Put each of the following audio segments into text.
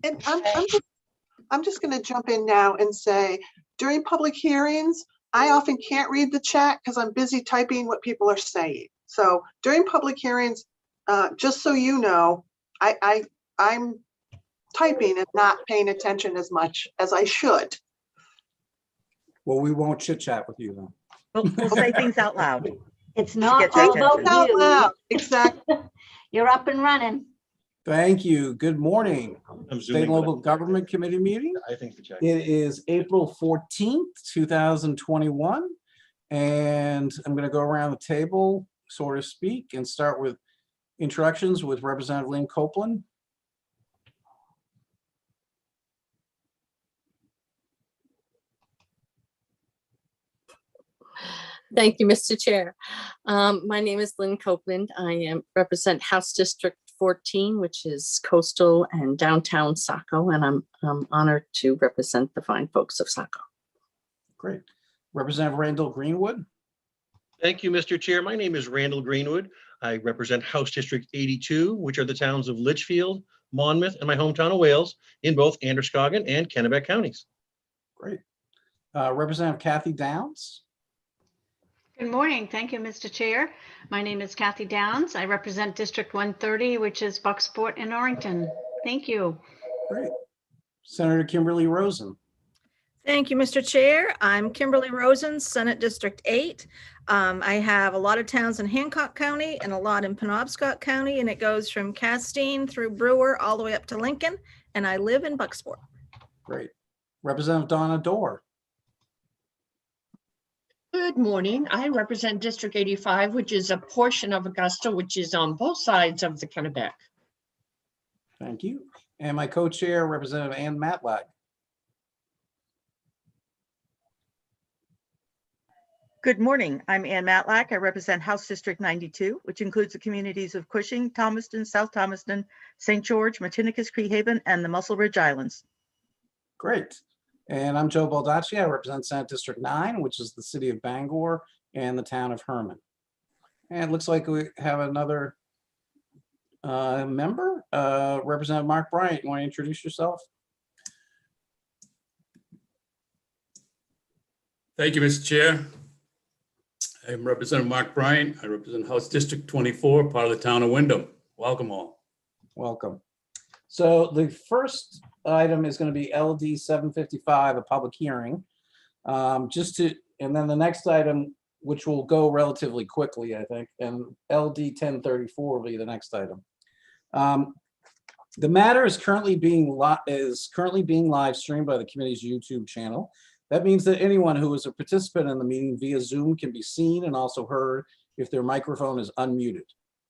And I'm just going to jump in now and say, during public hearings, I often can't read the chat because I'm busy typing what people are saying. So during public hearings, just so you know, I'm typing and not paying attention as much as I should. Well, we won't chit chat with you then. We'll say things out loud. It's not Get your all about attention. Out you. loud. Exactly. You're up and running. Thank you. Good morning. I'm State zooming, and Local Government Committee meeting. I think the check. It is April 14th, 2021. And I'm going to go around the table, so to speak, and start with introductions with Representative Lynn Copeland. Thank you, Mr. Chair. My name is Lynn Copeland. I represent House District 14, which is coastal and downtown Saco, and I'm honored to represent the fine folks of Saco. Great. Representative Randall Greenwood. Thank you, Mr. Chair. My name is Randall Greenwood. I represent House District 82, which are the towns of Litchfield, Monmouth, and my hometown of Wales in both Androscoggin and Kennebec counties. Great. Representative Kathy Downs. Good morning. Thank you, Mr. Chair. My name is Kathy Downs. I represent District 130, which is Bucksport and Orrington. Thank you. Great. Senator Kimberly Rosen. Thank you, Mr. Chair. I'm Kimberly Rosen, Senate District 8. I have a lot of towns in Hancock County and a lot in Penobscot County, and it goes from Castine through Brewer all the way up to Lincoln, and I live in Bucksport. Great. Representative Donna Dorr. Good morning. I represent District 85, which is a portion of Augusta, which is on both sides of the Kennebec. Thank you. And my co-chair, Representative Ann Matlack. Good morning. I'm Ann Matlack. I represent House District 92, which includes the communities of Cushing, Thomaston, South Thomaston, St. George, Matinicus, Creehaven, and the Muscle Ridge Islands. Great. And I'm Joe Baldacci. I represent Senate District 9, which is the city of Bangor and the town of Herman. And it looks like we have another member. Representative Mark Bryant, you want to introduce yourself? Thank you, Mr. Chair. I'm Representative Mark Bryant. I represent House District 24, part of the town of Wyndham. Welcome all. Welcome. So the first item is going to be LD 755, a public hearing. And then the next item, which will go relatively quickly, I think, and LD 1034 will be the next item. The matter is currently being live streamed by the committee's YouTube channel. That means that anyone who is a participant in the meeting via Zoom can be seen and also heard if their microphone is unmuted.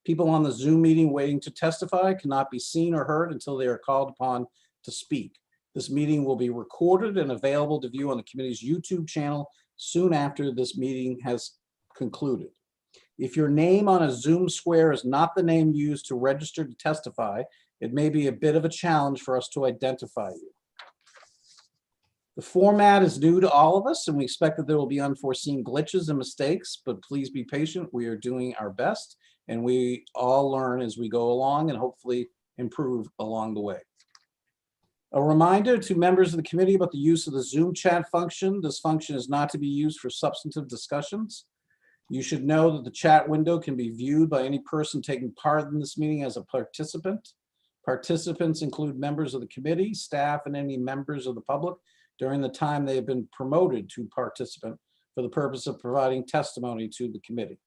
People on the Zoom meeting waiting to testify cannot be seen or heard until they are called upon to speak. This meeting will be recorded and available to view on the committee's YouTube channel soon after this meeting has concluded. If your name on a Zoom square is not the name used to register to testify, it may be a bit of a challenge for us to identify you. The format is new to all of us, and we expect that there will be unforeseen glitches and mistakes, but please be patient. We are doing our best, and we all learn as we go along and hopefully improve along the way. A reminder to members of the committee about the use of the Zoom chat function. This function is not to be used for substantive discussions. You should know that the chat window can be viewed by any person taking part in this meeting as a participant. Participants include members of the committee, staff, and any members of the public during the time they have been promoted to participant for the purpose of providing testimony to the committee.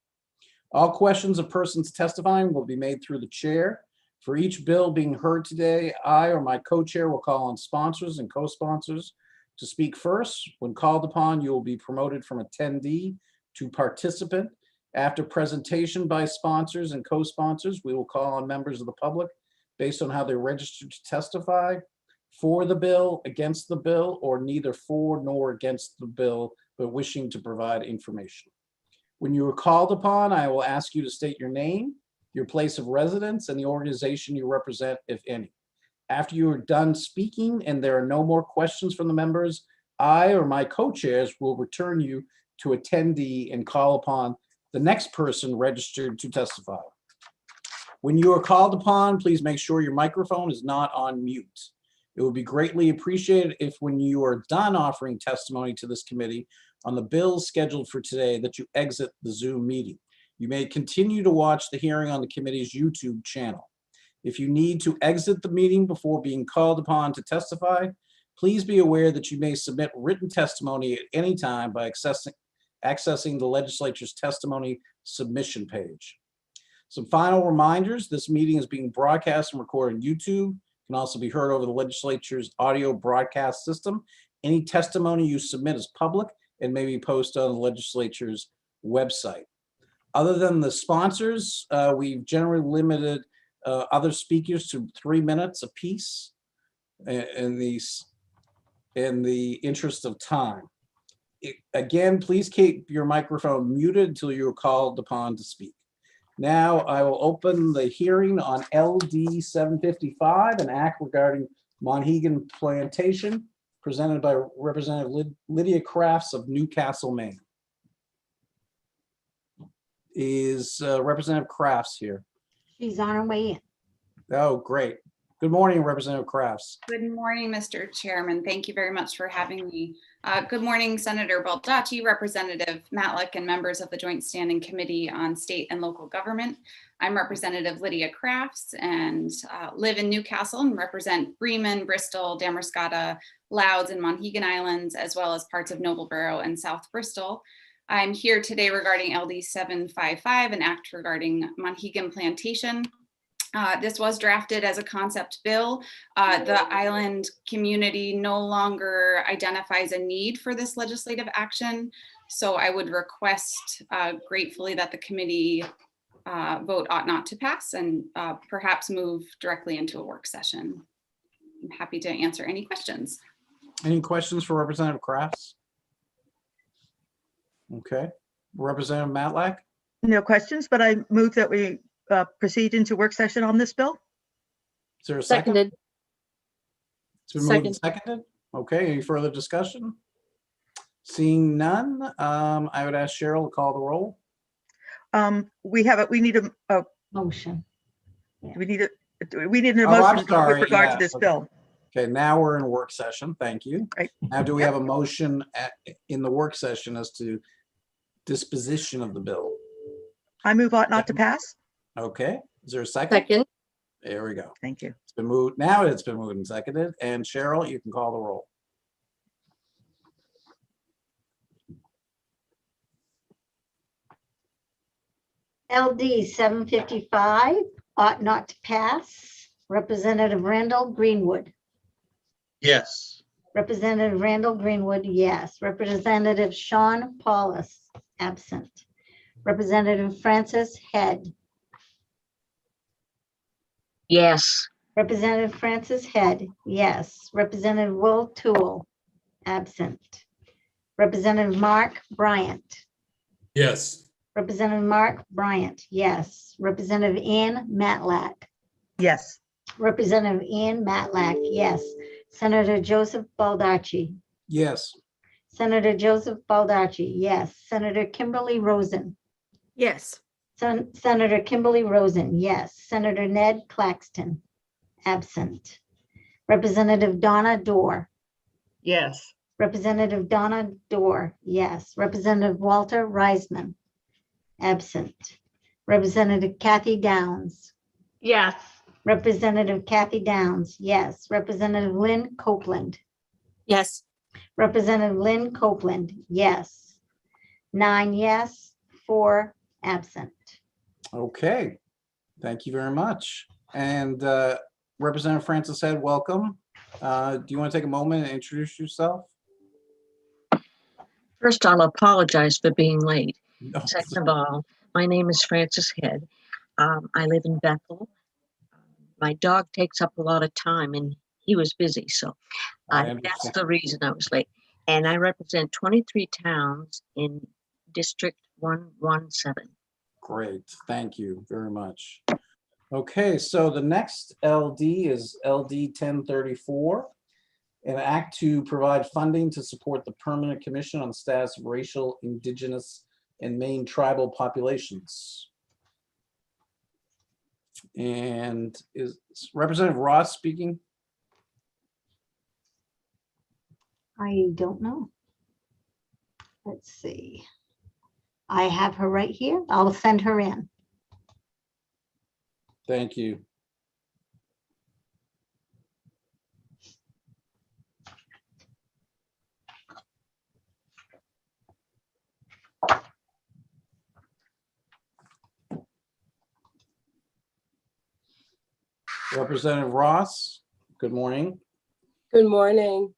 All questions of persons testifying will be made through the chair. For each bill being heard today, I or my co-chair will call on sponsors and co-sponsors to speak first. When called upon, you will be promoted from attendee to participant. After presentation by sponsors and co-sponsors, we will call on members of the public based on how they're registered to testify, for the bill, against the bill, or neither for nor against the bill, but wishing to provide information. When you are called upon, I will ask you to state your name, your place of residence, and the organization you represent, if any. After you are done speaking and there are no more questions from the members, I or my co-chairs will return you to attendee and call upon the next person registered to testify. When you are called upon, please make sure your microphone is not on mute. It would be greatly appreciated if when you are done offering testimony to this committee on the bills scheduled for today, that you exit the Zoom meeting. You may continue to watch the hearing on the committee's YouTube channel. If you need to exit the meeting before being called upon to testify, please be aware that you may submit written testimony at any time by accessing the legislature's testimony submission page. Some final reminders: this meeting is being broadcast and recorded on YouTube. Can also be heard over the legislature's audio broadcast system. Any testimony you submit is public and may be posted on the legislature's website. Other than the sponsors, we've generally limited other speakers to 3 minutes apiece in the interest of time. Again, please keep your microphone muted until you are called upon to speak. Now I will open the hearing on LD 755, an act regarding Monhegan Plantation, presented by Representative Lydia Crafts of Newcastle, Maine. Is Representative Crafts here? She's on her way in. Oh, great. Good morning, Representative Crafts. Good morning, Mr. Chairman. Thank you very much for having me. Good morning, Senator Baldacci, Representative Matlack, and members of the Joint Standing Committee on State and Local Government. I'm Representative Lydia Crafts and live in Newcastle and represent Bremen, Bristol, Damascotta, Louds, and Monhegan Islands, as well as parts of Noblesboro and South Bristol. I'm here today regarding LD 755, an act regarding Monhegan Plantation. This was drafted as a concept bill. The island community no longer identifies a need for this legislative action. So I would request gratefully that the committee vote ought not to pass and perhaps move directly into a work session. I'm happy to answer any questions. Any questions for Representative Crafts? Okay. Representative Matlack? No questions, but I move that we proceed into work session on this bill. Is there a second? Seconded. It's been moved and seconded. Okay, any further discussion? Seeing none, I would ask Cheryl to call the roll. We need a Motion. we need a motion I'm sorry, with regard yeah, to this okay. bill. Okay, now we're in work session. Thank you. Right. Now, do we have a motion in the work session as to disposition of the bill? I move ought not to pass. Okay, is there a second? Second. There we go. Thank you. It's been moved. Now it's been moved and seconded. And Cheryl, you can call the roll. LD 755 ought not to pass. Representative Randall Greenwood. Yes. Representative Randall Greenwood, yes. Representative Sean Paulus, absent. Representative Francis Head. Yes. Representative Francis Head, yes. Representative Will Toole, absent. Representative Mark Bryant. Yes. Representative Mark Bryant, yes. Representative Ann Matlack. Yes. Representative Ann Matlack, yes. Senator Joseph Baldacci. Yes. Senator Joseph Baldacci, yes. Senator Kimberly Rosen. Yes. Senator Kimberly Rosen, yes. Senator Ned Claxton, absent. Representative Donna Dorr. Yes. Representative Donna Dorr, yes. Representative Walter Reisman, absent. Representative Kathy Downs. Yes. Representative Kathy Downs, yes. Representative Lynn Copeland. Yes. Representative Lynn Copeland, yes. 9 yes, 4 absent. Okay. Thank you very much. And Representative Francis Head, welcome. Do you want to take a moment and introduce yourself? First, I'll apologize for being late. No. Second of all, my name is Frances Head. I live in Bethel. My dog takes up a lot of time and he was busy, so I that's understand. the reason I was late. And I represent 23 towns in District 117. Great, thank you very much. Okay, so the next LD is LD 1034, an act to provide funding to support the Permanent Commission on the Status of Racial, Indigenous, and Maine Tribal Populations. And is Representative Ross speaking? I don't know. Let's see. I have her right here. I'll send her in. Thank you. Representative Ross, good morning. Good morning.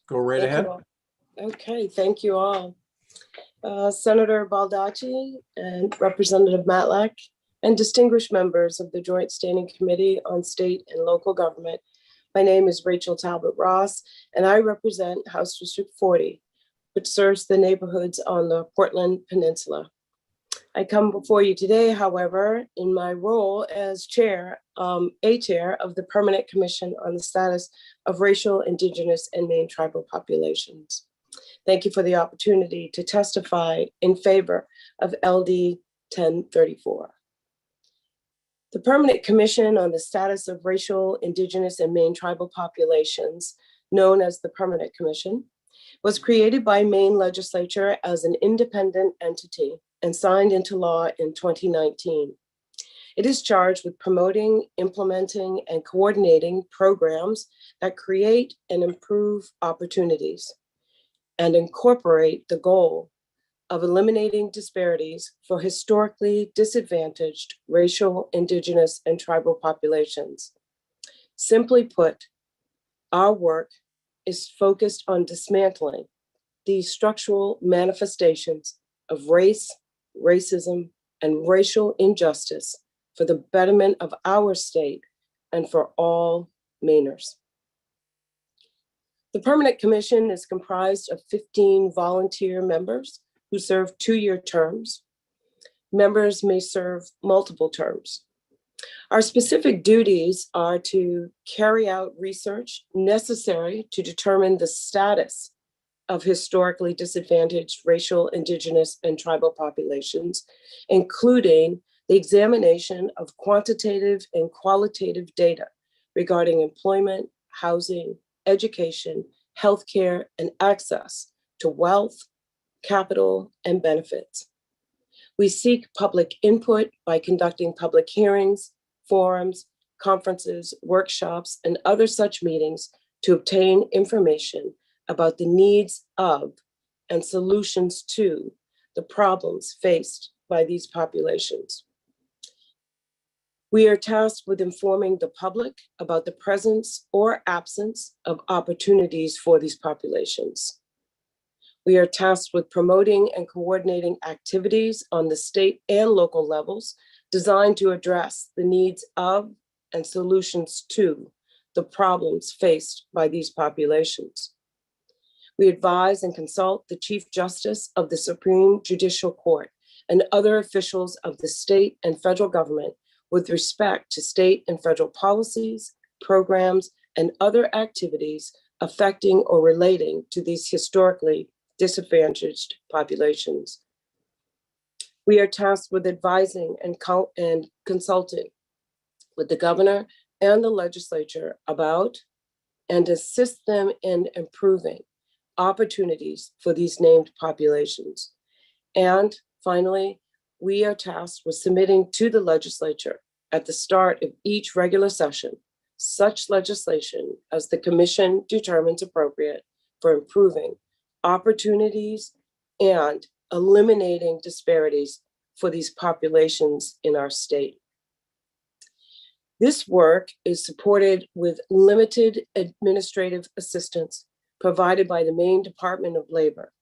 Go right Thank you ahead. all. Okay, thank you all. Senator Baldacci and Representative Matlack and distinguished members of the Joint Standing Committee on State and Local Government. My name is Rachel Talbot Ross, and I represent House District 40, which serves the neighborhoods on the Portland Peninsula. I come before you today, however, in my role as chair of the Permanent Commission on the Status of Racial, Indigenous, and Maine Tribal Populations. Thank you for the opportunity to testify in favor of LD 1034. The Permanent Commission on the Status of Racial, Indigenous, and Maine Tribal Populations, known as the Permanent Commission, was created by Maine legislature as an independent entity and signed into law in 2019. It is charged with promoting, implementing, and coordinating programs that create and improve opportunities and incorporate the goal of eliminating disparities for historically disadvantaged racial, indigenous, and tribal populations. Simply put, our work is focused on dismantling these structural manifestations of race, racism, and racial injustice for the betterment of our state and for all Mainers. The Permanent Commission is comprised of 15 volunteer members who serve 2-year terms. Members may serve multiple terms. Our specific duties are to carry out research necessary to determine the status of historically disadvantaged racial, indigenous, and tribal populations, including the examination of quantitative and qualitative data regarding employment, housing, education, healthcare, and access to wealth, capital, and benefits. We seek public input by conducting public hearings, forums, conferences, workshops, and other such meetings to obtain information about the needs of and solutions to the problems faced by these populations. We are tasked with informing the public about the presence or absence of opportunities for these populations. We are tasked with promoting and coordinating activities on the state and local levels designed to address the needs of and solutions to the problems faced by these populations. We advise and consult the Chief Justice of the Supreme Judicial Court and other officials of the state and federal government with respect to state and federal policies, programs, and other activities affecting or relating to these historically disadvantaged populations. We are tasked with advising and consulting with the governor and the legislature about and assist them in improving opportunities for these named populations. And finally, we are tasked with submitting to the legislature at the start of each regular session such legislation as the commission determines appropriate for improving opportunities and eliminating disparities for these populations in our state. This work is supported with limited administrative assistance provided by the Maine Department of Labor,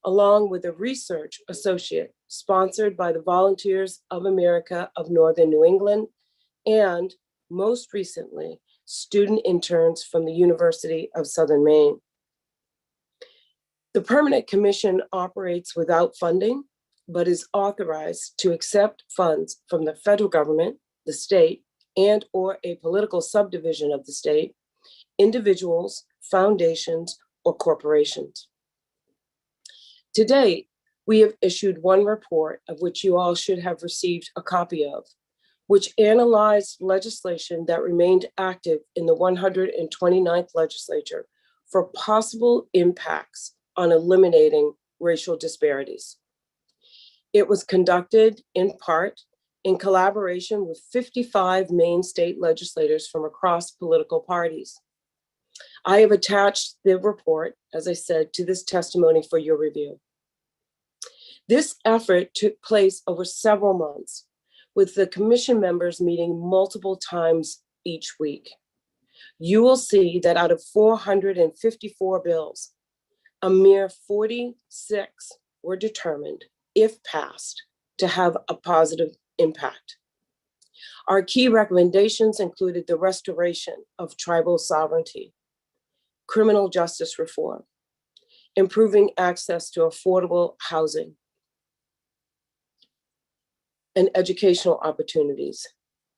along with a research associate sponsored by the Volunteers of America of Northern New England, and most recently, student interns from the University of Southern Maine. The Permanent Commission operates without funding, but is authorized to accept funds from the federal government, the state, and or a political subdivision of the state, individuals, foundations, or corporations. To date, we have issued one report of which you all should have received a copy of, which analyzed legislation that remained active in the 129th legislature for possible impacts on eliminating racial disparities. It was conducted in part in collaboration with 55 Maine state legislators from across political parties. I have attached the report, as I said, to this testimony for your review. This effort took place over several months, with the commission members meeting multiple times each week. You will see that out of 454 bills, a mere 46 were determined, if passed, to have a positive impact. Our key recommendations included the restoration of tribal sovereignty, criminal justice reform, improving access to affordable housing, and educational opportunities,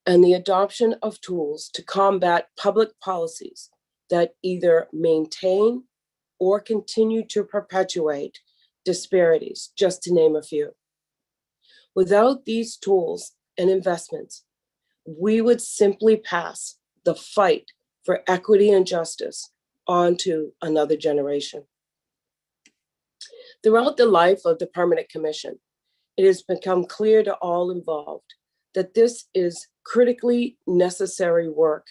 and the adoption of tools to combat public policies that either maintain or continue to perpetuate disparities, just to name a few. Without these tools and investments, we would simply pass the fight for equity and justice on to another generation. Throughout the life of the Permanent Commission, it has become clear to all involved that this is critically necessary work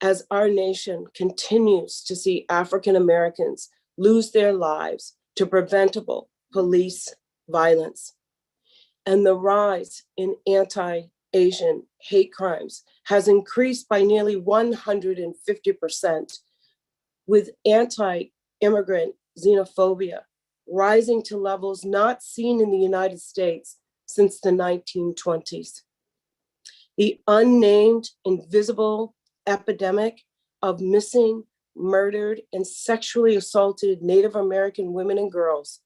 as our nation continues to see African Americans lose their lives to preventable police violence. And the rise in anti-Asian hate crimes has increased by nearly 150%, with anti-immigrant xenophobia rising to levels not seen in the United States since the 1920s. The unnamed, invisible epidemic of missing, murdered, and sexually assaulted Native American women and girls,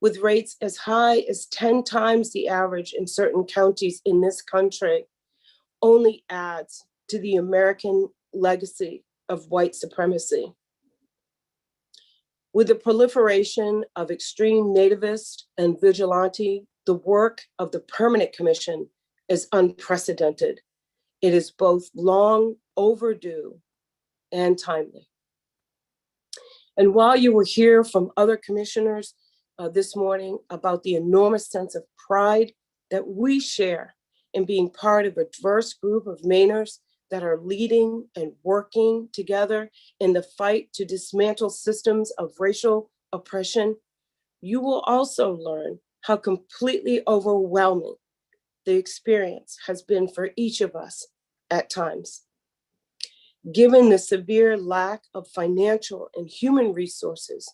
with rates as high as 10 times the average in certain counties in this country, only adds to the American legacy of white supremacy. With the proliferation of extreme nativist and vigilante, the work of the Permanent Commission is unprecedented. It is both long overdue and timely. And while you will hear from other commissioners this morning about the enormous sense of pride that we share in being part of a diverse group of Mainers that are leading and working together in the fight to dismantle systems of racial oppression, you will also learn how completely overwhelming the experience has been for each of us at times. Given the severe lack of financial and human resources,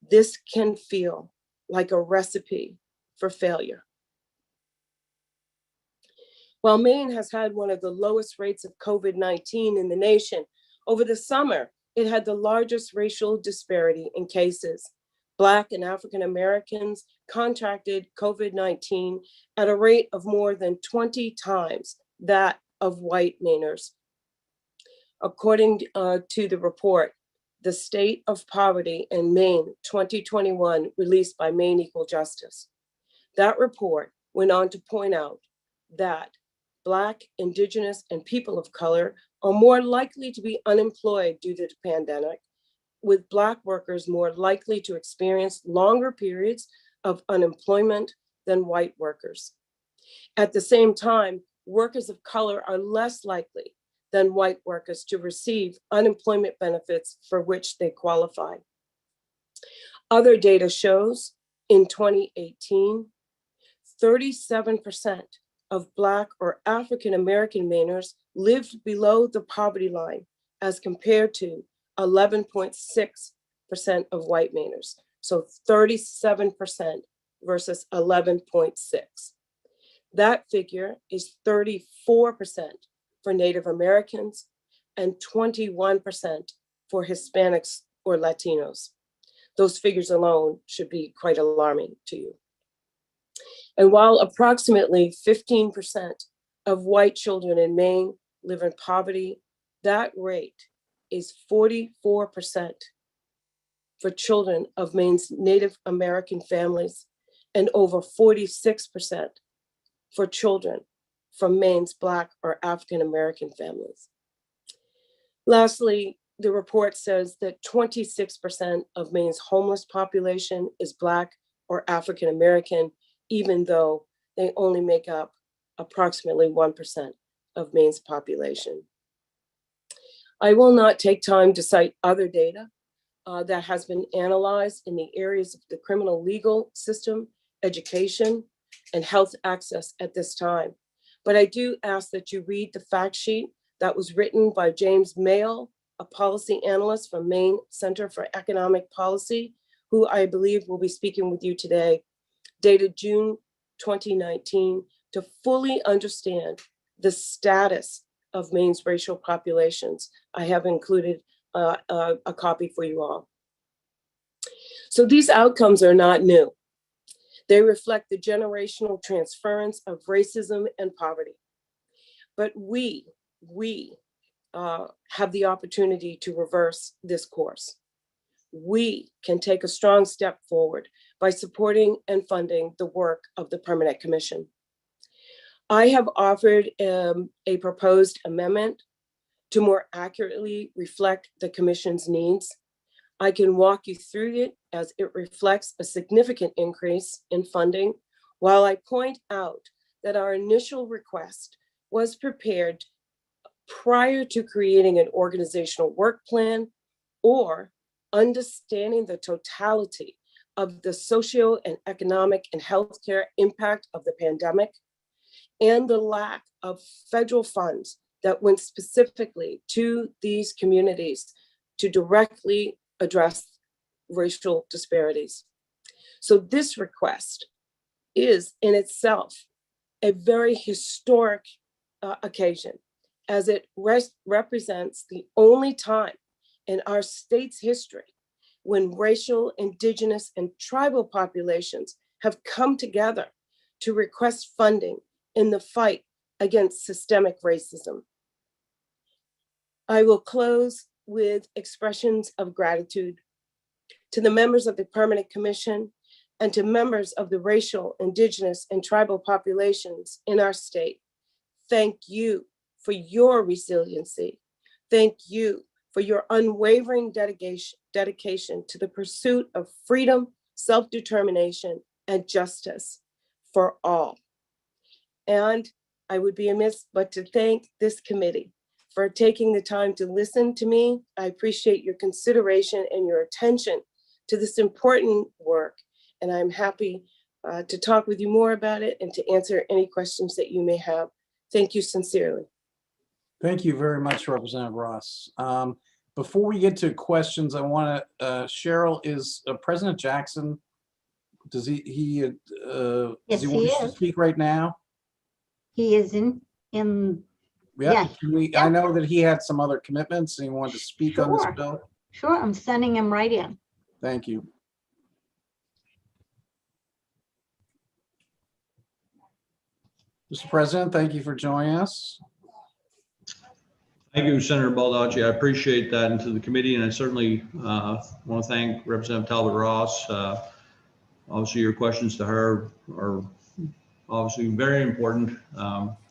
this can feel like a recipe for failure. While Maine has had one of the lowest rates of COVID-19 in the nation, over the summer, it had the largest racial disparity in cases. Black and African Americans contracted COVID-19 at a rate of more than 20 times that of white Mainers. According to the report, The State of Poverty in Maine 2021, released by Maine Equal Justice. That report went on to point out that Black, Indigenous, and people of color are more likely to be unemployed due to the pandemic, with Black workers more likely to experience longer periods of unemployment than white workers. At the same time, workers of color are less likely than white workers to receive unemployment benefits for which they qualify. Other data shows in 2018, 37% of Black or African American Mainers lived below the poverty line as compared to 11.6% of white Mainers. So 37% versus 11.6. That figure is 34% for Native Americans and 21% for Hispanics or Latinos. Those figures alone should be quite alarming to you. And while approximately 15% of white children in Maine live in poverty, that rate is 44% for children of Maine's Native American families and over 46% for children from Maine's Black or African American families. Lastly, the report says that 26% of Maine's homeless population is Black or African American, even though they only make up approximately 1% of Maine's population. I will not take time to cite other data that has been analyzed in the areas of the criminal legal system, education, and health access at this time. But I do ask that you read the fact sheet that was written by James Mayle, a policy analyst from Maine Center for Economic Policy, who I believe will be speaking with you today, dated June 2019, to fully understand the status of Maine's racial populations. I have included a copy for you all. So these outcomes are not new. They reflect the generational transference of racism and poverty. But we have the opportunity to reverse this course. We can take a strong step forward by supporting and funding the work of the Permanent Commission. I have offered a proposed amendment to more accurately reflect the Commission's needs. I can walk you through it as it reflects a significant increase in funding, while I point out that our initial request was prepared prior to creating an organizational work plan or understanding the totality of the socio and economic and healthcare impact of the pandemic and the lack of federal funds that went specifically to these communities to directly address racial disparities. So this request is in itself a very historic occasion, as it represents the only time in our state's history when racial, indigenous, and tribal populations have come together to request funding in the fight against systemic racism. I will close with expressions of gratitude to the members of the Permanent Commission and to members of the racial, indigenous, and tribal populations in our state. Thank you for your resiliency. Thank you for your unwavering dedication to the pursuit of freedom, self-determination, and justice for all. And I would be amiss but to thank this committee for taking the time to listen to me. I appreciate your consideration and your attention to this important work. And I'm happy to talk with you more about it and to answer any questions that you may have. Thank you sincerely. Thank you very much, Representative Ross. Before we get to questions, I want to, Cheryl, is President Jackson, does he Yes, does he want to speak right now? He is in Yeah, yeah. I know that he had some other commitments and he wanted to speak on this Sure. bill. Sure, I'm sending him right in. Thank you. Mr. President, thank you for joining us. Thank you, Senator Baldacci. I appreciate that, and to the committee, and I certainly want to thank Representative Talbot Ross. Obviously, your questions to her are obviously very important.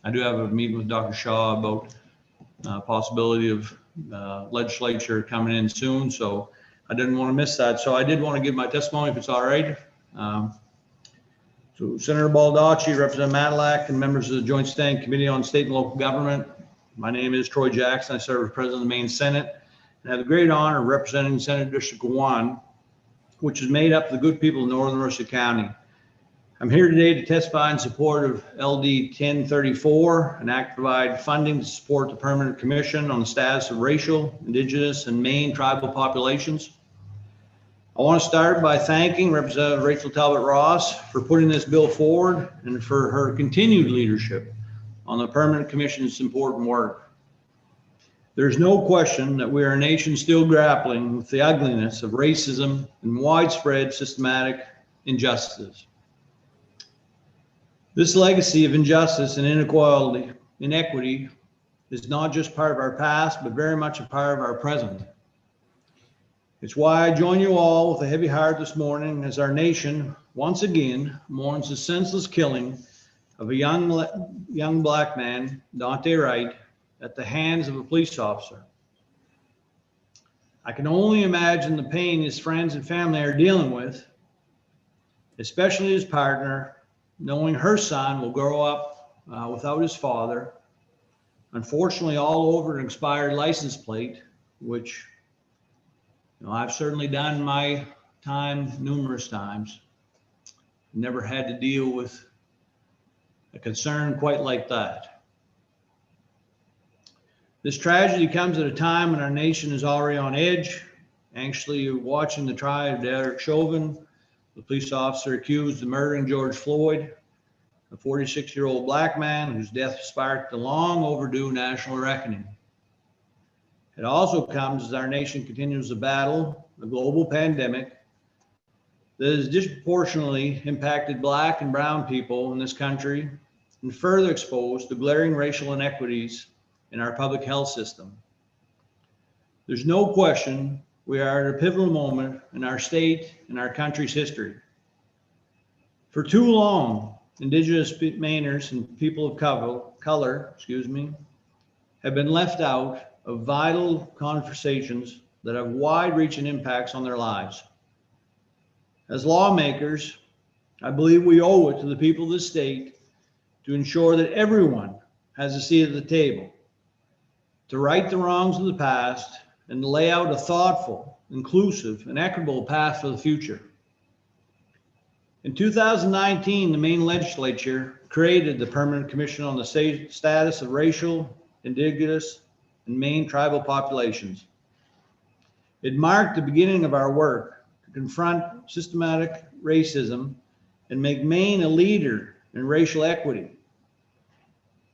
I do have a meeting with Dr. Shaw about possibility of legislature coming in soon, so I didn't want to miss that. So I did want to give my testimony, if it's all right. So Senator Baldacci, Representative Matlack, and members of the Joint Standing Committee on State and Local Government. My name is Troy Jackson. I serve as President of the Maine Senate, and I have the great honor of representing Senate District 1, which is made up of the good people of Northern Mercer County. I'm here today to testify in support of LD 1034, an act to provide funding to support the Permanent Commission on the status of racial, indigenous, and Maine tribal populations. I want to start by thanking Representative Rachel Talbot Ross for putting this bill forward and for her continued leadership on the Permanent Commission's important work. There's no question that we are a nation still grappling with the ugliness of racism and widespread systematic injustices. This legacy of injustice and inequity is not just part of our past, but very much a part of our present. It's why I join you all with a heavy heart this morning as our nation once again mourns the senseless killing of a young Black man, Dante Wright, at the hands of a police officer. I can only imagine the pain his friends and family are dealing with, especially his partner, knowing her son will grow up without his father, unfortunately all over an expired license plate, which I've certainly done my time numerous times. Never had to deal with a concern quite like that. This tragedy comes at a time when our nation is already on edge, anxiously watching the trial of Derek Chauvin, the police officer accused of murdering George Floyd, a 46-year-old black man whose death sparked a long overdue national reckoning. It also comes as our nation continues to battle a global pandemic that has disproportionately impacted Black and brown people in this country and further exposed the glaring racial inequities in our public health system. There's no question we are at a pivotal moment in our state and our country's history. For too long, Indigenous Mainers and people of color, have been left out of vital conversations that have wide-reaching impacts on their lives. As lawmakers, I believe we owe it to the people of this state to ensure that everyone has a seat at the table, to right the wrongs of the past and to lay out a thoughtful, inclusive, and equitable path for the future. In 2019, the Maine legislature created the Permanent Commission on the Status of Racial, Indigenous, and Maine tribal populations. It marked the beginning of our work to confront systematic racism and make Maine a leader in racial equity.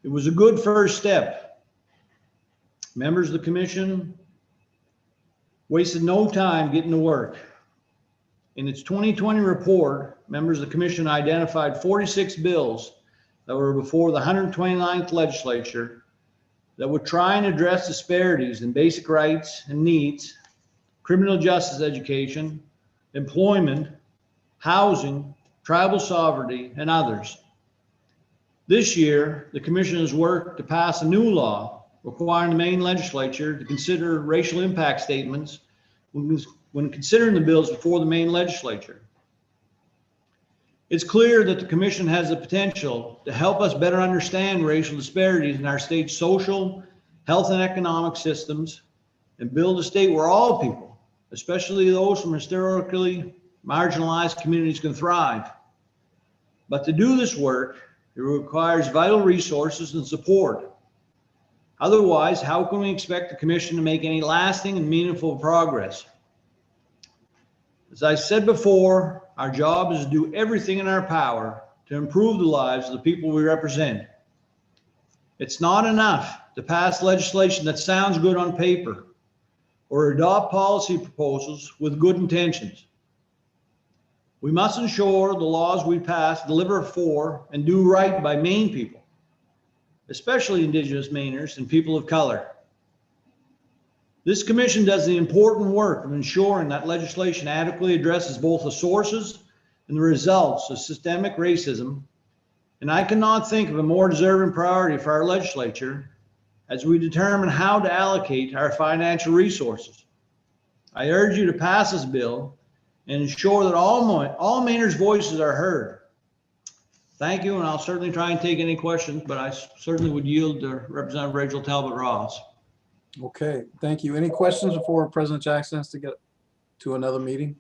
It was a good first step. Members of the commission wasted no time getting to work. In its 2020 report, members of the commission identified 46 bills that were before the 129th legislature that would try and address disparities in basic rights and needs, criminal justice education, employment, housing, tribal sovereignty, and others. This year, the commission has worked to pass a new law requiring the Maine legislature to consider racial impact statements when considering the bills before the Maine legislature. It's clear that the commission has the potential to help us better understand racial disparities in our state's social, health, and economic systems and build a state where all people, especially those from historically marginalized communities, can thrive. But to do this work, it requires vital resources and support. Otherwise, how can we expect the commission to make any lasting and meaningful progress? As I said before, our job is to do everything in our power to improve the lives of the people we represent. It's not enough to pass legislation that sounds good on paper or adopt policy proposals with good intentions. We must ensure the laws we pass deliver for and do right by Maine people, especially Indigenous Mainers and people of color. This commission does the important work of ensuring that legislation adequately addresses both the sources and the results of systemic racism, and I cannot think of a more deserving priority for our legislature as we determine how to allocate our financial resources. I urge you to pass this bill and ensure that all Mainers' voices are heard. Thank you, and I'll certainly try and take any questions, but I certainly would yield to Representative Rachel Talbot Ross. Okay, thank you. Any questions before President Jackson has to get to another meeting?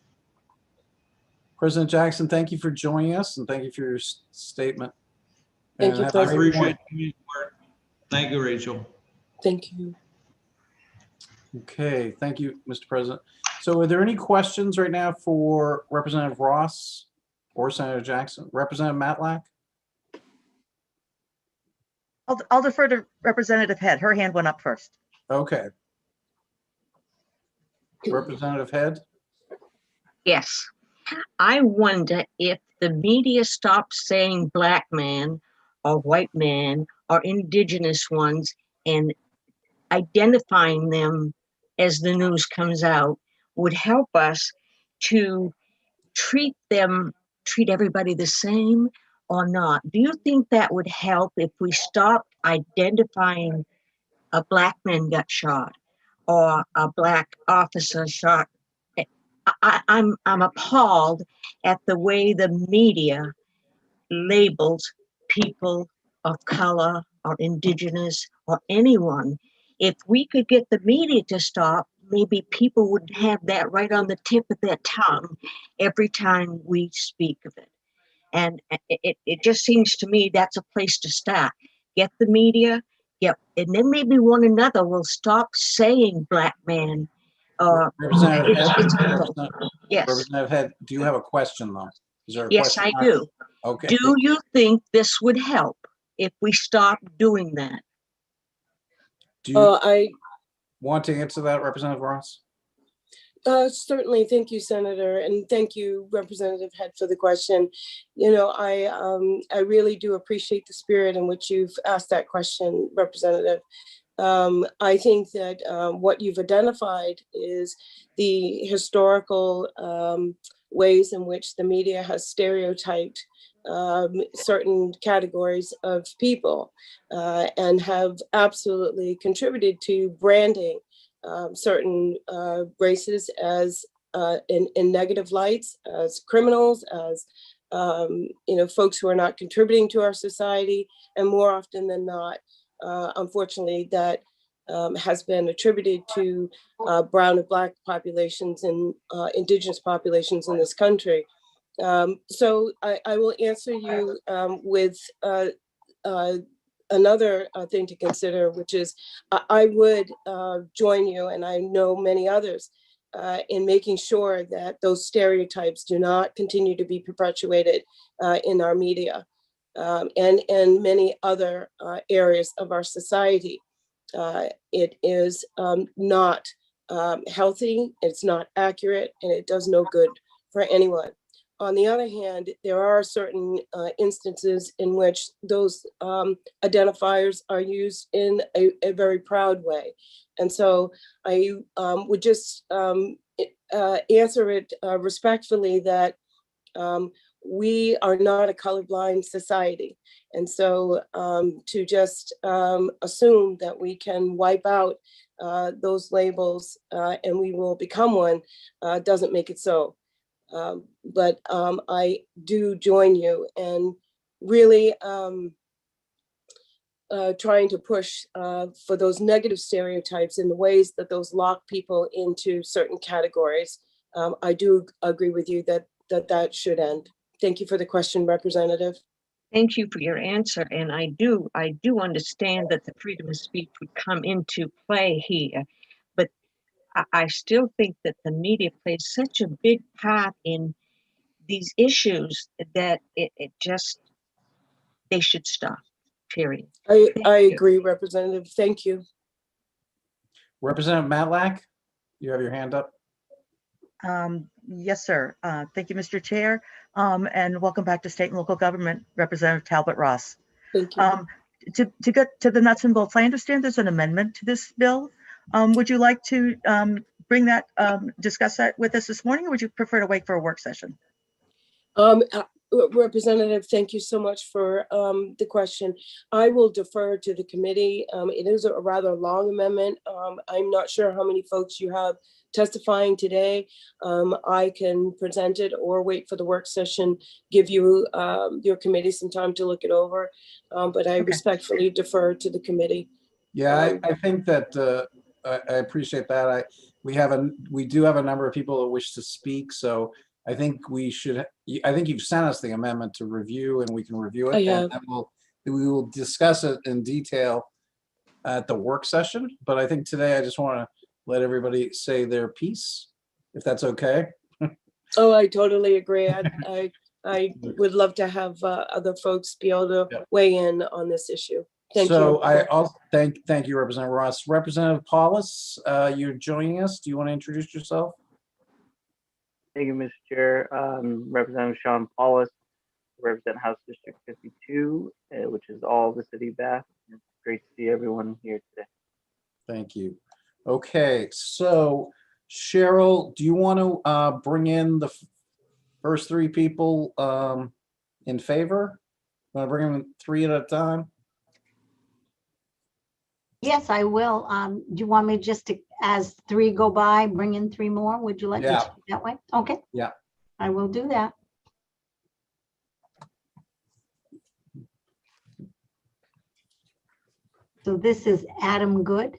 President Jackson, thank you for joining us and thank you for your statement. Thank And you, have a I President. great appreciate your work. Thank you, Rachel. Thank you. Okay, thank you, Mr. President. So are there any questions right now for Representative Ross or Senator Jackson? Representative Matlack? I'll defer to Representative Head. Her hand went up first. Okay. Representative Head? Yes. I wonder if the media stops saying black man or white man or indigenous ones and identifying them as the news comes out would help us to treat everybody the same or not. Do you think that would help if we stopped identifying a black man got shot or a black officer shot. I'm appalled at the way the media labels people of color or indigenous or anyone. If we could get the media to stop, maybe people would have that right on the tip of their tongue every time we speak of it. And it just seems to me that's a place to start. Get the media, and then maybe one another will stop saying black man. Representative Head, Yes. Representative Head, do you have a question though? Is there a Yes, question? I do. Okay. Do you think this would help if we stop doing that? Do you I want to answer that, Representative Ross? Certainly. Thank you, Senator, and thank you, Representative Head, for the question. You know, I really do appreciate the spirit in which you've asked that question, Representative. I think that what you've identified is the historical ways in which the media has stereotyped certain categories of people and have absolutely contributed to branding certain races as in negative lights, as criminals, as folks who are not contributing to our society, and more often than not, unfortunately, that has been attributed to brown and black populations and indigenous populations in this country. So I will answer you with another thing to consider, which is I would join you, and I know many others, in making sure that those stereotypes do not continue to be perpetuated in our media and many other areas of our society. It is not healthy, it's not accurate, and it does no good for anyone. On the other hand, there are certain instances in which those identifiers are used in a very proud way. And so I would just answer it respectfully that we are not a colorblind society. And so to just assume that we can wipe out those labels and we will become one doesn't make it so. But I do join you and really trying to push for those negative stereotypes in the ways that those lock people into certain categories. I do agree with you that should end. Thank you for the question, Representative. Thank you for your answer. And I do understand that the freedom of speech would come into play here. But I still think that the media plays such a big part in these issues that it just, they should stop, period. I agree, Representative. Thank you. Representative Matlack, you have your hand up. Yes, sir. Thank you, Mr. Chair. And welcome back to State and Local Government, Representative Talbot Ross. Thank you. To get to the nuts and bolts, I understand there's an amendment to this bill. Would you like to bring that, discuss that with us this morning, or would you prefer to wait for a work session? Representative, thank you so much for the question. I will defer to the committee. It is a rather long amendment. I'm not sure how many folks you have testifying today. I can present it or wait for the work session, give you your committee some time to look it over. But I respectfully defer to the committee. Yeah, I think that I appreciate that. We do have a number of people that wish to speak, so I think we should. I think you've sent us the amendment to review, and we can review it, and then we will discuss it in detail at the work session. But I think today I just want to let everybody say their piece, if that's okay. Oh, I totally agree. I would love to have other folks be able to weigh in on this issue. Thank you. So I also thank you, Representative Ross. Representative Paulus, you're joining us. Do you want to introduce yourself? Thank you, Mr. Chair. Representative Sean Paulus, represent House District 52, which is all the city of Bath. It's great to see everyone here today. Thank you. Okay, so Cheryl, do you want to bring in the first three people in favor? Want to bring them three at a time? Yes, I will. Do you want me just to, as 3 go by, bring in 3 more? Would you like me Yeah. to do that way? Okay. Yeah. I will do that. So this is Adam Good,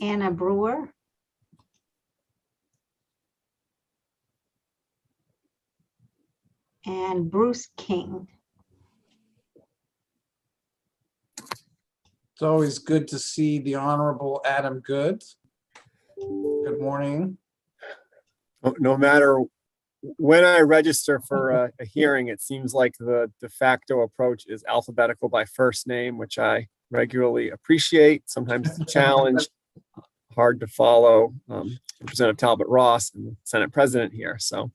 Anna Brewer, and Bruce King. It's always good to see the Honorable Adam Good. Good morning. No matter when I register for a hearing, it seems like the de facto approach is alphabetical by first name, which I regularly appreciate. Sometimes it's a challenge, hard to follow. Representative Talbot Ross and the Senate President here. So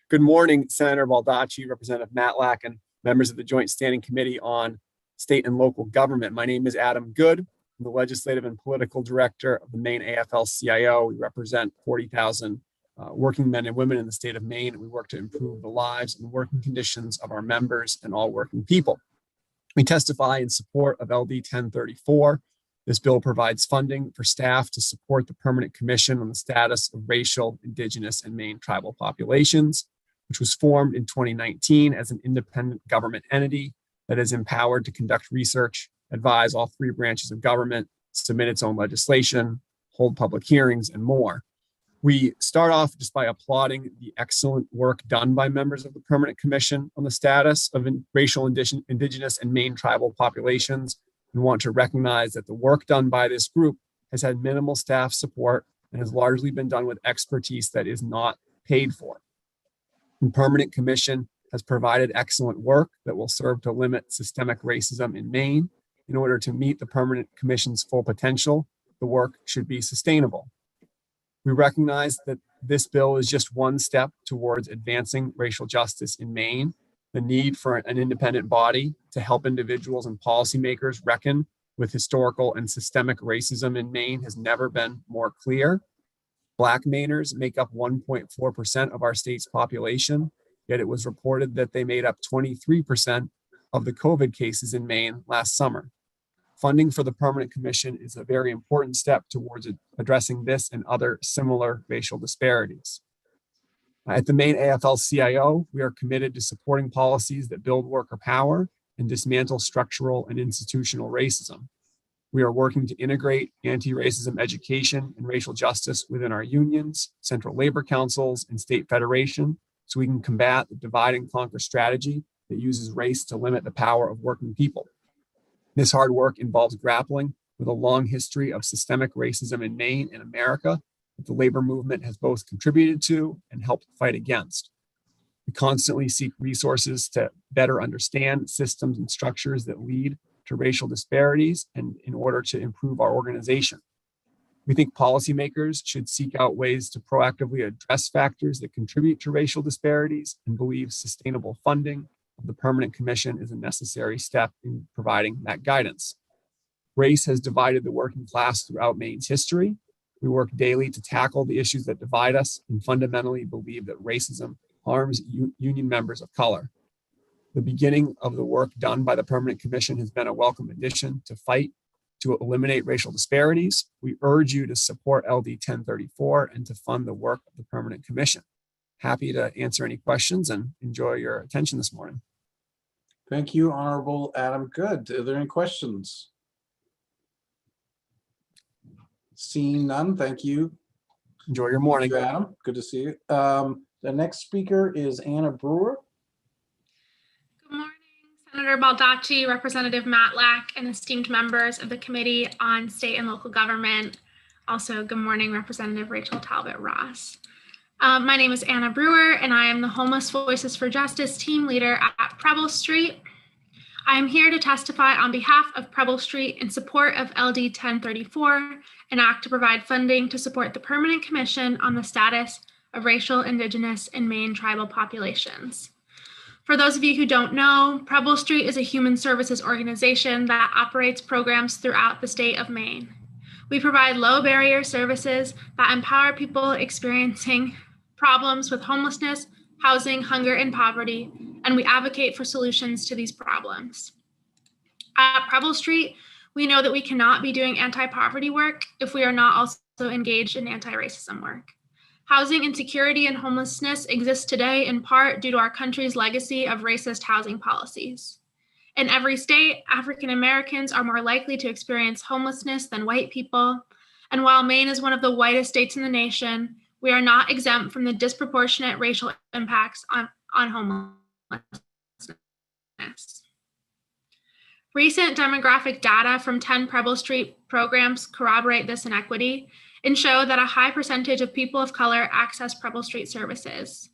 good morning, Senator Baldacci, Representative Matlack, and members of the Joint Standing Committee on State and Local Government. My name is Adam Good. I'm the Legislative and Political Director of the Maine AFL-CIO. We represent 40,000 working men and women in the state of Maine. We work to improve the lives and working conditions of our members and all working people. We testify in support of LD 1034. This bill provides funding for staff to support the Permanent Commission on the Status of Racial, Indigenous, and Maine Tribal Populations, which was formed in 2019 as an independent government entity that is empowered to conduct research, advise all 3 branches of government, submit its own legislation, hold public hearings, and more. We start off just by applauding the excellent work done by members of the Permanent Commission on the Status of Racial, Indigenous, and Maine Tribal Populations, and want to recognize that the work done by this group has had minimal staff support and has largely been done with expertise that is not paid for. The Permanent Commission has provided excellent work that will serve to limit systemic racism in Maine. In order to meet the Permanent Commission's full potential, the work should be sustainable. We recognize that this bill is just one step towards advancing racial justice in Maine. The need for an independent body to help individuals and policymakers reckon with historical and systemic racism in Maine has never been more clear. Black Mainers make up 1.4% of our state's population, yet it was reported that they made up 23% of the COVID cases in Maine last summer. Funding for the Permanent Commission is a very important step towards addressing this and other similar racial disparities. At the Maine AFL-CIO, we are committed to supporting policies that build worker power and dismantle structural and institutional racism. We are working to integrate anti-racism education and racial justice within our unions, central labor councils, and state federation, so we can combat the divide and conquer strategy that uses race to limit the power of working people. This hard work involves grappling with a long history of systemic racism in Maine and America that the labor movement has both contributed to and helped fight against. We constantly seek resources to better understand systems and structures that lead to racial disparities and in order to improve our organization. We think policymakers should seek out ways to proactively address factors that contribute to racial disparities and believe sustainable funding of the Permanent Commission is a necessary step in providing that guidance. Race has divided the working class throughout Maine's history. We work daily to tackle the issues that divide us and fundamentally believe that racism harms union members of color. The beginning of the work done by the Permanent Commission has been a welcome addition to fight to eliminate racial disparities. We urge you to support LD 1034 and to fund the work of the Permanent Commission. Happy to answer any questions and enjoy your attention this morning. Thank you, Honorable Adam Good. Are there any questions? Seeing none, thank you. Enjoy your morning. Thank you, Adam. Good to see you. The next speaker is Anna Brewer. Good morning, Senator Baldacci, Representative Matlack, and esteemed members of the Committee on State and Local Government. Also, good morning, Representative Rachel Talbot Ross. My name is Anna Brewer, and I am the Homeless Voices for Justice team leader at Preble Street. I am here to testify on behalf of Preble Street in support of LD 1034, an act to provide funding to support the Permanent Commission on the Status of Racial, Indigenous, and Maine Tribal Populations. For those of you who don't know, Preble Street is a human services organization that operates programs throughout the state of Maine. We provide low barrier services that empower people experiencing problems with homelessness, housing, hunger, and poverty, and we advocate for solutions to these problems. At Preble Street, we know that we cannot be doing anti-poverty work if we are not also engaged in anti-racism work. Housing insecurity and homelessness exist today in part due to our country's legacy of racist housing policies. In every state, African Americans are more likely to experience homelessness than white people. And while Maine is one of the whitest states in the nation, we are not exempt from the disproportionate racial impacts on homelessness. Recent demographic data from 10 Preble Street programs corroborate this inequity and show that a high percentage of people of color access Preble Street services.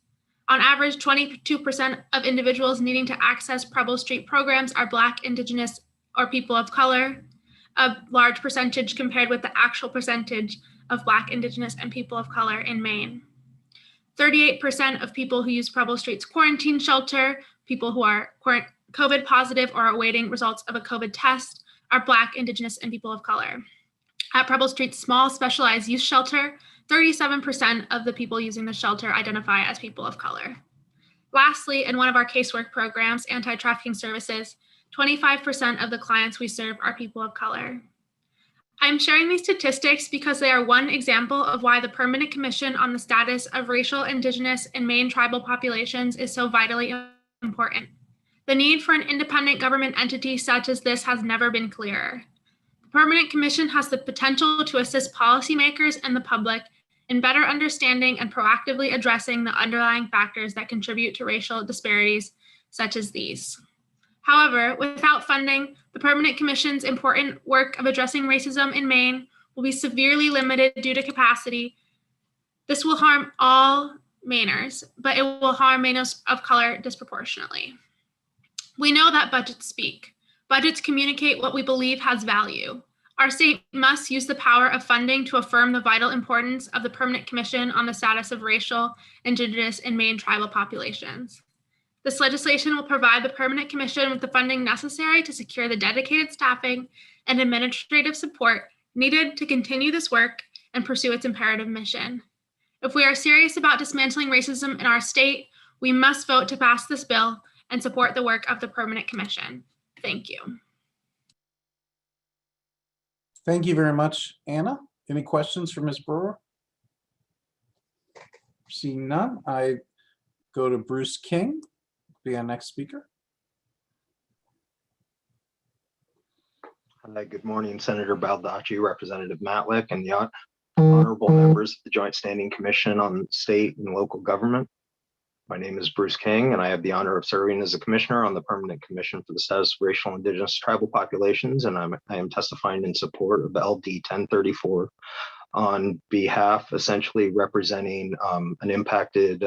On average, 22% of individuals needing to access Preble Street programs are Black, Indigenous, or people of color, a large percentage compared with the actual percentage of Black, Indigenous, and people of color in Maine. 38% of people who use Preble Street's quarantine shelter, people who are COVID positive or awaiting results of a COVID test, are Black, Indigenous, and people of color. At Preble Street's small specialized youth shelter, 37% of the people using the shelter identify as people of color. Lastly, in one of our casework programs, anti-trafficking services, 25% of the clients we serve are people of color. I'm sharing these statistics because they are one example of why the Permanent Commission on the Status of Racial, Indigenous, and Maine tribal populations is so vitally important. The need for an independent government entity such as this has never been clearer. The Permanent Commission has the potential to assist policymakers and the public in better understanding and proactively addressing the underlying factors that contribute to racial disparities such as these. However, without funding, the Permanent Commission's important work of addressing racism in Maine will be severely limited due to capacity. This will harm all Mainers, but it will harm Mainers of color disproportionately. We know that budgets speak. Budgets communicate what we believe has value. Our state must use the power of funding to affirm the vital importance of the Permanent Commission on the Status of Racial, Indigenous, and Maine tribal populations. This legislation will provide the Permanent Commission with the funding necessary to secure the dedicated staffing and administrative support needed to continue this work and pursue its imperative mission. If we are serious about dismantling racism in our state, we must vote to pass this bill and support the work of the Permanent Commission. Thank you. Thank you very much, Anna. Any questions for Ms. Brewer? Seeing none, I go to Bruce King, be our next speaker. Hi, good morning, Senator Baldacci, Representative Matlick, and the honorable members of the Joint Standing Commission on State and Local Government. My name is Bruce King, and I have the honor of serving as a commissioner on the Permanent Commission for the Status of Racial, Indigenous, Tribal Populations, and I am testifying in support of LD 1034 on behalf, essentially representing an impacted,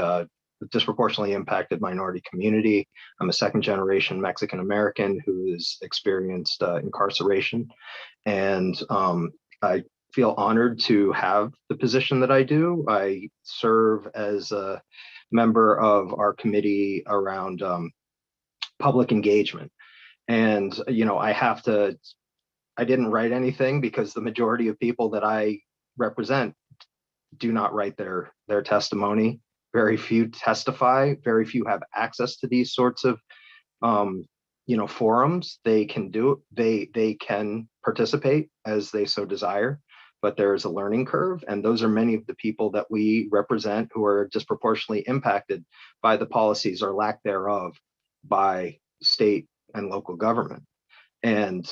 disproportionately impacted minority community. I'm a second-generation Mexican-American who has experienced incarceration, and I feel honored to have the position that I do. I serve as a member of our committee around public engagement. And, you know, I didn't write anything because the majority of people that I represent do not write their testimony. Very few testify, very few have access to these sorts of, you know, forums. They can they can participate as they so desire, but there is a learning curve. And those are many of the people that we represent who are disproportionately impacted by the policies or lack thereof by state and local government. And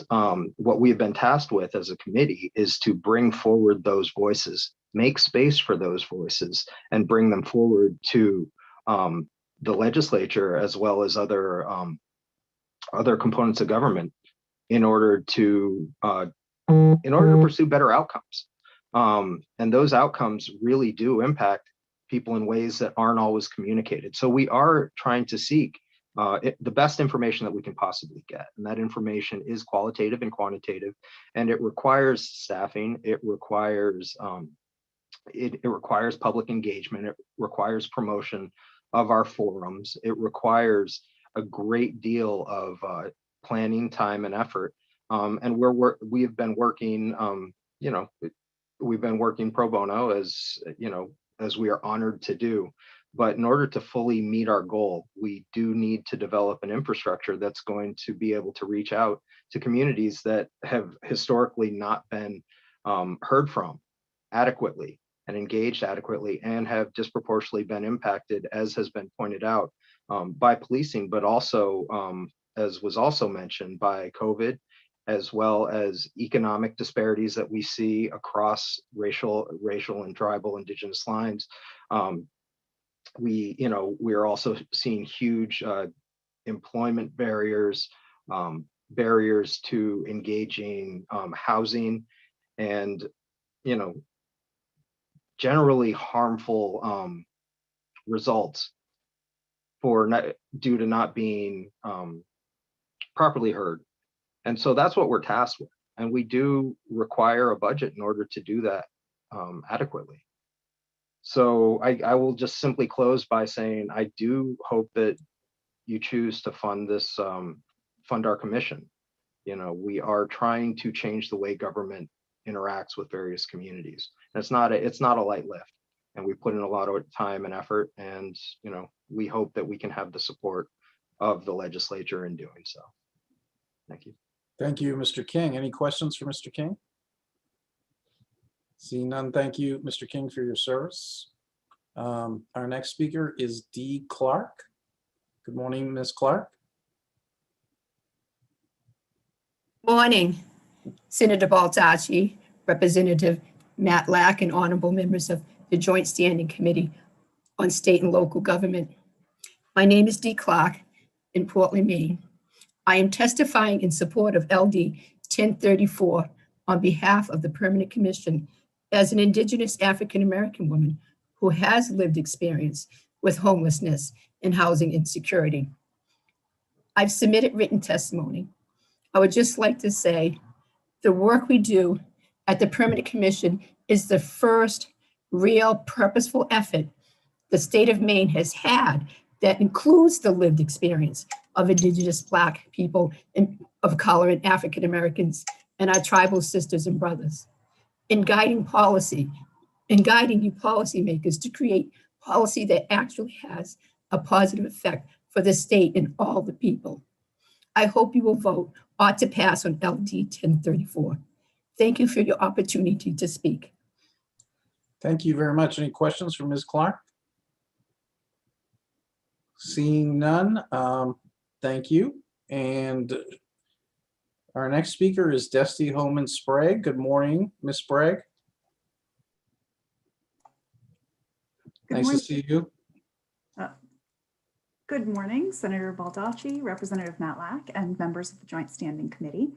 what we've been tasked with as a committee is to bring forward those voices, make space for those voices, and bring them forward to the legislature as well as other components of government in order to pursue better outcomes. And those outcomes really do impact people in ways that aren't always communicated. So we are trying to seek the best information that we can possibly get. And that information is qualitative and quantitative, and it requires staffing. It requires it requires public engagement. It requires promotion of our forums. It requires a great deal of planning, time, and effort. And we have been working, you know, we've been working pro bono, as you know, as we are honored to do. But in order to fully meet our goal, we do need to develop an infrastructure that's going to be able to reach out to communities that have historically not been heard from adequately and engaged adequately, and have disproportionately been impacted, as has been pointed out, by policing, but also, as was also mentioned, by COVID, as well as economic disparities that we see across racial and tribal indigenous lines. We're also seeing huge employment barriers, barriers to engaging housing, and generally harmful results due to not being properly heard. And so that's what we're tasked with. And we do require a budget in order to do that adequately. So I will just simply close by saying, I do hope that you choose to fund this, fund our commission. We are trying to change the way government interacts with various communities. And it's not a light lift. And we put in a lot of time and effort, and we hope that we can have the support of the legislature in doing so. Thank you. Thank you, Mr. King. Any questions for Mr. King? Seeing none, thank you, Mr. King, for your service. Our next speaker is Dee Clark. Good morning, Ms. Clark. Morning, Senator Baldacci, Representative Matlack, and honorable members of the Joint Standing Committee on State and Local Government. My name is Dee Clark in Portland, Maine. I am testifying in support of LD 1034 on behalf of the Permanent Commission as an Indigenous African-American woman who has lived experience with homelessness and housing insecurity. I've submitted written testimony. I would just like to say the work we do at the Permanent Commission is the first real purposeful effort the state of Maine has had that includes the lived experience of Indigenous Black people and of color and African Americans and our tribal sisters and brothers. In guiding policy, in guiding you policymakers to create policy that actually has a positive effect for the state and all the people. I hope you will vote ought to pass on LD 1034. Thank you for your opportunity to speak. Thank you very much. Any questions for Ms. Clark? Seeing none, thank you. And our next speaker is Desti Holman Sprague. Good morning, Ms. Sprague. Nice to see you. Good morning, Senator Baldacci, Representative Matlack, and members of the Joint Standing Committee.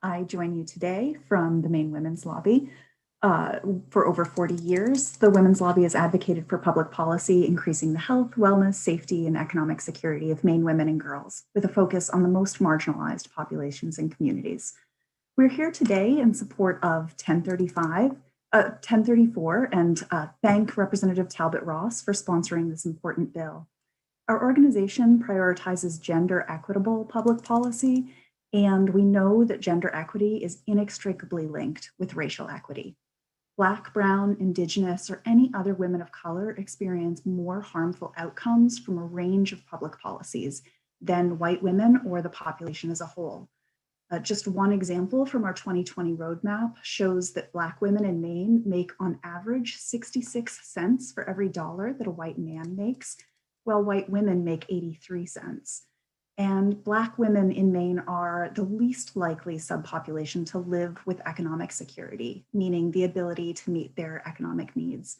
I join you today from the Maine Women's Lobby. For over 40 years, the Women's Lobby has advocated for public policy increasing the health, wellness, safety, and economic security of Maine women and girls, with a focus on the most marginalized populations and communities. We're here today in support of 1034 and thank Representative Talbot Ross for sponsoring this important bill. Our organization prioritizes gender equitable public policy, and we know that gender equity is inextricably linked with racial equity. Black, brown, Indigenous, or any other women of color experience more harmful outcomes from a range of public policies than white women or the population as a whole. Just one example from our 2020 roadmap shows that Black women in Maine make on average 66 cents for every dollar that a white man makes, while white women make 83 cents. And Black women in Maine are the least likely subpopulation to live with economic security, meaning the ability to meet their economic needs.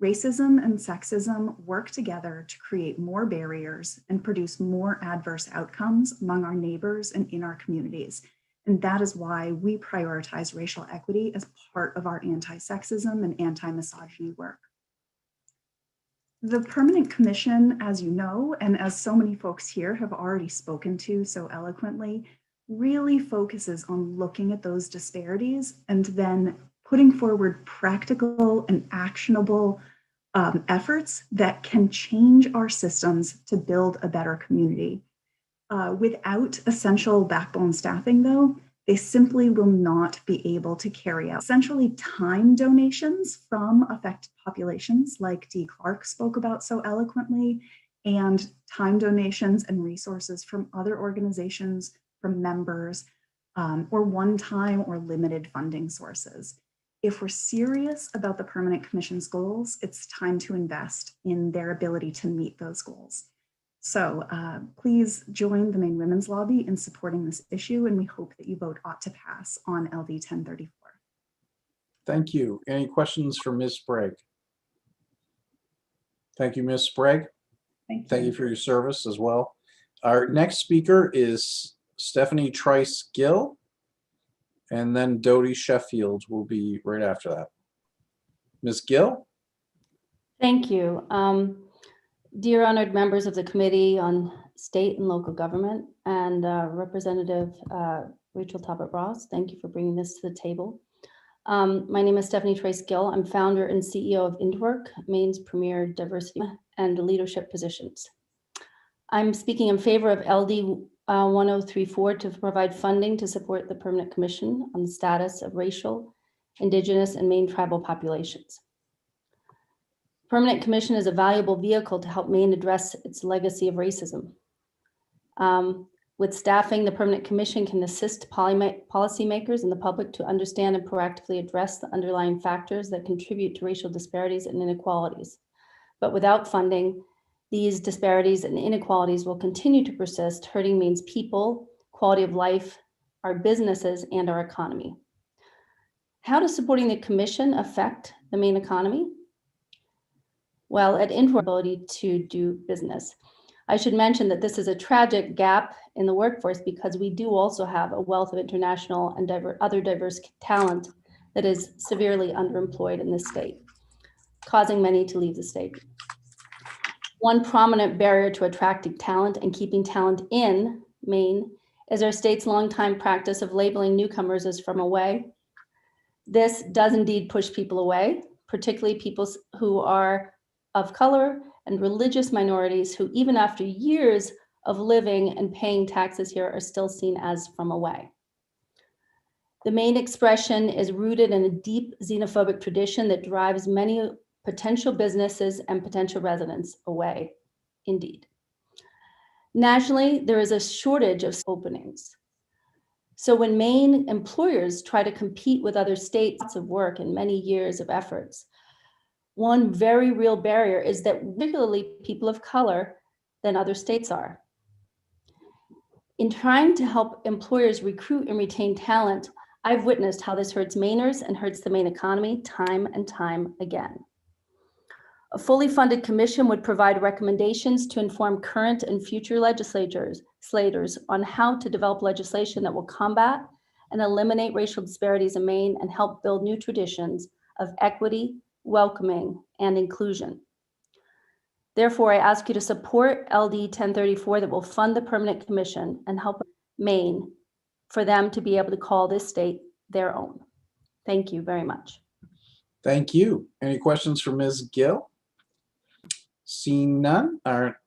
Racism and sexism work together to create more barriers and produce more adverse outcomes among our neighbors and in our communities. And that is why we prioritize racial equity as part of our anti-sexism and anti-misogyny work. The Permanent Commission, as you know, and as so many folks here have already spoken to so eloquently, really focuses on looking at those disparities and then putting forward practical and actionable efforts that can change our systems to build a better community. Without essential backbone staffing, though, they simply will not be able to carry out essentially time donations from affected populations, like Dee Clark spoke about so eloquently, and time donations and resources from other organizations, from members, or one-time or limited funding sources. If we're serious about the Permanent Commission's goals, it's time to invest in their ability to meet those goals. So please join the Maine Women's Lobby in supporting this issue, and we hope that you vote ought to pass on LD 1034. Thank you. Any questions for Ms. Sprague? Thank you, Ms. Sprague. Thank you for your service as well. Our next speaker is Stephanie Trice-Gill, and then Dodie Sheffield will be right after that. Ms. Gill? Thank you. Dear honored members of the Committee on State and Local Government and Representative Rachel Talbot-Ross, thank you for bringing this to the table. My name is Stephanie Trice-Gill. I'm founder and CEO of IndWork, Maine's premier diversity and leadership positions. I'm speaking in favor of LD 1034 to provide funding to support the Permanent Commission on the status of racial, Indigenous, and Maine tribal populations. Permanent Commission is a valuable vehicle to help Maine address its legacy of racism. With staffing, the Permanent Commission can assist policymakers and the public to understand and proactively address the underlying factors that contribute to racial disparities and inequalities. But without funding, these disparities and inequalities will continue to persist, hurting Maine's people, quality of life, our businesses, and our economy. How does supporting the Commission affect the Maine economy? Well, at IndWork, ability to do business. I should mention that this is a tragic gap in the workforce because we do also have a wealth of international and other diverse talent that is severely underemployed in this state, causing many to leave the state. One prominent barrier to attracting talent and keeping talent in Maine is our state's longtime practice of labeling newcomers as from away. This does indeed push people away, particularly people who are of color and religious minorities who, even after years of living and paying taxes here, are still seen as from away. The Maine expression is rooted in a deep xenophobic tradition that drives many potential businesses and potential residents away, indeed. Nationally, there is a shortage of openings. So when Maine employers try to compete with other states of work and many years of efforts, one very real barrier is that particularly people of color than other states are. In trying to help employers recruit and retain talent, I've witnessed how this hurts Mainers and hurts the Maine economy time and time again. A fully funded commission would provide recommendations to inform current and future legislators on how to develop legislation that will combat and eliminate racial disparities in Maine and help build new traditions of equity, welcoming, and inclusion. Therefore, I ask you to support LD 1034 that will fund the Permanent Commission and help Maine for them to be able to call this state their own. Thank you very much. Thank you. Any questions for Ms. Gill? Seeing none.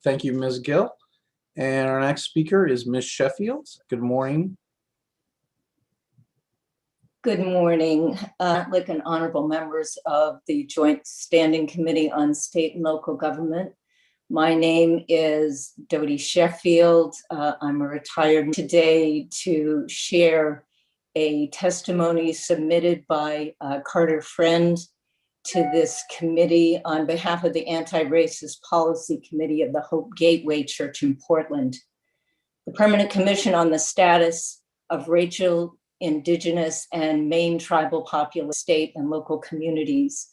Thank you, Ms. Gill. And our next speaker is Ms. Sheffield. Good morning. Good morning, and honorable members of the Joint Standing Committee on State and Local Government. My name is Dodie Sheffield. I'm a retired today to share a testimony submitted by Carter Friend to this committee on behalf of the Anti-Racist Policy Committee of the Hope Gateway Church in Portland. The Permanent Commission on the Status of Racial, Indigenous, and Maine tribal population, state and local communities.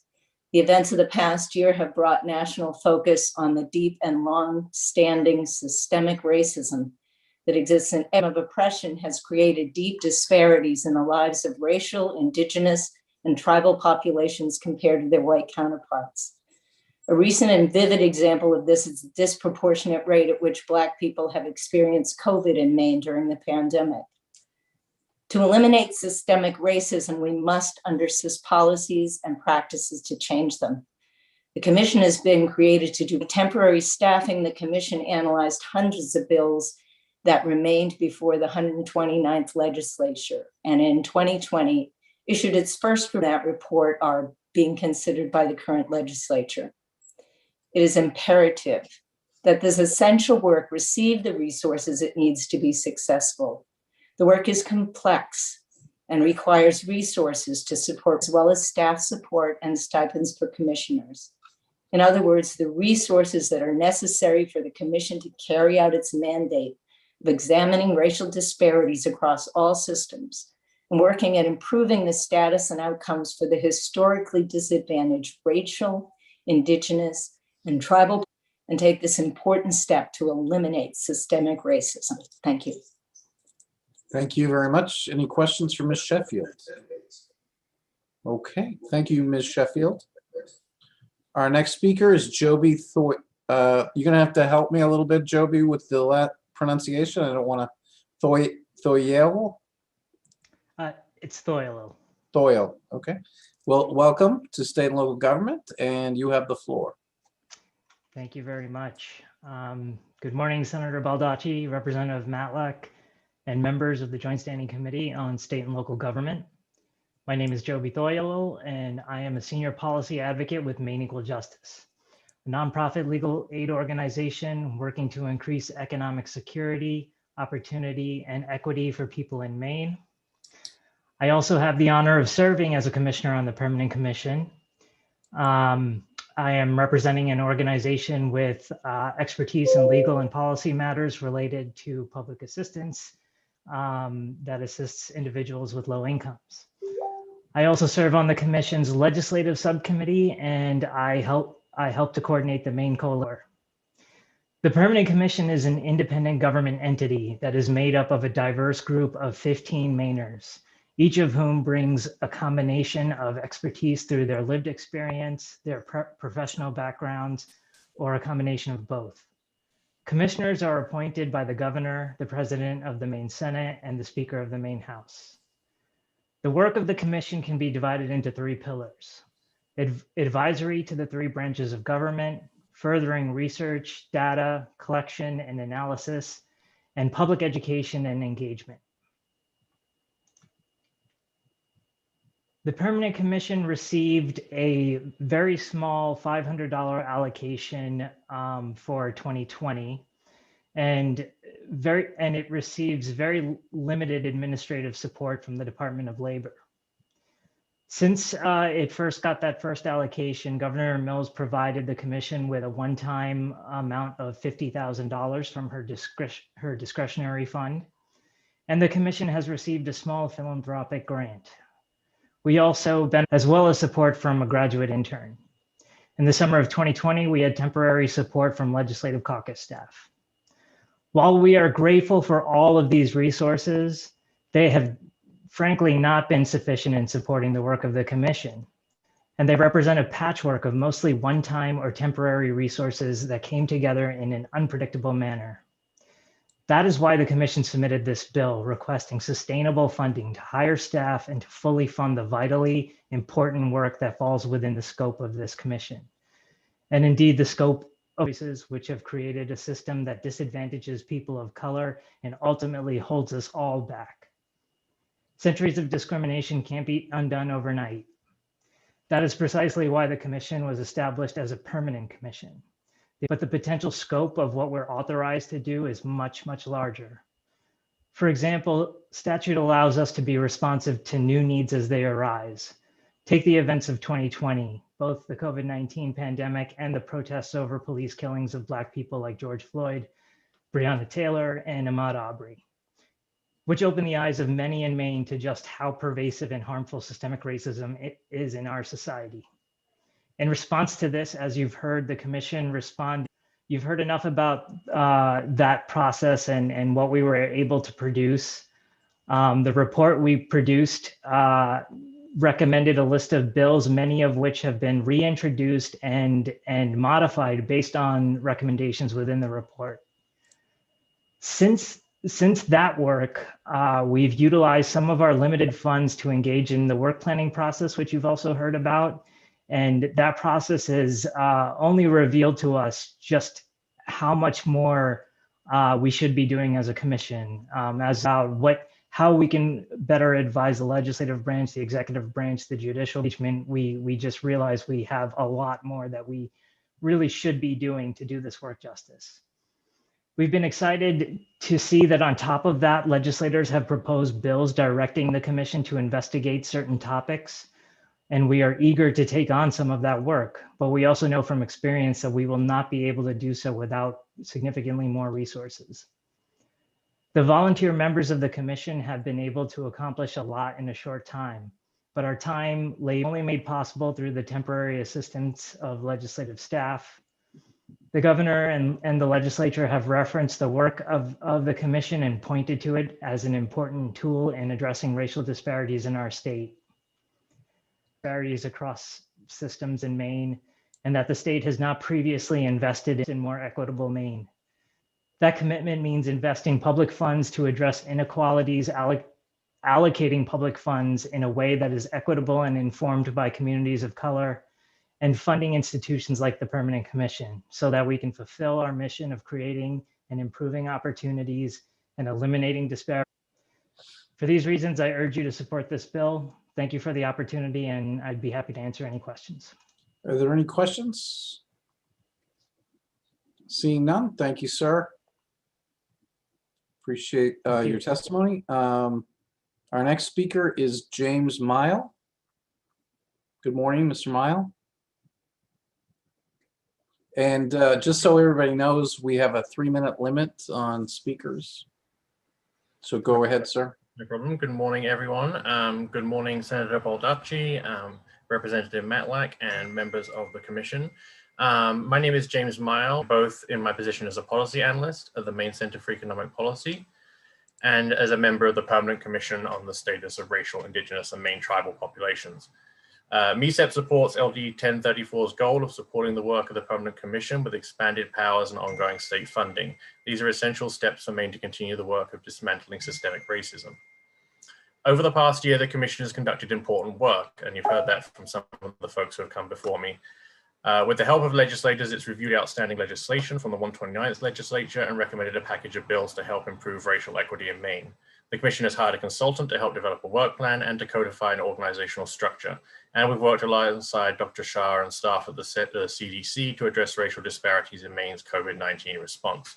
The events of the past year have brought national focus on the deep and long-standing systemic racism that exists in of oppression has created deep disparities in the lives of racial, Indigenous, and tribal populations compared to their white counterparts. A recent and vivid example of this is the disproportionate rate at which Black people have experienced COVID in Maine during the pandemic. To eliminate systemic racism, we must understand policies and practices to change them. The commission has been created to do temporary staffing. The commission analyzed hundreds of bills that remained before the 129th legislature, and in 2020 issued its first that report are being considered by the current legislature. It is imperative that this essential work receive the resources it needs to be successful. The work is complex and requires resources to support, as well as staff support and stipends for commissioners. In other words, the resources that are necessary for the commission to carry out its mandate of examining racial disparities across all systems and working at improving the status and outcomes for the historically disadvantaged racial, indigenous, and tribal, and take this important step to eliminate systemic racism. Thank you. Thank you very much. Any questions for Ms. Sheffield? Okay, thank you, Ms. Sheffield. Our next speaker is Joby Thoy. You're gonna have to help me a little bit, Joby, with the pronunciation. I don't want to Thoyel. It's Thoyle. Thoyle. Okay. Well, welcome to State and Local Government, and you have the floor. Thank you very much. Good morning, Senator Baldacci, Representative Matlack, and members of the Joint Standing Committee on State and Local Government. My name is Joby Thoyle, and I am a senior policy advocate with Maine Equal Justice, a nonprofit legal aid organization working to increase economic security, opportunity, and equity for people in Maine. I also have the honor of serving as a commissioner on the Permanent Commission. I am representing an organization with expertise in legal and policy matters related to public assistance that assists individuals with low incomes. I also serve on the Commission's legislative subcommittee, and I help to coordinate the Maine Coalition. The Permanent Commission is an independent government entity that is made up of a diverse group of 15 Mainers, each of whom brings a combination of expertise through their lived experience, their professional backgrounds, or a combination of both. Commissioners are appointed by the governor, the president of the Maine Senate, and the Speaker of the Maine House. The work of the commission can be divided into three pillars: advisory to the three branches of government, furthering research, data, collection, and analysis, and public education and engagement. The Permanent Commission received a very small $500 allocation for 2020, and it receives very limited administrative support from the Department of Labor. Since it first got that first allocation, Governor Mills provided the commission with a one-time amount of $50,000 from her discretionary fund, and the commission has received a small philanthropic grant. We also as well as support from a graduate intern. In the summer of 2020, we had temporary support from legislative caucus staff. While we are grateful for all of these resources, they have frankly not been sufficient in supporting the work of the commission. And they represent a patchwork of mostly one-time or temporary resources that came together in an unpredictable manner. That is why the commission submitted this bill requesting sustainable funding to hire staff and to fully fund the vitally important work that falls within the scope of this commission. And indeed, the scope of voices which have created a system that disadvantages people of color and ultimately holds us all back. Centuries of discrimination can't be undone overnight. That is precisely why the commission was established as a permanent commission. But the potential scope of what we're authorized to do is much, much larger. For example, statute allows us to be responsive to new needs as they arise. Take the events of 2020, both the COVID-19 pandemic and the protests over police killings of Black people like George Floyd, Breonna Taylor, and Ahmaud Arbery, which opened the eyes of many in Maine to just how pervasive and harmful systemic racism is in our society. In response to this, as you've heard the commission respond, you've heard enough about that process and what we were able to produce. The report we produced recommended a list of bills, many of which have been reintroduced and modified based on recommendations within the report. Since that work, we've utilized some of our limited funds to engage in the work planning process, which you've also heard about. And that process has only revealed to us just how much more we should be doing as a commission, how we can better advise the legislative branch, the executive branch, the judicial branch. We just realized we have a lot more that we really should be doing to do this work justice. We've been excited to see that on top of that, legislators have proposed bills directing the commission to investigate certain topics. And we are eager to take on some of that work, but we also know from experience that we will not be able to do so without significantly more resources. The volunteer members of the commission have been able to accomplish a lot in a short time, but our time only made possible through the temporary assistance of legislative staff. The governor and the legislature have referenced the work of the commission and pointed to it as an important tool in addressing racial disparities in our state. Disparities across systems in Maine, and that the state has not previously invested in more equitable Maine. That commitment means investing public funds to address inequalities, allocating public funds in a way that is equitable and informed by communities of color, and funding institutions like the Permanent Commission so that we can fulfill our mission of creating and improving opportunities and eliminating disparities. For these reasons, I urge you to support this bill. Thank you for the opportunity, and I'd be happy to answer any questions. Are there any questions? Seeing none, thank you, sir. Appreciate your testimony. Our next speaker is James Mile. Good morning, Mr. Mile. And just so everybody knows, we have a 3-minute limit on speakers. So go ahead, sir. No problem. Good morning, everyone. Good morning, Senator Baldacci, Representative Matlack, and members of the commission. My name is James Mile, both in my position as a policy analyst at the Maine Center for Economic Policy and as a member of the Permanent Commission on the Status of Racial, Indigenous, and Maine Tribal Populations. MECEP supports LD 1034's goal of supporting the work of the Permanent Commission with expanded powers and ongoing state funding. These are essential steps for Maine to continue the work of dismantling systemic racism. Over the past year, the Commission has conducted important work, and you've heard that from some of the folks who have come before me. With the help of legislators, it's reviewed outstanding legislation from the 129th legislature and recommended a package of bills to help improve racial equity in Maine. The Commission has hired a consultant to help develop a work plan and to codify an organizational structure. And we've worked alongside Dr. Shah and staff at the CDC to address racial disparities in Maine's COVID-19 response.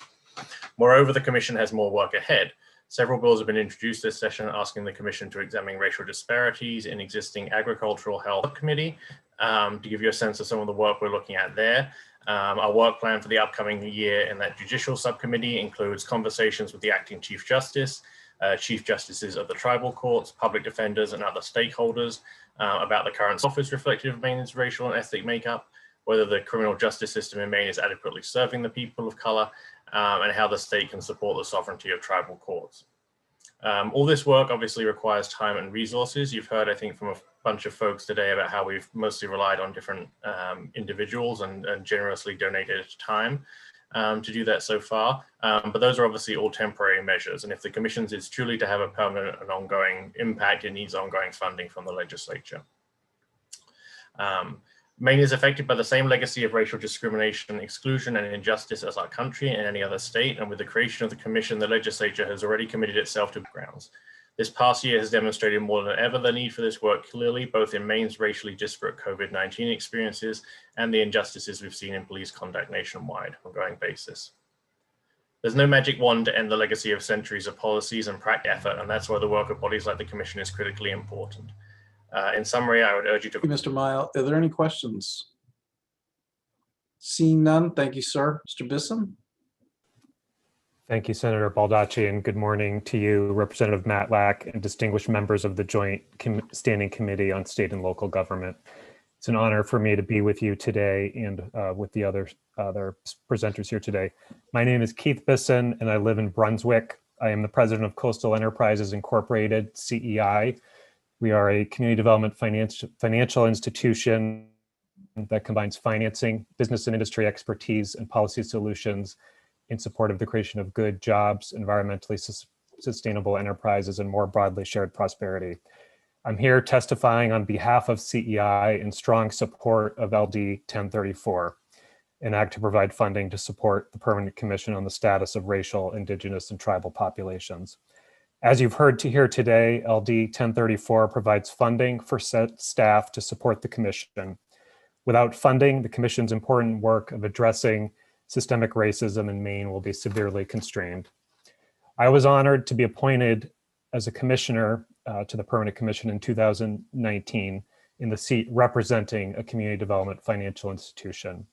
Moreover, the Commission has more work ahead. Several bills have been introduced this session asking the Commission to examine racial disparities in existing agricultural health committee. To give you a sense of some of the work we're looking at there. Our work plan for the upcoming year in that judicial subcommittee includes conversations with the acting Chief Justice, Chief Justices of the tribal courts, public defenders, and other stakeholders about the current office reflective of Maine's racial and ethnic makeup, whether the criminal justice system in Maine is adequately serving the people of color, and how the state can support the sovereignty of tribal courts. All this work obviously requires time and resources. You've heard, I think, from a bunch of folks today about how we've mostly relied on different individuals and generously donated time to do that so far. But those are obviously all temporary measures. And if the Commission's is truly to have a permanent and ongoing impact, it needs ongoing funding from the legislature. Maine is affected by the same legacy of racial discrimination, exclusion, and injustice as our country and any other state. And with the creation of the Commission, the legislature has already committed itself to grounds. This past year has demonstrated more than ever the need for this work clearly, both in Maine's racially disparate COVID-19 experiences and the injustices we've seen in police conduct nationwide on an ongoing basis. There's no magic wand to end the legacy of centuries of policies and practical effort, and that's why the work of bodies like the Commission is critically important. In summary, I would urge you to— Mr. Mile, are there any questions? Seeing none, thank you, sir. Mr. Bisson? Thank you, Senator Baldacci, and good morning to you, Representative Matlack, and distinguished members of the Joint Standing Committee on State and Local Government. It's an honor for me to be with you today and with the other presenters here today. My name is Keith Bisson, and I live in Brunswick. I am the president of Coastal Enterprises Incorporated, CEI. We are a community development financial institution that combines financing, business and industry expertise, and policy solutions in support of the creation of good jobs, environmentally sustainable enterprises, and more broadly shared prosperity. I'm here testifying on behalf of CEI in strong support of LD 1034. and act to provide funding to support the Permanent Commission on the Status of Racial, Indigenous, and Tribal Populations. As you've heard here today, LD 1034 provides funding for staff to support the commission. Without funding, the commission's important work of addressing systemic racism in Maine will be severely constrained. I was honored to be appointed as a commissioner to the Permanent Commission in 2019 in the seat representing a community development financial institution.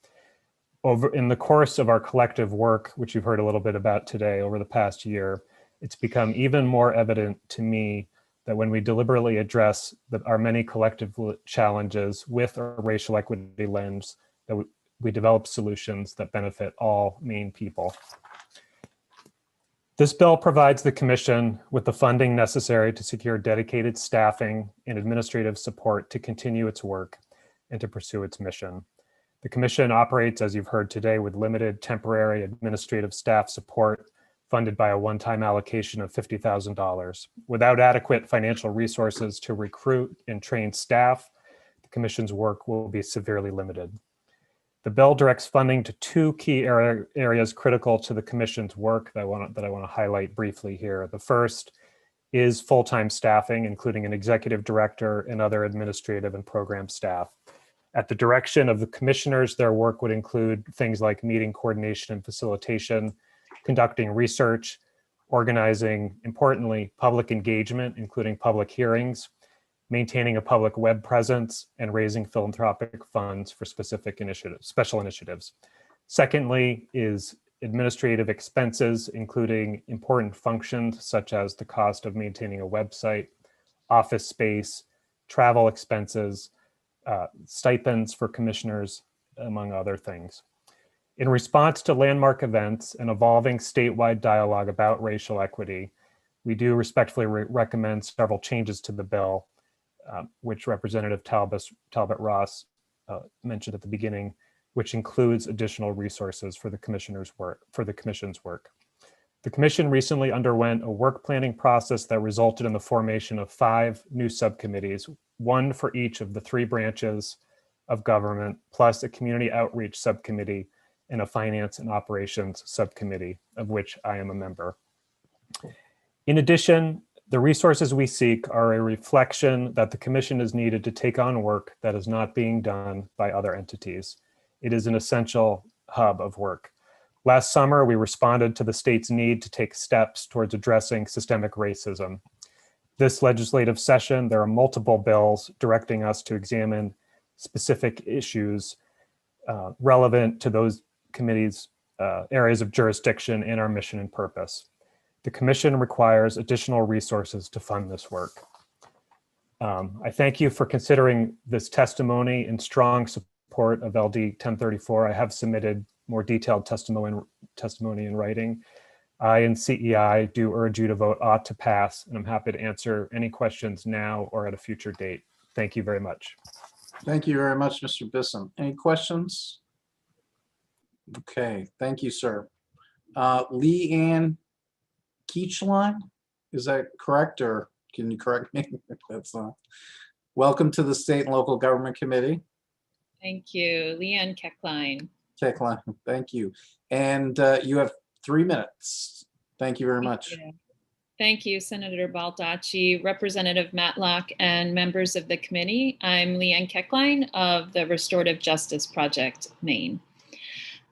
In the course of our collective work, which you've heard a little bit about today over the past year, it's become even more evident to me that when we deliberately address our many collective challenges with a racial equity lens, that we develop solutions that benefit all Maine people. This bill provides the Commission with the funding necessary to secure dedicated staffing and administrative support to continue its work and to pursue its mission. The Commission operates, as you've heard today, with limited temporary administrative staff support funded by a one-time allocation of $50,000. Without adequate financial resources to recruit and train staff, the Commission's work will be severely limited. The bill directs funding to two key areas critical to the Commission's work that I want to highlight briefly here. The first is full-time staffing, including an executive director and other administrative and program staff. At the direction of the commissioners, their work would include things like meeting coordination and facilitation, conducting research, organizing, importantly, public engagement, including public hearings, maintaining a public web presence, and raising philanthropic funds for specific initiatives, special initiatives. Secondly is administrative expenses, including important functions such as the cost of maintaining a website, office space, travel expenses, stipends for commissioners, among other things. In response to landmark events and evolving statewide dialogue about racial equity, we do respectfully recommend several changes to the bill, which Representative Talbot Ross mentioned at the beginning, which includes additional resources for the Commission's work. The Commission recently underwent a work planning process that resulted in the formation of 5 new subcommittees, one for each of the 3 branches of government, plus a community outreach subcommittee and a finance and operations subcommittee, of which I am a member. In addition, the resources we seek are a reflection that the Commission is needed to take on work that is not being done by other entities. It is an essential hub of work. Last summer, we responded to the state's need to take steps towards addressing systemic racism. This legislative session, there are multiple bills directing us to examine specific issues relevant to those committees' areas of jurisdiction and our mission and purpose. The Commission requires additional resources to fund this work. I thank you for considering this testimony in strong support of LD 1034. I have submitted more detailed testimony in writing. I and CEI do urge you to vote ought to pass, and I'm happy to answer any questions now or at a future date. Thank you very much. Thank you very much, Mr. Bisson. Any questions? Okay, thank you, sir. Lee Ann Keachline, is that correct, or can you correct me if that's not? Welcome to the State and Local Government Committee. Thank you, Leanne Keckline. Keckline, thank you. And you have 3 minutes. Thank you very much. Thank you, Senator Baldacci, Representative Matlock, and members of the committee. I'm Leanne Keckline of the Restorative Justice Project, Maine.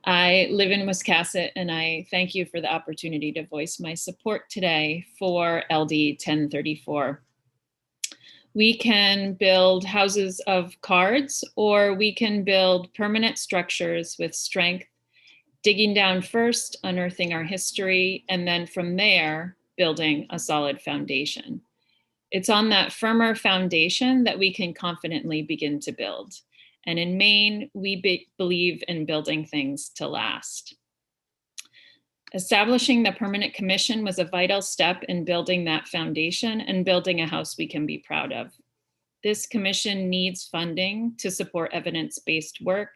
I live in Wiscasset, and I thank you for the opportunity to voice my support today for LD 1034. We can build houses of cards, or we can build permanent structures with strength, digging down first, unearthing our history, and then from there, building a solid foundation. It's on that firmer foundation that we can confidently begin to build. And in Maine, we believe in building things to last. Establishing the Permanent Commission was a vital step in building that foundation and building a house we can be proud of. This commission needs funding to support evidence-based work.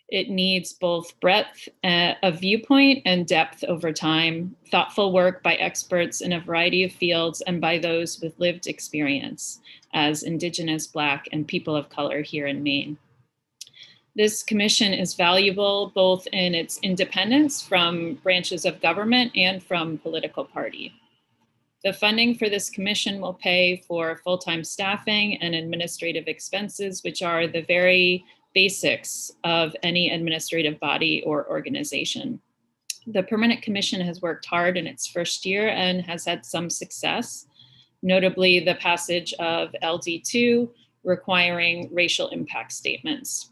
It needs both breadth of viewpoint and depth over time, thoughtful work by experts in a variety of fields and by those with lived experience as Indigenous, Black, and people of color here in Maine. This commission is valuable both in its independence from branches of government and from political party. The funding for this commission will pay for full-time staffing and administrative expenses, which are the very basics of any administrative body or organization. The Permanent Commission has worked hard in its first year and has had some success, notably the passage of LD2 requiring racial impact statements.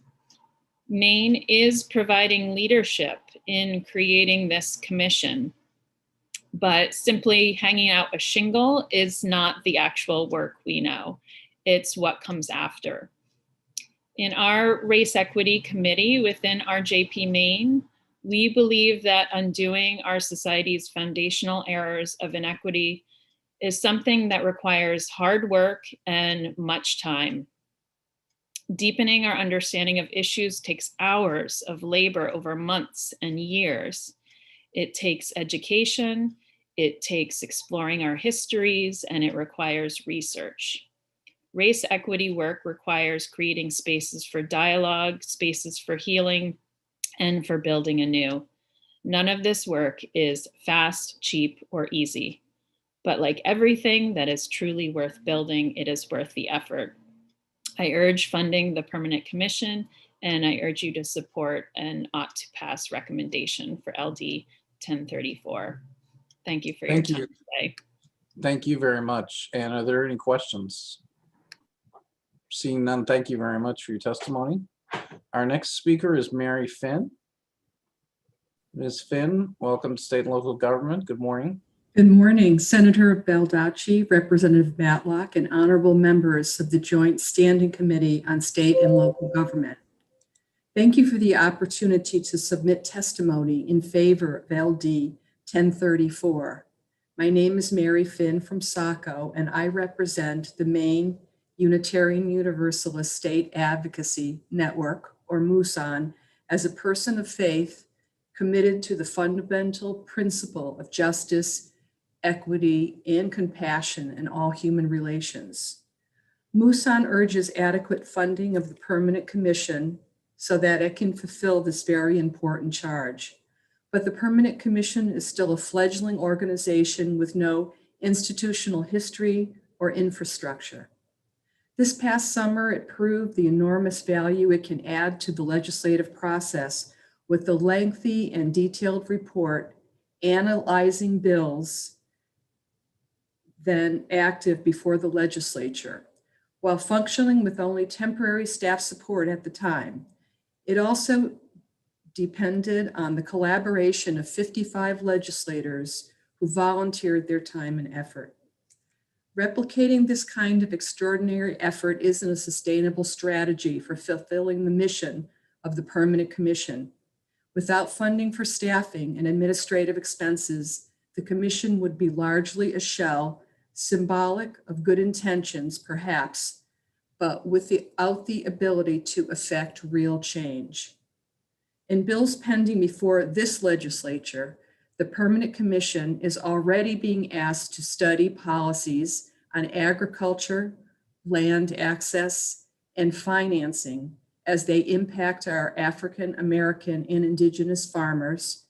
Maine is providing leadership in creating this commission, but simply hanging out a shingle is not the actual work we know. It's what comes after. In our Race Equity Committee within RJP Maine, we believe that undoing our society's foundational errors of inequity is something that requires hard work and much time. Deepening our understanding of issues takes hours of labor over months and years. It takes education, it takes exploring our histories, and it requires research. Race equity work requires creating spaces for dialogue, spaces for healing, and for building anew. None of this work is fast, cheap, or easy. But like everything that is truly worth building, it is worth the effort. I urge funding the Permanent Commission, and I urge you to support an ought to pass recommendation for LD 1034. Thank you for your time today. Thank you very much. And are there any questions? Seeing none, thank you very much for your testimony. Our next speaker is Mary Finn. Ms. Finn, welcome to State and Local Government. Good morning. Good morning, Senator Baldacci, Representative Matlock, and honorable members of the Joint Standing Committee on State and Local Government. Thank you for the opportunity to submit testimony in favor of LD 1034. My name is Mary Finn from Saco, and I represent the Maine Unitarian Universalist State Advocacy Network, or MUSON, as a person of faith committed to the fundamental principle of justice, equity, and compassion in all human relations. MUSON urges adequate funding of the Permanent Commission so that it can fulfill this very important charge. But the Permanent Commission is still a fledgling organization with no institutional history or infrastructure. This past summer, it proved the enormous value it can add to the legislative process with the lengthy and detailed report analyzing bills then active before the legislature. While functioning with only temporary staff support at the time, it also depended on the collaboration of 55 legislators who volunteered their time and effort. Replicating this kind of extraordinary effort isn't a sustainable strategy for fulfilling the mission of the Permanent Commission. Without funding for staffing and administrative expenses, the commission would be largely a shell, symbolic of good intentions, perhaps, but without the ability to effect real change. In bills pending before this legislature, the Permanent Commission is already being asked to study policies on agriculture, land access, and financing as they impact our African American and Indigenous farmers,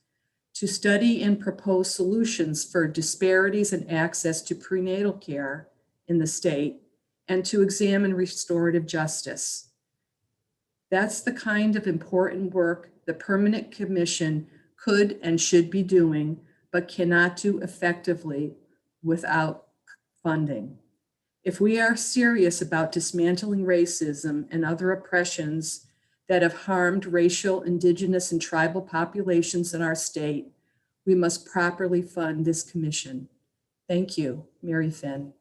to study and propose solutions for disparities in access to prenatal care in the state, and to examine restorative justice. That's the kind of important work the Permanent Commission could and should be doing, but cannot do effectively without funding. If we are serious about dismantling racism and other oppressions that have harmed racial, indigenous, and tribal populations in our state, we must properly fund this commission. Thank you, Mary Finn.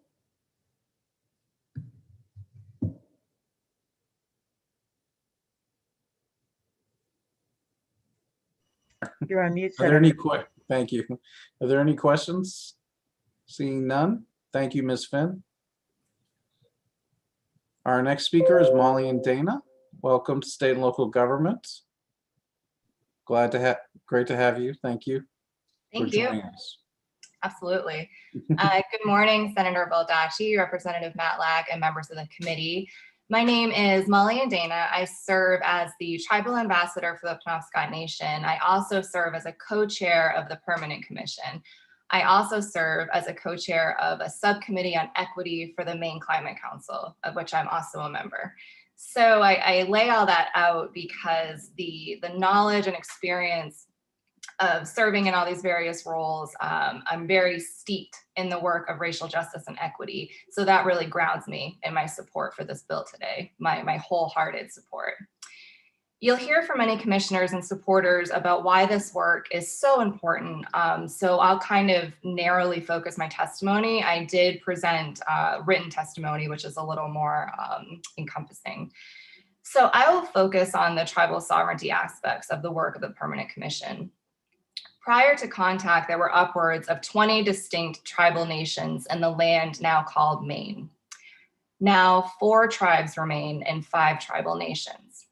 You're on mute, Are there any Senator. Thank you. Are there any questions? Seeing none. Thank you, Ms. Finn. Our next speaker is Molly and Dana. Welcome to State and Local Government. Great to have you. Thank you. Thank you. Us. Absolutely. Good morning, Senator Baldacci, Representative Matlack, and members of the committee. My name is Molly and Dana. I serve as the Tribal Ambassador for the Penobscot Nation. I also serve as a co-chair of the Permanent Commission. I also serve as a co-chair of a subcommittee on equity for the Maine Climate Council, of which I'm also a member. So I lay all that out because the knowledge and experience of serving in all these various roles, I'm very steeped in the work of racial justice and equity. So that really grounds me in my support for this bill today, my wholehearted support. You'll hear from many commissioners and supporters about why this work is so important. So I'll kind of narrowly focus my testimony. I did present written testimony, which is a little more encompassing. So I will focus on the tribal sovereignty aspects of the work of the Permanent Commission. Prior to contact, there were upwards of 20 distinct tribal nations in the land now called Maine. Now 4 tribes remain in 5 tribal nations.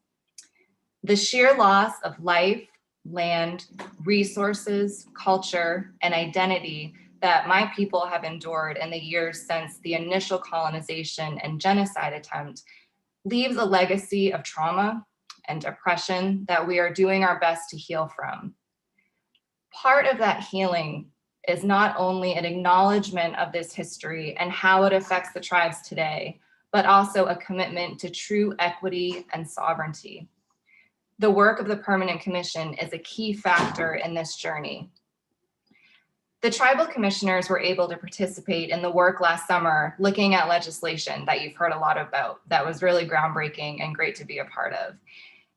The sheer loss of life, land, resources, culture, and identity that my people have endured in the years since the initial colonization and genocide attempt leaves a legacy of trauma and oppression that we are doing our best to heal from. Part of that healing is not only an acknowledgement of this history and how it affects the tribes today, but also a commitment to true equity and sovereignty. The work of the Permanent Commission is a key factor in this journey. The tribal commissioners were able to participate in the work last summer, looking at legislation that you've heard a lot about that was really groundbreaking and great to be a part of.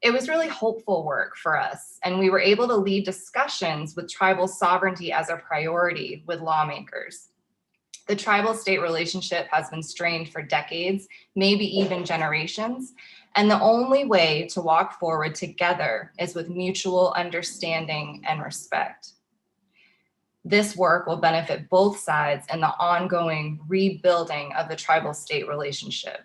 It was really hopeful work for us, and we were able to lead discussions with tribal sovereignty as a priority with lawmakers. The tribal-state relationship has been strained for decades, maybe even generations, and the only way to walk forward together is with mutual understanding and respect. This work will benefit both sides in the ongoing rebuilding of the tribal-state relationship.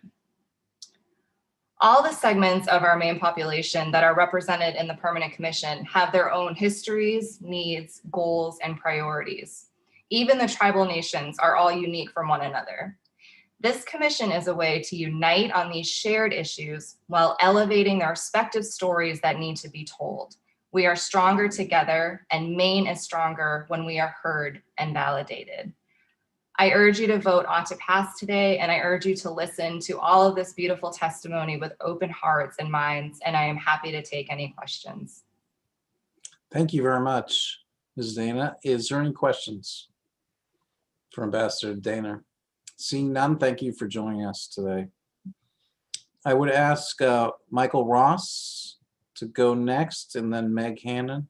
All the segments of our Maine population that are represented in the Permanent Commission have their own histories, needs, goals, and priorities. Even the tribal nations are all unique from one another. This commission is a way to unite on these shared issues while elevating the respective stories that need to be told. We are stronger together, and Maine is stronger when we are heard and validated. I urge you to vote on to pass today, and I urge you to listen to all of this beautiful testimony with open hearts and minds, and I am happy to take any questions. Thank you very much, Ms. Dana. Is there any questions for Ambassador Dana? Seeing none, thank you for joining us today. I would ask Michael Ross to go next, and then Meg Hannon.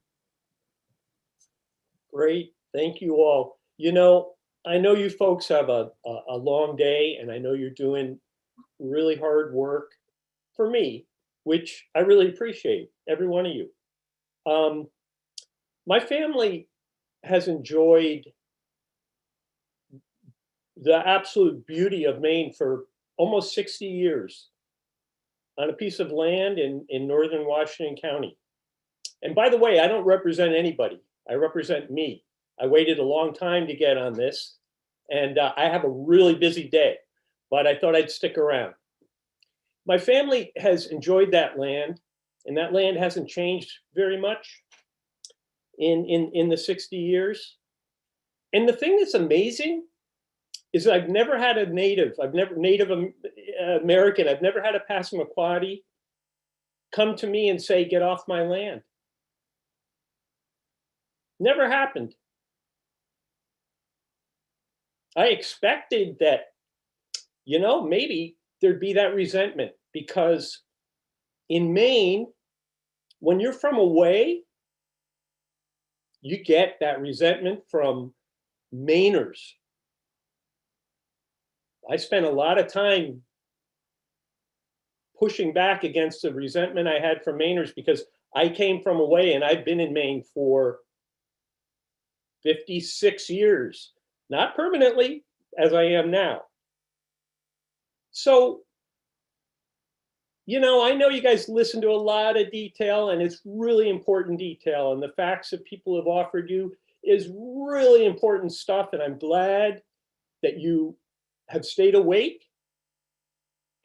Great, thank you all. You know, I know you folks have a long day, and I know you're doing really hard work for me, which I really appreciate, every one of you. My family has enjoyed the absolute beauty of Maine for almost 60 years on a piece of land in northern Washington County. And by the way, I don't represent anybody. I represent me. I waited a long time to get on this, and I have a really busy day, but I thought I'd stick around. My family has enjoyed that land, and that land hasn't changed very much in the 60 years. And the thing that's amazing is I've never had a Native American, I've never had a Passamaquoddy come to me and say, get off my land. Never happened. I expected that, you know, maybe there'd be that resentment, because in Maine, when you're from away, you get that resentment from Mainers. I spent a lot of time pushing back against the resentment I had from Mainers, because I came from away, and I've been in Maine for 56 years, not permanently as I am now. So, you know, I know you guys listen to a lot of detail, and it's really important detail, and the facts that people have offered you is really important stuff, and I'm glad that you have stayed awake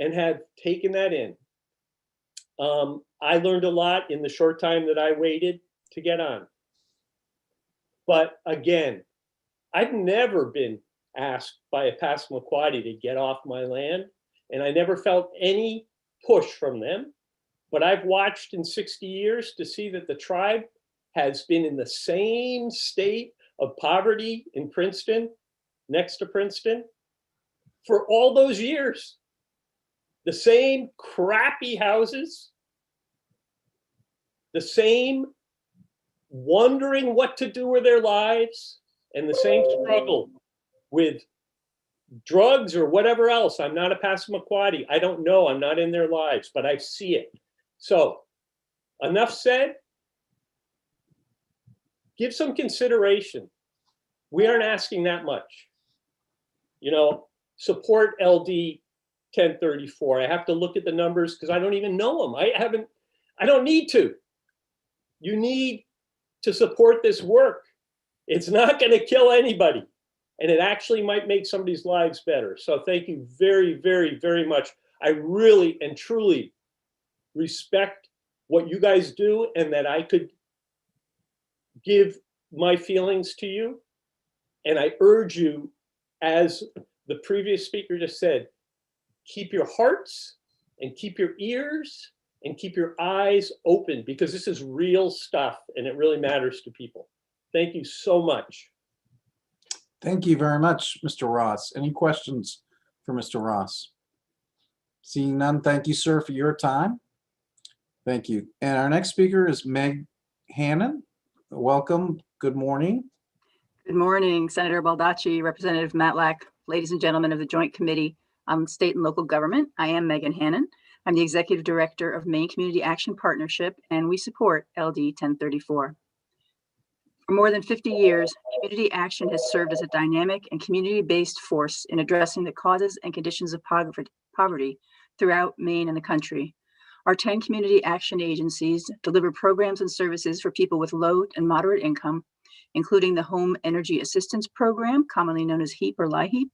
and have taken that in. I learned a lot in the short time that I waited to get on. But again, I've never been asked by a Passamaquoddy to get off my land, and I never felt any push from them. But I've watched in 60 years to see that the tribe has been in the same state of poverty in Princeton, next to Princeton, for all those years. The same crappy houses, the same wondering what to do with their lives, and the same struggle with drugs or whatever else. I'm not a Passamaquoddy. I don't know. I'm not in their lives, but I see it. So enough said. Give some consideration. We aren't asking that much. You know, support LD 1034. I have to look at the numbers because I don't even know them. I don't need to. You need to support this work. It's not going to kill anybody. And it actually might make somebody's lives better. So thank you very, very, very much. I really and truly respect what you guys do and that I could give my feelings to you. And I urge you, as the previous speaker just said, keep your hearts and keep your ears and keep your eyes open, because this is real stuff and it really matters to people. Thank you so much. Thank you very much, Mr. Ross. Any questions for Mr. Ross? Seeing none, thank you, sir, for your time. Thank you. And our next speaker is Meg Hannon. Welcome. Good morning. Good morning, Senator Baldacci, Representative Matlack, ladies and gentlemen of the Joint Committee on State and Local Government. I am Megan Hannon. I'm the Executive Director of Maine Community Action Partnership, and we support LD 1034. For more than 50 years, community action has served as a dynamic and community-based force in addressing the causes and conditions of poverty throughout Maine and the country. Our 10 community action agencies deliver programs and services for people with low and moderate income, including the Home Energy Assistance Program, commonly known as HEAP or LIHEAP,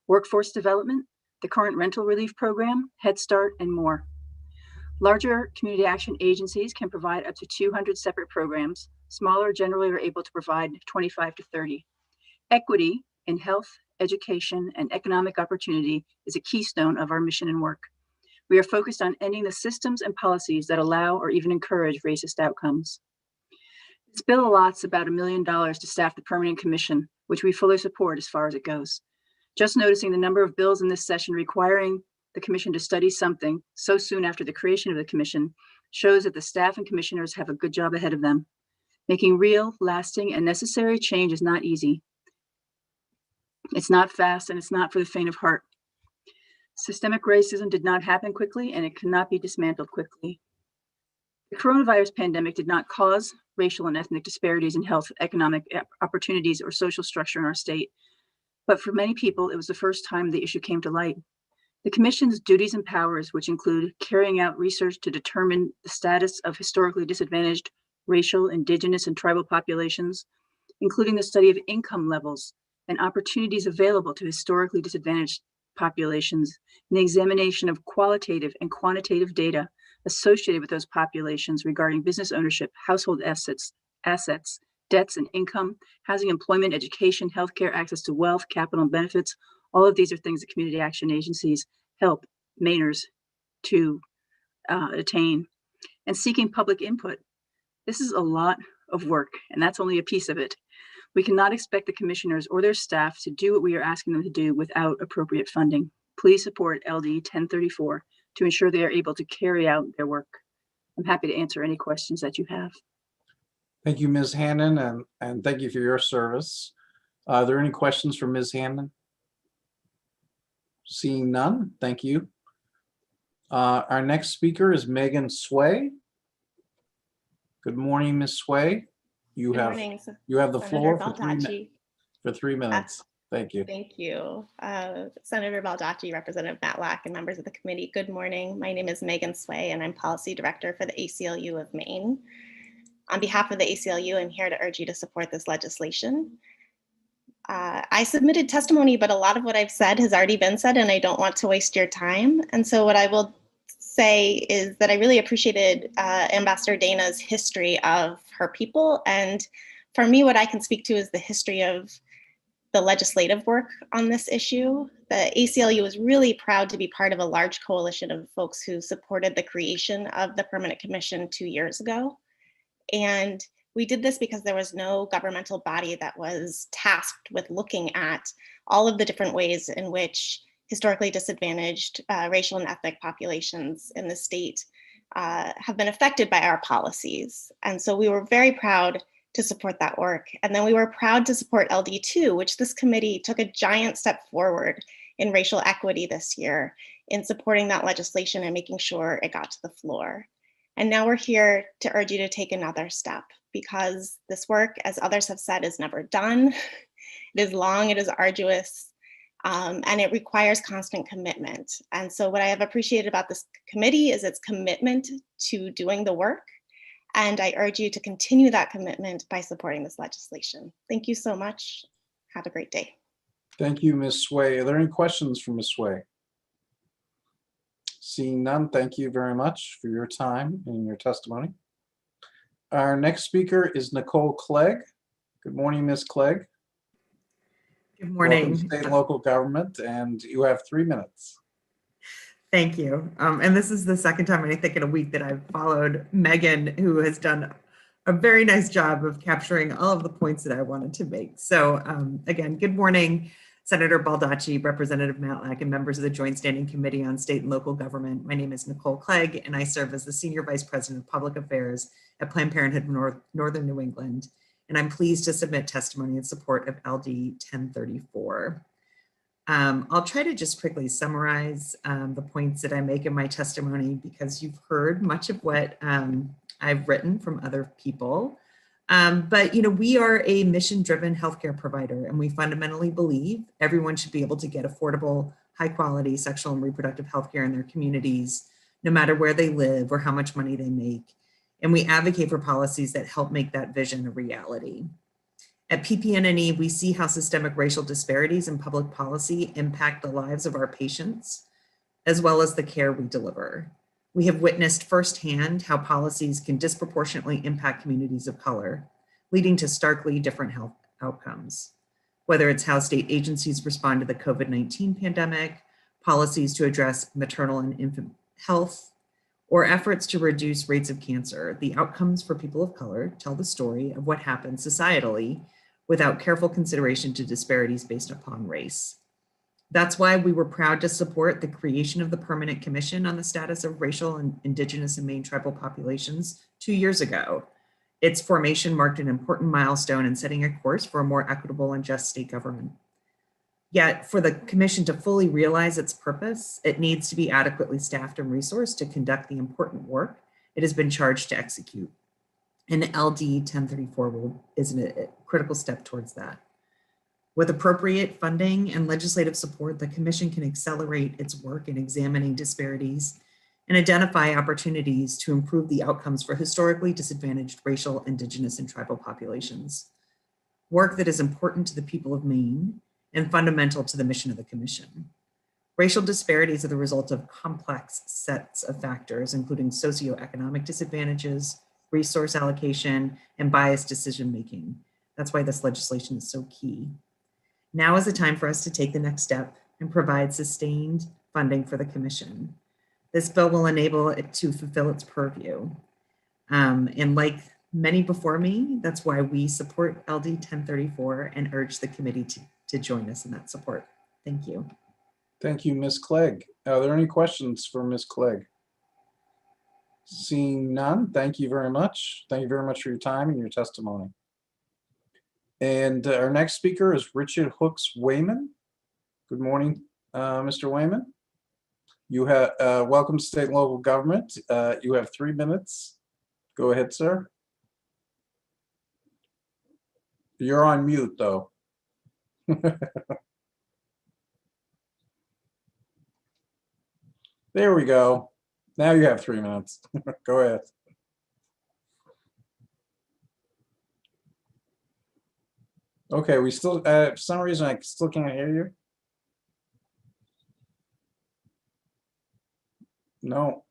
Workforce Development, the Current Rental Relief Program, Head Start, and more. Larger community action agencies can provide up to 200 separate programs. Smaller generally are able to provide 25 to 30. Equity in health, education, and economic opportunity is a keystone of our mission and work. We are focused on ending the systems and policies that allow or even encourage racist outcomes. This bill allots about $1 million to staff the Permanent Commission, which we fully support as far as it goes. Just noticing the number of bills in this session requiring the commission to study something so soon after the creation of the commission shows that the staff and commissioners have a good job ahead of them. Making real, lasting, and necessary change is not easy. It's not fast, and it's not for the faint of heart. Systemic racism did not happen quickly, and it cannot be dismantled quickly. The coronavirus pandemic did not cause racial and ethnic disparities in health, economic opportunities, or social structure in our state. But for many people, it was the first time the issue came to light. The Commission's duties and powers, which include carrying out research to determine the status of historically disadvantaged racial, indigenous, and tribal populations, including the study of income levels and opportunities available to historically disadvantaged populations, and the examination of qualitative and quantitative data associated with those populations regarding business ownership, household assets, debts and income, housing, employment, education, healthcare, access to wealth, capital, and benefits. All of these are things that community action agencies help Mainers to attain. And seeking public input. This is a lot of work, and that's only a piece of it. We cannot expect the commissioners or their staff to do what we are asking them to do without appropriate funding. Please support LD 1034 to ensure they are able to carry out their work. I'm happy to answer any questions that you have. Thank you, Ms. Hannon, and thank you for your service. Are there any questions for Ms. Hannon? Seeing none, thank you. Our next speaker is Megan Sway. Good morning, Ms. Sway. You have the floor for 3 minutes. Thank you. Thank you. Senator Baldacci, Representative Matlack, and members of the committee, good morning. My name is Megan Sway, and I'm Policy Director for the ACLU of Maine. On behalf of the ACLU, I'm here to urge you to support this legislation. I submitted testimony, but a lot of what I've said has already been said, and I don't want to waste your time. And so what I will say is that I really appreciated Ambassador Dana's history of her people. And for me, what I can speak to is the history of the legislative work on this issue. The ACLU is really proud to be part of a large coalition of folks who supported the creation of the Permanent Commission 2 years ago. And we did this because there was no governmental body that was tasked with looking at all of the different ways in which historically disadvantaged racial and ethnic populations in the state have been affected by our policies. And so we were very proud to support that work. And then we were proud to support LD2, which this committee took a giant step forward in racial equity this year in supporting that legislation and making sure it got to the floor. And now we're here to urge you to take another step, because this work, as others have said, is never done. It is long, it is arduous, and it requires constant commitment. And so what I have appreciated about this committee is its commitment to doing the work. And I urge you to continue that commitment by supporting this legislation. Thank you so much. Have a great day. Thank you, Ms. Sway. Are there any questions for Ms. Sway? Seeing none, thank you very much for your time and your testimony. Our next speaker is Nicole Clegg. Good morning, Ms. Clegg. Good morning. Welcome to State and Local Government, and you have 3 minutes. Thank you. And this is the second time, I think, in a week that I've followed Megan, who has done a very nice job of capturing all of the points that I wanted to make. So again, good morning, Senator Baldacci, Representative Matlack, and members of the Joint Standing Committee on State and Local Government. My name is Nicole Clegg, and I serve as the Senior Vice President of Public Affairs at Planned Parenthood Northern New England. And I'm pleased to submit testimony in support of LD 1034. I'll try to just quickly summarize the points that I make in my testimony, because you've heard much of what I've written from other people. But we are a mission-driven healthcare provider, and we fundamentally believe everyone should be able to get affordable, high-quality sexual and reproductive healthcare in their communities, no matter where they live or how much money they make. And we advocate for policies that help make that vision a reality. At PPNNE, we see how systemic racial disparities in public policy impact the lives of our patients, as well as the care we deliver. We have witnessed firsthand how policies can disproportionately impact communities of color, leading to starkly different health outcomes. Whether it's how state agencies respond to the COVID-19 pandemic, policies to address maternal and infant health, or efforts to reduce rates of cancer, the outcomes for people of color tell the story of what happens societally without careful consideration to disparities based upon race. That's why we were proud to support the creation of the Permanent Commission on the Status of Racial and Indigenous and Maine Tribal Populations 2 years ago. Its formation marked an important milestone in setting a course for a more equitable and just state government. Yet, for the commission to fully realize its purpose, it needs to be adequately staffed and resourced to conduct the important work it has been charged to execute. And LD 1034 is a critical step towards that. With appropriate funding and legislative support, the commission can accelerate its work in examining disparities and identify opportunities to improve the outcomes for historically disadvantaged racial, indigenous, and tribal populations. Work that is important to the people of Maine and fundamental to the mission of the commission. Racial disparities are the result of complex sets of factors, including socioeconomic disadvantages, resource allocation, and biased decision-making. That's why this legislation is so key. Now is the time for us to take the next step and provide sustained funding for the commission. This bill will enable it to fulfill its purview. And like many before me, that's why we support LD 1034 and urge the committee to join us in that support. Thank you. Thank you, Ms. Clegg. Are there any questions for Ms. Clegg? Seeing none, thank you very much. Thank you very much for your time and your testimony. And our next speaker is Richard Hooks Wayman. Good morning, Mr. Wayman. You have welcome to State and Local Government. You have 3 minutes. Go ahead, sir. You're on mute, though. There we go. Now you have 3 minutes. Go ahead. Okay, we still, for some reason, I still can't hear you. No.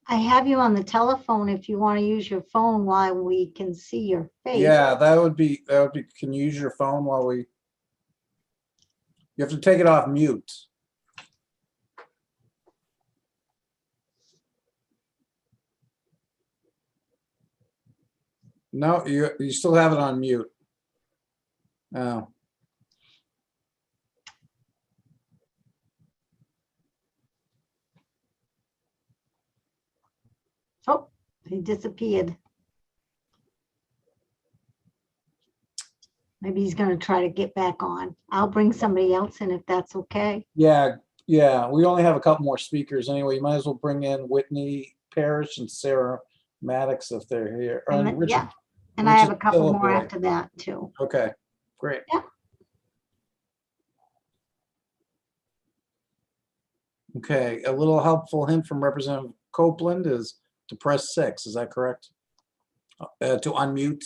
I have you on the telephone if you want to use your phone while we can see your face. Yeah, that would be, can you use your phone while we, you have to take it off mute. No, you still have it on mute. Oh. Oh, he disappeared. Maybe he's going to try to get back on. I'll bring somebody else in if that's okay. Yeah, yeah, we only have a couple more speakers anyway. You might as well bring in Whitney Parrish and Sarah Maddox if they're here. And then, Richard, yeah, and I have a Richard couple more Phillips. after that too. Okay, great. Yeah. Okay, a little helpful hint from Representative Copeland is to press 6. Is that correct? To unmute.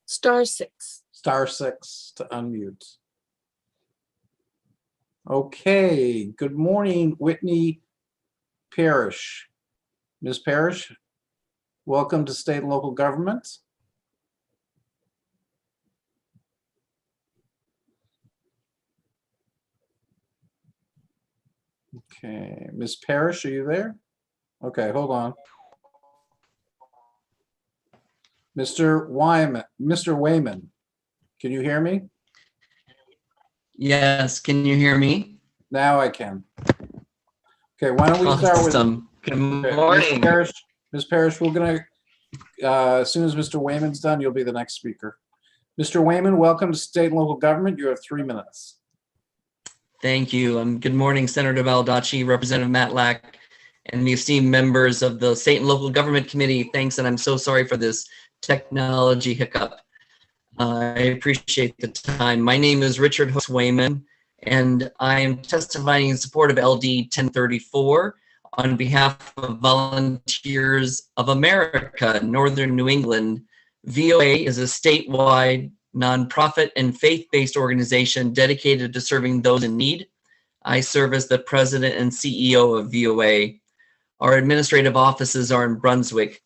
*6. *6 to unmute. Okay, good morning, Whitney Parrish. Ms. Parrish, welcome to State and Local Government. Okay, Ms. Parrish, are you there? Okay, hold on. Mr. Wayman, can you hear me? Yes, can you hear me? Now I can. Okay, why don't we start with Good morning. Ms. Parrish, we're gonna, as soon as Mr. Wayman's done, you'll be the next speaker. Mr. Wayman, welcome to State and Local Government. You have 3 minutes. Thank you. Good morning, Senator Baldacci, Representative Matlack, and the esteemed members of the State and Local Government Committee. Thanks, and I'm so sorry for this technology hiccup. I appreciate the time. My name is Richard Wayman, and I am testifying in support of LD 1034 on behalf of Volunteers of America, Northern New England. VOA is a statewide nonprofit and faith-based organization dedicated to serving those in need. I serve as the president and CEO of VOA. Our administrative offices are in Brunswick.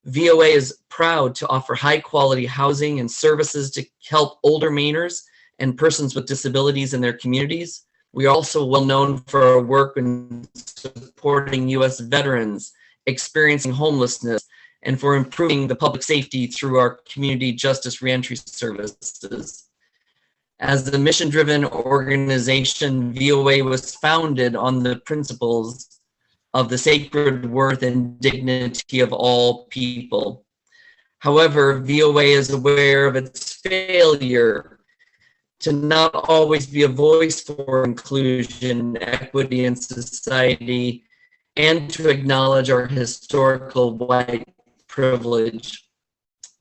VOA is proud to offer high-quality housing and services to help older Mainers and persons with disabilities in their communities. We are also well known for our work in supporting U.S. veterans experiencing homelessness and for improving the public safety through our community justice reentry services. As the mission-driven organization, VOA was founded on the principles of the sacred worth and dignity of all people. However, VOA is aware of its failure to not always be a voice for inclusion, equity in society, and to acknowledge our historical white privilege.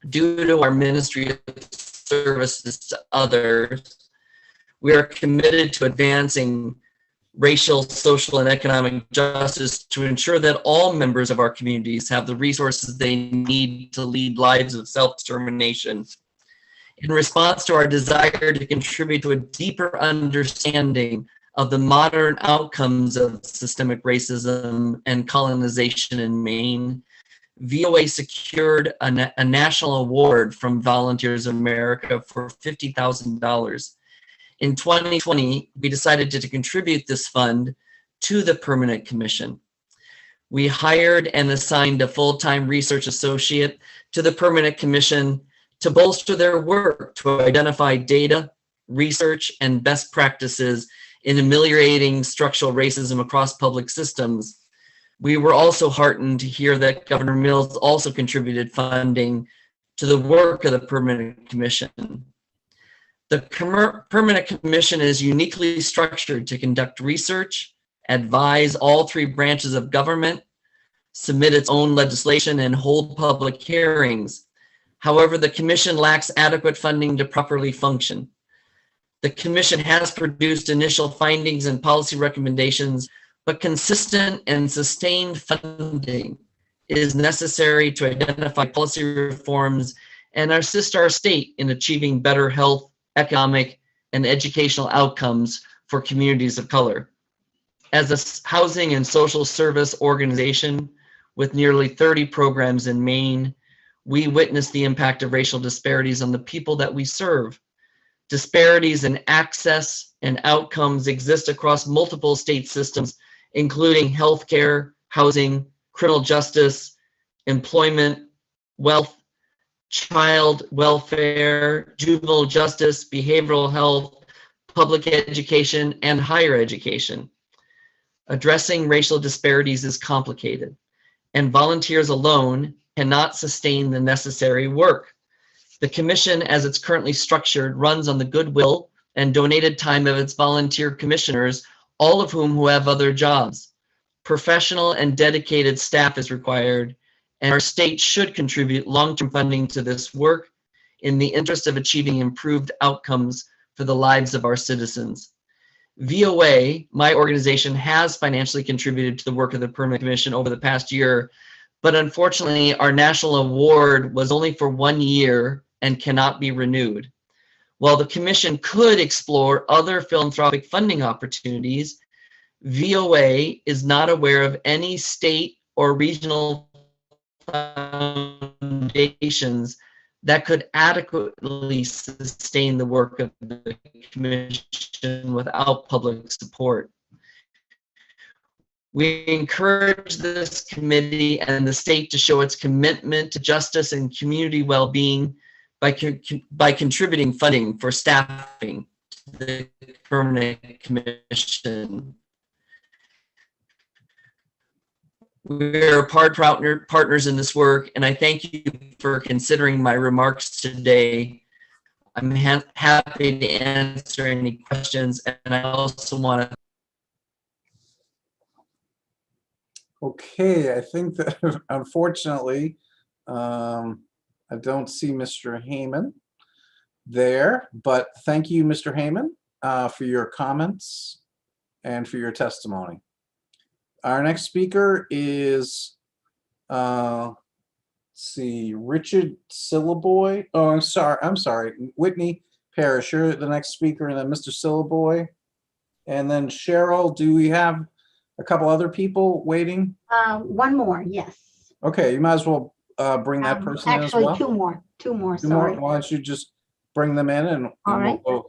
Due to our ministry of services to others, we are committed to advancing racial, social, and economic justice to ensure that all members of our communities have the resources they need to lead lives of self-determination. In response to our desire to contribute to a deeper understanding of the modern outcomes of systemic racism and colonization in Maine, VOA secured a national award from Volunteers of America for $50,000. In 2020, we decided to contribute this fund to the Permanent Commission. We hired and assigned a full-time research associate to the Permanent Commission to bolster their work to identify data, research, and best practices in ameliorating structural racism across public systems. We were also heartened to hear that Governor Mills also contributed funding to the work of the Permanent Commission. The Permanent Commission is uniquely structured to conduct research, advise all 3 branches of government, submit its own legislation, and hold public hearings. However, the Commission lacks adequate funding to properly function. The Commission has produced initial findings and policy recommendations, but consistent and sustained funding is necessary to identify policy reforms and assist our state in achieving better health, economic, and educational outcomes for communities of color. As a housing and social service organization with nearly 30 programs in Maine, we witness the impact of racial disparities on the people that we serve. Disparities in access and outcomes exist across multiple state systems, including healthcare, housing, criminal justice, employment, wealth, child welfare, juvenile justice, behavioral health, public education, and higher education. Addressing racial disparities is complicated, and volunteers alone cannot sustain the necessary work. The commission, as it's currently structured, runs on the goodwill and donated time of its volunteer commissioners, all of whom who have other jobs. Professional and dedicated staff is required, and our state should contribute long-term funding to this work in the interest of achieving improved outcomes for the lives of our citizens. VOA, my organization, has financially contributed to the work of the Permanent Commission over the past year, but unfortunately our national award was only for 1 year and cannot be renewed. While the commission could explore other philanthropic funding opportunities, VOA is not aware of any state or regional foundations that could adequately sustain the work of the commission without public support. We encourage this committee and the state to show its commitment to justice and community well-being by contributing funding for staffing to the Permanent Commission. We're partners in this work, and I thank you for considering my remarks today. I'm happy to answer any questions, and I also want to. Okay, I think that unfortunately, I don't see Mr. Heyman there, but thank you, Mr. Heyman, for your comments and for your testimony. Our next speaker is, let's see, Richard Syllaboy. Oh, I'm sorry, Whitney Parrish. You're the next speaker, and then Mr. Syllaboy. And then Cheryl, do we have a couple other people waiting? One more, yes. Okay, you might as well bring that person in as well. Actually, two more, sorry. Why don't you just bring them in and All right. we'll go.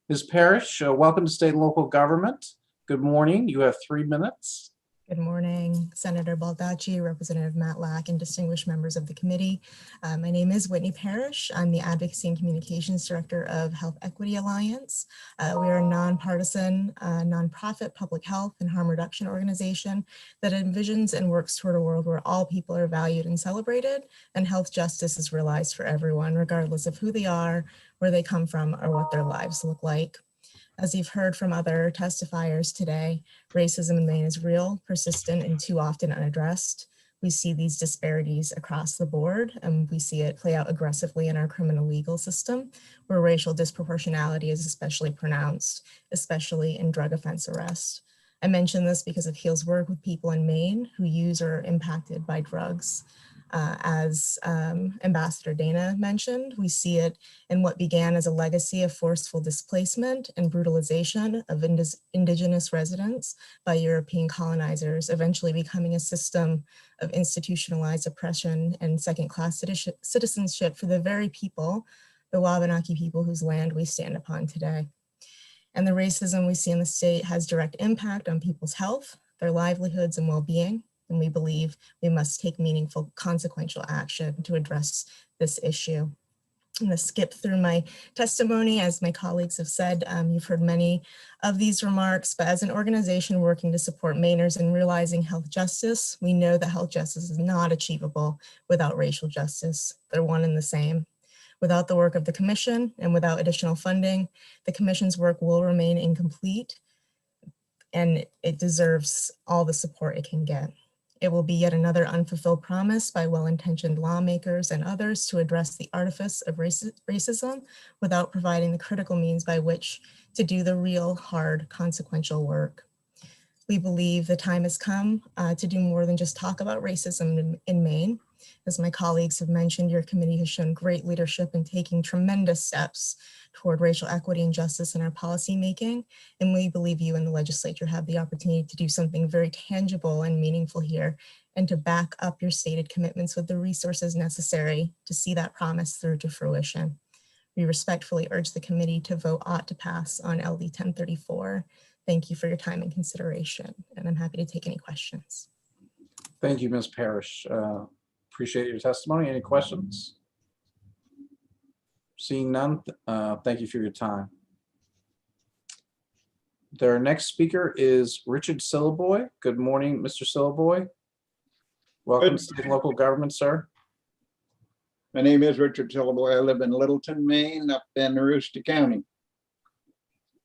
Ms. Parrish, welcome to State and Local Government. Good morning. You have 3 minutes. Good morning, Senator Baldacci, Representative Matlack, and distinguished members of the committee. My name is Whitney Parrish. I'm the Advocacy and Communications Director of Health Equity Alliance. We are a nonpartisan, nonprofit public health and harm reduction organization that envisions and works toward a world where all people are valued and celebrated, and health justice is realized for everyone, regardless of who they are, where they come from, or what their lives look like. As you've heard from other testifiers today, racism in Maine is real, persistent, and too often unaddressed. We see these disparities across the board, and we see it play out aggressively in our criminal legal system, where racial disproportionality is especially pronounced, especially in drug offense arrest. I mention this because of HEAL's work with people in Maine who use or are impacted by drugs. As Ambassador Dana mentioned, we see it in what began as a legacy of forceful displacement and brutalization of indigenous residents by European colonizers, eventually becoming a system of institutionalized oppression and second-class citizenship for the very people, the Wabanaki people whose land we stand upon today. And the racism we see in the state has direct impact on people's health, their livelihoods, and well-being. And we believe we must take meaningful, consequential action to address this issue. I'm going to skip through my testimony. As my colleagues have said, you've heard many of these remarks, but as an organization working to support Mainers in realizing health justice, we know that health justice is not achievable without racial justice. They're one and the same. Without the work of the Commission and without additional funding, the Commission's work will remain incomplete, and it deserves all the support it can get. It will be yet another unfulfilled promise by well-intentioned lawmakers and others to address the artifice of racism without providing the critical means by which to do the real, hard, consequential work. We believe the time has come to do more than just talk about racism in Maine. As my colleagues have mentioned, your committee has shown great leadership in taking tremendous steps toward racial equity and justice in our policymaking. And we believe you and the legislature have the opportunity to do something very tangible and meaningful here, and to back up your stated commitments with the resources necessary to see that promise through to fruition. We respectfully urge the committee to vote ought to pass on LD 1034. Thank you for your time and consideration, and I'm happy to take any questions. Thank you, Ms. Parrish. Appreciate your testimony. Any questions? Seeing none, thank you for your time. Their next speaker is Richard Syllaboy. Good morning, Mr. Syllaboy. Welcome to State and Local Government, sir. My name is Richard Syllaboy. I live in Littleton, Maine, up in Aroostook County.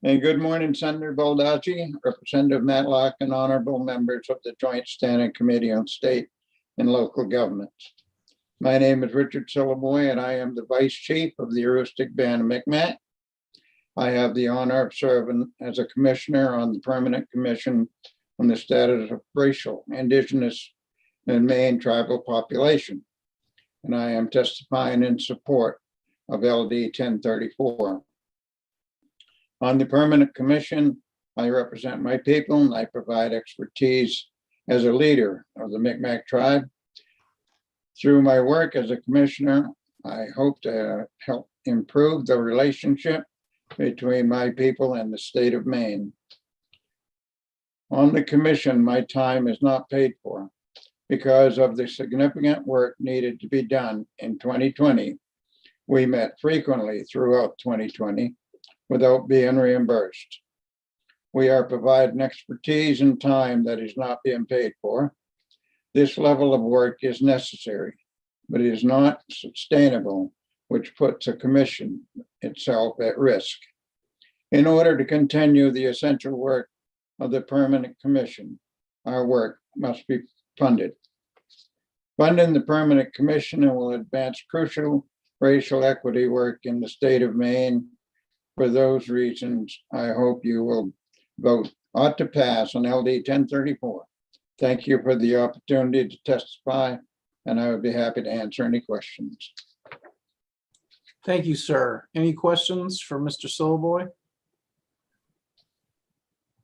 And good morning, Senator Baldacci, Representative Matlock, and honorable members of the Joint Standing Committee on State and Local Governments. My name is Richard Syllaboy, and I am the Vice Chief of the Aroostook Band of Micmac. I have the honor of serving as a commissioner on the Permanent Commission on the Status of Racial, Indigenous, and Maine Tribal Population. And I am testifying in support of LD 1034. On the Permanent Commission, I represent my people and I provide expertise as a leader of the Micmac tribe. Through my work as a commissioner, I hope to help improve the relationship between my people and the state of Maine. On the commission, my time is not paid for because of the significant work needed to be done in 2020. We met frequently throughout 2020 without being reimbursed. We are providing expertise and time that is not being paid for. This level of work is necessary, but it is not sustainable, which puts a commission itself at risk. In order to continue the essential work of the Permanent Commission, our work must be funded. Funding the Permanent Commission will advance crucial racial equity work in the state of Maine. For those reasons, I hope you will vote ought to pass on LD 1034. Thank you for the opportunity to testify, and I would be happy to answer any questions. Thank you, sir. Any questions for Mr. Syllaboy?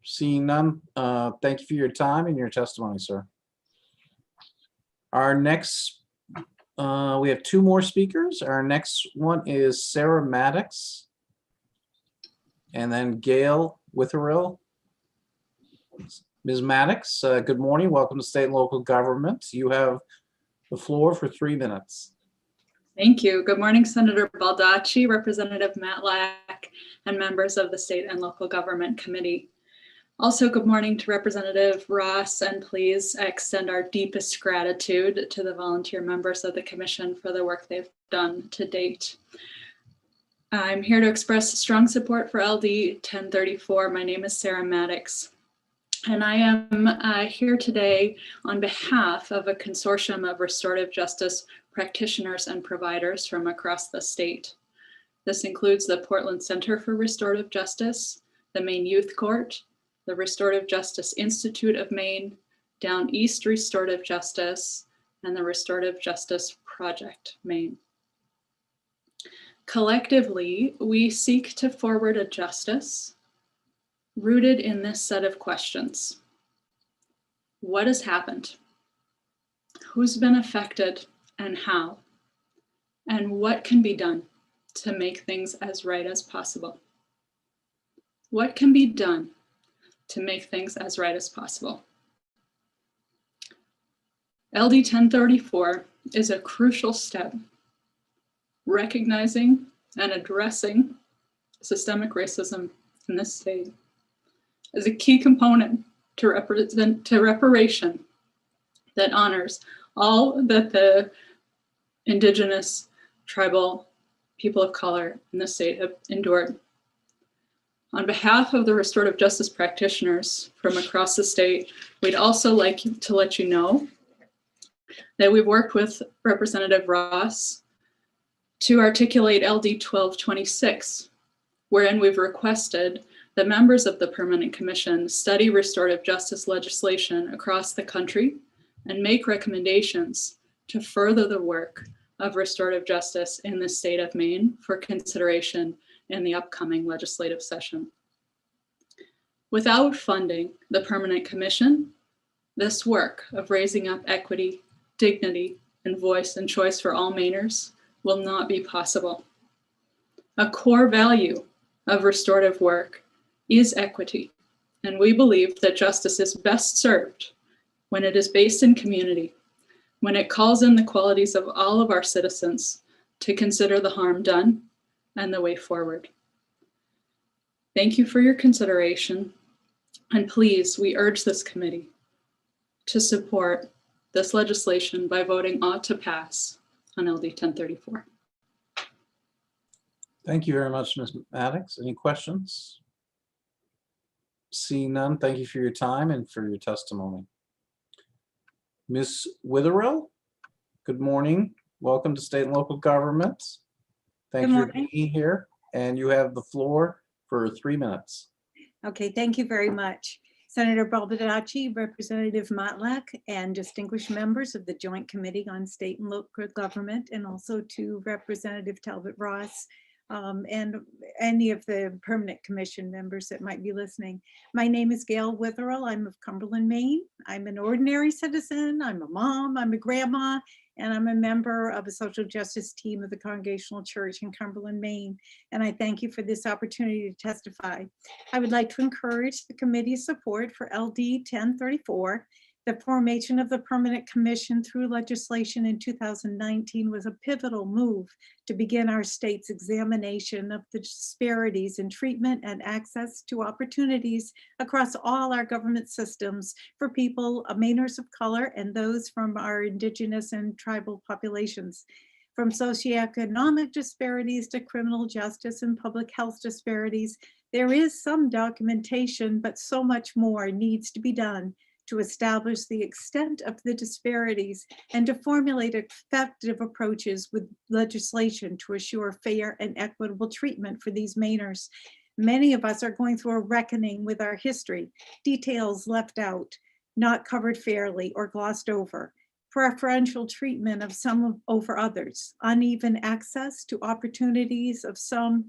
Seeing none, thank you for your time and your testimony, sir. Our next, we have two more speakers. Our next one is Sarah Maddox, and then Gail Witherill. Ms. Maddox, good morning. Welcome to State and Local Government. You have the floor for 3 minutes. Thank you. Good morning, Senator Baldacci, Representative Matlack, and members of the State and Local Government Committee. Also, good morning to Representative Ross, and please extend our deepest gratitude to the volunteer members of the Commission for the work they've done to date. I'm here to express strong support for LD 1034. My name is Sarah Maddox, and I am here today on behalf of a consortium of restorative justice practitioners and providers from across the state. This includes the Portland Center for Restorative Justice, the Maine Youth Court, the Restorative Justice Institute of Maine, Down East Restorative Justice, and the Restorative Justice Project, Maine. Collectively, we seek to forward a justice rooted in this set of questions. What has happened? Who's been affected and how? And what can be done to make things as right as possible? What can be done to make things as right as possible? LD 1034 is a crucial step recognizing and addressing systemic racism in this state as a key component to reparation that honors all that the Indigenous, tribal, people of color in the state have endured. On behalf of the restorative justice practitioners from across the state, we'd also like to let you know that we've worked with Representative Ross to articulate LD 1226, wherein we've requested that members of the Permanent Commission study restorative justice legislation across the country and make recommendations to further the work of restorative justice in the state of Maine for consideration in the upcoming legislative session. Without funding the Permanent Commission, this work of raising up equity, dignity, and voice and choice for all Mainers will not be possible. A core value of restorative work is equity, and we believe that justice is best served when it is based in community, when it calls in the qualities of all of our citizens to consider the harm done and the way forward. Thank you for your consideration, and please, we urge this committee to support this legislation by voting ought to pass on LD 1034. Thank you very much, Ms. Maddox. Any questions? Seeing none, thank you for your time and for your testimony. Ms. Witherill, good morning. Welcome to State and Local Government. Thank you for being here, and you have the floor for 3 minutes. Okay, thank you very much. Senator Baldacci, Representative Matlack, and distinguished members of the Joint Committee on State and Local Government, and also to Representative Talbot Ross, and any of the Permanent Commission members that might be listening. My name is Gail Witherill. I'm of Cumberland, Maine. I'm an ordinary citizen. I'm a mom, I'm a grandma, and I'm a member of a social justice team of the Congregational Church in Cumberland, Maine. And I thank you for this opportunity to testify. I would like to encourage the committee's support for LD 1034. The formation of the Permanent Commission through legislation in 2019 was a pivotal move to begin our state's examination of the disparities in treatment and access to opportunities across all our government systems for people, Mainers of color, and those from our Indigenous and tribal populations. From socioeconomic disparities to criminal justice and public health disparities, there is some documentation, but so much more needs to be done to establish the extent of the disparities and to formulate effective approaches with legislation to assure fair and equitable treatment for these Mainers. Many of us are going through a reckoning with our history, details left out, not covered fairly or glossed over, preferential treatment of some over others, uneven access to opportunities of some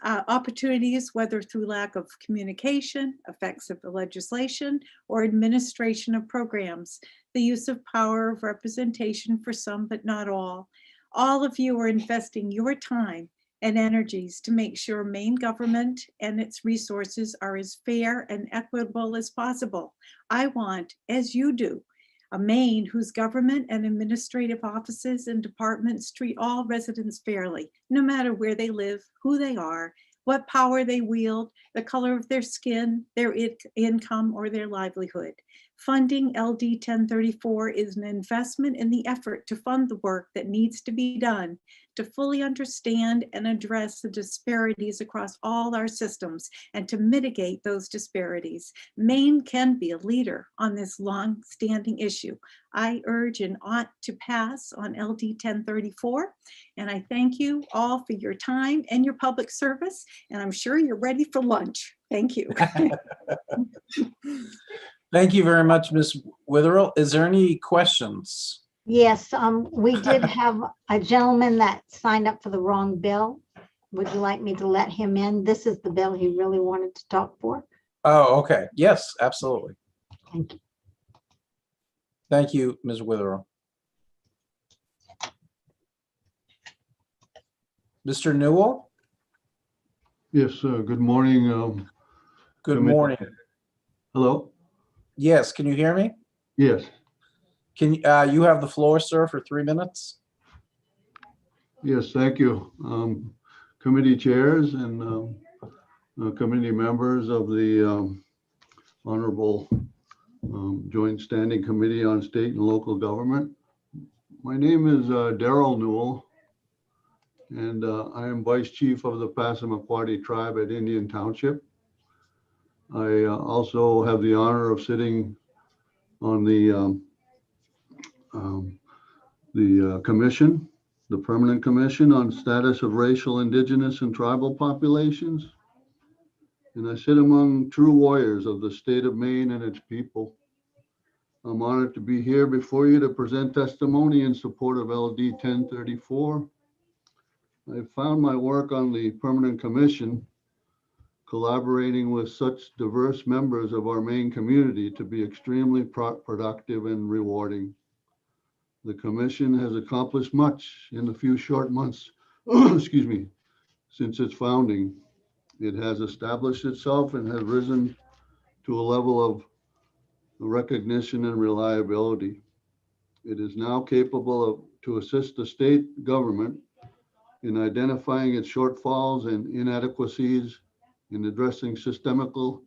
opportunities, whether through lack of communication, effects of the legislation, or administration of programs, the use of power of representation for some, but not all. All of you are investing your time and energies to make sure Maine government and its resources are as fair and equitable as possible. I want, as you do, a Maine whose government and administrative offices and departments treat all residents fairly, no matter where they live, who they are, what power they wield, the color of their skin, their income, or their livelihood. Funding LD 1034 is an investment in the effort to fund the work that needs to be done to fully understand and address the disparities across all our systems and to mitigate those disparities. Maine can be a leader on this long-standing issue. I urge and ought to pass on LD 1034, and I thank you all for your time and your public service, and I'm sure you're ready for lunch. Thank you. Thank you very much, Ms. Witherill. Is there any questions? Yes, we did have a gentleman that signed up for the wrong bill. Would you like me to let him in? This is the bill he really wanted to talk for. Oh, okay. Yes, absolutely. Thank you. Thank you, Ms. Witherill. Mr. Newell? Yes, good morning. Good morning. Hello? Yes, can you hear me? Yes. Can you have the floor, sir, for 3 minutes? Yes, thank you. Committee chairs and committee members of the Honorable Joint Standing Committee on State and Local Government. My name is Darrell Newell, and I am Vice Chief of the Passamaquoddy Tribe at Indian Township. I also have the honor of sitting on the commission, the Permanent Commission on Status of Racial, Indigenous, and Tribal Populations. and I sit among true warriors of the state of Maine and its people. I'm honored to be here before you to present testimony in support of LD 1034. I found my work on the Permanent Commission, collaborating with such diverse members of our Maine community, to be extremely productive and rewarding. The Commission has accomplished much in the few short months, excuse me, since its founding. It has established itself and has risen to a level of recognition and reliability. It is now capable to assist the state government in identifying its shortfalls and inadequacies, in addressing systemically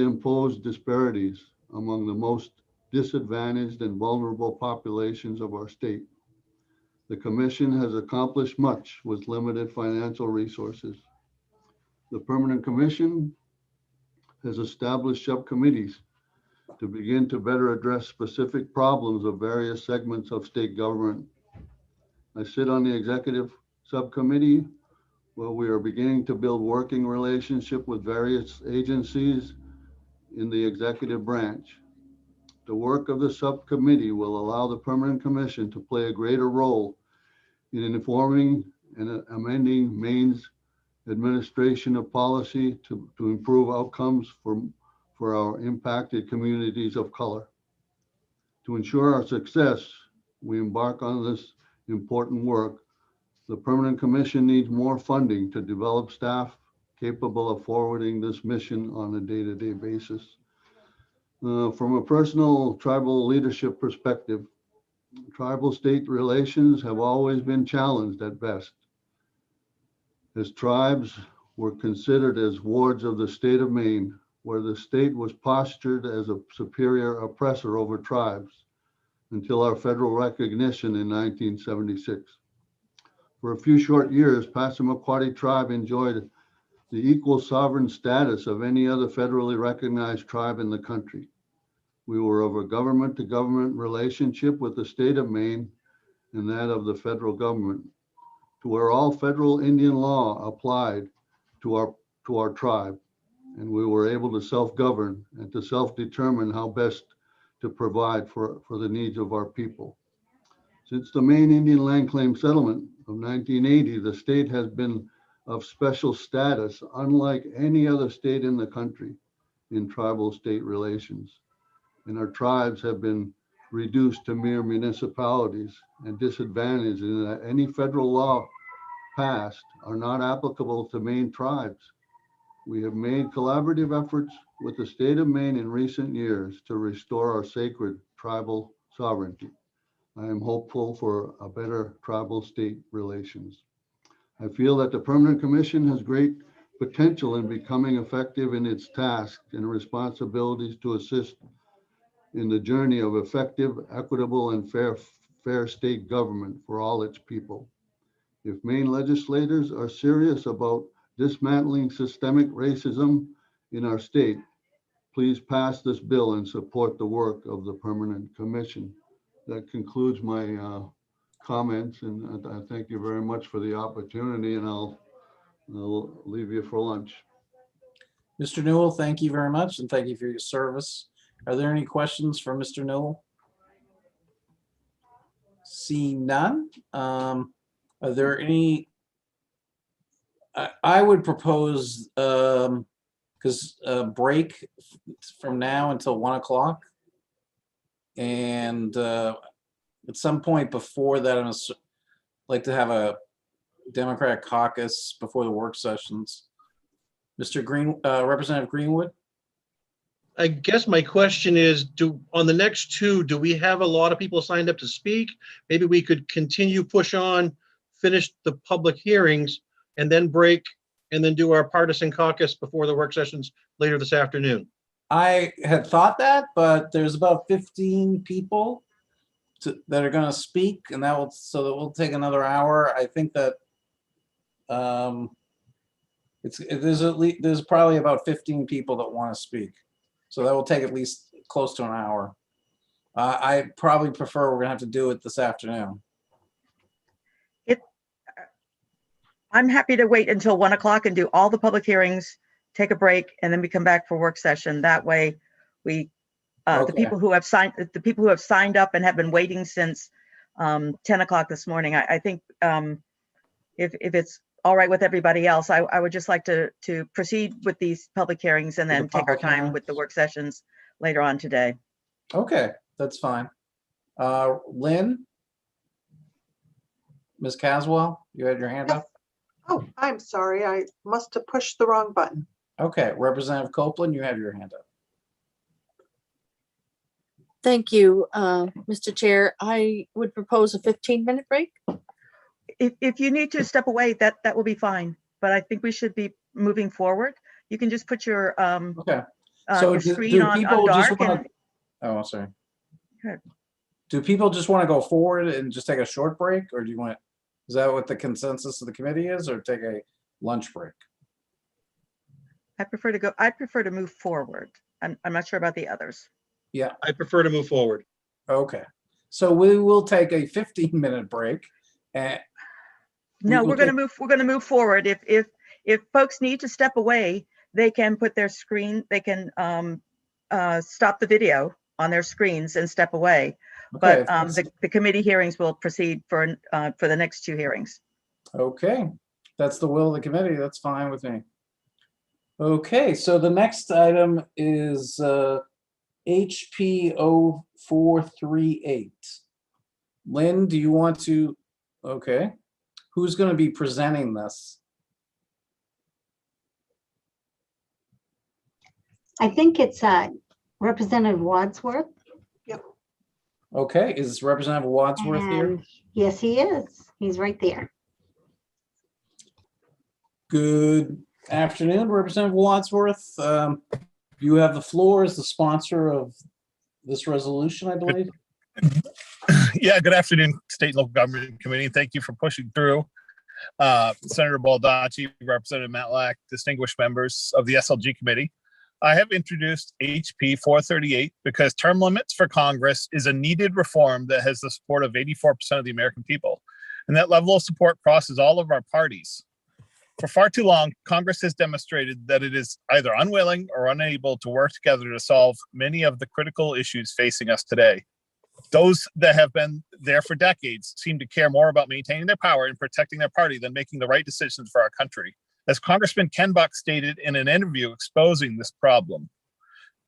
imposed disparities among the most disadvantaged and vulnerable populations of our state. The Commission has accomplished much with limited financial resources. The Permanent Commission has established subcommittees to begin to better address specific problems of various segments of state government. I sit on the executive subcommittee where we are beginning to build working relationship with various agencies in the executive branch. The work of the subcommittee will allow the Permanent Commission to play a greater role in informing and amending Maine's administration of policy to improve outcomes for our impacted communities of color. To ensure our success, we embark on this important work. The Permanent Commission needs more funding to develop staff capable of forwarding this mission on a day-to-day basis. From a personal tribal leadership perspective, tribal-state relations have always been challenged at best, as tribes were considered as wards of the state of Maine, where the state was postured as a superior oppressor over tribes until our federal recognition in 1976. For a few short years, Passamaquoddy tribe enjoyed the equal sovereign status of any other federally recognized tribe in the country. We were of a government-to-government relationship with the state of Maine and that of the federal government, to where all federal Indian law applied to our tribe, and we were able to self-govern and to self-determine how best to provide for the needs of our people. Since the Maine Indian Land Claim Settlement of 1980, the state has been of special status, unlike any other state in the country, in tribal-state relations. And our tribes have been reduced to mere municipalities and disadvantaged in that any federal law passed are not applicable to Maine tribes. We have made collaborative efforts with the state of Maine in recent years to restore our sacred tribal sovereignty. I am hopeful for a better tribal-state relations. I feel that the Permanent Commission has great potential in becoming effective in its tasks and responsibilities to assist in the journey of effective, equitable, and fair state government for all its people. If Maine legislators are serious about dismantling systemic racism in our state, please pass this bill and support the work of the Permanent Commission. That concludes my comments, and I thank you very much for the opportunity, and I'll leave you for lunch. Mr. Newell, thank you very much, and thank you for your service. Are there any questions for Mr. Newell? Seeing none, are there any? I would propose, because break from now until 1 o'clock. And at some point before that, I'd like to have a Democratic caucus before the work sessions. Mr. Representative Greenwood? I guess my question is, on the next two, do we have a lot of people signed up to speak? Maybe we could continue, push on, finish the public hearings, and then break, and then do our partisan caucus before the work sessions later this afternoon. I had thought that, but there's about 15 people that are going to speak, and that will take another hour. I think that there's probably about 15 people that want to speak, so that will take at least close to an hour. I probably prefer we're going to have to do it this afternoon. I'm happy to wait until 1 o'clock and do all the public hearings take a break, and then we come back for work session. That way we, the Okay. people who have signed up and have been waiting since 10 o'clock this morning, I think if it's all right with everybody else, I would just like to proceed with these public hearings and With the then take our public time hearing? with the work sessions later on today. Okay, that's fine. Lynn? Ms. Caswell, you had your hand up? Oh, I'm sorry. I must have pushed the wrong button. Okay, Representative Copeland, you have your hand up. Thank you, Mr. Chair. I would propose a 15-minute break. If you need to step away, that will be fine. But I think we should be moving forward. You can just put your Okay. So your do screen on people just dark. want And, to? Oh, sorry. Good. Do people just want to go forward and just take a short break, or do you want? Is that what the consensus of the committee is, or take a lunch break? I prefer to go. I prefer to move forward. I'm not sure about the others. Yeah, I prefer to move forward. Okay. So we will take a 15-minute break. And No, will we're going to take- move. We're going to move forward. If folks need to step away, they can put their screen. They can stop the video on their screens and step away. Okay, But the committee hearings will proceed for the next two hearings. Okay, that's the will of the committee. That's fine with me. Okay, so the next item is HP 0438. Lynn, do you want to? Okay, who's going to be presenting this? I think it's Representative Wadsworth. Okay, is Representative Wadsworth here? And yes, he is. He's right there. Good afternoon, Representative Wadsworth. You have the floor as the sponsor of this resolution, I believe. Yeah, good afternoon, State and Local Government Committee. Thank you for pushing through. Senator Baldacci, Representative Matlack, distinguished members of the SLG Committee. I have introduced HP 438 because term limits for Congress is a needed reform that has the support of 84% of the American people. And that level of support crosses all of our parties. For far too long, Congress has demonstrated that it is either unwilling or unable to work together to solve many of the critical issues facing us today. Those that have been there for decades seem to care more about maintaining their power and protecting their party than making the right decisions for our country. As Congressman Ken Buck stated in an interview exposing this problem,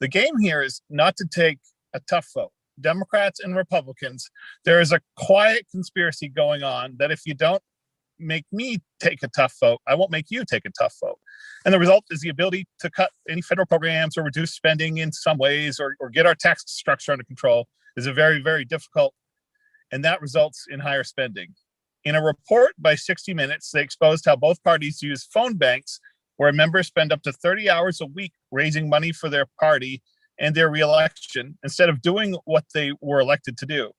the game here is not to take a tough vote. Democrats and Republicans, there is a quiet conspiracy going on that if you don't make me take a tough vote, I won't make you take a tough vote. And the result is the ability to cut any federal programs or reduce spending in some ways or get our tax structure under control is a very, very difficult, and that results in higher spending. In a report by 60 Minutes, they exposed how both parties use phone banks where members spend up to 30 hours a week raising money for their party and their reelection instead of doing what they were elected to do.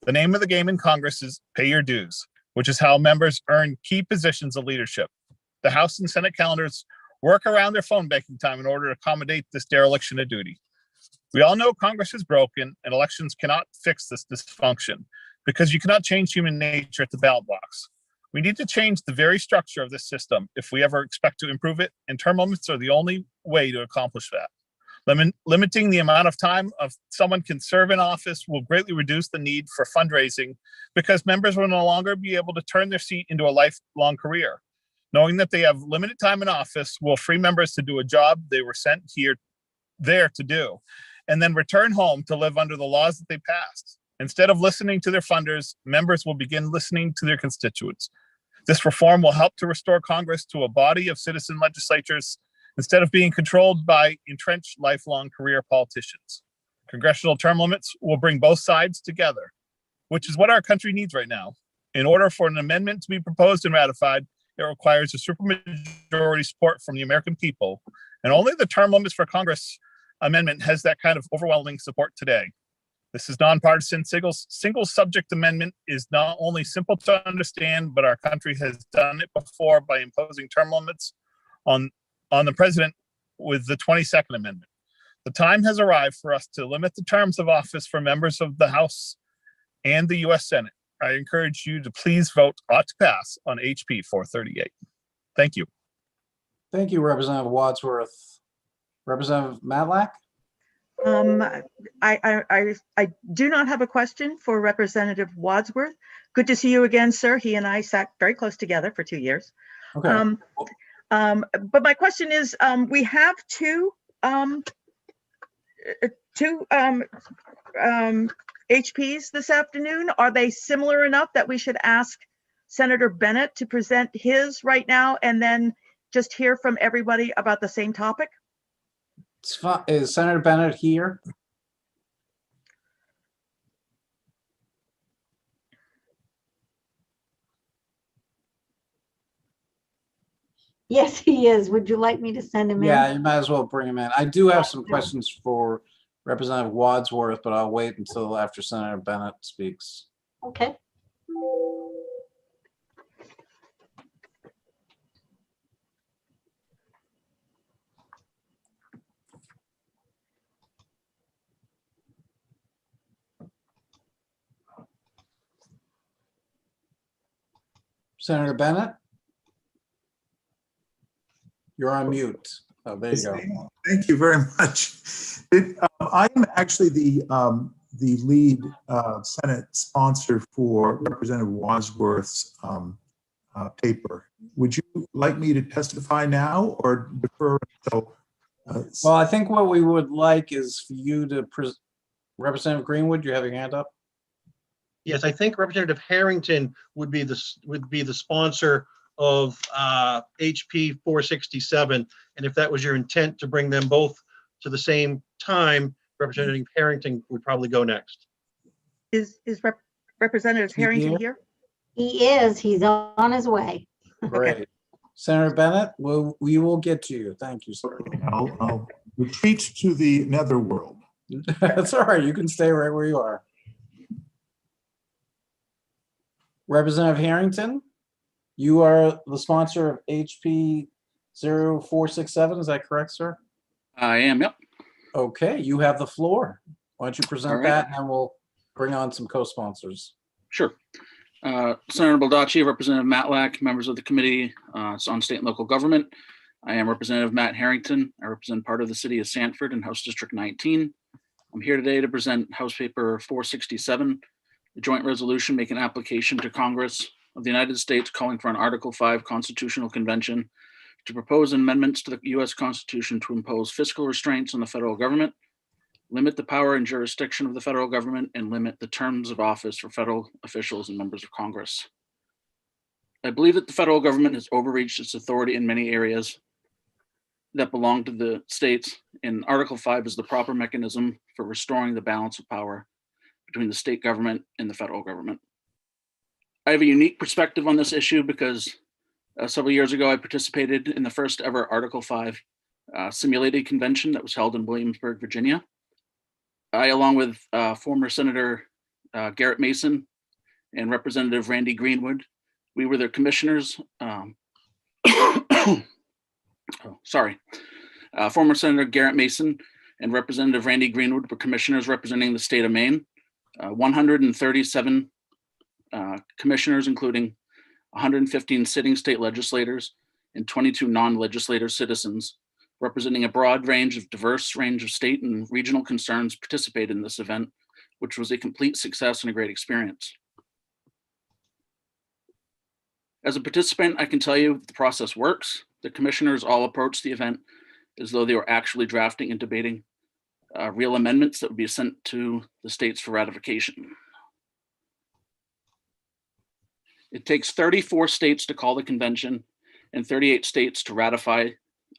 The name of the game in Congress is pay your dues, which is how members earn key positions of leadership. The House and Senate calendars work around their phone banking time in order to accommodate this dereliction of duty. We all know Congress is broken and elections cannot fix this dysfunction because you cannot change human nature at the ballot box. We need to change the very structure of this system if we ever expect to improve it, and term limits are the only way to accomplish that. Limiting the amount of time someone can serve in office will greatly reduce the need for fundraising because members will no longer be able to turn their seat into a lifelong career. Knowing that they have limited time in office will free members to do a job they were sent there to do, and then return home to live under the laws that they passed. Instead of listening to their funders, members will begin listening to their constituents. This reform will help to restore Congress to a body of citizen legislatures instead of being controlled by entrenched lifelong career politicians. Congressional term limits will bring both sides together, which is what our country needs right now. In order for an amendment to be proposed and ratified, it requires a supermajority support from the American people, and only the term limits for Congress amendment has that kind of overwhelming support today. This is nonpartisan, single subject amendment is not only simple to understand, but our country has done it before by imposing term limits on the president with the 22nd Amendment. The time has arrived for us to limit the terms of office for members of the House and the U.S. Senate. I encourage you to please vote ought to pass on HP 438. Thank you. Thank you, Representative Wadsworth. Representative Matlack? I do not have a question for Representative Wadsworth. Good to see you again, sir. He and I sat very close together for 2 years. Okay. But my question is, we have two HPs this afternoon. Are they similar enough that we should ask Senator Bennett to present his right now and then just hear from everybody about the same topic? It's fine. Is Senator Bennett here? Yes, he is. Would you like me to send him in? Yeah, you might as well bring him in. I do have some questions for Representative Wadsworth, but I'll wait until after Senator Bennett speaks. Okay. Senator Bennett? You're on mute. Oh, there you go. Thank you very much. I am actually the lead Senate sponsor for Representative Wadsworth's paper. Would you like me to testify now or defer until? Well, I think what we would like is for you to Representative Greenwood, you have your hand up? Yes, I think Representative Harrington would be the sponsor of HP 467. And if that was your intent to bring them both to the same time, Representative Harrington would probably go next. Is Representative Harrington here? He is. He's on his way. Great. Senator Bennett, we will get to you. Thank you, sir. I'll retreat to the netherworld. That's all right. You can stay right where you are. Representative Harrington, you are the sponsor of HP 0467. Is that correct, sir? I am, yep. Okay, you have the floor. Why don't you present All right. that and then we'll bring on some co-sponsors. Sure. Senator Baldacci, Representative Matlack, members of the committee on state and local government. I am Representative Matt Harrington. I represent part of the city of Sanford in House District 19. I'm here today to present House Paper 467, the joint resolution making application to Congress of the United States calling for an Article 5 constitutional convention to propose amendments to the U.S. Constitution to impose fiscal restraints on the federal government, limit the power and jurisdiction of the federal government, and limit the terms of office for federal officials and members of Congress. I believe that the federal government has overreached its authority in many areas that belong to the states, and Article 5 is the proper mechanism for restoring the balance of power between the state government and the federal government. I have a unique perspective on this issue because several years ago, I participated in the first ever Article 5 simulated convention that was held in Williamsburg, Virginia. I, along with former Senator Garrett Mason and Representative Randy Greenwood, we were their commissioners. Former Senator Garrett Mason and Representative Randy Greenwood were commissioners representing the state of Maine. 137 commissioners, including 115 sitting state legislators and 22 non-legislator citizens, representing a broad diverse range of state and regional concerns, participated in this event, which was a complete success and a great experience. As a participant, I can tell you the process works. The commissioners all approached the event as though they were actually drafting and debating real amendments that would be sent to the states for ratification. It takes 34 states to call the convention and 38 states to ratify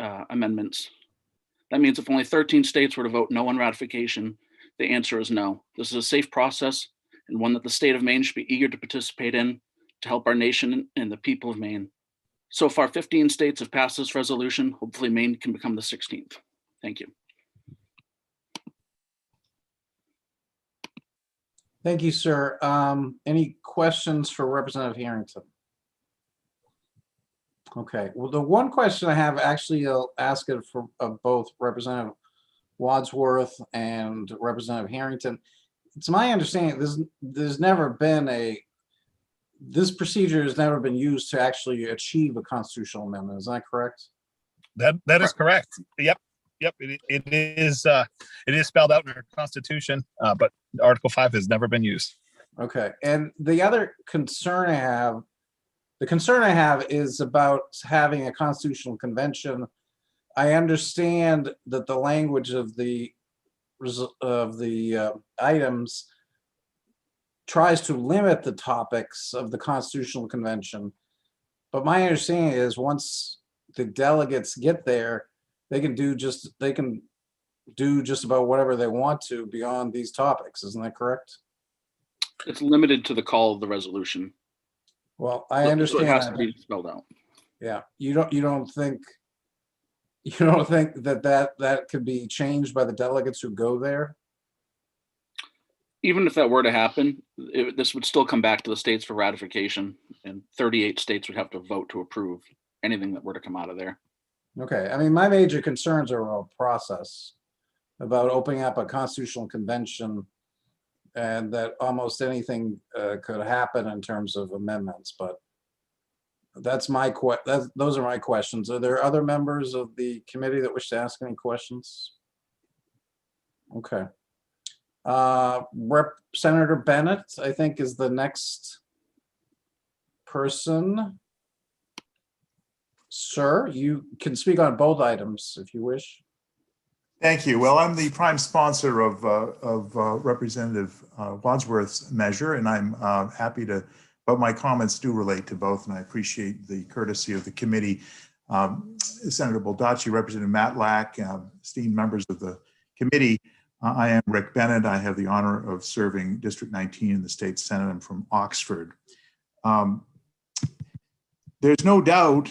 amendments. That means if only 13 states were to vote no on ratification, the answer is no. This is a safe process and one that the state of Maine should be eager to participate in to help our nation and the people of Maine. So far, 15 states have passed this resolution. Hopefully Maine can become the 16th. Thank you. Thank you, sir. Any questions for Representative Harrington? Okay, well, the one question I have, actually, I'll ask it for both Representative Wadsworth and Representative Harrington. It's my understanding there's never been this procedure has never been used to actually achieve a constitutional amendment. Is that correct? That is correct. Yep. It is spelled out in our Constitution, but Article 5 has never been used. Okay, and the other concern I have, is about having a constitutional convention. I understand that the language of the items tries to limit the topics of the constitutional convention, but my understanding is once the delegates get there, they can do just about whatever they want to beyond these topics. Isn't that correct? It's limited to the call of the resolution. Well, I So understand it has that. to be spelled out. Yeah, you don't think that could be changed by the delegates who go there? Even if that were to happen, this would still come back to the states for ratification, and 38 states would have to vote to approve anything that were to come out of there. Okay, I mean, my major concerns are about process, about opening up a constitutional convention, and that almost anything could happen in terms of amendments, but those are my questions. Are there other members of the committee that wish to ask any questions? Okay. Senator Bennett, I think, is the next person. Sir, you can speak on both items if you wish. Thank you. Well, I'm the prime sponsor of Representative Wadsworth's measure, and I'm happy to, but my comments do relate to both, and I appreciate the courtesy of the committee. Senator Baldacci, Representative Matlack, esteemed members of the committee. I am Rick Bennett. I have the honor of serving District 19 in the state Senate. I'm from Oxford. There's no doubt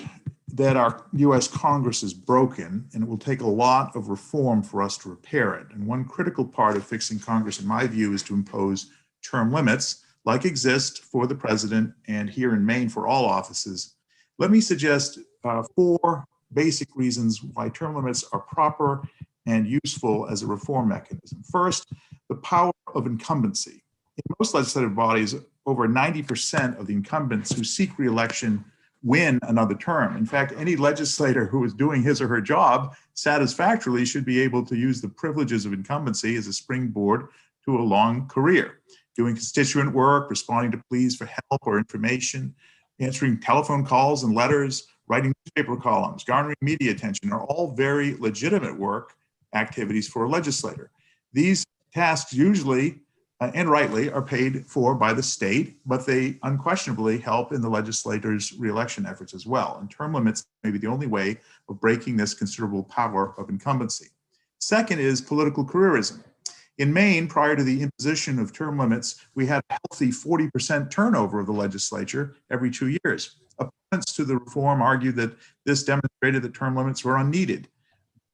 that our US Congress is broken, and it will take a lot of reform for us to repair it. And one critical part of fixing Congress, in my view, is to impose term limits like exist for the president and here in Maine for all offices. Let me suggest 4 basic reasons why term limits are proper and useful as a reform mechanism. First, the power of incumbency. In most legislative bodies, over 90% of the incumbents who seek re-election win another term. In fact, any legislator who is doing his or her job satisfactorily should be able to use the privileges of incumbency as a springboard to a long career. Doing constituent work, responding to pleas for help or information, answering telephone calls and letters, writing newspaper columns, garnering media attention are all very legitimate work activities for a legislator. These tasks usually and rightly are paid for by the state, but they unquestionably help in the legislator's re-election efforts as well. And term limits may be the only way of breaking this considerable power of incumbency. Second is political careerism. In Maine, prior to the imposition of term limits, we had a healthy 40% turnover of the legislature every 2 years. Opponents to the reform argued that this demonstrated that term limits were unneeded.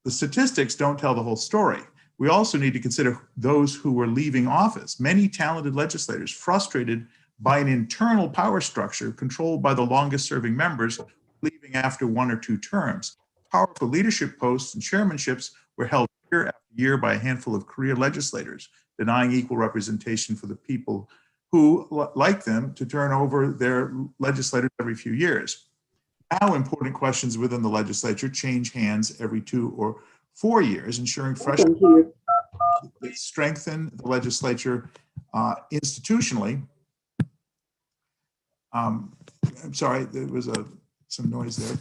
The statistics don't tell the whole story. We also need to consider those who were leaving office. Many talented legislators, frustrated by an internal power structure controlled by the longest serving members, leaving after 1 or 2 terms. Powerful leadership posts and chairmanships were held year after year by a handful of career legislators, denying equal representation for the people who, like them, to turn over their legislators every few years. Now, important questions within the legislature change hands every 2 or 4 years, ensuring fresh that strengthen the legislature institutionally. I'm sorry, there was some noise there.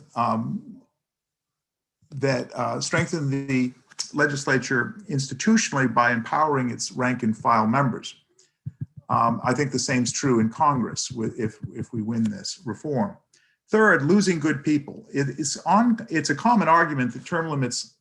That strengthen the legislature institutionally by empowering its rank and file members. I think the same is true in Congress if we win this reform. Third, losing good people. It's a common argument that term limits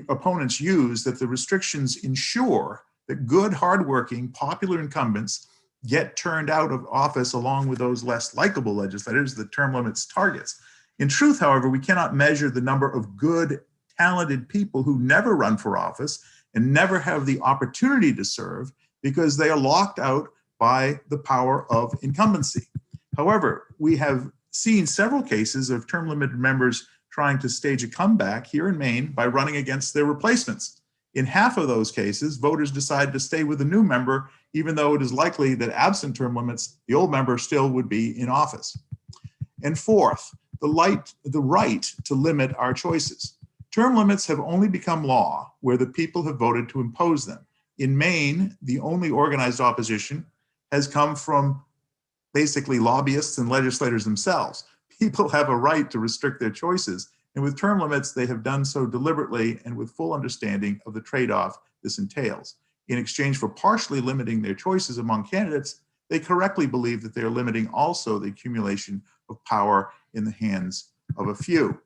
opponents use that the restrictions ensure that good, hardworking, popular incumbents get turned out of office along with those less likable legislators that term limits targets. In truth, however, we cannot measure the number of good, talented people who never run for office and never have the opportunity to serve because they are locked out by the power of incumbency. However, we have seen several cases of term limited members trying to stage a comeback here in Maine by running against their replacements. In half of those cases, voters decided to stay with the new member, even though it is likely that absent term limits, the old member still would be in office. And fourth, the right to limit our choices. Term limits have only become law where the people have voted to impose them. In Maine, the only organized opposition has come from basically lobbyists and legislators themselves. People have a right to restrict their choices, and with term limits, they have done so deliberately and with full understanding of the trade-off this entails. In exchange for partially limiting their choices among candidates, they correctly believe that they are limiting also the accumulation of power in the hands of a few.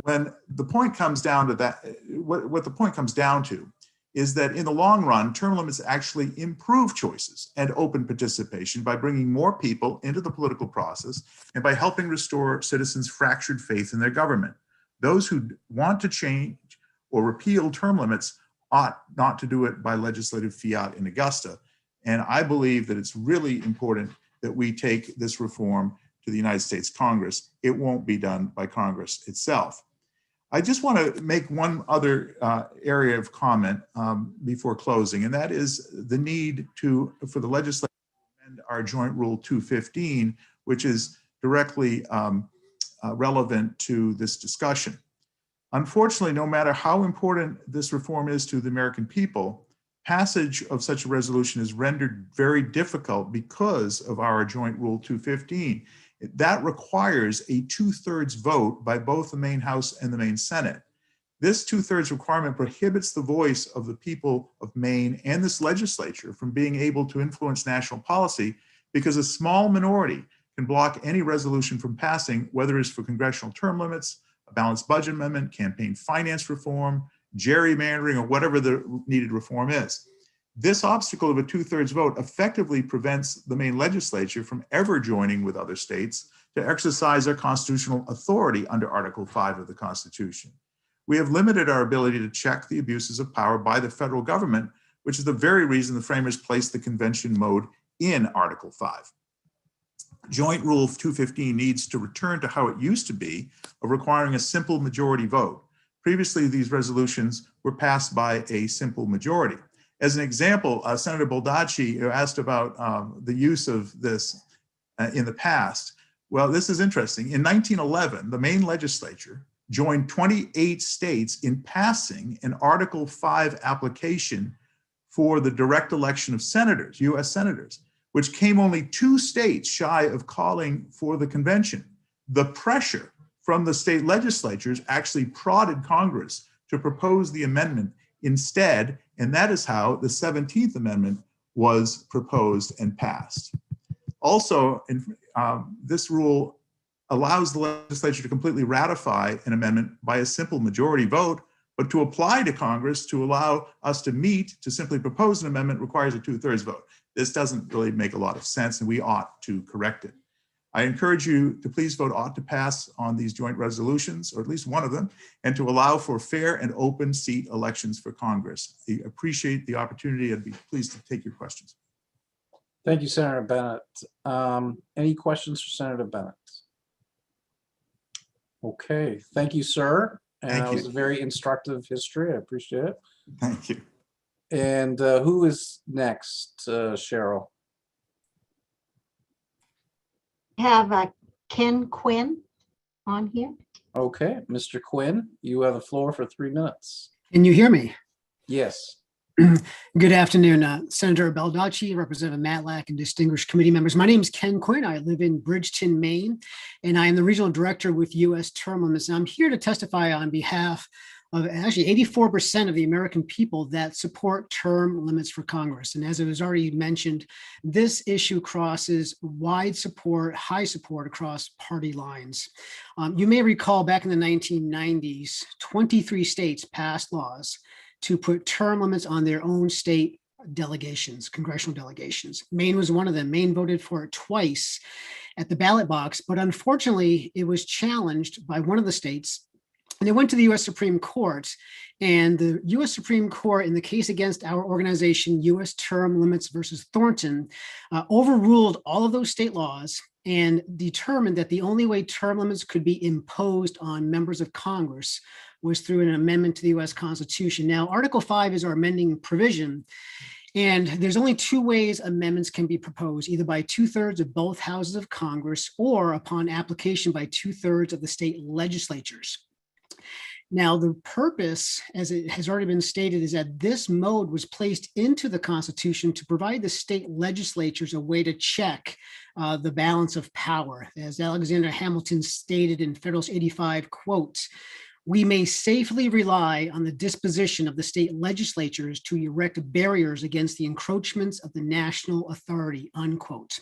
When the point comes down to that, what the point comes down to is that in the long run, term limits actually improve choices and open participation by bringing more people into the political process and by helping restore citizens' fractured faith in their government. Those who want to change or repeal term limits ought not to do it by legislative fiat in Augusta. And I believe that it's really important that we take this reform to the United States Congress. It won't be done by Congress itself. I just want to make one other area of comment before closing, and that is the need for the legislature to amend our Joint Rule 215, which is directly relevant to this discussion. Unfortunately, no matter how important this reform is to the American people, passage of such a resolution is rendered very difficult because of our Joint Rule 215. That requires a 2/3 vote by both the Maine House and the Maine Senate. This 2/3 requirement prohibits the voice of the people of Maine and this legislature from being able to influence national policy because a small minority can block any resolution from passing, whether it's for congressional term limits, a balanced budget amendment, campaign finance reform, gerrymandering, or whatever the needed reform is. This obstacle of a 2/3 vote effectively prevents the Maine legislature from ever joining with other states to exercise their constitutional authority under Article 5 of the Constitution. We have limited our ability to check the abuses of power by the federal government, which is the very reason the framers placed the convention mode in Article 5. Joint Rule 215 needs to return to how it used to be, of requiring a simple majority vote. Previously, these resolutions were passed by a simple majority. As an example, Senator Baldacci asked about the use of this in the past. Well, this is interesting. In 1911, the Maine legislature joined 28 states in passing an Article 5 application for the direct election of senators, US senators, which came only 2 states shy of calling for the convention. The pressure from the state legislatures actually prodded Congress to propose the amendment instead, and that is how the 17th Amendment was proposed and passed. Also, this rule allows the legislature to completely ratify an amendment by a simple majority vote, but to apply to Congress to allow us to meet to simply propose an amendment requires a 2/3 vote. This doesn't really make a lot of sense, and we ought to correct it. I encourage you to please vote ought to pass on these joint resolutions, or at least one of them, and to allow for fair and open seat elections for Congress. I appreciate the opportunity. I'd be pleased to take your questions. Thank you, Senator Bennett. Any questions for Senator Bennett? Okay, thank you, sir. And that was a very instructive history. I appreciate it. Thank you. And who is next, Cheryl? Have Ken Quinn on here. Okay, Mr. Quinn, you have the floor for 3 minutes. Can you hear me? Yes. Good afternoon, Senator Baldacci, Representative Matlack, and distinguished committee members. My name is Ken Quinn. I live in Bridgeton, Maine, and I am the regional director with U.S. Term Limits. And I'm here to testify on behalf of actually 84% of the American people that support term limits for Congress. And as it was already mentioned, this issue crosses wide support, high support across party lines. You may recall back in the 1990s, 23 states passed laws to put term limits on their own state delegations, congressional delegations. Maine was one of them. Maine voted for it twice at the ballot box, but unfortunately it was challenged by one of the states, and it went to the US Supreme Court. And the US Supreme Court, in the case against our organization, US Term Limits versus Thornton, overruled all of those state laws and determined that the only way term limits could be imposed on members of Congress was through an amendment to the US Constitution. Now, Article 5 is our amending provision, And there's only two ways amendments can be proposed, either by 2/3 of both houses of Congress or upon application by 2/3 of the state legislatures. Now, the purpose, as it has already been stated, is that this mode was placed into the Constitution to provide the state legislatures a way to check the balance of power. As Alexander Hamilton stated in Federalist 85, quote, "We may safely rely on the disposition of the state legislatures to erect barriers against the encroachments of the national authority," unquote.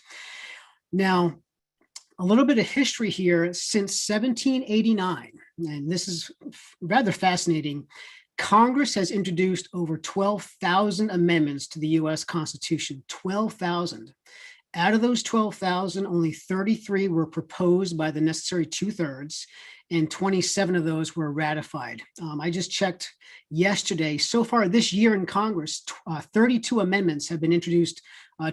Now, a little bit of history here. Since 1789, and this is rather fascinating, Congress has introduced over 12,000 amendments to the US Constitution, 12,000. Out of those 12,000, only 33 were proposed by the necessary 2/3, and 27 of those were ratified. I just checked yesterday. So far this year in Congress, 32 amendments have been introduced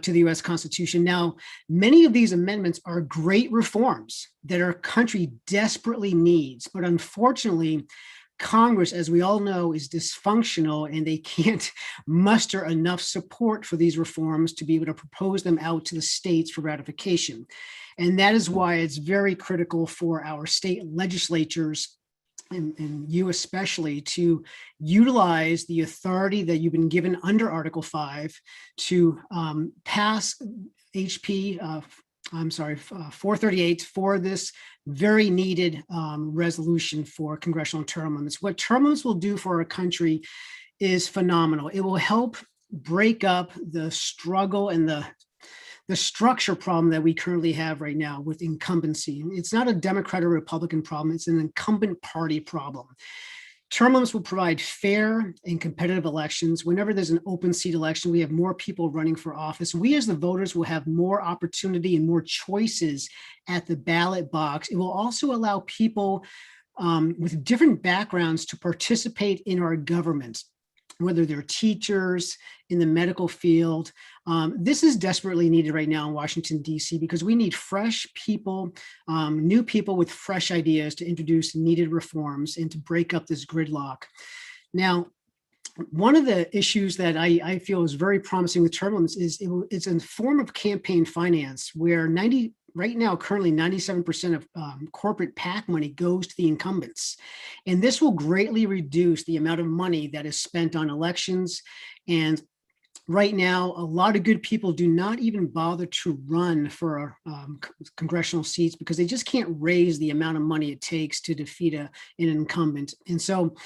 to the US Constitution. Now, many of these amendments are great reforms that our country desperately needs, but unfortunately, Congress, as we all know, is dysfunctional, and they can't muster enough support for these reforms to be able to propose them out to the states for ratification. And that is why it's very critical for our state legislatures, and you especially, to utilize the authority that you've been given under Article 5 to pass HB 438 for this very needed resolution for congressional term limits. What term limits will do for our country is phenomenal. It will help break up the struggle and the structure problem that we currently have right now with incumbency. It's not a Democrat or Republican problem, it's an incumbent party problem. Term limits will provide fair and competitive elections. Whenever there's an open seat election, we have more people running for office. We as the voters will have more opportunity and more choices at the ballot box. It will also allow people with different backgrounds to participate in our government, whether they're teachers in the medical field. This is desperately needed right now in Washington, D.C., because we need fresh people, new people with fresh ideas to introduce needed reforms and to break up this gridlock. Now, one of the issues that I feel is very promising with term limits is it's a form of campaign finance where right now, currently 97% of corporate PAC money goes to the incumbents. And this will greatly reduce the amount of money that is spent on elections. And right now, a lot of good people do not even bother to run for congressional seats because they just can't raise the amount of money it takes to defeat an incumbent. And so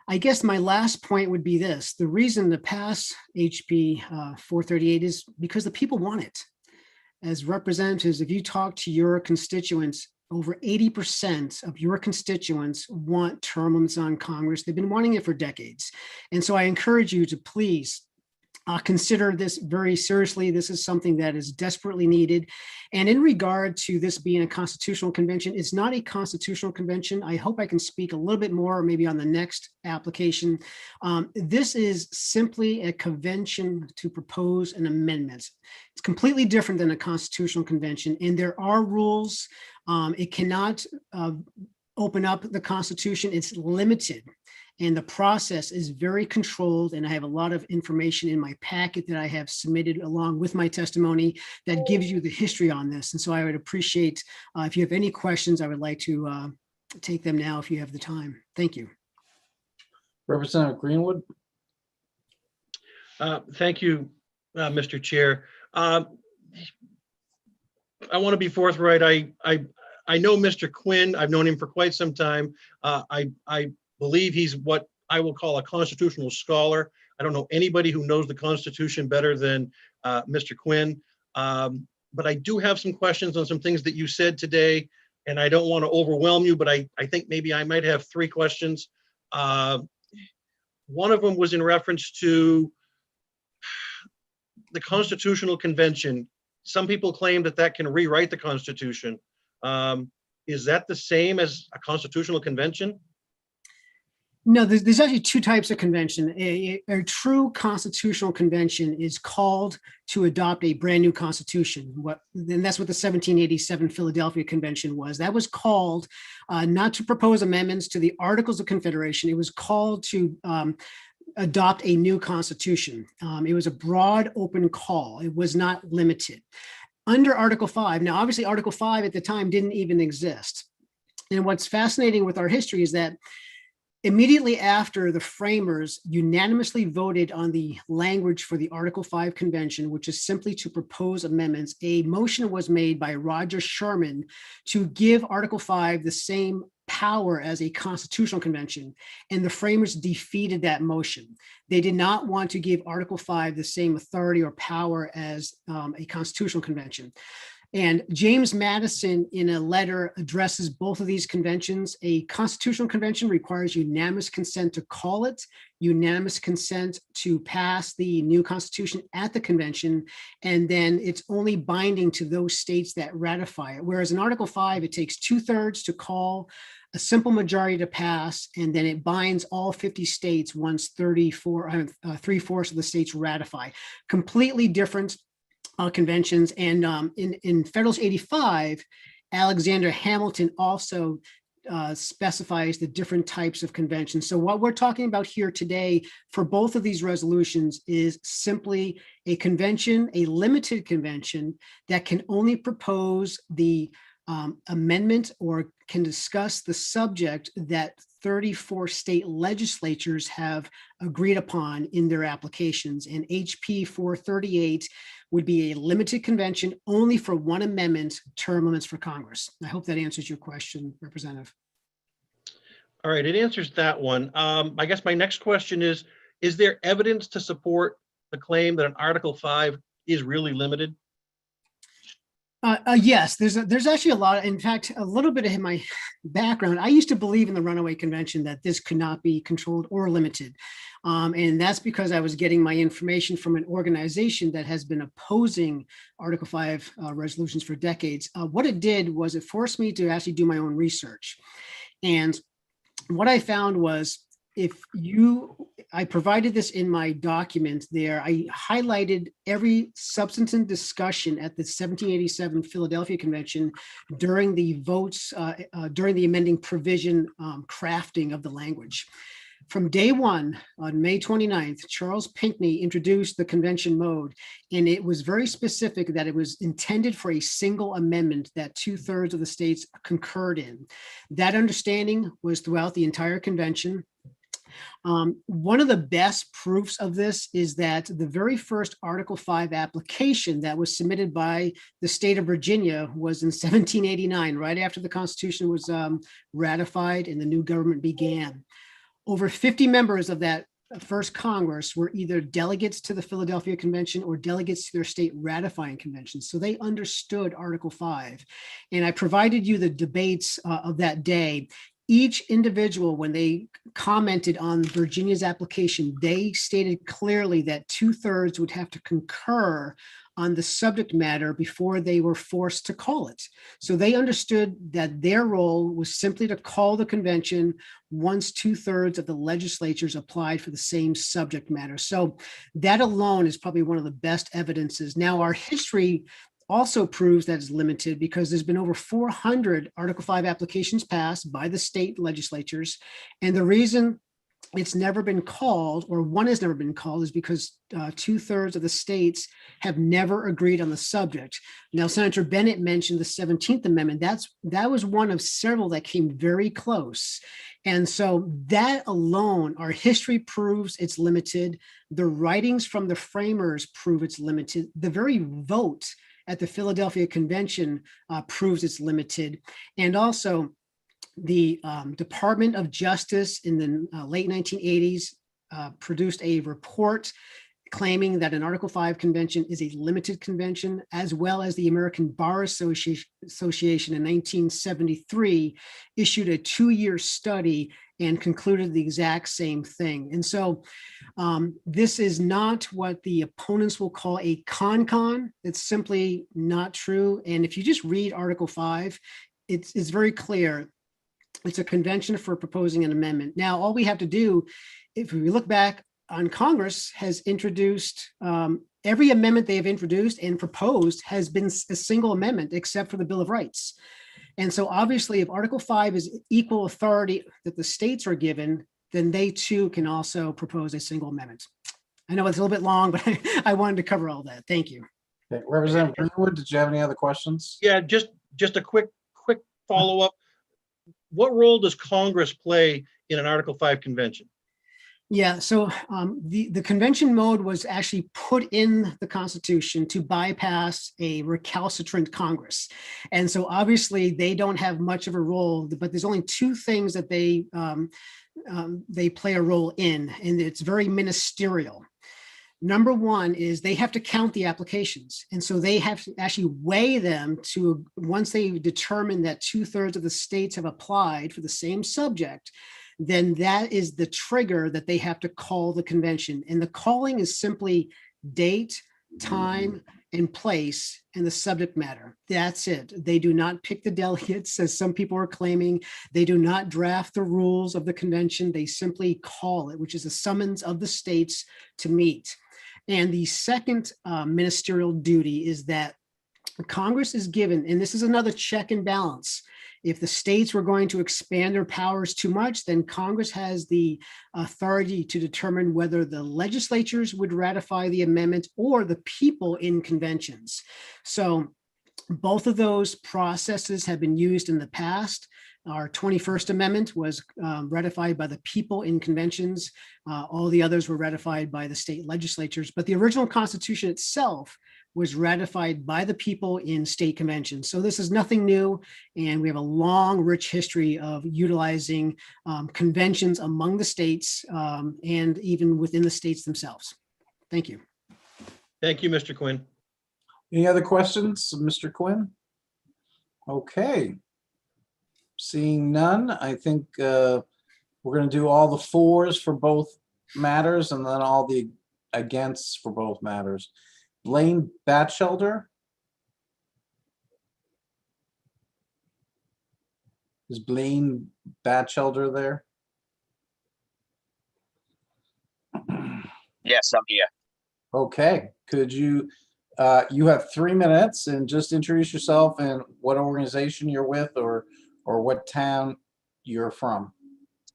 I guess my last point would be this: the reason to pass HB 438 is because the people want it. As representatives, if you talk to your constituents, over 80% of your constituents want term limits on Congress. They've been wanting it for decades. And so I encourage you to please consider this very seriously. This is something that is desperately needed. And in regard to this being a constitutional convention, it's not a constitutional convention. I hope I can speak a little bit more, maybe on the next application. This is simply a convention to propose an amendment. It's completely different than a constitutional convention, and there are rules. It cannot open up the Constitution. It's limited. And the process is very controlled. And I have a lot of information in my packet that I have submitted along with my testimony that gives you the history on this. And so I would appreciate if you have any questions, I would like to take them now if you have the time. Thank you. Representative Greenwood. Thank you, Mr. Chair. I want to be forthright. I know Mr. Quinn. I've known him for quite some time. I believe he's what I will call a constitutional scholar. I don't know anybody who knows the Constitution better than Mr. Quinn. But I do have some questions on some things that you said today, and I don't want to overwhelm you, but I think maybe I might have 3 questions. One of them was in reference to the Constitutional Convention. Some people claim that that can rewrite the Constitution. Is that the same as a constitutional convention? No, there's actually 2 types of convention. A true constitutional convention is called to adopt a brand new constitution. And that's what the 1787 Philadelphia Convention was. That was called not to propose amendments to the Articles of Confederation. It was called to adopt a new constitution. It was a broad, open call. It was not limited. Under Article 5, now obviously Article 5 at the time didn't even exist. And what's fascinating with our history is that immediately after the framers unanimously voted on the language for the Article 5 convention, which is simply to propose amendments, a motion was made by Roger Sherman to give Article 5 the same power as a constitutional convention, and the framers defeated that motion. They did not want to give Article 5 the same authority or power as a constitutional convention. And James Madison, in a letter, addresses both of these conventions. A constitutional convention requires unanimous consent to call it, unanimous consent to pass the new constitution at the convention, and then it's only binding to those states that ratify it. Whereas in Article 5, it takes 2/3 to call, a simple majority to pass, and then it binds all 50 states once 3/4 of the states ratify. Completely different conventions. And in Federalist 85, Alexander Hamilton also specifies the different types of conventions. So what we're talking about here today for both of these resolutions is simply a convention, a limited convention that can only propose the amendment or can discuss the subject that 34 state legislatures have agreed upon in their applications. And HB 438 would be a limited convention only for one amendment, term limits for Congress. I hope that answers your question, Representative. All right, it answers that one. I guess my next question is there evidence to support the claim that an Article 5 is really limited? Yes, there's actually a lot. In fact, a little bit of my background, I used to believe in the Runaway Convention that this could not be controlled or limited. And that's because I was getting my information from an organization that has been opposing Article 5 resolutions for decades. What it did was it forced me to actually do my own research. And what I found was I provided this in my document there. I highlighted every substantive discussion at the 1787 Philadelphia Convention during the votes, during the amending provision crafting of the language. From day one, on May 29th, Charles Pinckney introduced the convention mode, and it was very specific that it was intended for a single amendment that 2/3 of the states concurred in. That understanding was throughout the entire convention. One of the best proofs of this is that the very first Article 5 application that was submitted by the state of Virginia was in 1789, right after the Constitution was ratified and the new government began. Over 50 members of that first Congress were either delegates to the Philadelphia Convention or delegates to their state ratifying conventions. So they understood Article 5. And I provided you the debates of that day. Each individual, when they commented on Virginia's application, they stated clearly that 2/3 would have to concur on the subject matter before they were forced to call it. So they understood that their role was simply to call the convention once 2/3 of the legislatures applied for the same subject matter. So that alone is probably one of the best evidences. Now, our history also proves that it's limited because there's been over 400 Article 5 applications passed by the state legislatures. And the reason it's never been called, or one has never been called, is because 2/3 of the states have never agreed on the subject. Now, Senator Bennett mentioned the 17th Amendment. That was one of several that came very close. And so that alone, our history proves it's limited. The writings from the framers prove it's limited. The very vote at the Philadelphia Convention proves it's limited. And also the Department of Justice in the late 1980s produced a report claiming that an Article 5 convention is a limited convention, as well as the American Bar Association in 1973 issued a 2-year study and concluded the exact same thing. And so this is not what the opponents will call a con-con. It's simply not true. And if you just read Article 5, it's very clear. It's a convention for proposing an amendment. Now, all we have to do, if we look back on Congress, has introduced every amendment they have introduced and proposed has been a single amendment, except for the Bill of Rights. And so obviously, if Article 5 is equal authority that the states are given, then they too can also propose a single amendment. I know it's a little bit long, but I wanted to cover all that. Thank you. Okay, Representative Greenwood, did you have any other questions? Yeah, just a quick follow-up. What role does Congress play in an Article 5 convention? Yeah, so the convention mode was actually put in the Constitution to bypass a recalcitrant Congress. And so obviously they don't have much of a role, but there's only two things that they play a role in, and it's very ministerial. Number one is they have to count the applications. And so they have to actually weigh them to, once they determine that 2/3 of the states have applied for the same subject, then that is the trigger that they have to call the convention. And the calling is simply date, time, and place, and the subject matter. That's it. They do not pick the delegates, as some people are claiming. They do not draft the rules of the convention. They simply call it, which is a summons of the states to meet. And the second ministerial duty is that Congress is given, and this is another check and balance. If the states were going to expand their powers too much, then Congress has the authority to determine whether the legislatures would ratify the amendment or the people in conventions. So both of those processes have been used in the past. Our 21st Amendment was ratified by the people in conventions. All the others were ratified by the state legislatures, but the original Constitution itself was ratified by the people in state conventions. So this is nothing new, and we have a long, rich history of utilizing conventions among the states and even within the states themselves. Thank you. Thank you, Mr. Quinn. Any other questions, Mr. Quinn? Okay. Seeing none, I think we're going to do all the fours for both matters and then all the against for both matters. Blaine Batchelder. Is Blaine Batchelder there? Yes, I'm here. Okay, could you, you have 3 minutes and just introduce yourself and what organization you're with or what town you're from.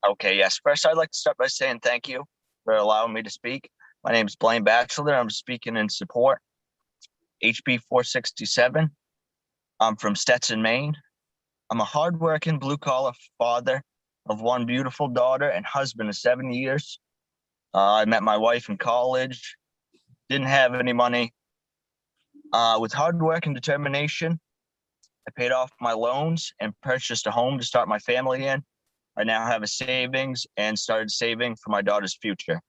Okay, yes. First, I'd like to start by saying thank you for allowing me to speak. My name is Blaine Batchelder. I'm speaking in support. HB 467. I'm from Stetson, Maine. I'm a hardworking blue-collar father of one beautiful daughter and husband of 7 years. I met my wife in college. Didn't have any money. With hard work and determination, I paid off my loans and purchased a home to start my family in. I now have a savings and started saving for my daughter's future.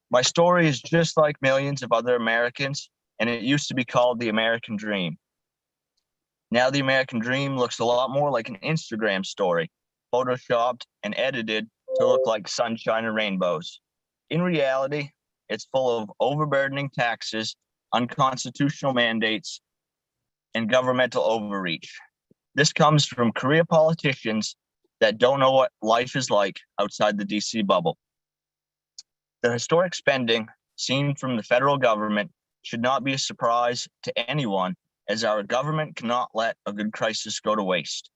My story is just like millions of other Americans, and it used to be called the American Dream. Now the American Dream looks a lot more like an Instagram story, photoshopped and edited to look like sunshine and rainbows. In reality, it's full of overburdening taxes, unconstitutional mandates, and governmental overreach. This comes from career politicians that don't know what life is like outside the DC bubble. The historic spending seen from the federal government should not be a surprise to anyone, as our government cannot let a good crisis go to waste.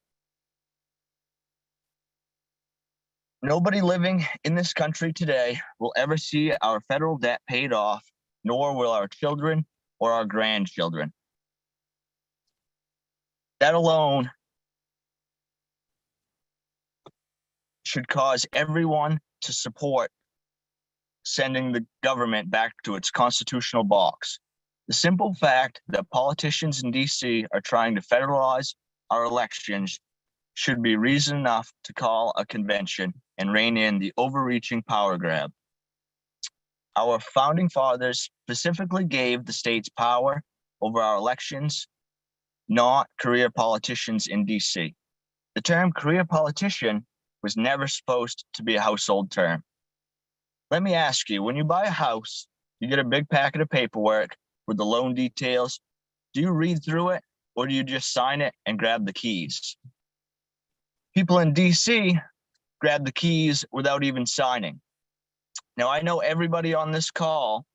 Nobody living in this country today will ever see our federal debt paid off, nor will our children or our grandchildren. That alone should cause everyone to support sending the government back to its constitutional box. The simple fact that politicians in DC are trying to federalize our elections should be reason enough to call a convention and rein in the overreaching power grab. Our founding fathers specifically gave the states power over our elections, not career politicians in DC. The term career politician was never supposed to be a household term. Let me ask you, when you buy a house, you get a big packet of paperwork with the loan details. Do you read through it, or do you just sign it and grab the keys? People in DC grab the keys without even signing. Now, I know everybody on this call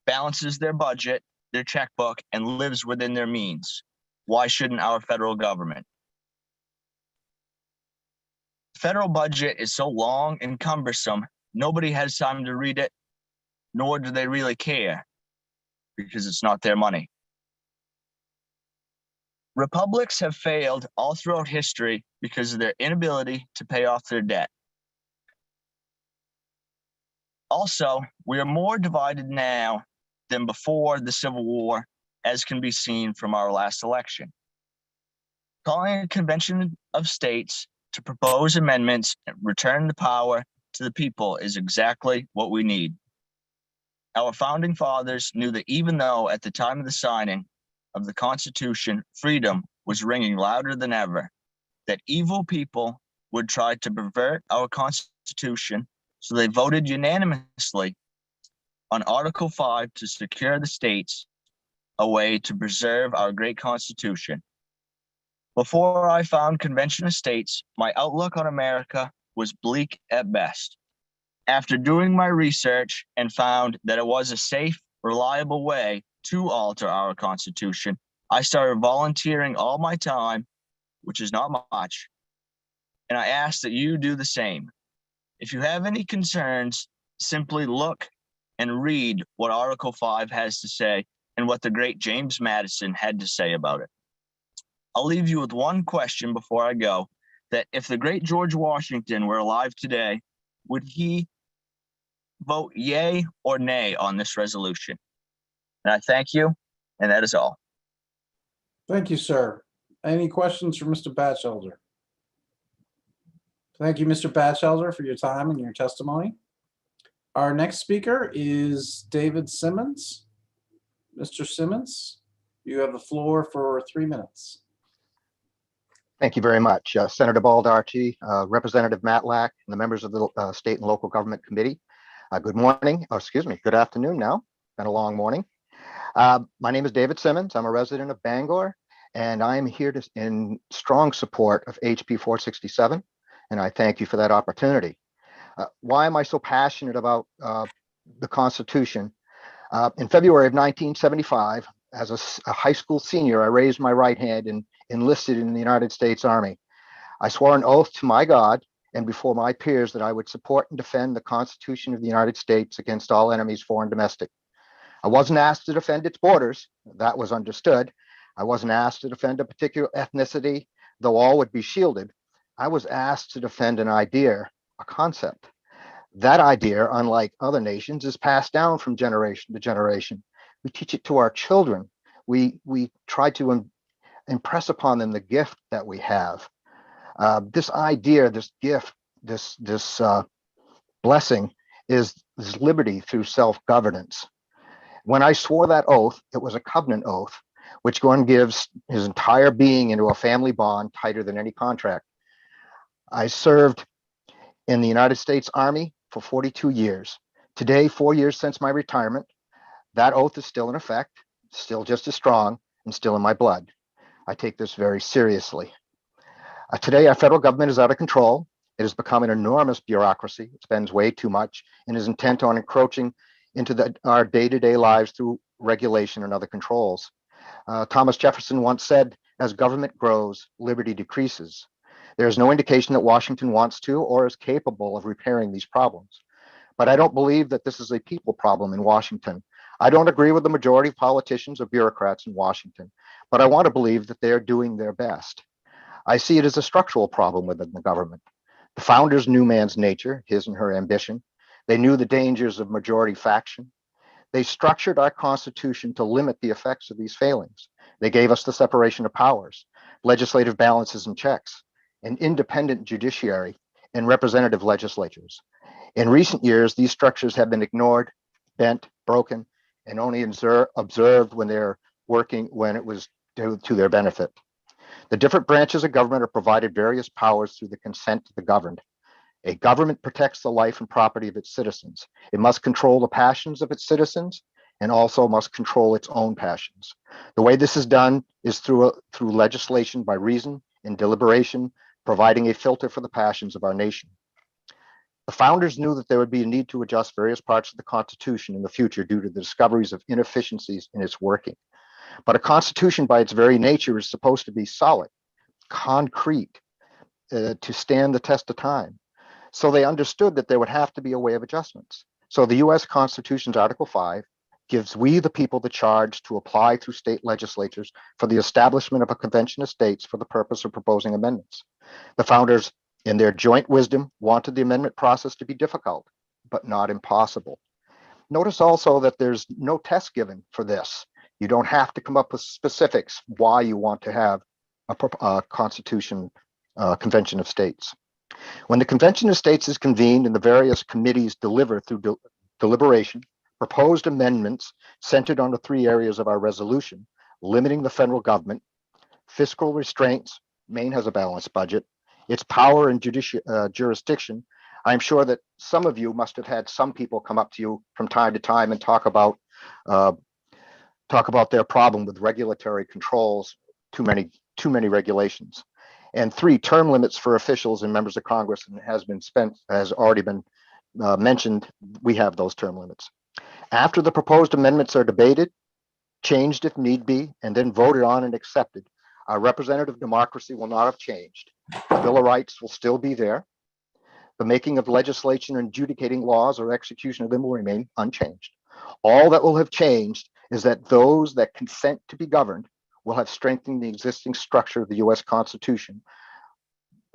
balances their budget, their checkbook, and lives within their means. Why shouldn't our federal government? The federal budget is so long and cumbersome, nobody has time to read it, nor do they really care, because it's not their money. Republics have failed all throughout history because of their inability to pay off their debt. Also, we are more divided now than before the Civil War, as can be seen from our last election. Calling a convention of states to propose amendments and return the power to the people is exactly what we need. Our founding fathers knew that even though at the time of the signing of the Constitution, freedom was ringing louder than ever, that evil people would try to pervert our Constitution, so they voted unanimously on Article 5 to secure the states a way to preserve our great Constitution. Before I found Convention of States, my outlook on America was bleak at best. After doing my research and found that it was a safe, reliable way to alter our Constitution, I started volunteering all my time, which is not much, and I ask that you do the same. If you have any concerns, simply look and read what Article 5 has to say and what the great James Madison had to say about it. I'll leave you with one question before I go, that if the great George Washington were alive today, would he vote yay or nay on this resolution? And I thank you, and that is all. Thank you, sir. Any questions for Mr. Batchelder? Thank you, Mr. Batchelder, for your time and your testimony. Our next speaker is David Simmons. Mr. Simmons, you have the floor for 3 minutes. Thank you very much. Senator Baldacci, Representative Matlack, and the members of the State and Local Government Committee. Good morning, or excuse me, good afternoon now. Been a long morning. My name is David Simmons. I'm a resident of Bangor, and I'm here in strong support of HB 467, and I thank you for that opportunity. Why am I so passionate about the Constitution? In February of 1975, as a high school senior, I raised my right hand and enlisted in the United States Army. I swore an oath to my God and before my peers that I would support and defend the Constitution of the United States against all enemies, foreign and domestic. I wasn't asked to defend its borders. That was understood. I wasn't asked to defend a particular ethnicity, though all would be shielded. I was asked to defend an idea, a concept. That idea, unlike other nations, is passed down from generation to generation. We teach it to our children. We try to impress upon them the gift that we have. This idea, this gift, this blessing is liberty through self-governance. When I swore that oath, it was a covenant oath, which one gives his entire being into a family bond tighter than any contract. I served in the United States Army for 42 years. Today, 4 years since my retirement, that oath is still in effect, still just as strong, and still in my blood. I take this very seriously. Today, our federal government is out of control. It has become an enormous bureaucracy. It spends way too much and is intent on encroaching into our day-to-day lives through regulation and other controls. Thomas Jefferson once said, as government grows, liberty decreases. There is no indication that Washington wants to or is capable of repairing these problems. But I don't believe that this is a people problem in Washington. I don't agree with the majority of politicians or bureaucrats in Washington, but I want to believe that they're doing their best. I see it as a structural problem within the government. The founders knew man's nature, his and her ambition. They knew the dangers of majority faction. They structured our Constitution to limit the effects of these failings. They gave us the separation of powers, legislative balances and checks, an independent judiciary, and representative legislatures. In recent years, these structures have been ignored, bent, broken, and only observed when they're working when it was to their benefit. The different branches of government are provided various powers through the consent of the governed. A government protects the life and property of its citizens. It must control the passions of its citizens and also must control its own passions. The way this is done is through legislation by reason and deliberation, providing a filter for the passions of our nation. The founders knew that there would be a need to adjust various parts of the Constitution in the future due to the discoveries of inefficiencies in its working. But a Constitution by its very nature is supposed to be solid, concrete, to stand the test of time. So they understood that there would have to be a way of adjustments. So the US Constitution's Article 5 gives we the people the charge to apply through state legislatures for the establishment of a convention of states for the purpose of proposing amendments. The founders, in their joint wisdom, wanted the amendment process to be difficult, but not impossible. Notice also that there's no test given for this. You don't have to come up with specifics why you want to have a constitution convention of states. When the convention of states is convened and the various committees deliver through deliberation, proposed amendments centered on the three areas of our resolution: limiting the federal government, fiscal restraints, Maine has a balanced budget, its power and jurisdiction. I'm sure that some of you must have had some people come up to you from time to time and talk about their problem with regulatory controls, too many regulations. And 3, term limits for officials and members of Congress, and has already been mentioned. We have those term limits. After the proposed amendments are debated, changed if need be, and then voted on and accepted, our representative democracy will not have changed. The Bill of Rights will still be there. The making of legislation and adjudicating laws or execution of them will remain unchanged. All that will have changed is that those that consent to be governed will have strengthened the existing structure of the US Constitution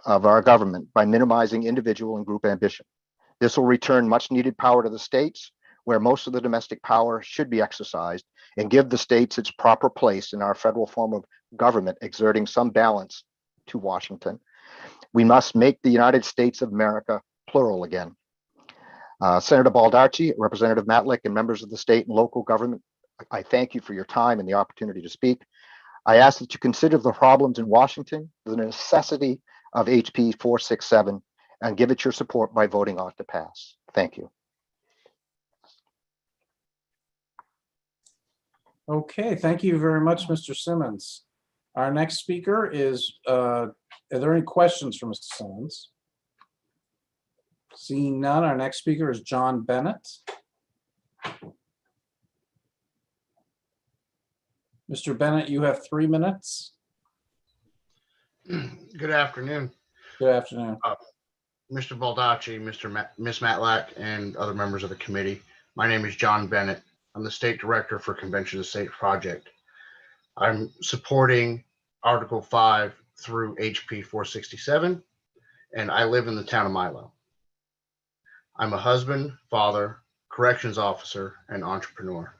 of our government by minimizing individual and group ambition. This will return much needed power to the states, where most of the domestic power should be exercised, and give the states its proper place in our federal form of government, exerting some balance to Washington. We must make the United States of America plural again. Senator Baldacci, Representative Matlack, and members of the state and local government, I thank you for your time and the opportunity to speak. I ask that you consider the problems in Washington, the necessity of HB 467, and give it your support by voting on it to pass. Thank you. Okay, thank you very much, Mr. Simmons. Our next speaker is, are there any questions for Mr. Simmons? Seeing none, our next speaker is John Bennett. Mr. Bennett, you have 3 minutes. Good afternoon. Good afternoon. Mr. Baldacci, Ms. Matlack, and other members of the committee. My name is John Bennett. I'm the State Director for Convention of State Project. I'm supporting Article 5 through HB 467, and I live in the town of Milo. I'm a husband, father, corrections officer, and entrepreneur.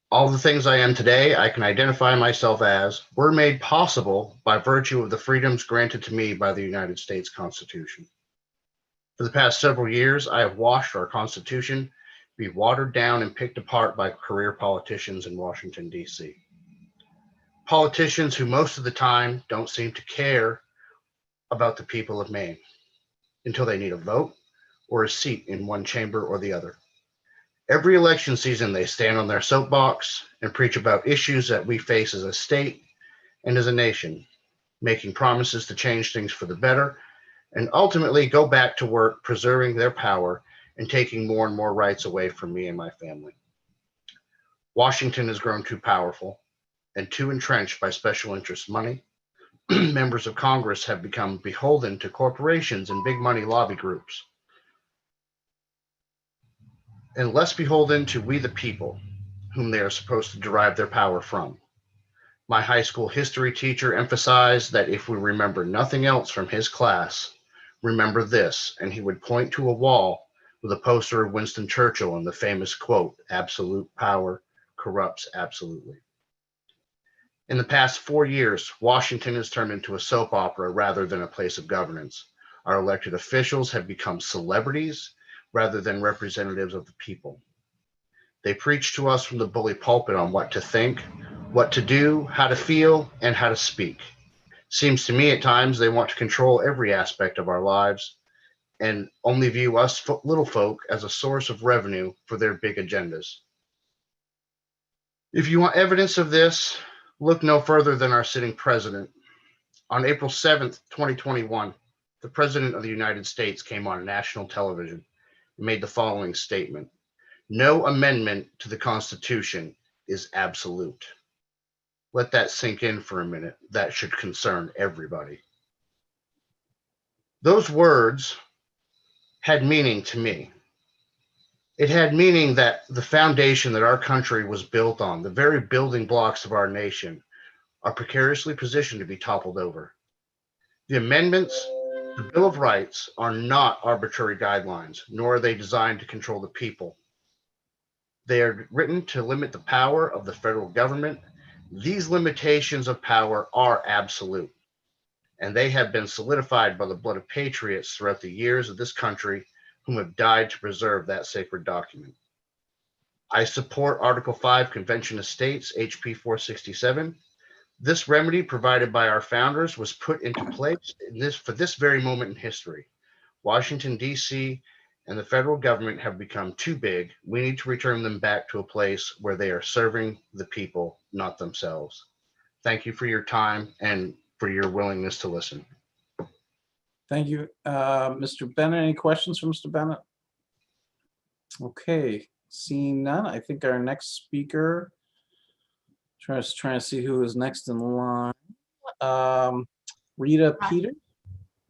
All the things I am today, I can identify myself as, were made possible by virtue of the freedoms granted to me by the United States Constitution. For the past several years, I have watched our Constitution be watered down and picked apart by career politicians in Washington, D.C. Politicians who most of the time don't seem to care about the people of Maine until they need a vote or a seat in one chamber or the other. Every election season, they stand on their soapbox and preach about issues that we face as a state and as a nation, making promises to change things for the better, and ultimately go back to work preserving their power and taking more and more rights away from me and my family. Washington has grown too powerful and too entrenched by special interest money. Members of Congress have become beholden to corporations and big money lobby groups, and less beholden to we the people, whom they are supposed to derive their power from. My high school history teacher emphasized that if we remember nothing else from his class, remember this, and he would point to a wall with a poster of Winston Churchill and the famous quote, "Absolute power corrupts absolutely." In the past 4 years, Washington has turned into a soap opera rather than a place of governance. Our elected officials have become celebrities rather than representatives of the people. They preach to us from the bully pulpit on what to think, what to do, how to feel, and how to speak. Seems to me at times they want to control every aspect of our lives and only view us little folk as a source of revenue for their big agendas. If you want evidence of this, look no further than our sitting president. On April 7th, 2021, the President of the United States came on national television and made the following statement: "No amendment to the Constitution is absolute." Let that sink in for a minute. That should concern everybody. Those words had meaning to me. It had meaning that the foundation that our country was built on, the very building blocks of our nation, are precariously positioned to be toppled over. The amendments, the Bill of Rights, are not arbitrary guidelines, nor are they designed to control the people. They are written to limit the power of the federal government. These limitations of power are absolute, and they have been solidified by the blood of patriots throughout the years of this country whom have died to preserve that sacred document. I support Article 5 Convention of States, HP 467. This remedy provided by our founders was put into place for this very moment in history. Washington, D.C. and the federal government have become too big. We need to return them back to a place where they are serving the people, not themselves. Thank you for your time and for your willingness to listen. Thank you. Mr. Bennett, any questions for Mr. Bennett? Okay, seeing none, I think our next speaker, trying to see who is next in line. Rita Peter.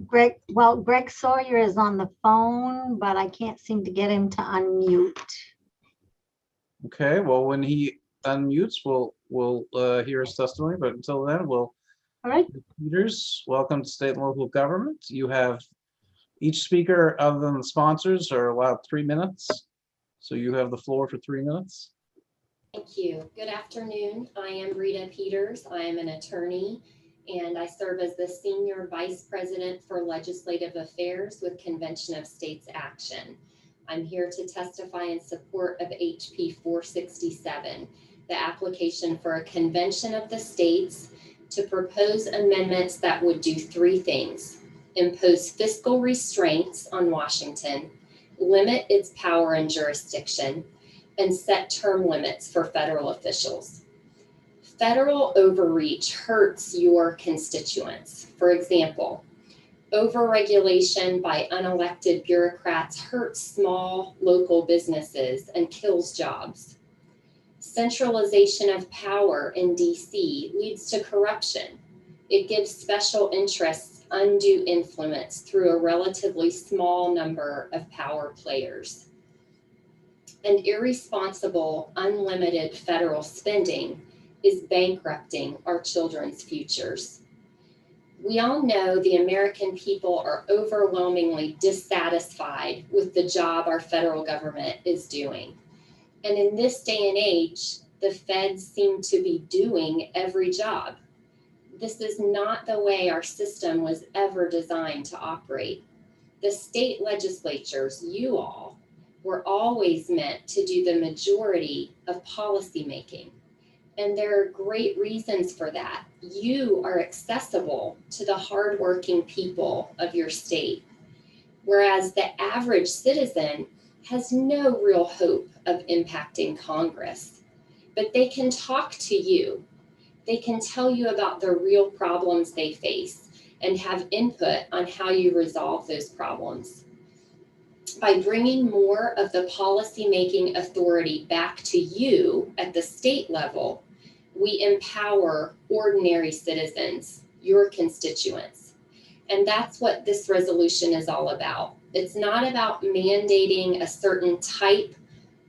Greg Sawyer is on the phone, but I can't seem to get him to unmute. Okay, well, when he unmutes, we'll hear his testimony, but until then, we'll. All right. Peters, welcome to state and local government. You have each speaker other than the sponsors are allowed 3 minutes. So you have the floor for 3 minutes. Thank you. Good afternoon. I am Rita Peters. I am an attorney and I serve as the Senior Vice President for Legislative Affairs with Convention of States Action. I'm here to testify in support of HP 467, the application for a convention of the states to propose amendments that would do 3 things: impose fiscal restraints on Washington, limit its power and jurisdiction, and set term limits for federal officials. Federal overreach hurts your constituents. For example, overregulation by unelected bureaucrats hurts small local businesses and kills jobs. Centralization of power in DC leads to corruption. It gives special interests undue influence through a relatively small number of power players. And irresponsible, unlimited federal spending is bankrupting our children's futures. We all know the American people are overwhelmingly dissatisfied with the job our federal government is doing. And in this day and age, the feds seem to be doing every job. This is not the way our system was ever designed to operate. The state legislatures, you all, were always meant to do the majority of policymaking. And there are great reasons for that. You are accessible to the hardworking people of your state, whereas the average citizen has no real hope of impacting Congress. But they can talk to you. They can tell you about the real problems they face and have input on how you resolve those problems. By bringing more of the policymaking authority back to you at the state level, we empower ordinary citizens, your constituents. And that's what this resolution is all about. It's not about mandating a certain type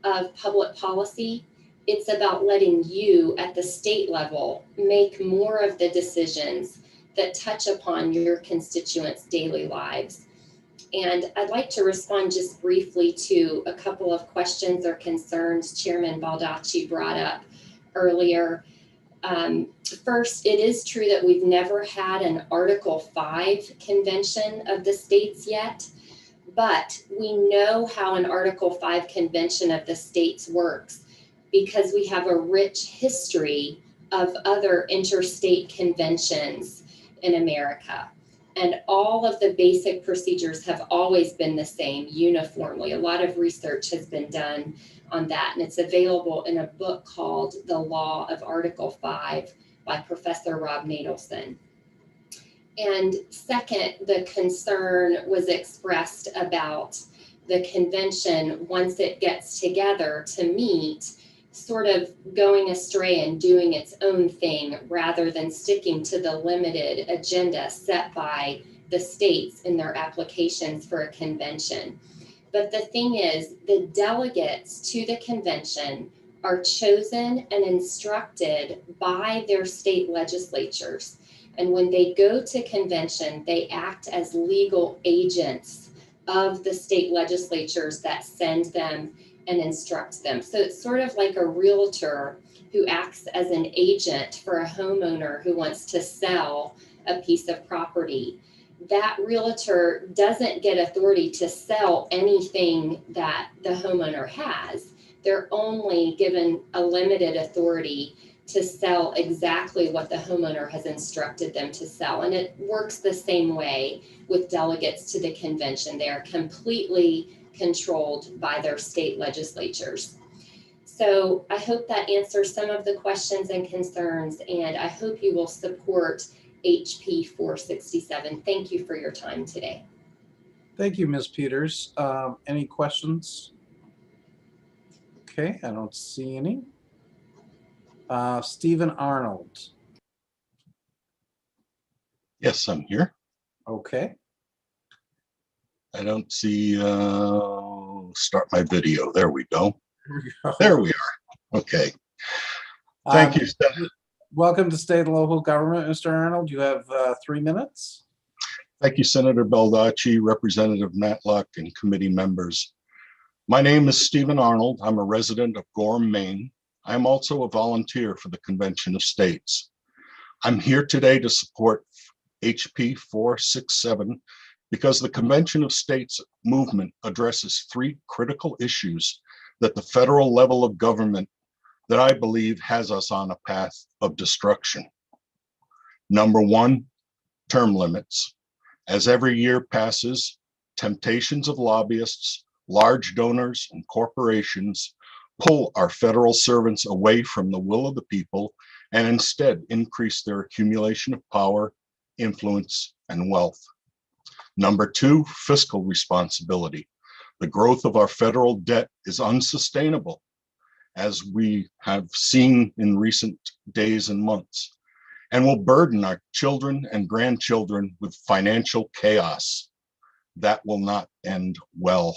of public policy. It's about letting you at the state level make more of the decisions that touch upon your constituents' daily lives. And I'd like to respond just briefly to a couple of questions or concerns Chairman Baldacci brought up earlier. First, it is true that we've never had an Article 5 convention of the states yet, but we know how an Article 5 convention of the states works because we have a rich history of other interstate conventions in America. And all of the basic procedures have always been the same uniformly. A lot of research has been done on that, and it's available in a book called The Law of Article 5 by Professor Rob Nadelson. And second, the concern was expressed about the convention, once it gets together to meet, sort of going astray and doing its own thing rather than sticking to the limited agenda set by the states in their applications for a convention. But the thing is, the delegates to the convention are chosen and instructed by their state legislatures. And when they go to convention, they act as legal agents of the state legislatures that send them and instruct them. So it's sort of like a realtor who acts as an agent for a homeowner who wants to sell a piece of property. That realtor doesn't get authority to sell anything that the homeowner has. They're only given a limited authority to sell exactly what the homeowner has instructed them to sell. And it works the same way with delegates to the convention. They are completely controlled by their state legislatures. So I hope that answers some of the questions and concerns, and I hope you will support HP 467. Thank you for your time today. Thank you, Ms. Peters. Any questions? Okay, I don't see any. Stephen Arnold. Yes, I'm here. Okay. I don't see, start my video. There we go. There we are. Okay. Thank you, Steph. Welcome to State and Local Government, Mr. Arnold. You have 3 minutes. Thank you, Senator Baldacci, Representative Matlock, and committee members. My name is Stephen Arnold. I'm a resident of Gorham, Maine. I'm also a volunteer for the Convention of States. I'm here today to support HP 467 because the Convention of States movement addresses 3 critical issues that the federal level of government that I believe has us on a path of destruction. Number 1, term limits. As every year passes, temptations of lobbyists, large donors, and corporations pull our federal servants away from the will of the people and instead increase their accumulation of power, influence, and wealth. Number 2, fiscal responsibility. The growth of our federal debt is unsustainable, as we have seen in recent days and months, and will burden our children and grandchildren with financial chaos. That will not end well.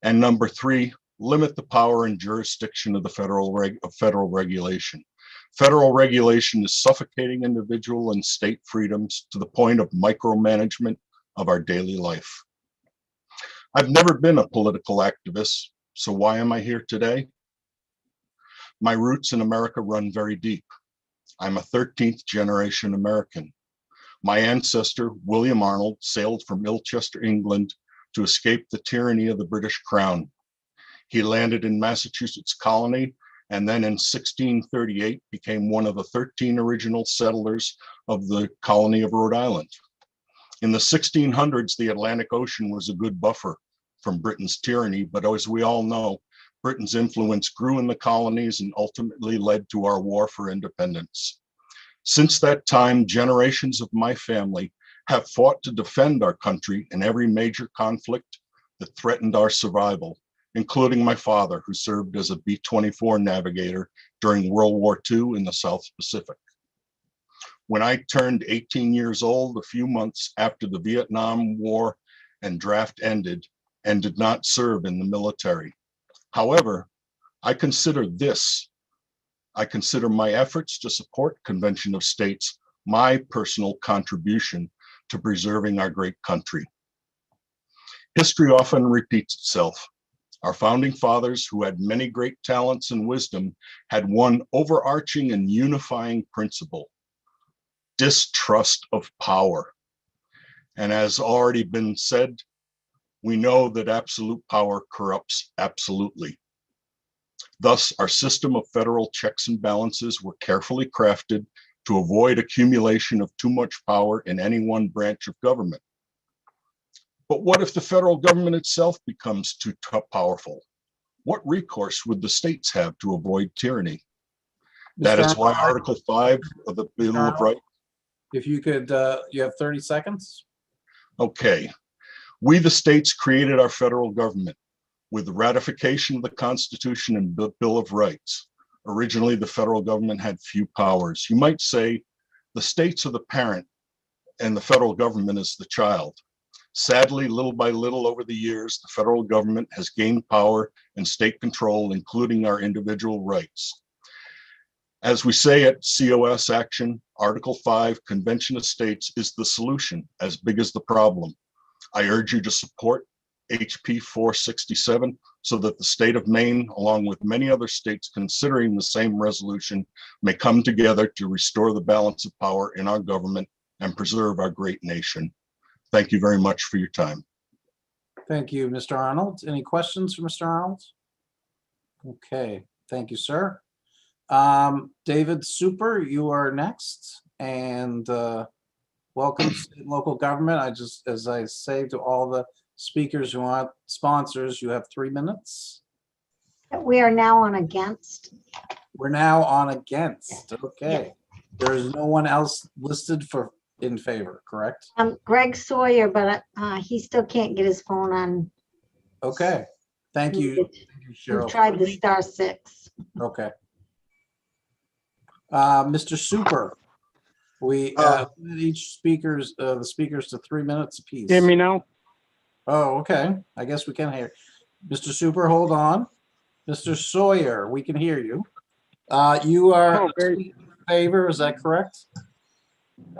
And number 3, limit the power and jurisdiction of the federal regulation. Federal regulation is suffocating individual and state freedoms to the point of micromanagement of our daily life. I've never been a political activist, so why am I here today? My roots in America run very deep. I'm a 13th generation American. My ancestor, William Arnold, sailed from Ilchester, England to escape the tyranny of the British Crown. He landed in Massachusetts colony and then in 1638 became one of the 13 original settlers of the colony of Rhode Island. In the 1600s, the Atlantic Ocean was a good buffer from Britain's tyranny, but as we all know, Britain's influence grew in the colonies and ultimately led to our war for independence. Since that time, generations of my family have fought to defend our country in every major conflict that threatened our survival, including my father, who served as a B-24 navigator during World War II in the South Pacific. When I turned 18 years old, a few months after the Vietnam War and draft ended, and did not serve in the military. However, I consider my efforts to support Convention of States my personal contribution to preserving our great country. History often repeats itself. Our founding fathers, who had many great talents and wisdom, had one overarching and unifying principle: distrust of power. And as already been said, we know that absolute power corrupts absolutely. Thus, our system of federal checks and balances were carefully crafted to avoid accumulation of too much power in any one branch of government. But what if the federal government itself becomes too powerful? What recourse would the states have to avoid tyranny? That is why Article 5 of the Bill of Rights. If you could, you have 30 seconds. Okay. We, the states, created our federal government with the ratification of the Constitution and Bill of Rights. Originally, the federal government had few powers. You might say the states are the parent and the federal government is the child. Sadly, little by little over the years, the federal government has gained power and state control, including our individual rights. As we say at COS Action, Article 5, Convention of States is the solution as big as the problem. I urge you to support HB 467 so that the state of Maine, along with many other states considering the same resolution, may come together to restore the balance of power in our government and preserve our great nation. Thank you very much for your time. Thank you, Mr. Arnold. Any questions for Mr. Arnold? Okay, thank you, sir. David Super, you are next, and welcome to state and local government. As I say to all the speakers who want sponsors, you have 3 minutes. We are now on against. We're now on against. Okay. There's no one else listed for in favor, correct? Greg Sawyer, but he still can't get his phone on. Okay. Thank you. Thank you, Cheryl. We've tried the *6. Okay. Mr. Super, we each speakers the speakers to 3 minutes apiece. Hear me now? Oh, okay. I guess we can hear. Mr. Super, hold on. Mr. Sawyer, we can hear you. You are in favor, is that correct?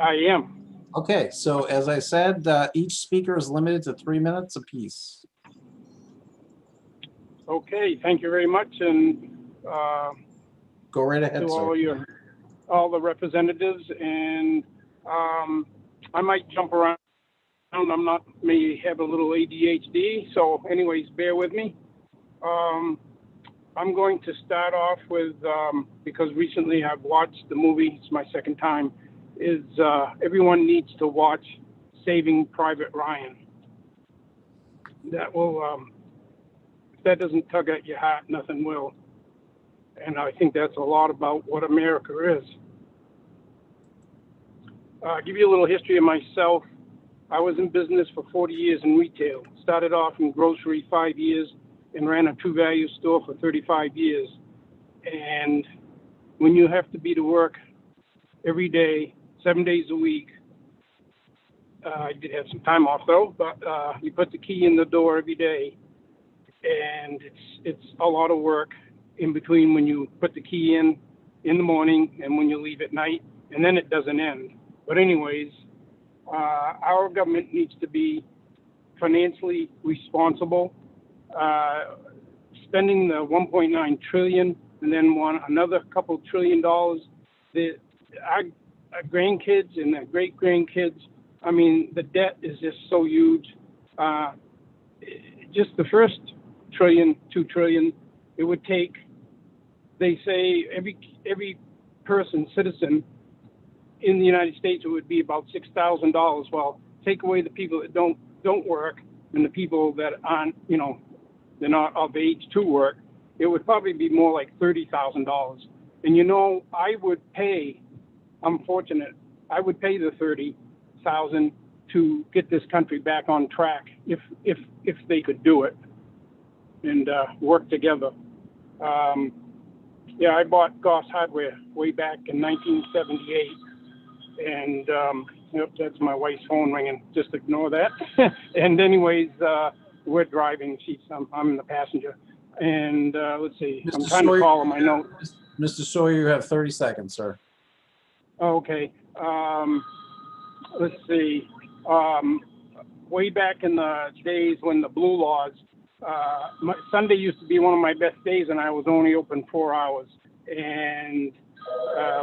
I am. Okay, so as I said, each speaker is limited to 3 minutes apiece. Okay, thank you very much, and go right ahead, to sir. all the representatives, and I might jump around. I'm not, may have a little ADHD, so anyways, bear with me. I'm going to start off with, because recently I've watched the movie, it's my second time, is everyone needs to watch Saving Private Ryan. That will, if that doesn't tug at your heart, nothing will. And I think that's a lot about what America is. Give you a little history of myself. I was in business for 40 years in retail. Started off in grocery 5 years and ran a True Value store for 35 years. And when you have to be to work every day, 7 days a week, I did have some time off though, but you put the key in the door every day, and it's a lot of work in between when you put the key in the morning and when you leave at night, and then it doesn't end. But anyways, our government needs to be financially responsible. Spending the 1.9 trillion and then another couple $1 trillion, our grandkids and their great grandkids, I mean, the debt is just so huge. Just the first trillion, 2 trillion, it would take, they say every person, citizen in the United States, it would be about $6,000. Well, take away the people that don't work and the people that aren't, you know, they're not of age to work, it would probably be more like $30,000. And you know, I would pay, I'm fortunate, I would pay the $30,000 to get this country back on track if they could do it and work together. Yeah, I bought Goss Hardware way back in 1978. And yep, that's my wife's phone ringing. Just ignore that. And anyways, we're driving. I'm in the passenger. And let's see. Mr. I'm trying to follow my note. Mr. Sawyer, you have 30 seconds, sir. Okay. Let's see. Way back in the days when the blue laws, Sunday used to be one of my best days, and I was only open 4 hours. And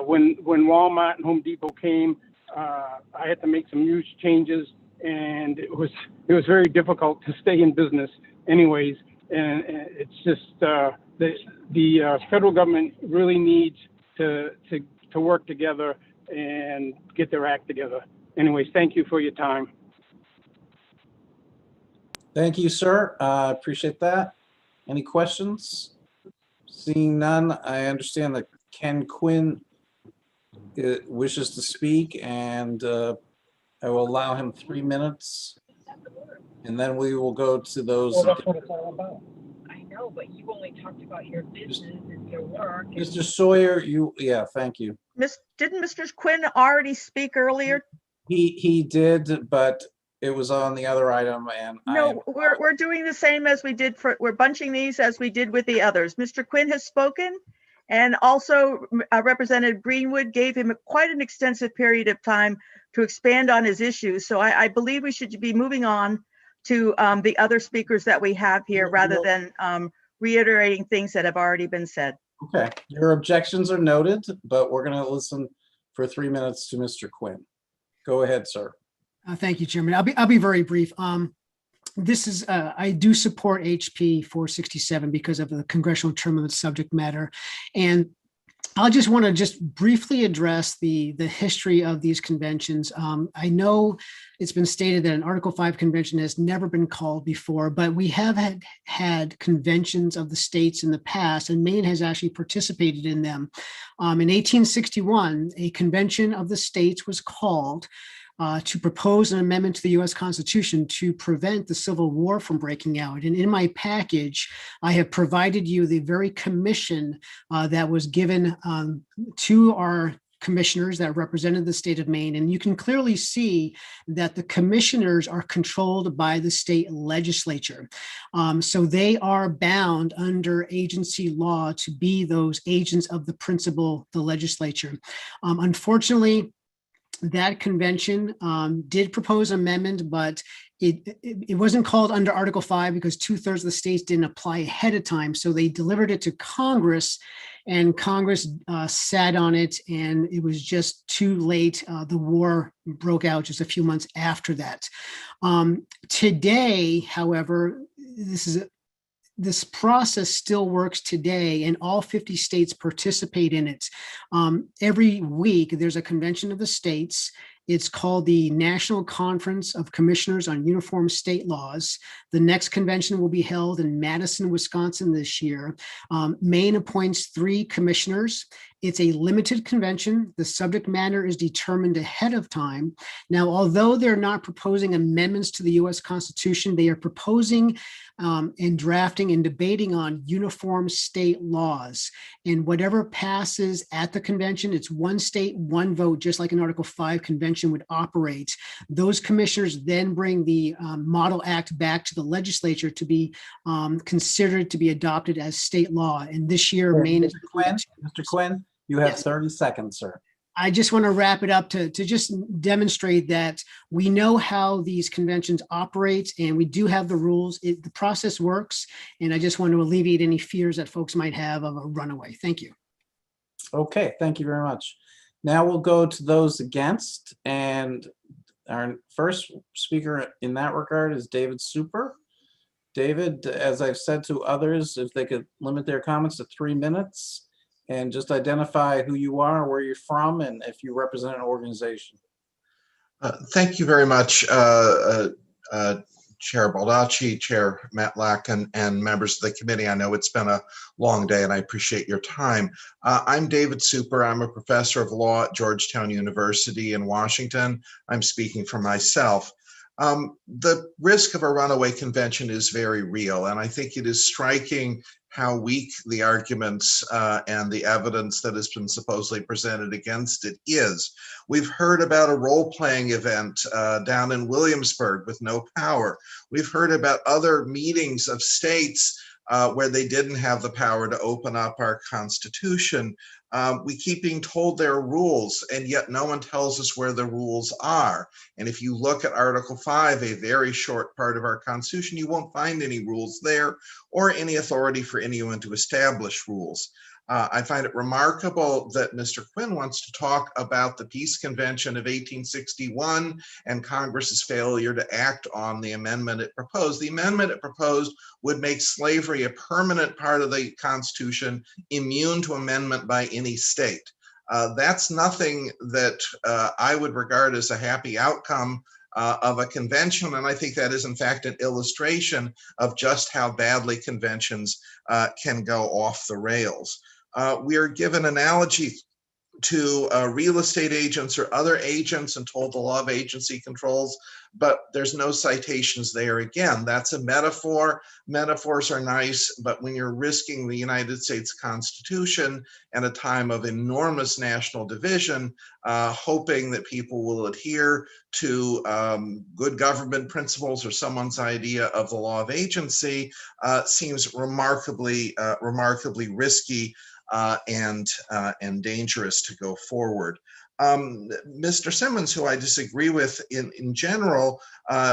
when Walmart and Home Depot came, I had to make some huge changes, and it was very difficult to stay in business anyways. And it's just the federal government really needs to work together and get their act together. Anyways, thank you for your time. Thank you, sir. Appreciate that. Any questions? Seeing none, I understand that Ken Quinn wishes to speak, and I will allow him 3 minutes, and then we will go to those. Well, that's what it's all about. I know, but you only talked about your business and your work. Mr. Sawyer, yeah, thank you. Didn't Mr. Quinn already speak earlier? He did, but it was on the other item and No, we're doing the same as we did we're bunching these as we did with the others. Mr. Quinn has spoken. And also Representative Greenwood gave him quite an extensive period of time to expand on his issues. So I believe we should be moving on to the other speakers that we have here rather than reiterating things that have already been said. Okay, your objections are noted, but we're going to listen for 3 minutes to Mr. Quinn. Go ahead, sir. Thank you, Chairman. I'll be very brief. This is I do support HB 467 because of the congressional term of its subject matter, and I'll just want to just briefly address the history of these conventions. I know it's been stated that an Article 5 convention has never been called before, but we have had conventions of the states in the past, and Maine has actually participated in them. In 1861, a convention of the states was called to propose an amendment to the U.S. Constitution to prevent the Civil War from breaking out. And in my package, I have provided you the very commission that was given to our commissioners that represented the state of Maine. And you can clearly see that the commissioners are controlled by the state legislature. So they are bound under agency law to be those agents of the principal, the legislature. Unfortunately, that convention did propose an amendment, but it wasn't called under Article 5 because 2/3 of the states didn't apply ahead of time. So they delivered it to Congress, and Congress sat on it, and it was just too late. The war broke out just a few months after that. Today, however, this process still works today, and all 50 states participate in it. Every week, there's a convention of the states. It's called the National Conference of Commissioners on Uniform State Laws. The next convention will be held in Madison, Wisconsin this year. Maine appoints 3 commissioners. It's a limited convention. The subject matter is determined ahead of time. Now, although they're not proposing amendments to the U.S. Constitution, they are proposing and drafting and debating on uniform state laws. And whatever passes at the convention, it's one state, one vote, just like an Article 5 convention would operate. Those commissioners then bring the Model Act back to the legislature to be considered to be adopted as state law. And this year, Maine is— Mr. Quinn, you have 30 seconds, sir. I just want to wrap it up to just demonstrate that we know how these conventions operate, and we do have the rules. The process works, and I just want to alleviate any fears that folks might have of a runaway. Thank you. Okay, thank you very much. Now we'll go to those against, and our first speaker in that regard is David Super. David, as I've said to others, if they could limit their comments to 3 minutes, and just identify who you are, where you're from, and if you represent an organization. Thank you very much, Chair Baldacci, Chair Matlack, and members of the committee. I know it's been a long day, and I appreciate your time. I'm David Super. I'm a professor of law at Georgetown University in Washington. I'm speaking for myself. The risk of a runaway convention is very real, and I think it is striking how weak the arguments and the evidence that has been supposedly presented against it is. We've heard about a role-playing event down in Williamsburg with no power. We've heard about other meetings of states where they didn't have the power to open up our Constitution. We keep being told there are rules, and yet no one tells us where the rules are. And if you look at Article 5, a very short part of our Constitution, you won't find any rules there or any authority for anyone to establish rules. I find it remarkable that Mr. Quinn wants to talk about the Peace Convention of 1861 and Congress's failure to act on the amendment it proposed. The amendment it proposed would make slavery a permanent part of the Constitution, immune to amendment by any state. That's nothing that I would regard as a happy outcome of a convention, and I think that is in fact an illustration of just how badly conventions can go off the rails. We are given analogies to real estate agents or other agents and told the law of agency controls, but there's no citations there. Again, that's a metaphor. Metaphors are nice, but when you're risking the United States Constitution at a time of enormous national division, hoping that people will adhere to good government principles or someone's idea of the law of agency seems remarkably risky and dangerous to go forward. Mr. Simmons, who I disagree with in general,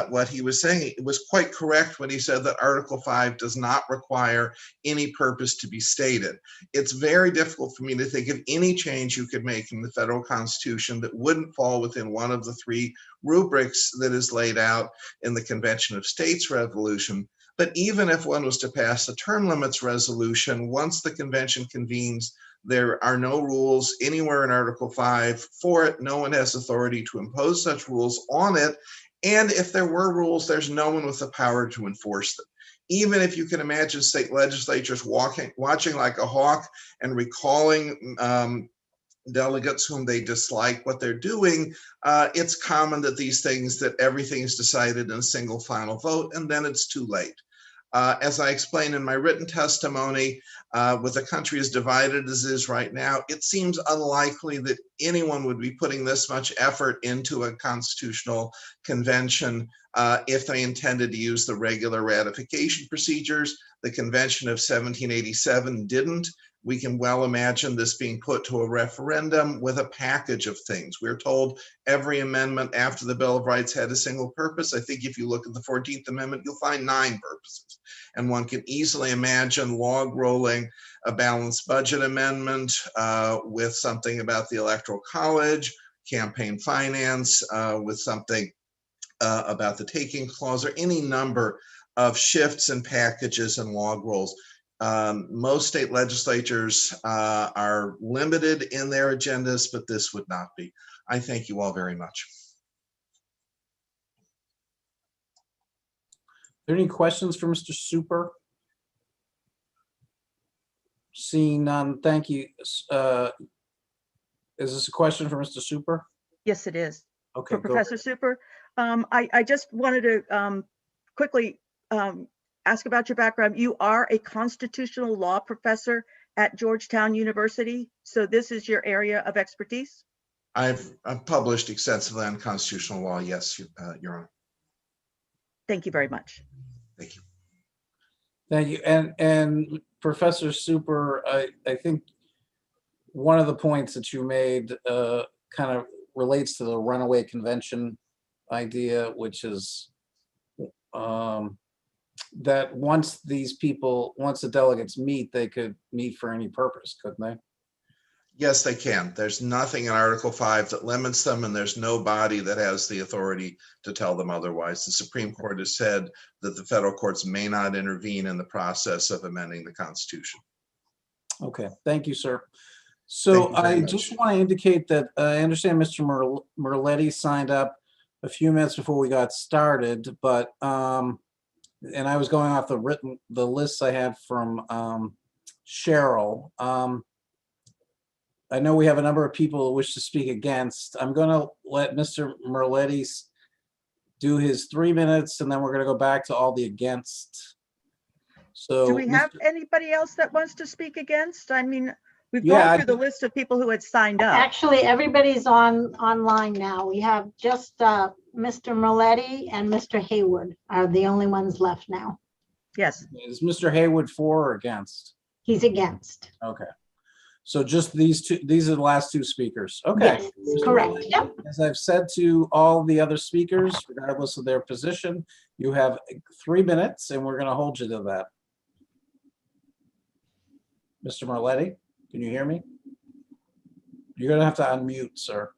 what he was saying, it was quite correct when he said that Article 5 does not require any purpose to be stated. It's very difficult for me to think of any change you could make in the federal Constitution that wouldn't fall within one of the three rubrics that is laid out in the Convention of States resolution. But even if one was to pass a term limits resolution, once the convention convenes, there are no rules anywhere in Article 5 for it. No one has authority to impose such rules on it. And if there were rules, there's no one with the power to enforce them. Even if you can imagine state legislatures watching like a hawk and recalling delegates whom they dislike what they're doing, it's common that these things, that everything is decided in a single final vote, and then it's too late. As I explained in my written testimony, with the country as divided as it is right now, it seems unlikely that anyone would be putting this much effort into a constitutional convention if they intended to use the regular ratification procedures. The Convention of 1787 didn't. We can well imagine this being put to a referendum with a package of things. We're told every amendment after the Bill of Rights had a single purpose. I think if you look at the 14th Amendment, you'll find 9 purposes. And one can easily imagine log rolling a balanced budget amendment with something about the Electoral College, campaign finance, with something about the taking clause, or any number of shifts and packages and log rolls. Most state legislatures are limited in their agendas, but this would not be. I thank you all very much. Are there any questions for Mr. Super? Seeing none, thank you. Is this a question for Mr. Super? Yes, it is. Okay, For go Professor Super. I just wanted to quickly ask about your background. You are a constitutional law professor at Georgetown University, so this is your area of expertise? I've published extensively on constitutional law, yes, Your Honor. Thank you very much. Thank you. Thank you. And Professor Super, I think one of the points that you made kind of relates to the runaway convention idea, which is that once the delegates meet, they could meet for any purpose, couldn't they? Yes, they can. There's nothing in Article 5 that limits them, and there's no body that has the authority to tell them otherwise. The Supreme Court has said that the federal courts may not intervene in the process of amending the Constitution. Okay, thank you, sir. So I just want to indicate that I understand Mr. Merletti signed up a few minutes before we got started, but and I was going off the lists I had from Cheryl. I know we have a number of people who wish to speak against. I'm going to let Mr. Merletti do his 3 minutes, and then we're going to go back to all the against. So do we have anybody else that wants to speak against? I mean, we've Yeah, gone through the list of people who had signed up. Actually, everybody's online now. We have just Mr. Merletti and Mr. Hayward are the only ones left now. Yes. Is Mr. Hayward for or against? He's against. Okay. So just these two, these are the last two speakers. Okay. Yes, correct. Yep. As I've said to all the other speakers, regardless of their position, you have 3 minutes and we're going to hold you to that. Mr. Merletti, can you hear me? You're going to have to unmute, sir.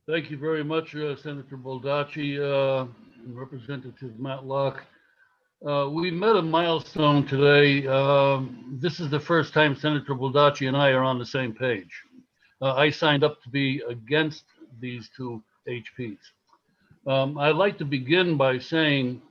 Thank you very much, Senator Baldacci, and Representative Matlock. We met a milestone today. This is the first time Senator Baldacci and I are on the same page. I signed up to be against these two HPs. I'd like to begin by saying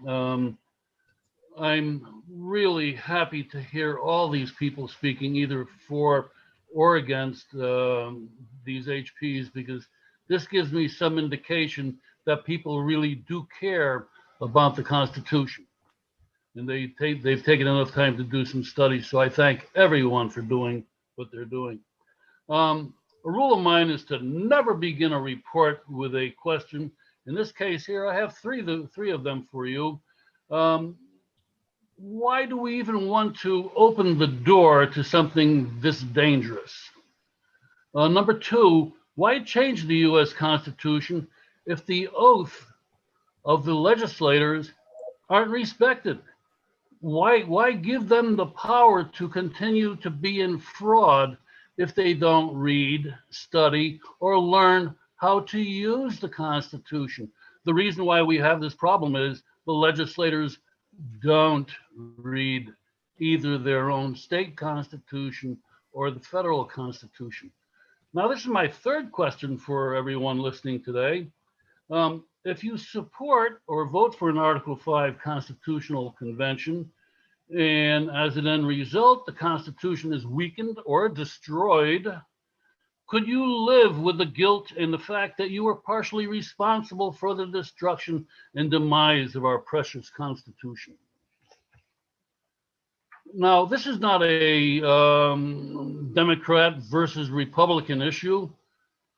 I'm really happy to hear all these people speaking either for or against these HPs, because this gives me some indication that people really do care about the Constitution. And they've taken enough time to do some studies. So I thank everyone for doing what they're doing. A rule of mine is to never begin a report with a question. In this case here, I have three of them for you. Why do we even want to open the door to something this dangerous? Number two, why change the US Constitution if the oath of the legislators aren't respected? Why give them the power to continue to be in fraud if they don't read, study, or learn how to use the Constitution? The reason why we have this problem is the legislators don't read either their own state constitution or the federal constitution. Now, this is my third question for everyone listening today. If you support or vote for an Article 5 constitutional convention, and as an end result, the Constitution is weakened or destroyed, could you live with the guilt and the fact that you were partially responsible for the destruction and demise of our precious Constitution? Now, this is not a Democrat versus Republican issue.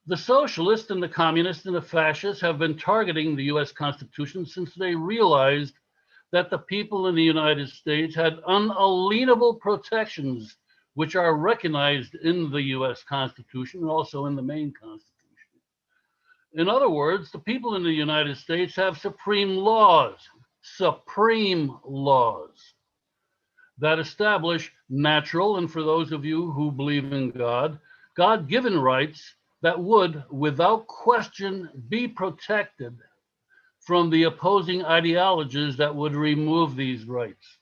The socialists and the communists and the fascists have been targeting the US Constitution since they realized that the people in the United States had unalienable protections which are recognized in the US Constitution and also in the main Constitution. In other words, the people in the United States have supreme laws that establish natural, and for those of you who believe in God, God-given rights that would, without question, be protected from the opposing ideologies that would remove these rights.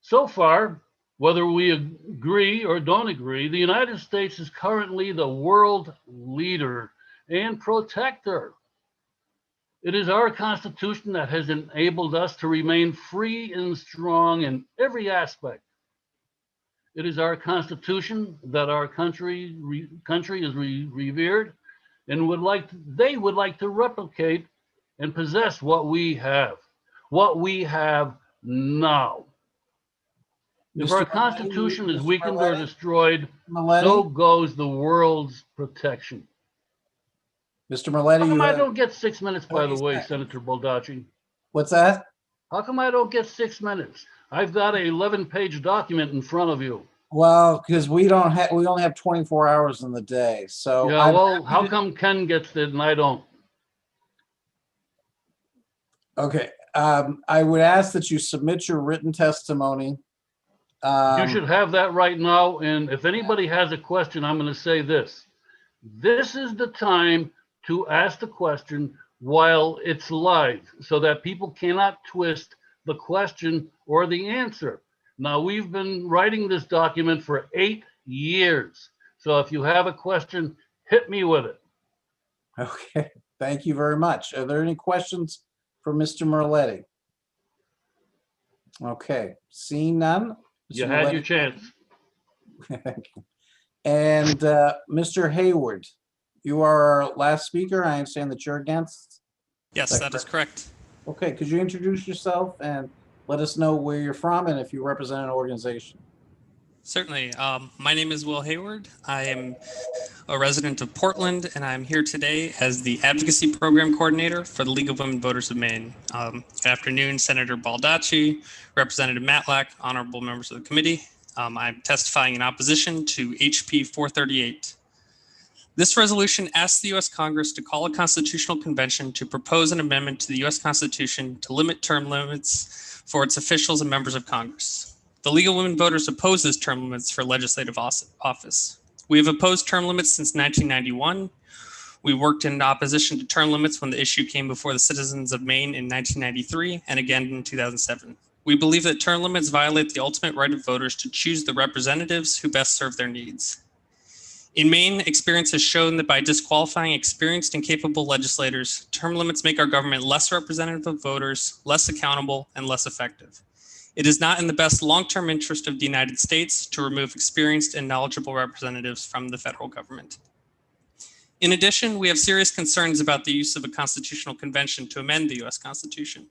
So far, whether we agree or don't agree, the United States is currently the world leader and protector. It is our Constitution that has enabled us to remain free and strong in every aspect. It is our Constitution that our country is revered and they would like to replicate and possess what we have now. If our Constitution is weakened or destroyed, so goes the world's protection. Mr. Maletti, how come I don't get 6 minutes, by the way, Senator Baldacci? What's that? How come I don't get 6 minutes? I've got an 11-page document in front of you. Well, because we only have 24 hours in the day. So yeah, well, how come Ken gets it and I don't? Okay, I would ask that you submit your written testimony. You should have that right now. And if anybody has a question, I'm going to say this. This is the time to ask the question while it's live so that people cannot twist the question or the answer. Now, we've been writing this document for 8 years. So if you have a question, hit me with it. Okay, thank you very much. Are there any questions for Mr. Merletti? Okay, seeing none. You had your chance. And Mr. Hayward, you are our last speaker. I understand that you're against. Yes, that is correct. Okay, could you introduce yourself and let us know where you're from and if you represent an organization? Certainly. My name is Will Hayward. I am a resident of Portland, and I'm here today as the Advocacy Program Coordinator for the League of Women Voters of Maine. Good afternoon, Senator Baldacci, Representative Matlack, honorable members of the committee. I'm testifying in opposition to HB 438. This resolution asks the U.S. Congress to call a constitutional convention to propose an amendment to the U.S. Constitution to limit term limits for its officials and members of Congress. The League of Women Voters opposes term limits for legislative office. We have opposed term limits since 1991. We worked in opposition to term limits when the issue came before the citizens of Maine in 1993 and again in 2007. We believe that term limits violate the ultimate right of voters to choose the representatives who best serve their needs. In Maine, experience has shown that by disqualifying experienced and capable legislators, term limits make our government less representative of voters, less accountable, and less effective. It is not in the best long-term interest of the United States to remove experienced and knowledgeable representatives from the federal government. In addition, we have serious concerns about the use of a constitutional convention to amend the US Constitution.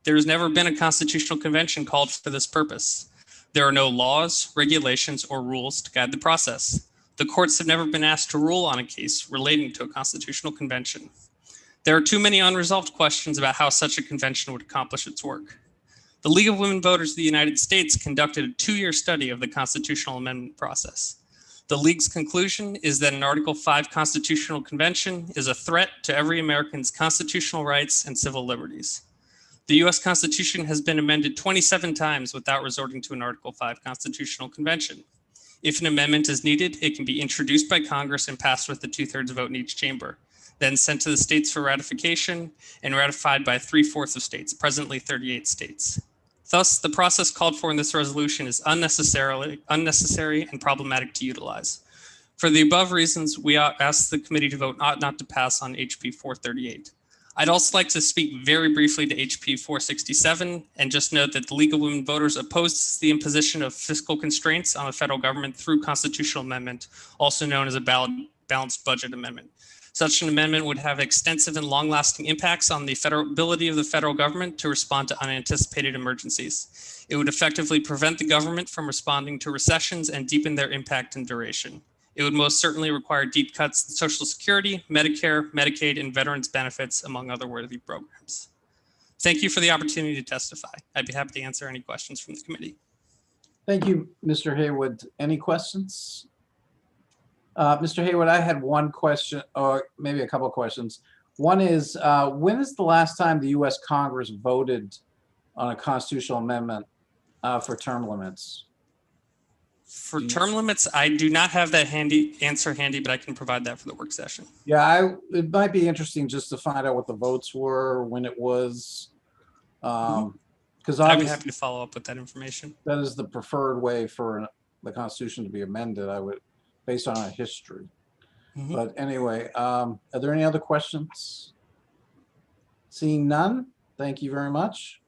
There has never been a constitutional convention called for this purpose. There are no laws, regulations, or rules to guide the process. The courts have never been asked to rule on a case relating to a constitutional convention. There are too many unresolved questions about how such a convention would accomplish its work. The League of Women Voters of the United States conducted a 2-year study of the constitutional amendment process. The League's conclusion is that an Article 5 constitutional convention is a threat to every American's constitutional rights and civil liberties. The US Constitution has been amended 27 times without resorting to an Article 5 constitutional convention. If an amendment is needed, it can be introduced by Congress and passed with a 2/3 vote in each chamber, then sent to the states for ratification and ratified by 3/4 of states, presently 38 states. Thus, the process called for in this resolution is unnecessary and problematic to utilize. For the above reasons, we ask the committee to vote not to pass on HB 438. I'd also like to speak very briefly to HB 467 and just note that the League of Women Voters opposes the imposition of fiscal constraints on the federal government through constitutional amendment, also known as a balanced budget amendment. Such an amendment would have extensive and long-lasting impacts on the ability of the federal government to respond to unanticipated emergencies. It would effectively prevent the government from responding to recessions and deepen their impact and duration. It would most certainly require deep cuts in Social Security, Medicare, Medicaid, and veterans benefits, among other worthy programs. Thank you for the opportunity to testify. I'd be happy to answer any questions from the committee. Thank you, Mr. Haywood. Any questions? Mr. Haywood, I had one question, or maybe a couple of questions. One is, when is the last time the US Congress voted on a constitutional amendment for term limits? For term limits, I do not have that answer handy, but I can provide that for the work session. Yeah, it might be interesting just to find out what the votes were, when it was. Because I'd be happy to follow up with that information. That is the preferred way for the Constitution to be amended, based on our history. But anyway, are there any other questions? Seeing none, thank you very much.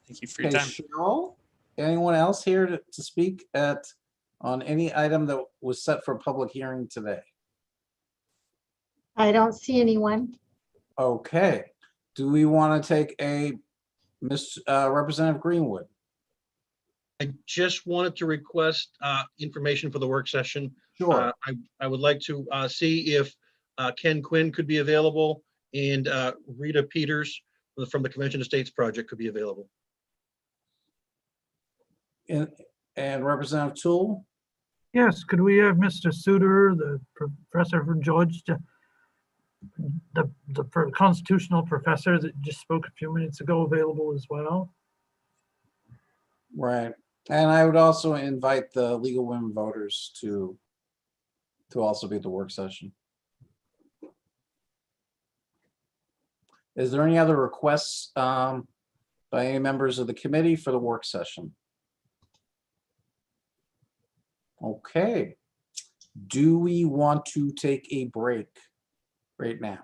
Thank you for your time. Cheryl, anyone else here to speak on any item that was set for public hearing today? I don't see anyone. Okay. Do we want to take a Representative Greenwood? I just wanted to request information for the work session. Sure. I would like to see if Ken Quinn could be available and Rita Peters from the Convention of States Project could be available. And Representative Toole? Yes, could we have Mr. Souter, the professor from Georgia, the constitutional professor that just spoke a few minutes ago, available as well? Right. And I would also invite the League of Women Voters to also be at the work session. Is there any other requests by any members of the committee for the work session? Okay. Do we want to take a break right now?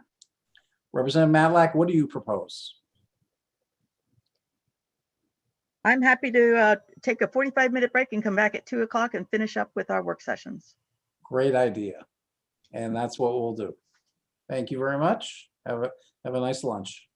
Representative Matlack, what do you propose? I'm happy to take a 45-minute break and come back at 2 o'clock and finish up with our work sessions. Great idea. And that's what we'll do. Thank you very much. Have a nice lunch.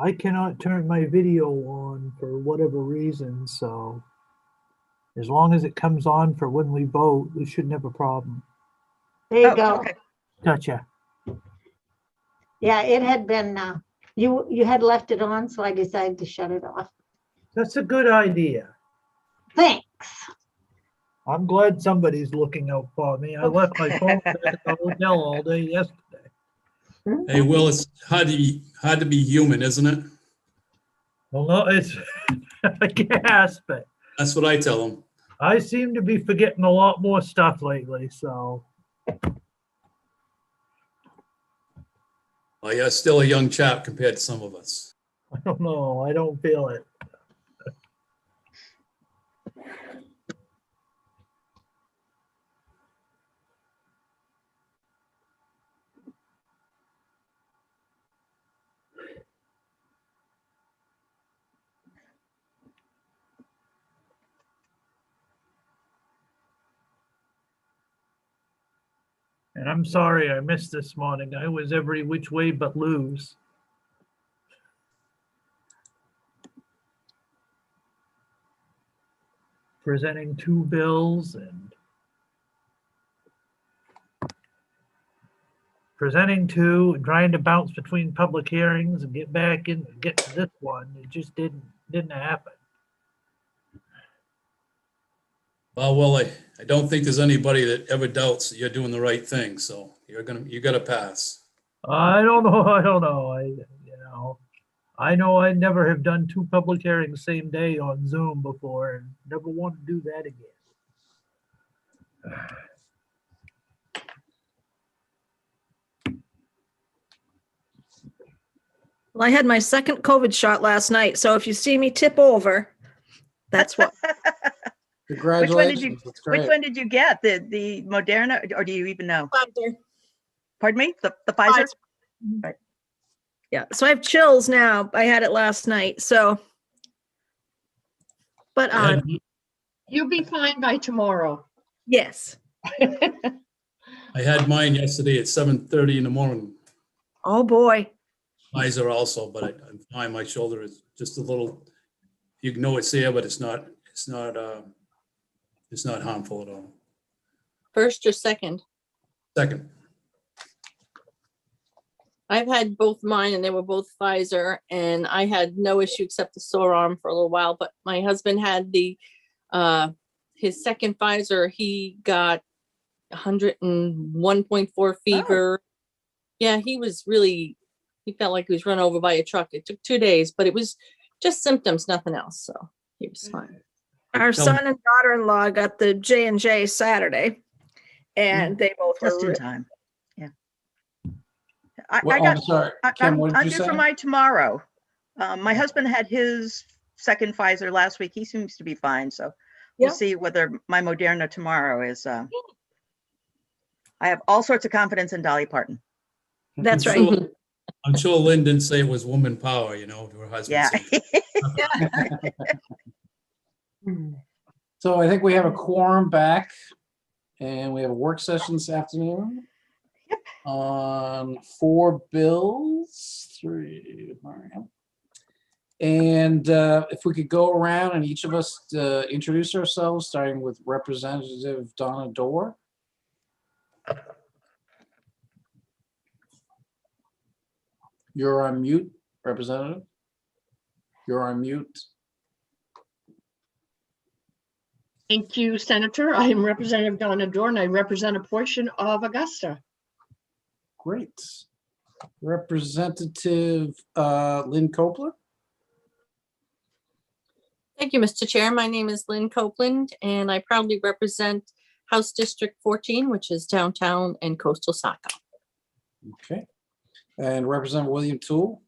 I cannot turn my video on for whatever reason, so as long as it comes on for when we vote, we shouldn't have a problem. There you Oh, go. okay. Gotcha. Yeah, it had been, you had left it on, so I decided to shut it off. That's a good idea. Thanks. I'm glad somebody's looking out for me. I left my phone back at the hotel all day yesterday. Hey, Will, it's hard to be human, isn't it? Well, no, it's, I guess, but That's what I tell them. I seem to be forgetting a lot more stuff lately, so. Well, you're still a young chap compared to some of us. I don't know. I don't feel it. And I'm sorry I missed this morning. I was every which way but lose. Presenting two bills and presenting two and trying to bounce between public hearings and get back in, get to this one. It just didn't happen. Well, I don't think there's anybody that ever doubts that you're doing the right thing. So you got to pass. I don't know. I don't know. I know I never have done two public hearings same day on Zoom before and never want to do that again. Well, I had my second COVID shot last night, so if you see me tip over, that's what. Congratulations. That's great. Which one did you get? The Moderna, or do you even know? Pfizer. Pardon me? The Pfizer? Right. Yeah, so I have chills now. I had it last night, so. But You'll be fine by tomorrow. yes. I had mine yesterday at 7:30 in the morning. Oh boy. Pfizer also, but I'm fine. My shoulder is just a little. You know it's there, but it's not harmful at all. First or second? Second. I've had both mine and they were both Pfizer and I had no issue except the sore arm for a little while, but my husband had his second Pfizer, he got 101.4 fever. Oh. Yeah, he felt like he was run over by a truck. It took 2 days, but it was just symptoms, nothing else. So he was fine. Our son and daughter-in-law got the J&J Saturday and they both were just in time. I'm sorry. Kim, what did I'm you due say? for mine tomorrow. My husband had his second Pfizer last week. He seems to be fine. So we'll see whether my Moderna tomorrow is. I have all sorts of confidence in Dolly Parton. That's right. I'm sure Lynn didn't say it was woman power, to her husband. Yeah. So I think we have a quorum back and we have a work session this afternoon. On 4 bills, 3. And if we could go around and each of us introduce ourselves, starting with Representative Donna Dorr. You're on mute, Representative. You're on mute. Thank you, Senator. I am Representative Donna Dorr and I represent a portion of Augusta. Great. Representative Lynn Copeland. Thank you, Mr. Chair. My name is Lynn Copeland and I proudly represent House District 14, which is downtown and coastal Saco. Okay. And Representative William Toole.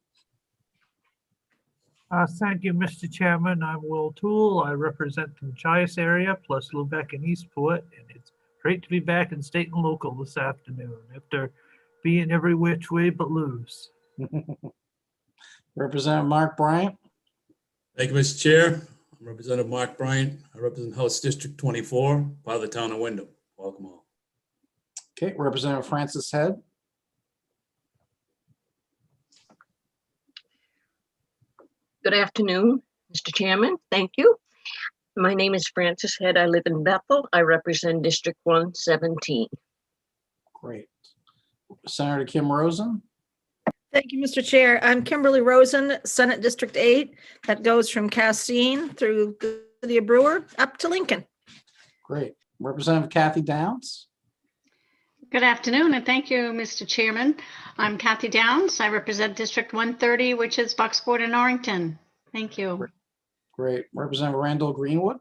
Thank you, Mr. Chairman. I'm Will Toole. I represent the Machias area plus Lubec and Eastport, and it's great to be back in state and local this afternoon after being every which way but lose. Representative Mark Bryant. Thank you, Mr. Chair. I'm Representative Mark Bryant. I represent House District 24, part of the town of Wyndham. Welcome all. Okay, Representative Francis Head. Good afternoon, Mr. Chairman. Thank you. My name is Frances Head. I live in Bethel. I represent District 117. Great. Senator Kim Rosen. Thank you, Mr. Chair. I'm Kimberly Rosen, Senate District 8. That goes from Castine through the city of Brewer up to Lincoln. Great. Representative Kathy Downs. Good afternoon, and thank you, Mr. Chairman. I'm Kathy Downs. I represent District 130, which is Bucksport and Orrington. Thank you. Great. Representative Randall Greenwood.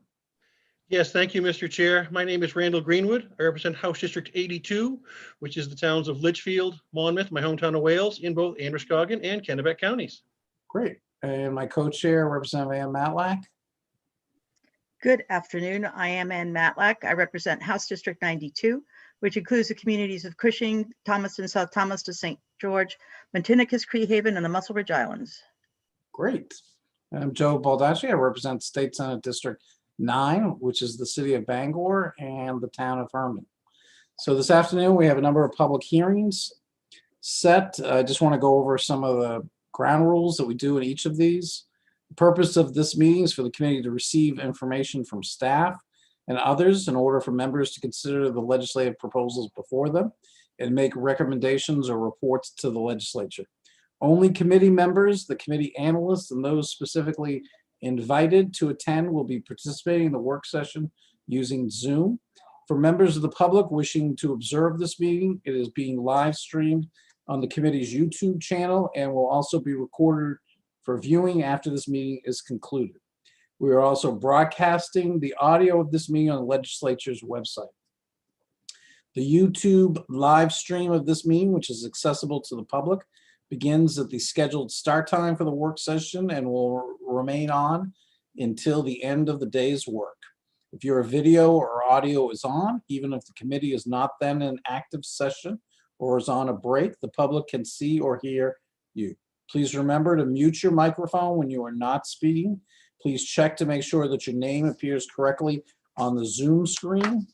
Yes, thank you, Mr. Chair. My name is Randall Greenwood. I represent House District 82, which is the towns of Litchfield, Monmouth, my hometown of Wales, in both Androscoggin and Kennebec counties. Great. And my co-chair, Representative Ann Matlack. Good afternoon. I am Ann Matlack. I represent House District 92, which includes the communities of Cushing, Thomaston, South Thomas to St. George, Matinicus, Cree Haven, and the Muscle Ridge Islands. Great. I'm Joe Baldacci. I represent State Senate District 9, which is the city of Bangor and the town of Herman. So this afternoon, we have a number of public hearings set. I just want to go over some of the ground rules that we do in each of these. The purpose of this meeting is for the committee to receive information from staff and others in order for members to consider the legislative proposals before them and make recommendations or reports to the legislature. Only committee members, the committee analysts, and those specifically invited to attend will be participating in the work session using Zoom. For members of the public wishing to observe this meeting, it is being live streamed on the committee's YouTube channel and will also be recorded for viewing after this meeting is concluded. We are also broadcasting the audio of this meeting on the legislature's website. The YouTube live stream of this meeting, which is accessible to the public, begins at the scheduled start time for the work session and will remain on until the end of the day's work. If your video or audio is on, even if the committee is not then in active session or is on a break, the public can see or hear you. Please remember to mute your microphone when you are not speaking. Please check to make sure that your name appears correctly on the Zoom screen.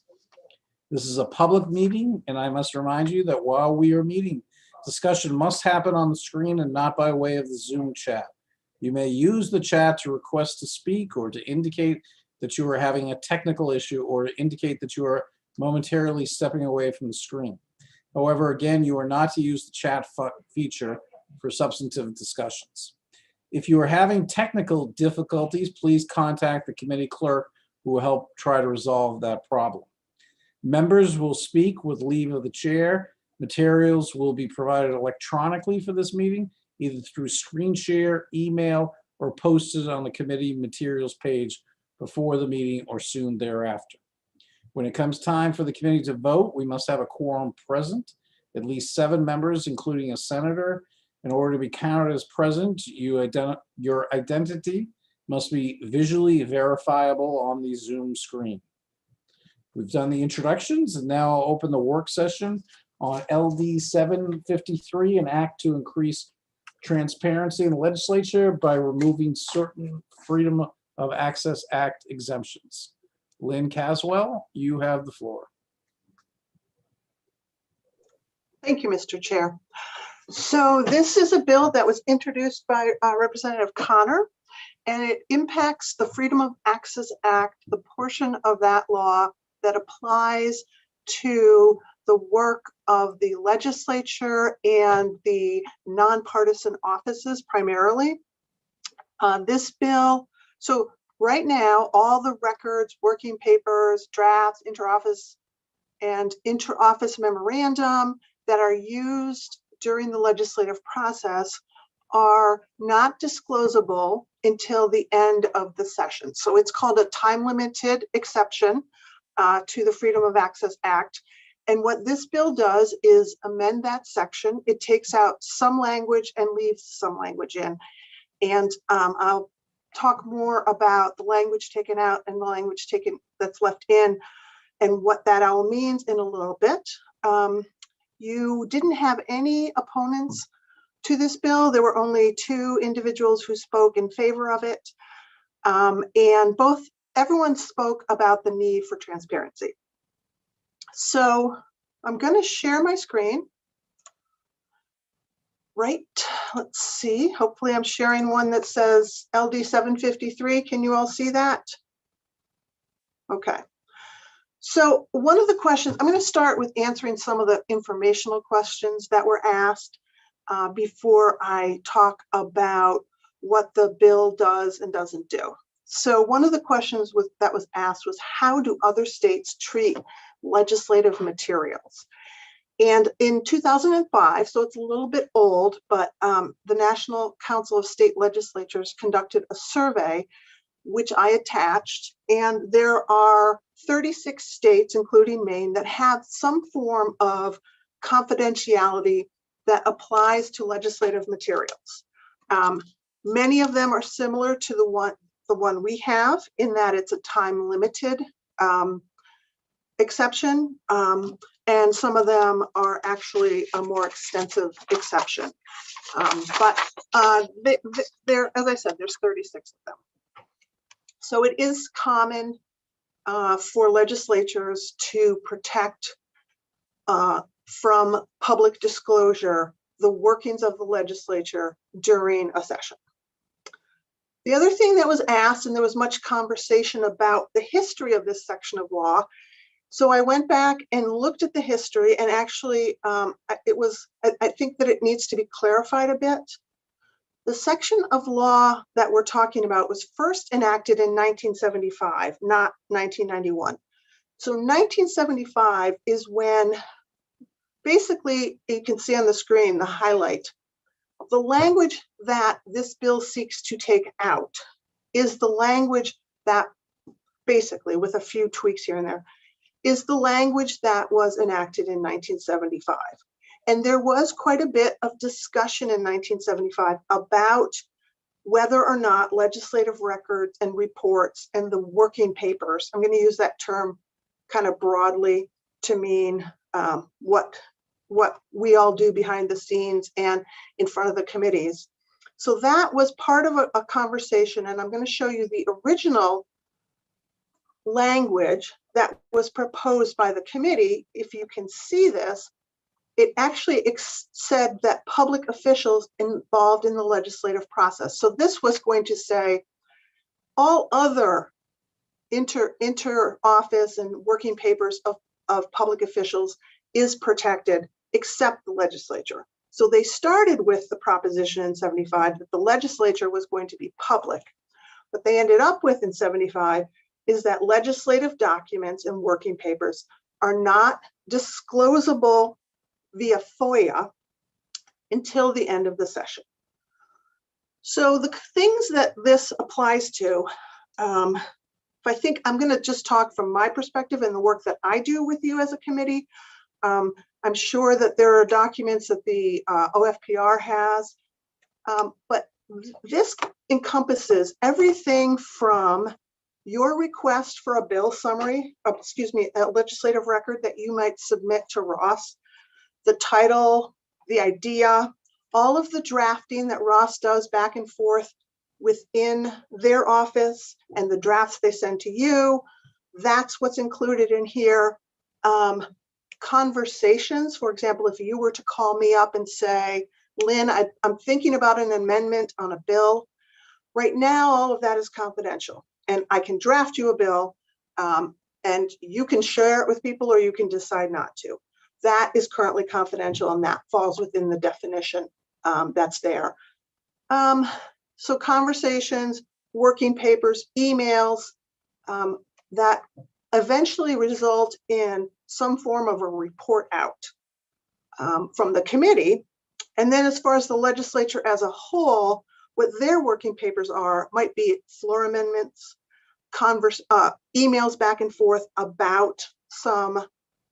This is a public meeting, and I must remind you that while we are meeting, discussion must happen on the screen and not by way of the Zoom chat. You may use the chat to request to speak or to indicate that you are having a technical issue or to indicate that you are momentarily stepping away from the screen. However, again, you are not to use the chat feature for substantive discussions. If you are having technical difficulties, please contact the committee clerk who will help try to resolve that problem. Members will speak with leave of the chair. Materials will be provided electronically for this meeting, either through screen share, email, or posted on the committee materials page before the meeting or soon thereafter. When it comes time for the committee to vote, we must have a quorum present, at least 7 members, including a senator. In order to be counted as present, your identity must be visually verifiable on the Zoom screen. We've done the introductions, and now I'll open the work session on LD 753, an act to increase transparency in the legislature by removing certain Freedom of Access Act exemptions. Lynn Caswell, you have the floor. Thank you, Mr. Chair. So this is a bill that was introduced by Representative Connor, and it impacts the Freedom of Access Act, the portion of that law that applies to the work of the legislature and the nonpartisan offices primarily. This bill, so right now, all the records, working papers, drafts, interoffice memorandum that are used during the legislative process are not disclosable until the end of the session. So it's called a time-limited exception to the Freedom of Access Act. And what this bill does is amend that section. It takes out some language and leaves some language in. And I'll talk more about the language taken out and the language that's left in and what that all means in a little bit. You didn't have any opponents to this bill. There were only 2 individuals who spoke in favor of it. And everyone spoke about the need for transparency. So I'm going to share my screen. right, let's see. Hopefully I'm sharing one that says LD 753. Can you all see that? Okay. So one of the questions, I'm going to start with answering some of the informational questions that were asked before I talk about what the bill does and doesn't do. So one of the questions that was asked was, how do other states treat legislative materials? And in 2005, so it's a little bit old, but the National Council of State Legislatures conducted a survey, which I attached, and there are 36 states, including Maine, that have some form of confidentiality that applies to legislative materials. Many of them are similar to the one we have, in that it's a time-limited exception, and some of them are actually a more extensive exception. But there, as I said, there's 36 of them. So it is common for legislatures to protect from public disclosure the workings of the legislature during a session. The other thing that was asked, and there was much conversation about the history of this section of law. So I went back and looked at the history, and actually I think that it needs to be clarified a bit. The section of law that we're talking about was first enacted in 1975, not 1991. So 1975 is when, basically, you can see on the screen the highlight. The language that this bill seeks to take out is the language that, basically, with a few tweaks here and there, is the language that was enacted in 1975. And there was quite a bit of discussion in 1975 about whether or not legislative records and reports and the working papers, I'm going to use that term kind of broadly to mean what we all do behind the scenes and in front of the committees. So that was part of a conversation, and I'm going to show you the original language that was proposed by the committee. If you can see this, it actually said that public officials involved in the legislative process. So this was going to say all other inter-office and working papers of public officials is protected except the legislature. So they started with the proposition in 75 that the legislature was going to be public. What they ended up with in 75 is that legislative documents and working papers are not disclosable via FOIA until the end of the session. So the things that this applies to, I think I'm going to just talk from my perspective and the work that I do with you as a committee. I'm sure that there are documents that the OFPR has, but this encompasses everything from your request for a bill summary, a legislative record that you might submit to Ross, the title, the idea, all of the drafting that Ross does back and forth within their office and the drafts they send to you. That's what's included in here. Conversations, for example, if you were to call me up and say, Lynn, I'm thinking about an amendment on a bill. Right now, all of that is confidential, and I can draft you a bill and you can share it with people or you can decide not to. That is currently confidential, and that falls within the definition that's there. So conversations, working papers, emails that eventually result in some form of a report out from the committee. And then as far as the legislature as a whole, what their working papers are might be floor amendments, emails back and forth about some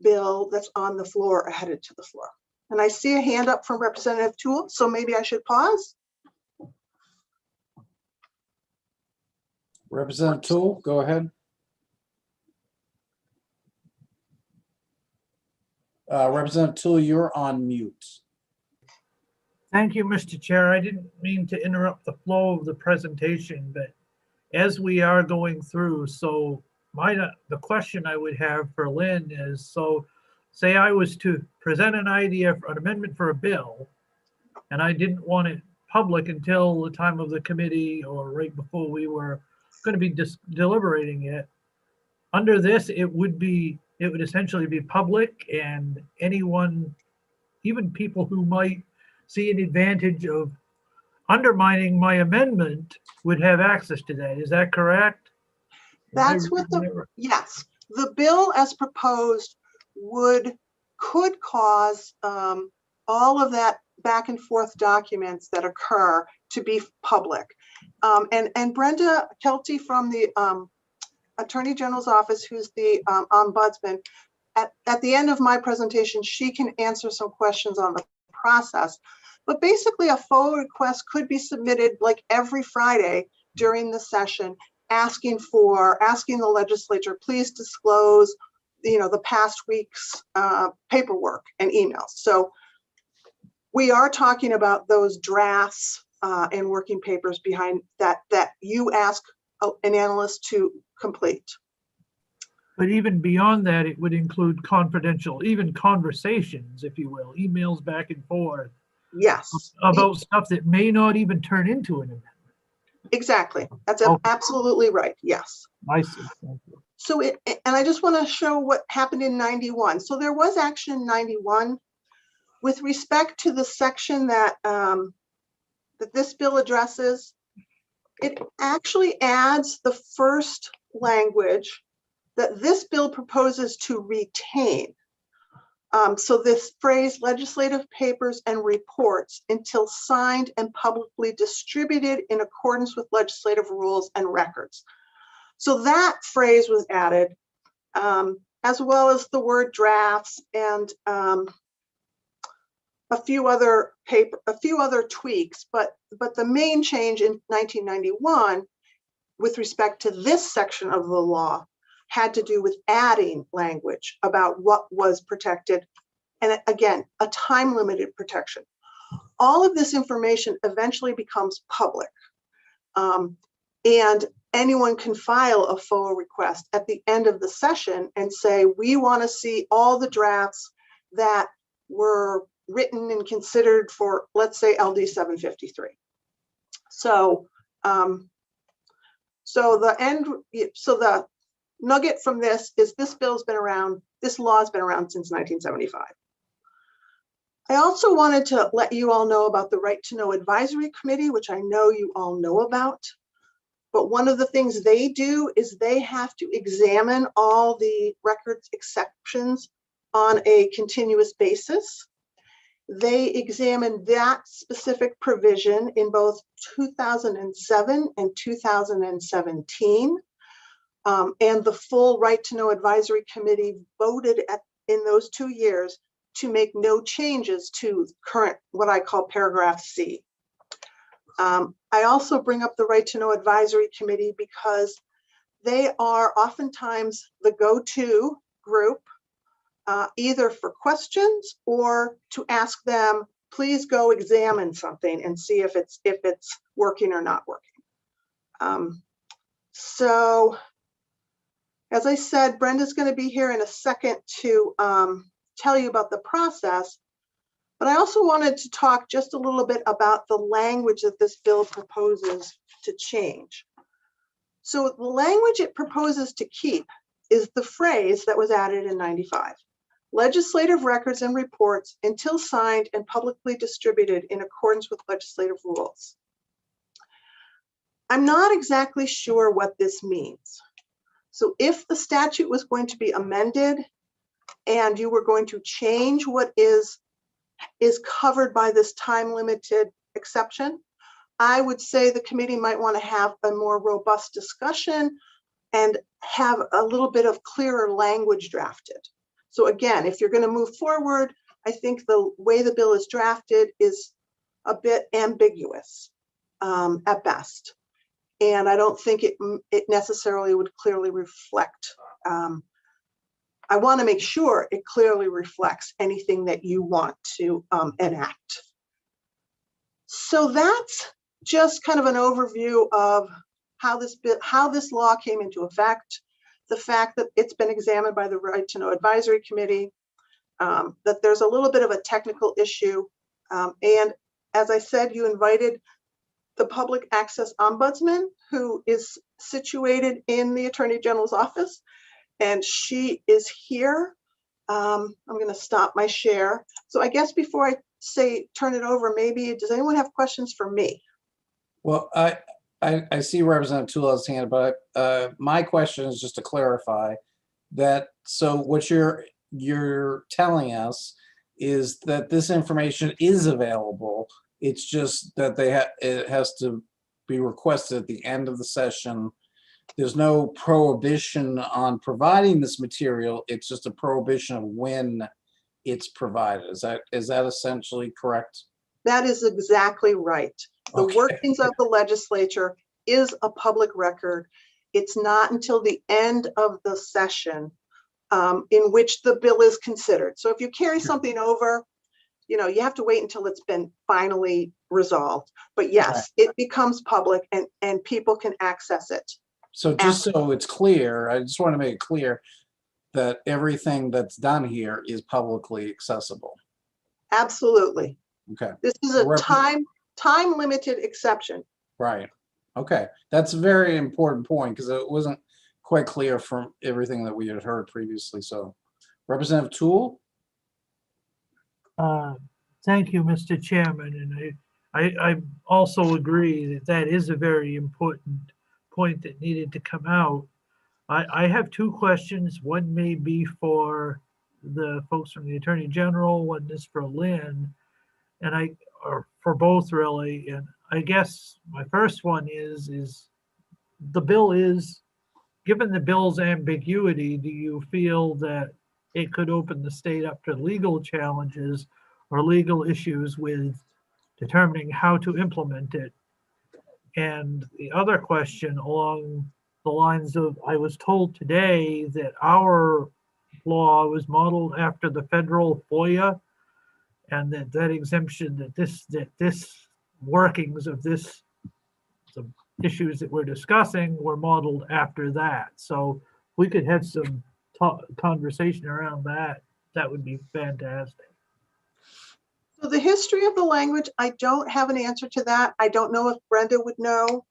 bill that's on the floor or headed to the floor. And I see a hand up from Representative Toole, so maybe I should pause. Representative Toole, go ahead. Representative Toole, you're on mute. Thank you, Mr. Chair. I didn't mean to interrupt the flow of the presentation, but as we are going through, so the question I would have for Lynn is, so say I was to present an idea for an amendment for a bill, and I didn't want it public until the time of the committee or right before we were going to be deliberating it. Under this, it would essentially be public, and anyone, even people who might see an advantage of undermining my amendment, would have access to that. Is that correct? That's what yes, the bill as proposed could cause all of that back and forth documents that occur to be public. And Brenda Kelty from the Attorney General's office, who's the ombudsman, at the end of my presentation, she can answer some questions on the process. But basically, a FOA request could be submitted like every Friday during the session, asking the legislature, please disclose, the past week's paperwork and emails. So we are talking about those drafts and working papers behind that you ask an analyst to complete. But even beyond that, it would include confidential, even conversations, if you will, emails back and forth. Yes. About stuff that may not even turn into an amendment. Exactly. That's absolutely right. Yes. I see. Thank you. So and I just want to show what happened in 91. So there was action in 91 with respect to the section that that this bill addresses. It actually adds the first language that this bill proposes to retain. So this phrase, legislative papers and reports until signed and publicly distributed in accordance with legislative rules and records. So that phrase was added, as well as the word drafts and a few other tweaks. But the main change in 1991 with respect to this section of the law had to do with adding language about what was protected, and again, a time-limited protection. All of this information eventually becomes public, and anyone can file a FOA request at the end of the session and say, we want to see all the drafts that were written and considered for, let's say, LD 753. So, the nugget from this is this bill's been around, this law's been around since 1975. I also wanted to let you all know about the Right to Know Advisory Committee, which I know you all know about. But one of the things they do is they have to examine all the records exceptions on a continuous basis. They examined that specific provision in both 2007 and 2017. And the full Right to Know Advisory Committee voted in those 2 years to make no changes to current, what I call paragraph C. I also bring up the Right to Know Advisory Committee because they are oftentimes the go-to group, either for questions or to ask them, please go examine something and see if it's working or not working. So, as I said, Brenda's going to be here in a second to tell you about the process, but I also wanted to talk just a little bit about the language that this bill proposes to change. So the language it proposes to keep is the phrase that was added in 95. Legislative records and reports until signed and publicly distributed in accordance with legislative rules. I'm not exactly sure what this means. So if the statute was going to be amended and you were going to change what is covered by this time-limited exception, I would say the committee might want to have a more robust discussion and have a little bit of clearer language drafted. So again, if you're going to move forward, I think the way the bill is drafted is a bit ambiguous at best. And I don't think it necessarily would clearly reflect. I want to make sure it clearly reflects anything that you want to enact. So that's just kind of an overview of how this law came into effect, the fact that it's been examined by the Right to Know Advisory Committee, that there's a little bit of a technical issue, and as I said, you invited the public access ombudsman, who is situated in the Attorney General's office, and she is here. I'm going to stop my share. So I guess before I turn it over, maybe, does anyone have questions for me? Well, I see Representative Tula's hand, but my question is just to clarify that. So what you're telling us is that this information is available. It's just that it has to be requested at the end of the session. There's no prohibition on providing this material. It's just a prohibition of when it's provided. Is that essentially correct? That is exactly right. The workings of the legislature is a public record. It's not until the end of the session in which the bill is considered. So if you carry something over, you have to wait until it's been finally resolved. But yes, it becomes public and people can access it. So just so it's clear, I just want to make it clear that everything that's done here is publicly accessible. Absolutely. Okay. This is a time limited exception. Right. Okay. That's a very important point because it wasn't quite clear from everything that we had heard previously. So Representative Toole? Thank you, Mr. Chairman. And I also agree that is a very important point that needed to come out. I have two questions. One may be for the folks from the Attorney General, one is for Lynn, or for both really. And I guess my first one is the bill is, given the bill's ambiguity, do you feel that it could open the state up to legal challenges or legal issues with determining how to implement it? And the other question along the lines of, I was told today that our law was modeled after the federal FOIA, and that exemption, that this workings of the issues that we're discussing were modeled after that. So we could have some conversation around that. That would be fantastic. So the history of the language, I don't have an answer to that. I don't know if Brenda would know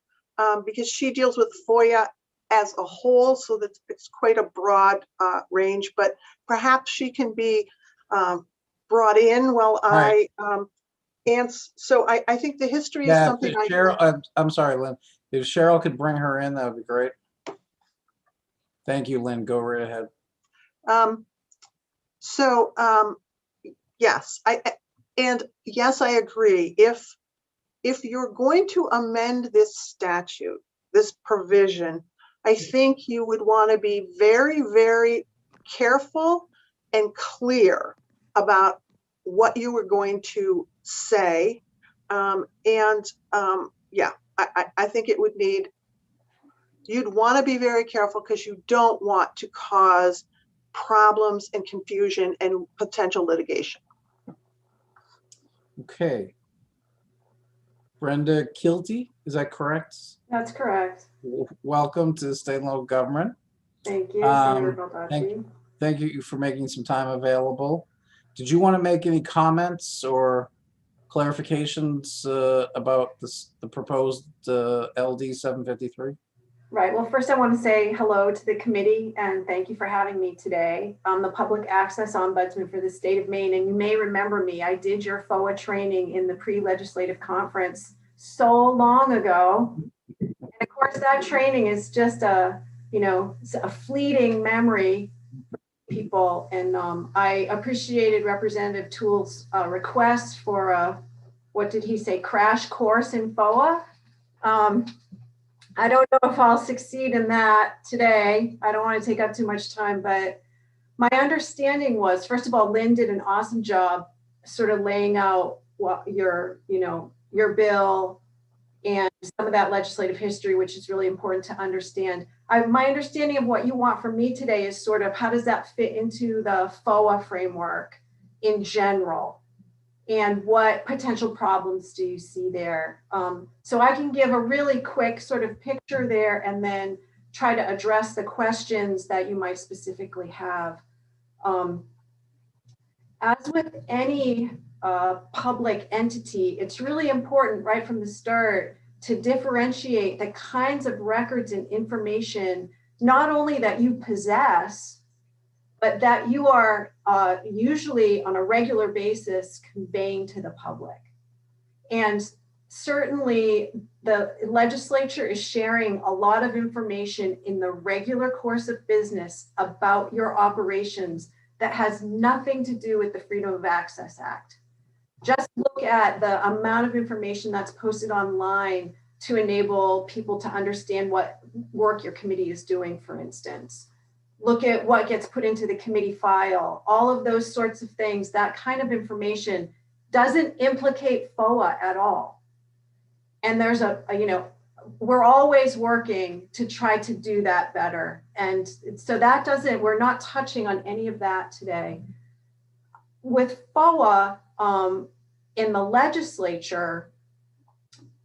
because she deals with FOIA as a whole, so that it's quite a broad range, but perhaps she can be brought in while I answer. So I think the history is something Cheryl, I'm sorry, Lynn. If Cheryl could bring her in, that would be great. Thank you, Lynn. Go right ahead. Yes, I agree. If you're going to amend this statute, this provision, I think you would want to be very, very careful and clear about what you were going to say. I think it would need, you'd want to be very careful because you don't want to cause problems and confusion and potential litigation. Okay. Brenda Kilty, is that correct? That's correct. Welcome to state and local government. Thank you, Senator Baldacci. Thank you for making some time available. Did you want to make any comments or clarifications about the proposed LD 753? Right. Well, first I want to say hello to the committee and thank you for having me today. I'm the Public Access Ombudsman for the state of Maine, and you may remember me. I did your FOA training in the pre-legislative conference so long ago. And of course, that training is just a fleeting memory for people. And I appreciated Representative Toole's request for a, what did he say, crash course in FOA. I don't know if I'll succeed in that today. I don't want to take up too much time, but my understanding was, first of all, Lynn did an awesome job sort of laying out what your bill and some of that legislative history, which is really important to understand. My understanding of what you want from me today is sort of how does that fit into the FOA framework in general? And what potential problems do you see there? So I can give a really quick sort of picture there and then try to address the questions that you might specifically have. As with any public entity, it's really important right from the start to differentiate the kinds of records and information, not only that you possess, but that you are usually on a regular basis conveying to the public. And certainly the legislature is sharing a lot of information in the regular course of business about your operations that has nothing to do with the Freedom of Access Act. Just look at the amount of information that's posted online to enable people to understand what work your committee is doing, for instance. Look at what gets put into the committee file, all of those sorts of things. That kind of information doesn't implicate FOA at all. And there's we're always working to try to do that better. And so we're not touching on any of that today. With FOA in the legislature,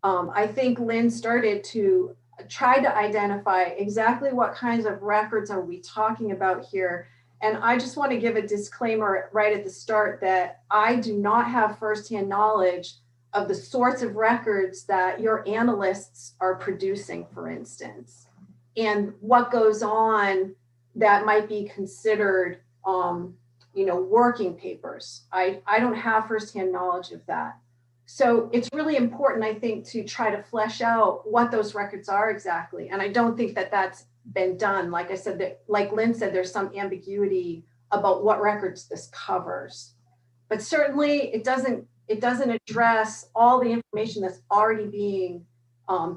I think Lynn started to try to identify exactly what kinds of records are we talking about here. And I just want to give a disclaimer right at the start that I do not have firsthand knowledge of the sorts of records that your analysts are producing, for instance, and what goes on that might be considered, working papers. I don't have firsthand knowledge of that. So it's really important, I think, to try to flesh out what those records are exactly. And I don't think that that's been done. Like I said, like Lynn said, there's some ambiguity about what records this covers. But certainly it doesn't address all the information that's already being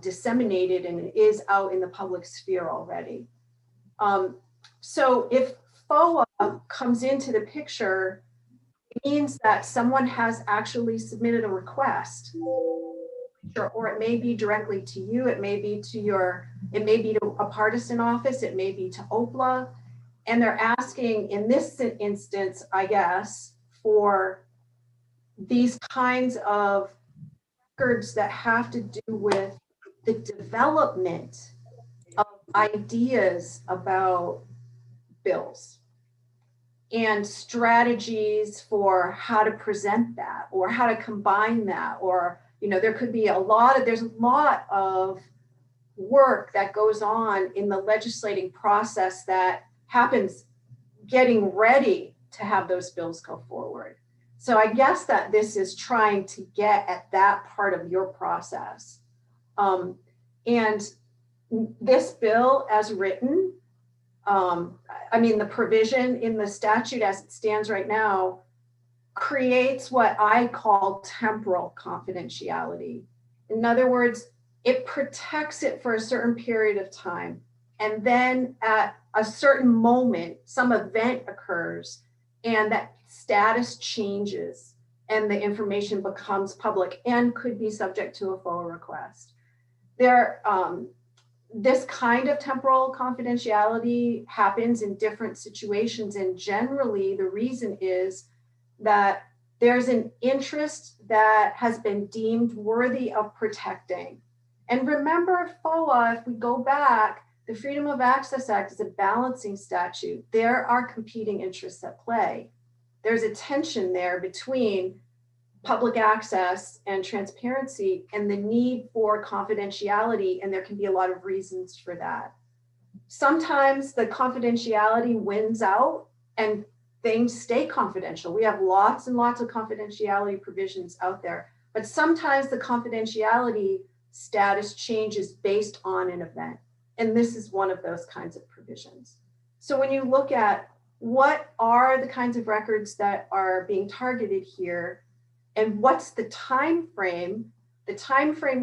disseminated and is out in the public sphere already. So if FOA comes into the picture, it means that someone has actually submitted a request, or it may be directly to you, it may be to a partisan office, it may be to OPLA, and they're asking in this instance, I guess, for these kinds of records that have to do with the development of ideas about bills and strategies for how to present that or how to combine that, or there could be there's a lot of work that goes on in the legislating process that happens getting ready to have those bills go forward. So I guess that this is trying to get at that part of your process. And this bill as written, the provision in the statute as it stands right now creates what I call temporal confidentiality. In other words, it protects it for a certain period of time. And then at a certain moment, some event occurs and that status changes and the information becomes public and could be subject to a FOA request. This kind of temporal confidentiality happens in different situations, and generally the reason is that there's an interest that has been deemed worthy of protecting. And remember, FOA, if we go back, the Freedom of Access Act is a balancing statute. There are competing interests at play. There's a tension there between public access and transparency and the need for confidentiality, and there can be a lot of reasons for that. Sometimes the confidentiality wins out and things stay confidential. We have lots and lots of confidentiality provisions out there, but sometimes the confidentiality status changes based on an event. And this is one of those kinds of provisions. So when you look at what are the kinds of records that are being targeted here, and what's the time frame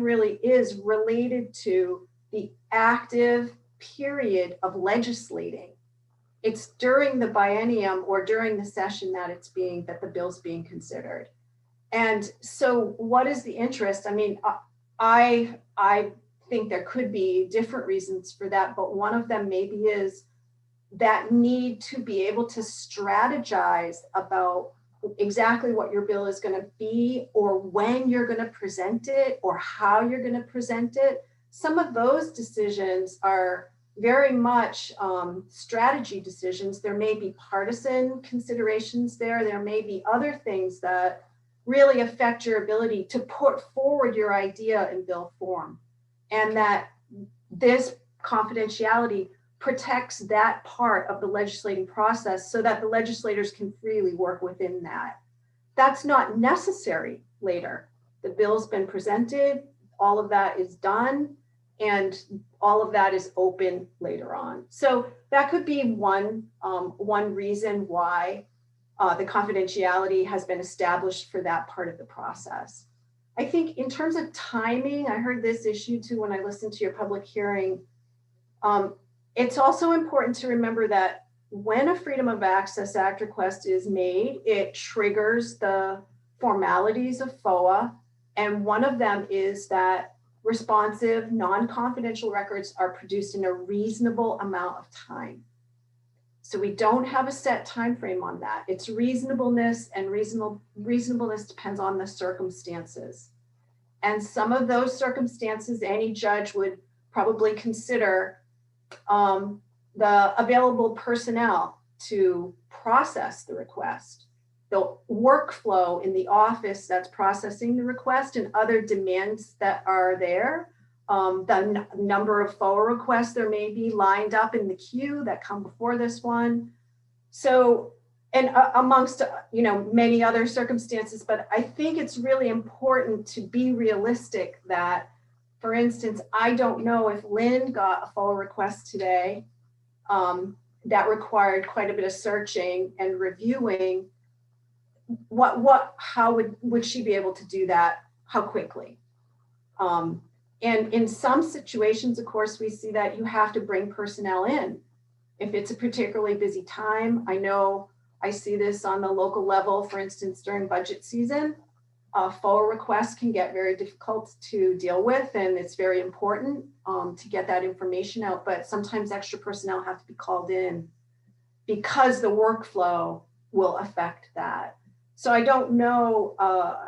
really is related to the active period of legislating. It's during the biennium or during the session that the bill's being considered. And so what is the interest? I think there could be different reasons for that, but one of them maybe is that need to be able to strategize about exactly what your bill is going to be, or when you're going to present it, or how you're going to present it. Some of those decisions are very much strategy decisions. There may be partisan considerations there. There may be other things that really affect your ability to put forward your idea in bill form. And that this confidentiality protects that part of the legislating process so that the legislators can freely work within that. That's not necessary later. The bill's been presented, all of that is done, and all of that is open later on. So that could be one reason why the confidentiality has been established for that part of the process. I think in terms of timing, I heard this issue too when I listened to your public hearing. It's also important to remember that when a Freedom of Access Act request is made, it triggers the formalities of FOA. And one of them is that responsive, non-confidential records are produced in a reasonable amount of time. So we don't have a set time frame on that. It's reasonableness, and reasonableness depends on the circumstances. And some of those circumstances, any judge would probably consider the available personnel to process the request, the workflow in the office that's processing the request, and other demands that are there, the number of FOA requests there may be lined up in the queue that come before this one. So, and amongst many other circumstances, but I think it's really important to be realistic that, for instance, I don't know if Lynn got a FOA request today that required quite a bit of searching and reviewing. How would she be able to do that? How quickly? And in some situations, of course, we see that you have to bring personnel in. If it's a particularly busy time, I know I see this on the local level, for instance, during budget season, FOA requests can get very difficult to deal with, and it's very important to get that information out, but sometimes extra personnel have to be called in because the workflow will affect that. So I don't know,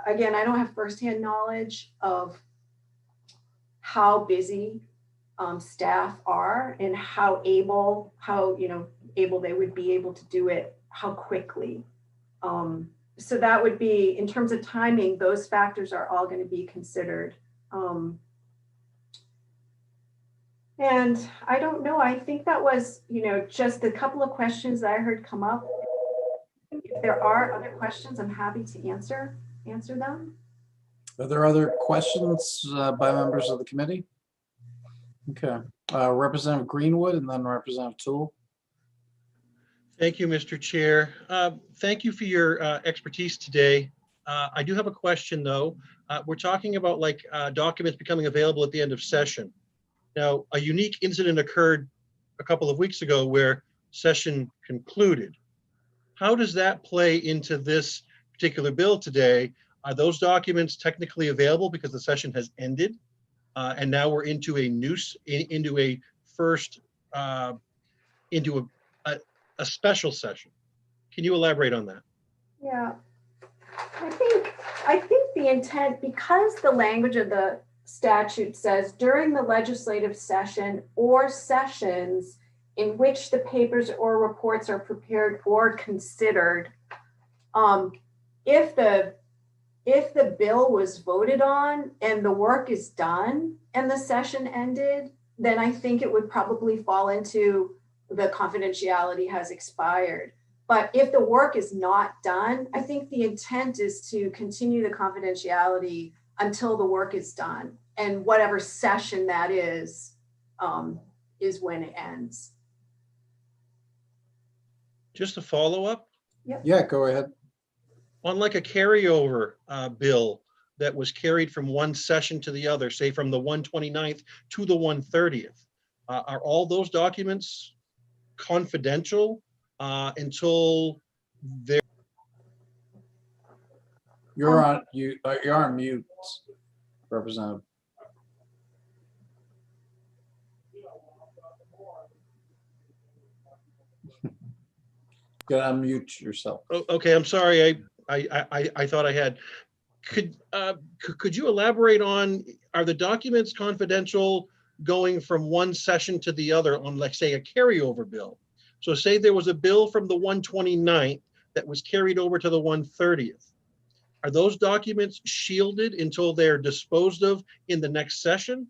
again, I don't have firsthand knowledge of how busy staff are and how able they would be able to do it, how quickly. So that would be, in terms of timing, those factors are all going to be considered. And I don't know, I think that was, just a couple of questions that I heard come up. If there are other questions, I'm happy to answer them. Are there other questions by members of the committee? Okay, Representative Greenwood and then Representative Toole. Thank you, Mr. Chair. Thank you for your expertise today. I do have a question though. We're talking about documents becoming available at the end of session. Now, a unique incident occurred a couple of weeks ago where session concluded. How does that play into this particular bill today? Are those documents technically available because the session has ended? And now we're into a special session. Can you elaborate on that? Yeah, I think the intent, because the language of the statute says during the legislative session or sessions in which the papers or reports are prepared or considered, if the bill was voted on and the work is done and the session ended, then I think it would probably fall into the confidentiality has expired. But if the work is not done, I think the intent is to continue the confidentiality until the work is done. And whatever session that is when it ends. Just a follow-up? Yep. Yeah, go ahead. On like a carryover bill that was carried from one session to the other, say from the 129th to the 130th, are all those documents confidential until they're... You're on mute, Representative. You gotta unmute yourself. Okay, I'm sorry. I thought I had. Could you elaborate on, are the documents confidential going from one session to the other on, like, say, a carryover bill? So say there was a bill from the 129th that was carried over to the 130th. Are those documents shielded until they're disposed of in the next session?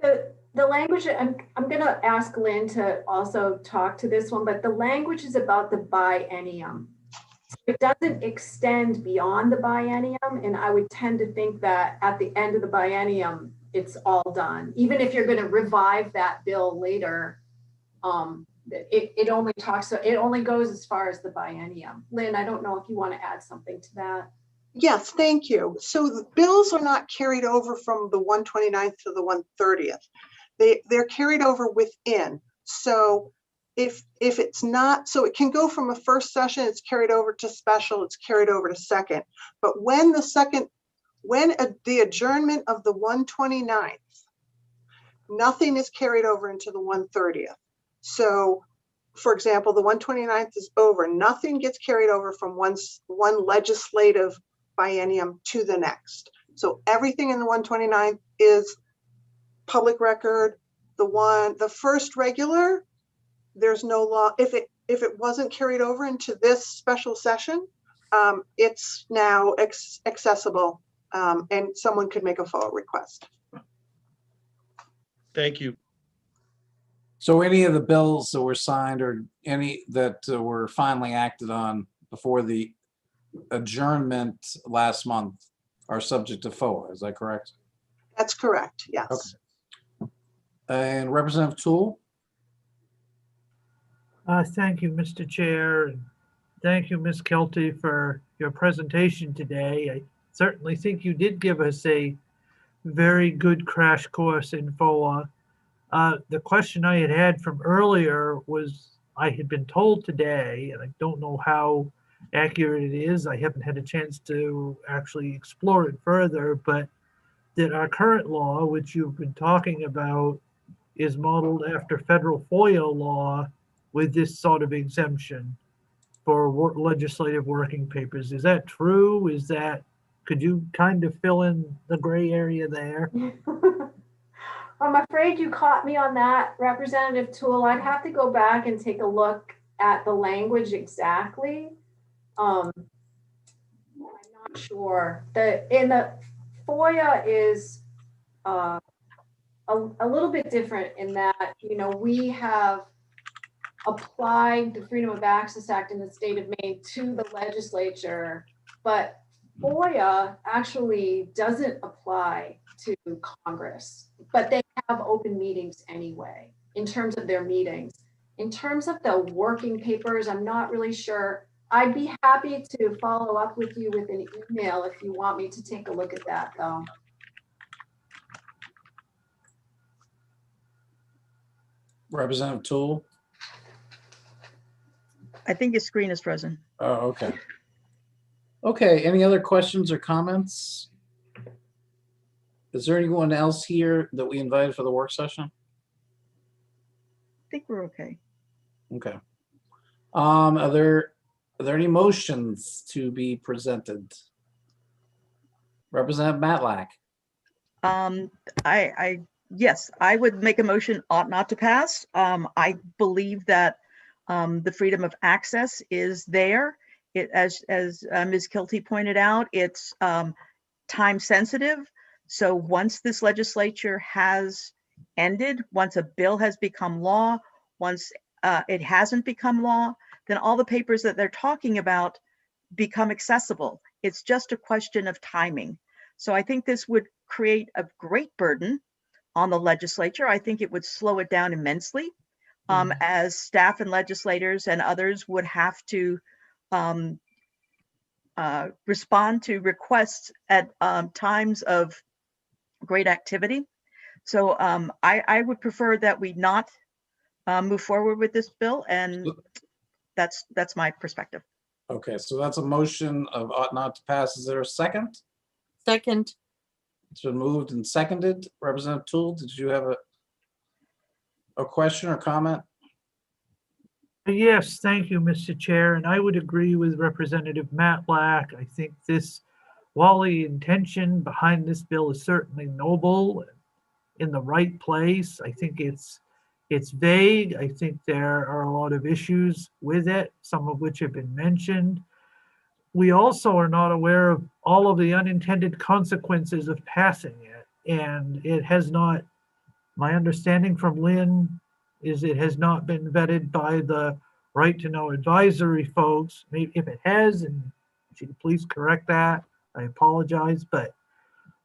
The language, I'm going to ask Lynn to also talk to this one, but the language is about the biennium. It doesn't extend beyond the biennium, and I would tend to think that at the end of the biennium, it's all done. Even if you're going to revive that bill later, it only talks, so it only goes as far as the biennium. Lynn, I don't know if you want to add something to that. Yes, thank you. So the bills are not carried over from the 129th to the 130th. They're carried over within. So if it's not, so it can go from a first session, it's carried over to special, it's carried over to second. But when the adjournment of the 129th, nothing is carried over into the 130th. So for example, the 129th is over, nothing gets carried over from one legislative biennium to the next. So everything in the 129th is public record. The first regular, there's no law. If it wasn't carried over into this special session, it's now accessible, and someone could make a FOA request. Thank you. So any of the bills that were signed or any that were finally acted on before the adjournment last month are subject to FOA, is that correct? That's correct, yes. Okay. And Representative Toole? Thank you, Mr. Chair. And thank you, Ms. Kelty, for your presentation today. I certainly think you did give us a very good crash course in FOA. The question I had from earlier was, I had been told today, and I don't know how accurate it is, I haven't had a chance to actually explore it further, but that our current law, which you've been talking about, is modeled after federal FOIA law with this sort of exemption for legislative working papers. Is that true? Could you kind of fill in the gray area there? I'm afraid you caught me on that, Representative Toole. I'd have to go back and take a look at the language exactly. I'm not sure. In the FOIA is a little bit different in that, we have applied the Freedom of Access Act in the state of Maine to the legislature, but FOIA actually doesn't apply to Congress, but they have open meetings anyway in terms of their meetings. In terms of the working papers, I'm not really sure. I'd be happy to follow up with you with an email if you want me to take a look at that, though. Representative Toole? I think your screen is frozen. Oh, okay. Okay, any other questions or comments? Is there anyone else here that we invited for the work session? I think we're okay. Okay. Are there any motions to be presented? Representative Matlack? Yes, I would make a motion ought not to pass. I believe that the freedom of access is there. As Ms. Kilty pointed out, it's time sensitive. So once this legislature has ended, once a bill has become law, once it hasn't become law, then all the papers that they're talking about become accessible. It's just a question of timing. So I think this would create a great burden on the legislature. I think it would slow it down immensely, as staff and legislators and others would have to respond to requests at times of great activity. So I would prefer that we not move forward with this bill, and that's my perspective. Okay, so that's a motion of ought not to pass. Is there a second? Second. It's been moved and seconded. Representative Toole, did you have a question or comment? Yes, thank you, Mr. Chair. And I would agree with Representative Matlack. I think while the intention behind this bill is certainly noble, in the right place, I think it's vague. I think there are a lot of issues with it, some of which have been mentioned. we also are not aware of all of the unintended consequences of passing it. And it has not, my understanding from Lynn is it has not been vetted by the Right to Know advisory folks. Maybe if it has, and she please correct that, I apologize, but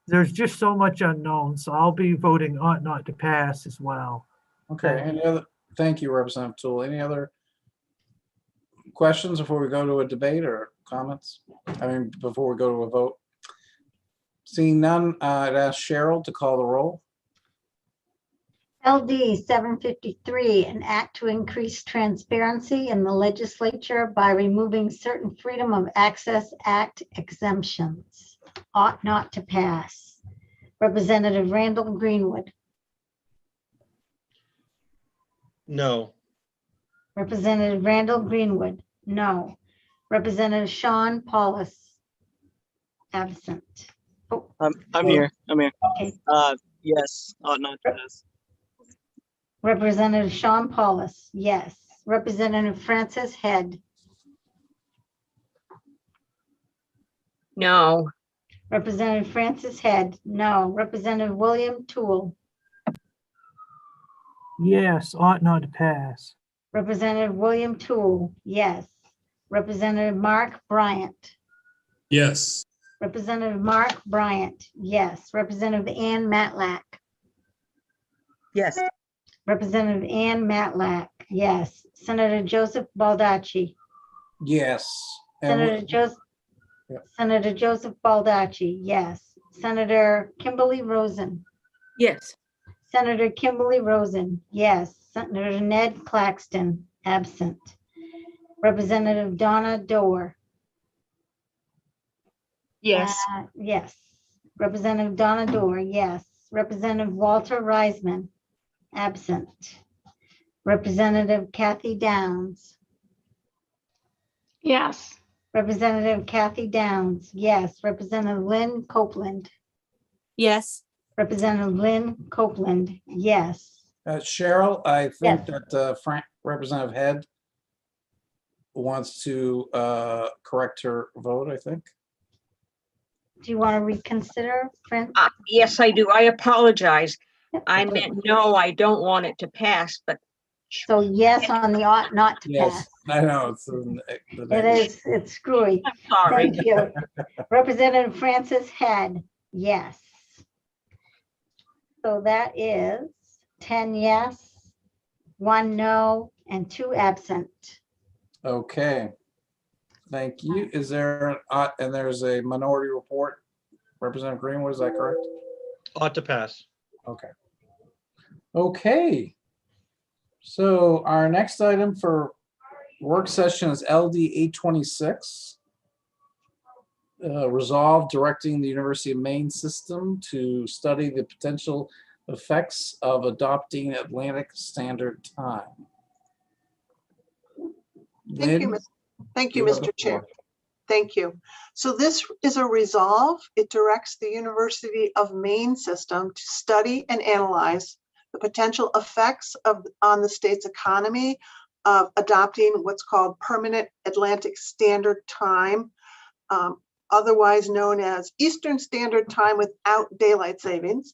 there's just so much unknown. So I'll be voting ought not to pass as well. Okay, any other, thank you, Representative Toole. Any other questions before we go to a debate or comments? I mean, before we go to a vote? Seeing none, I'd ask Cheryl to call the roll. LD 753, an act to increase transparency in the legislature by removing certain Freedom of Access Act exemptions. Ought not to pass. Representative Randall Greenwood. No. Representative Randall Greenwood, no. Representative Sean Paulus, absent. Oh, I'm here. okay. Yes, ought not to pass. Representative Sean Paulus, yes. Representative Francis Head. No. Representative Francis Head, no. Representative William Toole. Yes, ought not to pass. Representative William Toole, yes. Representative Mark Bryant. Yes. Representative Mark Bryant, yes. Representative Ann Matlack. Yes. Representative Ann Matlack, yes. Senator Joseph Baldacci. Yes. Senator Joseph Baldacci, yes. Senator Kimberly Rosen. Yes. Senator Kimberly Rosen, yes. Senator Ned Claxton, absent. Representative Donna Dorr. Yes. Yes. Representative Donna Dorr, yes. Representative Walter Reisman, absent. Representative Kathy Downs. Yes. Representative Kathy Downs, yes. Representative Lynn Copeland. Yes. Representative Lynn Copeland, yes. Cheryl, I think Yes. that Representative Head wants to correct her vote, I think. Do you want to reconsider, Friend? Yes, I do. I apologize. I meant no, I don't want it to pass, but. So yes on the ought not to pass. Yes, I know. It's screwy. I'm sorry. Thank you. Representative Francis Head, yes. So that is 10 yes, 1 no, and 2 absent. Okay. Thank you. Is there, and there's a minority report. Representative Greenwood, is that correct? Ought to pass. Okay. Okay. So our next item for work session is LD 826. Resolve directing the University of Maine system to study the potential effects of adopting Atlantic Standard Time. Thank you, Mr. Chair. Thank you. So this is a resolve. It directs the University of Maine system to study and analyze the potential effects on the state's economy of adopting what's called Permanent Atlantic Standard Time, otherwise known as Eastern Standard Time without daylight savings,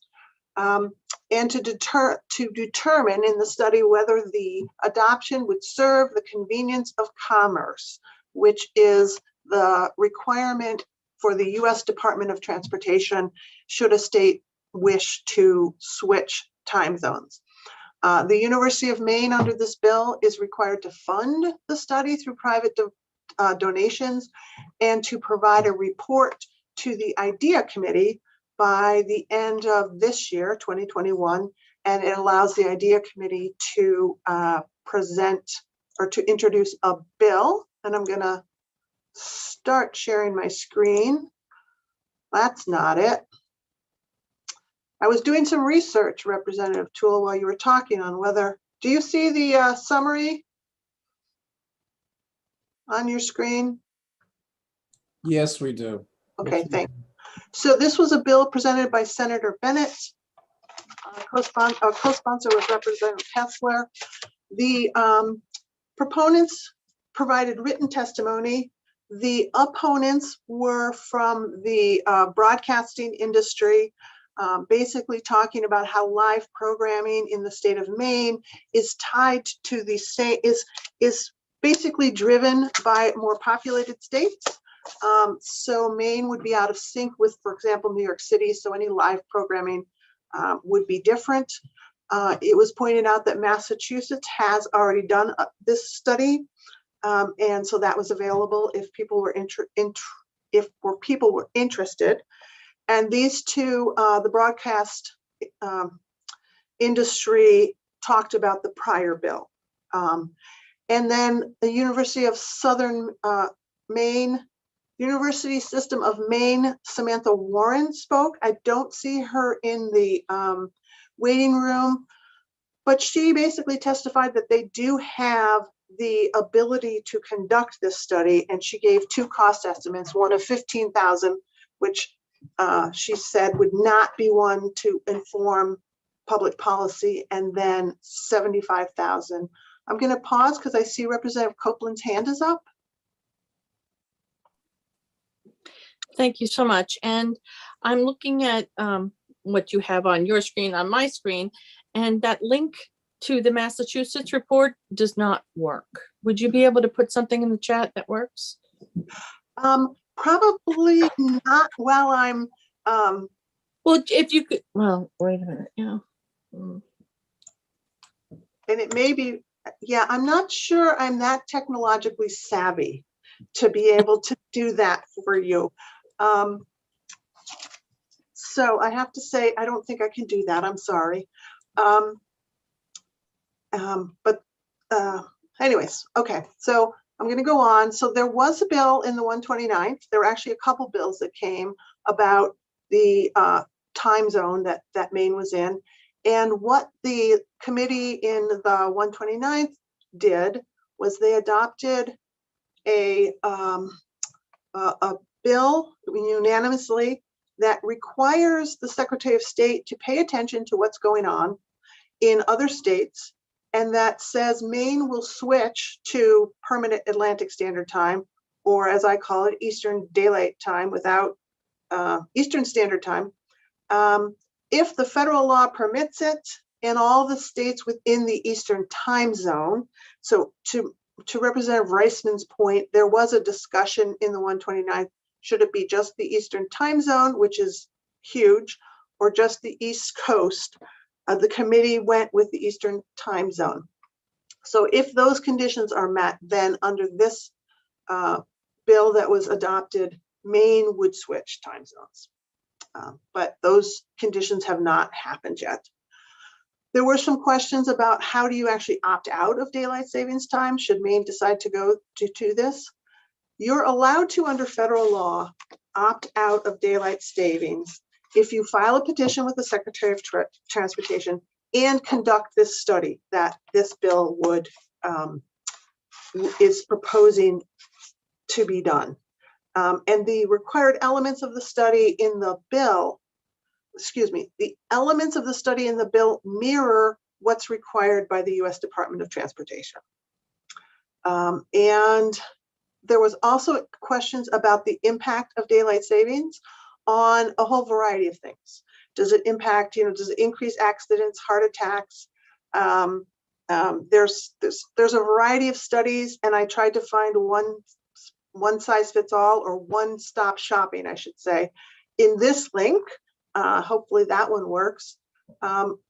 and to determine in the study whether the adoption would serve the convenience of commerce, which is the requirement for the U.S. Department of Transportation should a state wish to switch time zones. The University of Maine under this bill is required to fund the study through private donations and to provide a report to the IDEA committee by the end of this year, 2021, and it allows the IDEA committee to present or to introduce a bill. And I'm going to start sharing my screen. That's not it. I was doing some research, Representative Toole, while you were talking on whether, do you see the summary on your screen? Yes, we do. Okay, thanks. So this was a bill presented by Senator Bennett. Co-sponsor was Representative Kessler. The proponents provided written testimony The opponents were from the broadcasting industry, basically talking about how live programming in the state of Maine is tied to the state, is basically driven by more populated states. So Maine would be out of sync with, for example, New York City. So any live programming would be different. It was pointed out that Massachusetts has already done this study. And so that was available if people were interested. And these two, the broadcast industry talked about the prior bill. And then the University of Southern Maine, University System of Maine, Samantha Warren spoke. I don't see her in the waiting room, but she basically testified that they do have the ability to conduct this study, and she gave two cost estimates, one of $15,000, which she said would not be one to inform public policy, and then $75,000. I'm going to pause because I see Representative Copeland's hand is up. Thank you so much. And I'm looking at what you have on your screen, on my screen, and that link to the Massachusetts report does not work. Would you be able to put something in the chat that works? Probably not while I'm. Well, if you could, well, wait a minute, yeah. And it may be, yeah, I'm not sure I'm that technologically savvy to be able to do that for you. So I have to say, I don't think I can do that. I'm sorry. But anyways, okay, so I'm going to go on. So there was a bill in the 129th. There were actually a couple bills that came about the time zone that Maine was in. And what the committee in the 129th did was they adopted a bill unanimously that requires the Secretary of State to pay attention to what's going on in other states, and that says Maine will switch to permanent Atlantic Standard Time, or as I call it, Eastern Daylight Time without Eastern Standard Time, if the federal law permits it in all the states within the Eastern Time Zone. So to Representative Reisman's point, there was a discussion in the 129th, should it be just the Eastern Time Zone, which is huge, or just the East Coast? The committee went with the Eastern Time Zone. So if those conditions are met, then under this bill that was adopted, Maine would switch time zones. But those conditions have not happened yet. There were some questions about how do you actually opt out of daylight savings time should Maine decide to go to this. You're allowed to, under federal law, opt out of daylight savings if you file a petition with the Secretary of Transportation and conduct this study that this bill would is proposing to be done. And the required elements of the study in the bill, the elements of the study in the bill mirror what's required by the U.S. Department of Transportation. And there was also questions about the impact of daylight savings on a whole variety of things. Does it impact, does it increase accidents, heart attacks? There's a variety of studies, and I tried to find one size fits all, or one stop shopping, I should say, in this link. Hopefully that one works,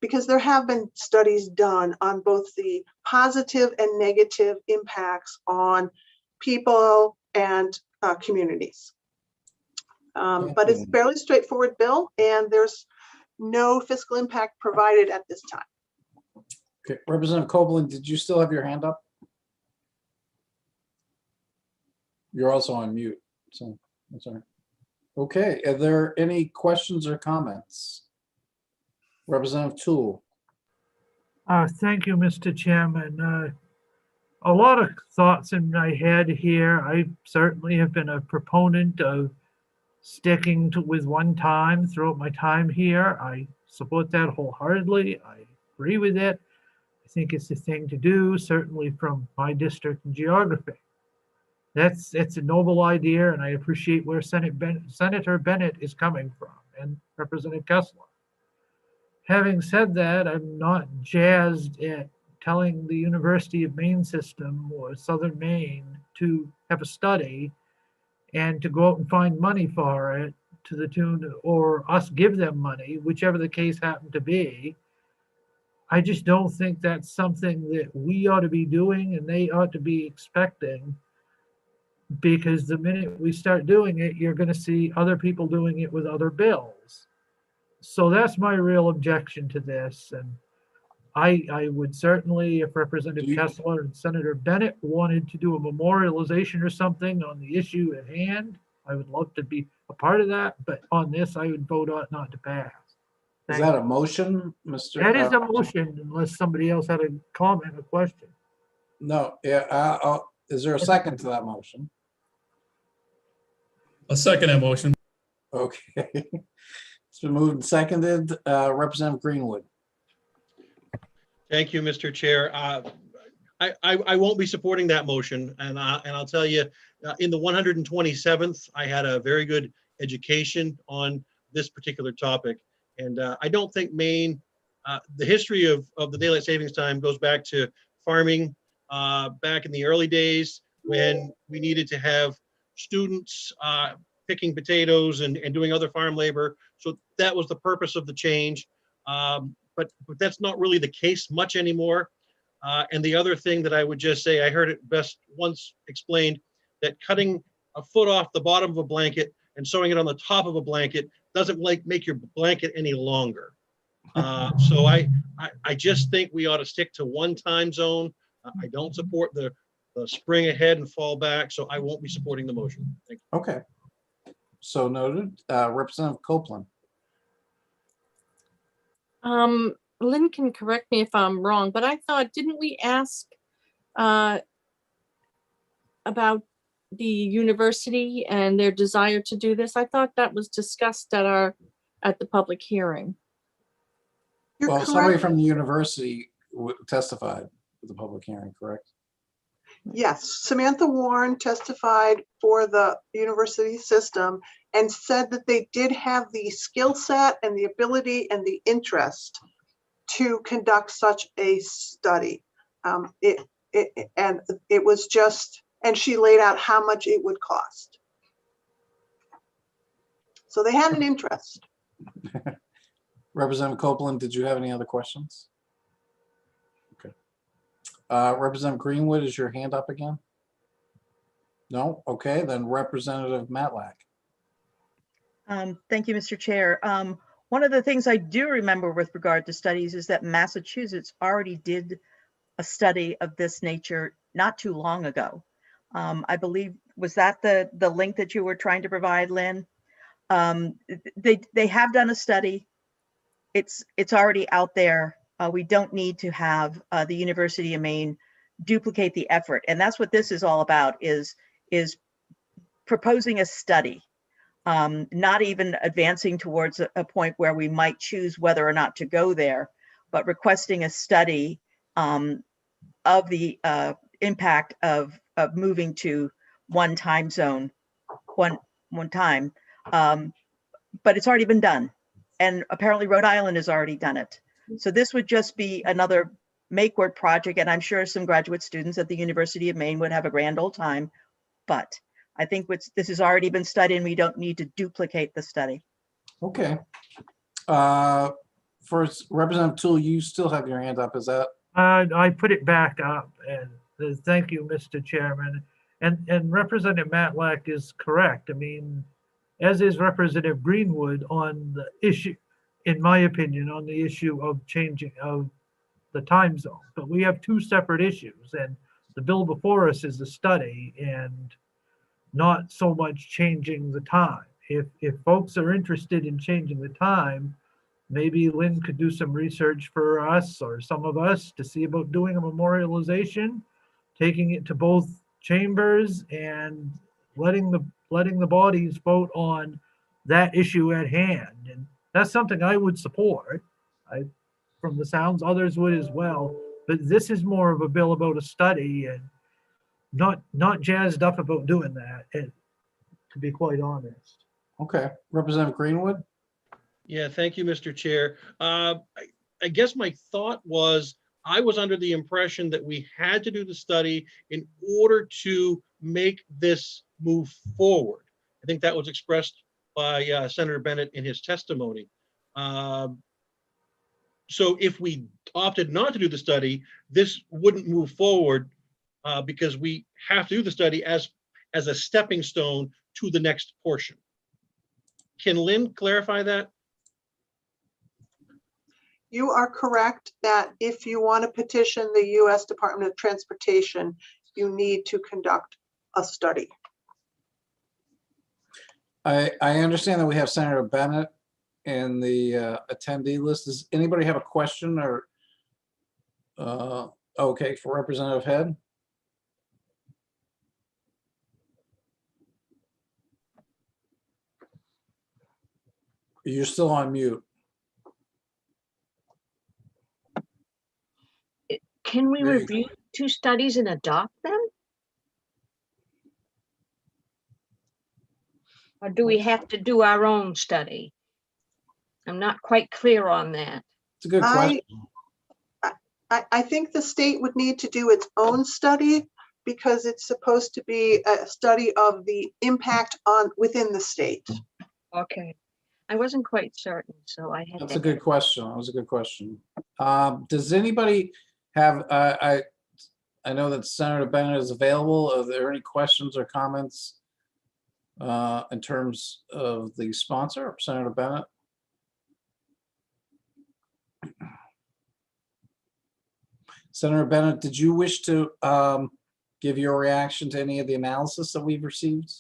because there have been studies done on both the positive and negative impacts on people and communities. But it's a fairly straightforward bill, and there's no fiscal impact provided at this time. Okay, Representative Copeland, did you still have your hand up? You're also on mute, so I'm sorry. Okay, are there any questions or comments? Representative Toole. Thank you, Mr. Chairman. A lot of thoughts in my head here. I certainly have been a proponent of sticking with one time throughout my time here. I support that wholeheartedly. I agree with it. I think it's the thing to do, certainly from my district and geography. it's a noble idea, and I appreciate where Senator Bennett is coming from and Representative Kessler. Having said that, I'm not jazzed at telling the University of Maine system or Southern Maine to have a study and to go out and find money for it to the tune, or us give them money, whichever the case happened to be. I just don't think that's something that we ought to be doing and they ought to be expecting, because the minute we start doing it, you're going to see other people doing it with other bills. So that's my real objection to this. And I would certainly, if Representative Kessler and Senator Bennett wanted to do a memorialization or something on the issue at hand, I would love to be a part of that. But on this, I would vote not to pass. Is that a motion, Mr.? That is a motion, unless somebody else had a comment or question. No, yeah, is there a second to that motion? I'll second that motion. Okay. It's been moved and seconded. Representative Greenwood. Thank you, Mr. Chair. I won't be supporting that motion, and I'll tell you, in the 127th, I had a very good education on this particular topic, and I don't think Maine, the history of the daylight savings time goes back to farming back in the early days when we needed to have students picking potatoes and doing other farm labor. So that was the purpose of the change. But that's not really the case much anymore. And the other thing that I would just say, I heard it best once explained, that cutting a foot off the bottom of a blanket and sewing it on the top of a blanket doesn't make your blanket any longer. So I just think we ought to stick to one time zone. I don't support the spring ahead and fall back, so I won't be supporting the motion. Thank you. Okay. So noted. Representative Copeland. Lynn can correct me if I'm wrong, but I thought, didn't we ask about the university and their desire to do this? I thought that was discussed at the public hearing. Well, somebody from the university testified at the public hearing, correct? Yes, Samantha Warren testified for the university system and said that they did have the skill set and the ability and the interest to conduct such a study. And it was just, and she laid out how much it would cost. So they had an interest. Representative Copeland, did you have any other questions? Okay. Representative Greenwood, is your hand up again? No? Okay, then Representative Matlack. Thank you, Mr. Chair. One of the things I do remember with regard to studies is that Massachusetts already did a study of this nature not too long ago. I believe, was that the link that you were trying to provide, Lynn? They have done a study. It's already out there. We don't need to have the University of Maine duplicate the effort. And that's what this is all about, is proposing a study. Not even advancing towards a point where we might choose whether or not to go there, but requesting a study of the impact of moving to one time zone, one time. But it's already been done. And apparently Rhode Island has already done it. So this would just be another make-work project. And I'm sure some graduate students at the University of Maine would have a grand old time, but I think this has already been studied and we don't need to duplicate the study. Okay. First, Representative Toole, you still have your hand up. Is that? I put it back up, and thank you, Mr. Chairman. And Representative Matlack is correct. I mean, as is Representative Greenwood on the issue, in my opinion, on the issue of changing of the time zone. But we have two separate issues, and the bill before us is a study and not so much changing the time. If folks are interested in changing the time, maybe Lynn could do some research for us or some of us to see about doing a memorialization, taking it to both chambers and letting the bodies vote on that issue at hand. And that's something I would support. From the sounds, others would as well. But this is more of a bill about a study, and not jazzed up about doing that, and to be quite honest. Okay, Representative Greenwood? Yeah, thank you, Mr. Chair. I guess my thought was, I was under the impression that we had to do the study in order to make this move forward. I think that was expressed by Senator Bennett in his testimony. So if we opted not to do the study, this wouldn't move forward because we have to do the study as a stepping stone to the next portion. Can Lynn clarify that? You are correct that if you want to petition the U.S. Department of Transportation, you need to conduct a study. I understand that we have Senator Bennett in the attendee list. Does anybody have a question or, okay, for Representative Head? You're still on mute. Can we There you review two studies and adopt them? Or do we have to do our own study? I'm not quite clear on that. It's a good question. I think the state would need to do its own study because it's supposed to be a study of the impact on within the state. Okay. I wasn't quite certain, so I had That's to. a good question. That was a good question. Does anybody have, I know that Senator Bennett is available. Are there any questions or comments in terms of the sponsor, Senator Bennett? Senator Bennett, did you wish to give your reaction to any of the analysis that we've received?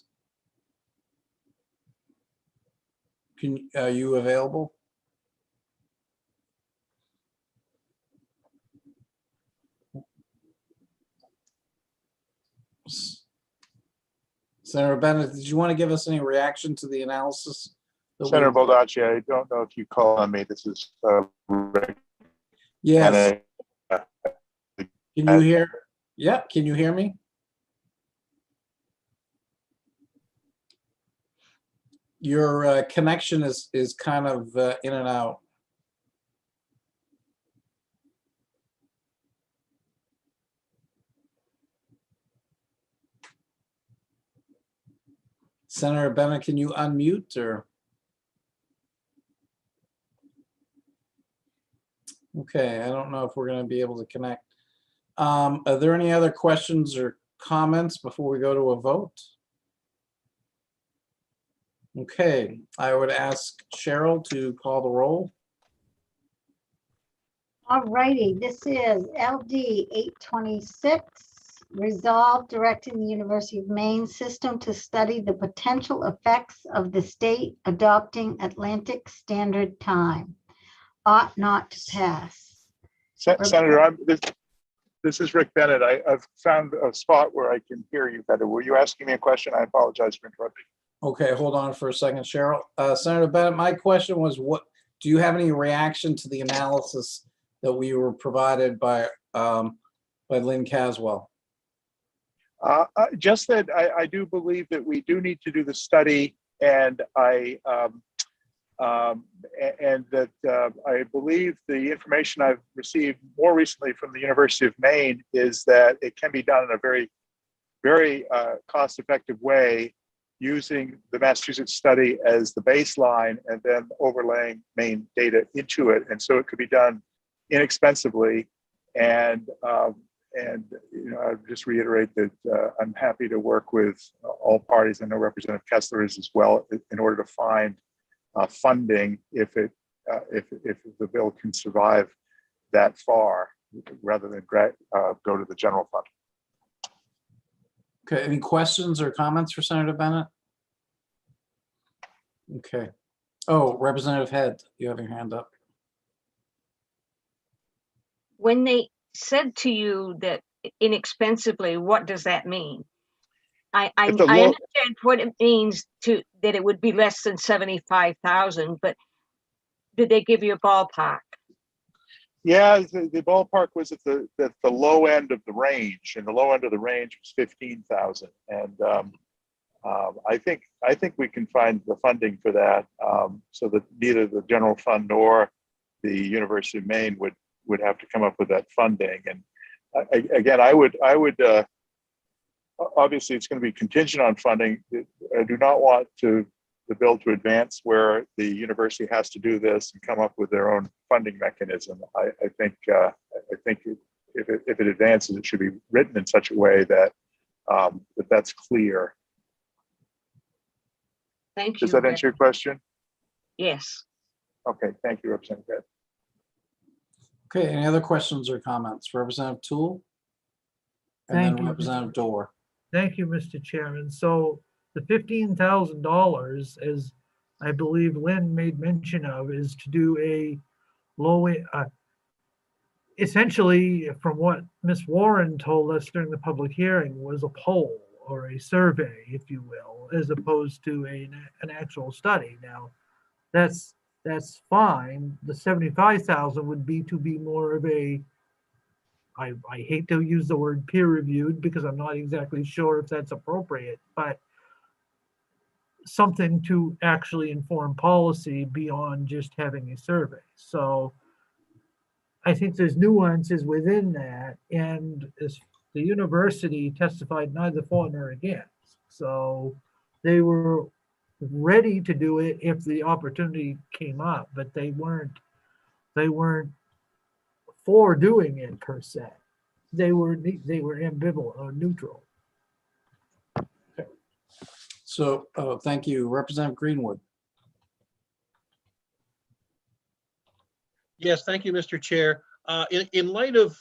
Are you available? Senator Bennett, did you want to give us any reaction to the analysis? Senator Baldacci, I don't know if you call on me. This is Rick. Yes. Can you hear? Yeah, can you hear me? Your connection is kind of in and out. Senator Bennett, can you unmute or? Okay, I don't know if we're going to be able to connect. Are there any other questions or comments before we go to a vote? Okay, I would ask Cheryl to call the roll. All righty, this is LD 826, resolved directing the University of Maine system to study the potential effects of the state adopting Atlantic Standard Time. Ought not to pass. Senator, this is Rick Bennett. I've found a spot where I can hear you better. Were you asking me a question? I apologize for interrupting. Okay, hold on for a second, Cheryl. Senator Bennett, my question was, what do you have any reaction to the analysis that we were provided by Lynn Caswell? Just that I do believe that we do need to do the study, and I believe the information I've received more recently from the University of Maine is that it can be done in a very, very cost-effective way, using the Massachusetts study as the baseline and then overlaying Maine data into it. And so it could be done inexpensively. And you know, I'll just reiterate that I'm happy to work with all parties. I know Representative Kessler is as well, in order to find funding if the bill can survive that far, rather than go to the general fund. Okay, any questions or comments for Senator Bennett? Okay. Oh, Representative Head, you have your hand up. When they said to you that inexpensively, what does that mean? I understand what it means that it would be less than 75,000, but did they give you a ballpark? Yeah, the ballpark was at the low end of the range, and the low end of the range was 15,000. And I think we can find the funding for that, so that neither the general fund nor the University of Maine would have to come up with that funding. And again, I would obviously it's going to be contingent on funding. I do not want the bill to advance where the university has to do this and come up with their own funding mechanism. I think if it advances, it should be written in such a way that that's clear. Thank you. Does that answer your question? Yes. Okay, thank you, Representative. Okay, any other questions or comments? Representative Tool? And Thank then you. Representative Dorr. Thank you, Mr. Chairman. So the $15,000, as I believe Lynn made mention of, is to do a low, essentially from what Ms. Warren told us during the public hearing, was a poll or a survey, if you will, as opposed to an actual study. Now, that's fine. The 75,000 would be to be more of a, I hate to use the word peer reviewed because I'm not exactly sure if that's appropriate, but something to actually inform policy beyond just having a survey. So I think there's nuances within that, and as the university testified neither for nor against. So they were ready to do it if the opportunity came up, but they weren't for doing it per se. They were ambivalent or neutral. So thank you. Representative Greenwood. Yes, thank you, Mr. Chair. In light of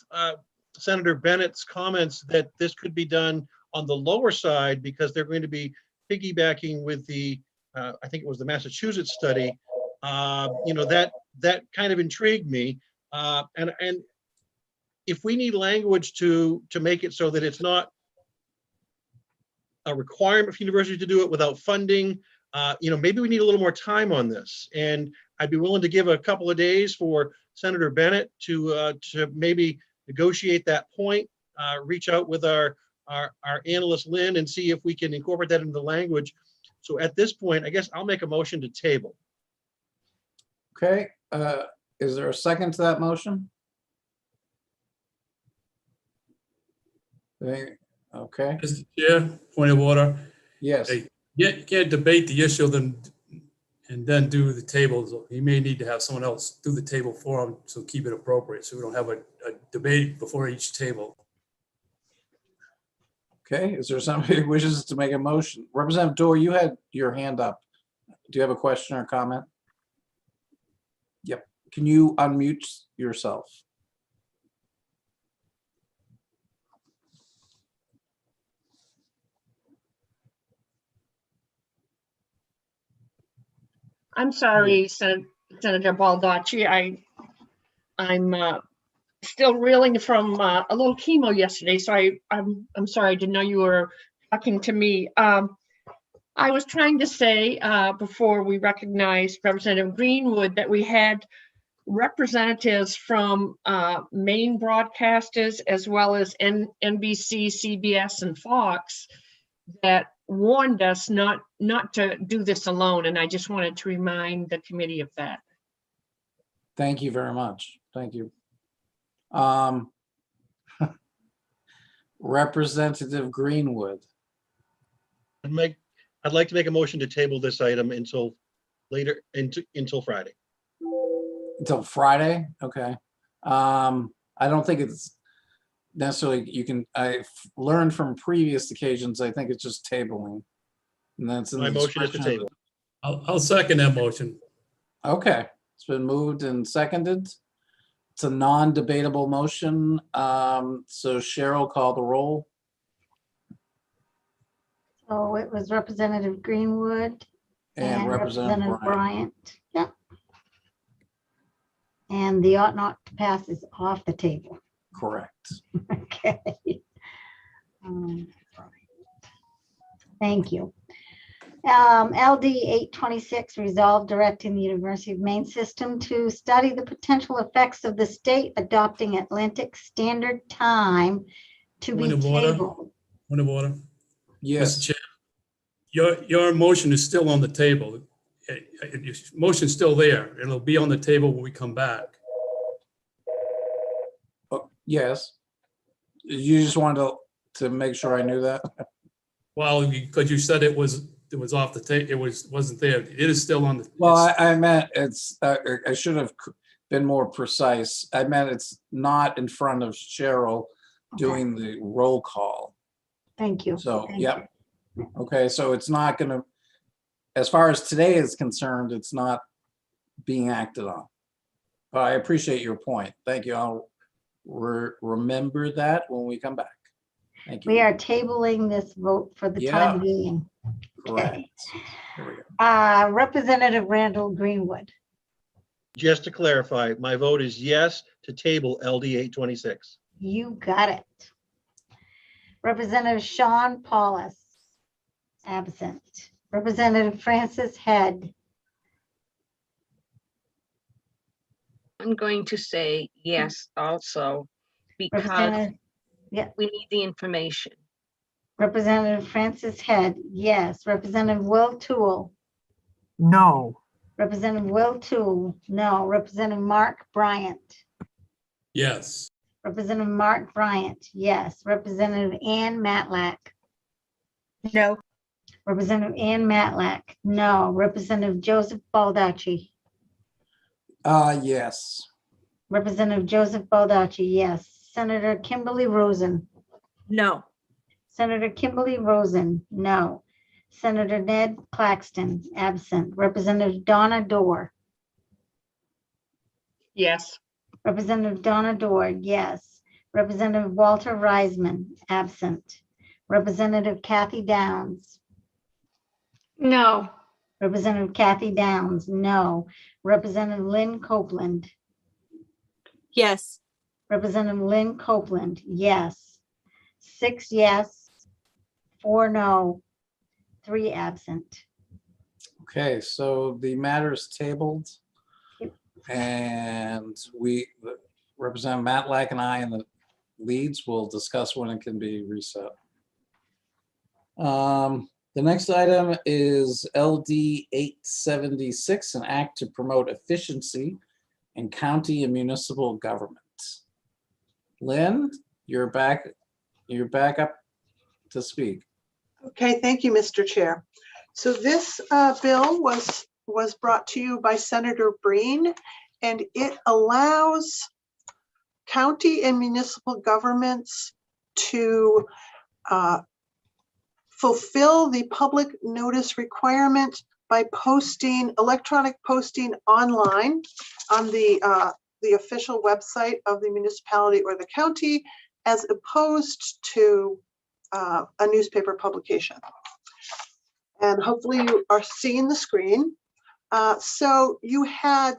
Senator Bennett's comments that this could be done on the lower side because they're going to be piggybacking with the, I think it was the Massachusetts study, that kind of intrigued me. And if we need language to make it so that it's not a requirement for universities to do it without funding, maybe we need a little more time on this. And I'd be willing to give a couple of days for Senator Bennett to maybe negotiate that point, reach out with our analyst Lynn and see if we can incorporate that into the language. So at this point, I guess I'll make a motion to table. Okay, is there a second to that motion? Okay. Mr. Chair, point of order. Yes. Hey, you can't debate the issue and then do the tables. You may need to have someone else do the table for him to keep it appropriate, so we don't have a debate before each table. Okay, is there somebody who wishes to make a motion? Representative Dorr, you had your hand up. Do you have a question or comment? Yep. Can you unmute yourself? I'm sorry, Senator Baldacci. I'm still reeling from a little chemo yesterday, so I'm sorry. I didn't know you were talking to me. I was trying to say before we recognized Representative Greenwood that we had representatives from Maine broadcasters as well as NBC, CBS, and Fox that warned us not to do this alone, and I just wanted to remind the committee of that. Thank you very much. Thank you. Representative Greenwood. I'd like to make a motion to table this item until later, until Friday. Until Friday? Okay. I don't think it's necessarily, I've learned from previous occasions, I think it's just tabling. And that's in My the motion is to discretion of table. I'll second that motion. Okay, it's been moved and seconded. It's a non-debatable motion. So Cheryl, call the roll. So it was Representative Greenwood And Representative Bryant. Bryant. Yep. And the ought not to pass is off the table. Correct. Okay. Thank you. LD 826, resolve directing the University of Maine system to study the potential effects of the state adopting Atlantic Standard Time to Point be of order. tabled. Point of order. Yes. Mr. Chair, your motion is still on the table. Your motion's still there. It'll be on the table when we come back. Oh, yes. You just wanted to make sure I knew that? Well, because you said it was off the table. It wasn't there. It is still on the. Well, I meant it's, I should have been more precise. I meant it's not in front of Cheryl doing the roll call. Thank you. So, Thank yep. Okay, so it's not gonna, as far as today is concerned, it's not being acted on. But I appreciate your point. Thank you. I'll remember that when we come back. Thank you. We are tabling this vote for the time being. Correct. Here we go. Representative Randall Greenwood. Just to clarify, my vote is yes to table LD 826. You got it. Representative Sean Paulus, absent. Representative Francis Head. I'm going to say yes also, because Yeah. we need the information. Representative Francis Head, yes. Representative Will Toole. No. Representative Will Toole, no. Representative Mark Bryant. Yes. Representative Mark Bryant, yes. Representative Ann Matlack. No. Representative Ann Matlack, no. Representative Joseph Baldacci. Yes. Representative Joseph Baldacci, yes. Senator Kimberly Rosen. No. Senator Kimberly Rosen, no. Senator Ned Claxton, absent. Representative Donna Dorr. Yes. Representative Donna Dorr, yes. Representative Walter Reisman, absent. Representative Kathy Downs. No. Representative Kathy Downs, no. Representative Lynn Copeland. Yes. Representative Lynn Copeland, yes. 6 yes, 4 no, 3 absent. Okay, so the matter is tabled. And Representative Matlack and I and the leads will discuss when it can be reset. The next item is LD 876, an act to promote efficiency in county and municipal government. Lynn, you're back up to speak. Okay, thank you, Mr. Chair. So this bill was brought to you by Senator Breen, and it allows county and municipal governments to fulfill the public notice requirement by electronic posting online on the official website of the municipality or the county, as opposed to a newspaper publication. And hopefully you are seeing the screen. So you had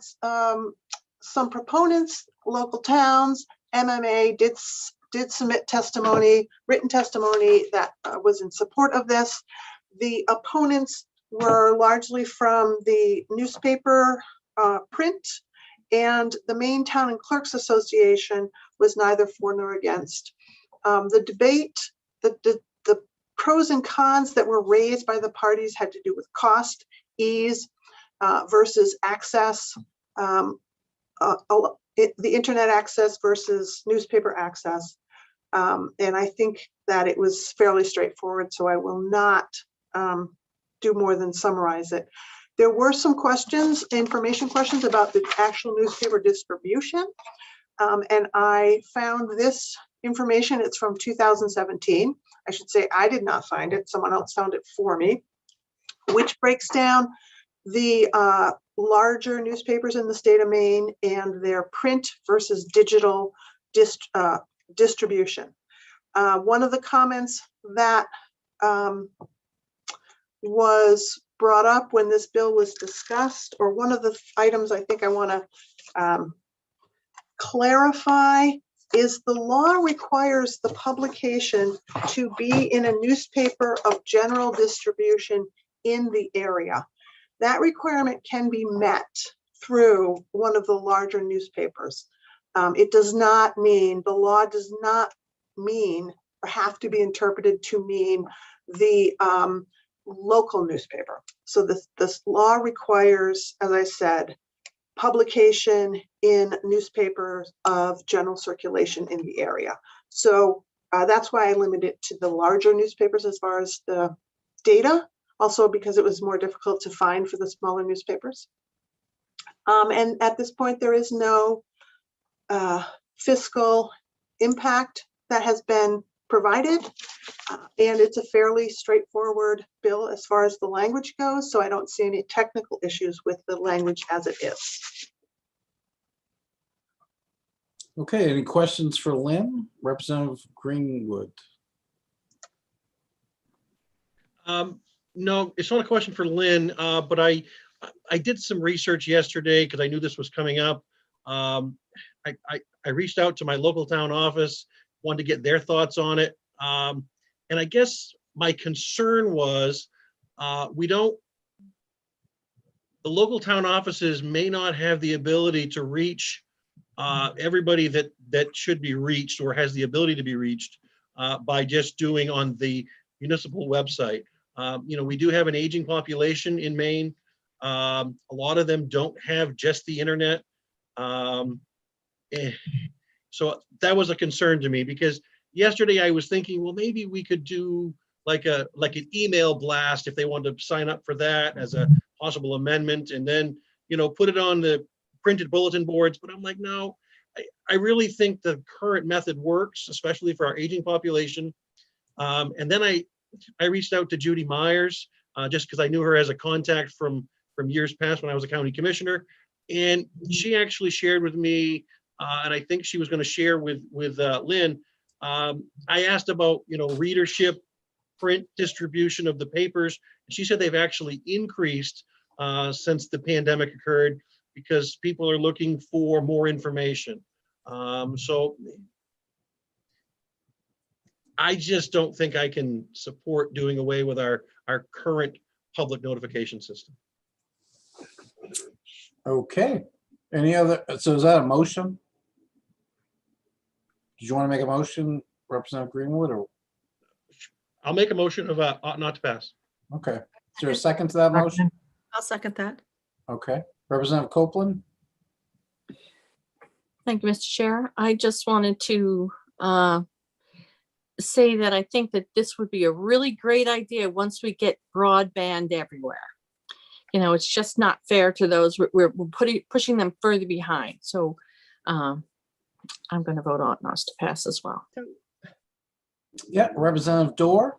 some proponents, local towns, MMA did submit testimony, written testimony that was in support of this. The opponents were largely from the newspaper print, and the Maine Town and Clerks Association was neither for nor against. The debate, the pros and cons that were raised by the parties had to do with cost, ease versus access, the internet access versus newspaper access. And I think that it was fairly straightforward, so I will not do more than summarize it. There were some questions, information questions about the actual newspaper distribution. And I found this information. It's from 2017. I should say I did not find it. Someone else found it for me, which breaks down the larger newspapers in the state of Maine and their print versus digital distribution. One of the comments that was brought up when this bill was discussed, or one of the items I think I want to clarify, is the law requires the publication to be in a newspaper of general distribution in the area. That requirement can be met through one of the larger newspapers. It does not mean, the law does not mean or have to be interpreted to mean the local newspaper. So this law requires, as I said, publication in newspapers of general circulation in the area. So that's why I limit it to the larger newspapers as far as the data, also because it was more difficult to find for the smaller newspapers. And at this point, there is no fiscal impact that has been provided. And it's a fairly straightforward bill as far as the language goes. So I don't see any technical issues with the language as it is. Okay, any questions for Lynn? Representative Greenwood. No, it's not a question for Lynn, but I did some research yesterday because I knew this was coming up. I reached out to my local town office, wanted to get their thoughts on it. And I guess my concern was the local town offices may not have the ability to reach everybody that should be reached or has the ability to be reached by just doing on the municipal website. We do have an aging population in Maine. A lot of them don't have just the internet. So that was a concern to me because yesterday I was thinking, well, maybe we could do like an email blast if they wanted to sign up for that as a possible amendment, and then put it on the printed bulletin boards. But I'm like, no, I really think the current method works, especially for our aging population. And then I reached out to Judy Myers just because I knew her as a contact from years past when I was a county commissioner, and she actually shared with me, and I think she was going to share with Lynn. I asked about readership, print distribution of the papers, and she said they've actually increased since the pandemic occurred because people are looking for more information. So I just don't think I can support doing away with our current public notification system. Okay. Any other, so is that a motion? Did you want to make a motion, Representative Greenwood, or? I'll make a motion of ought not to pass. Okay. Is there a second to that motion? I'll second that. Okay. Representative Copeland? Thank you, Mr. Chair. I just wanted to say that I think that this would be a really great idea once we get broadband everywhere. It's just not fair to those. We're pushing them further behind. So I'm going to vote on not to pass as well. Yeah, Representative Dorr?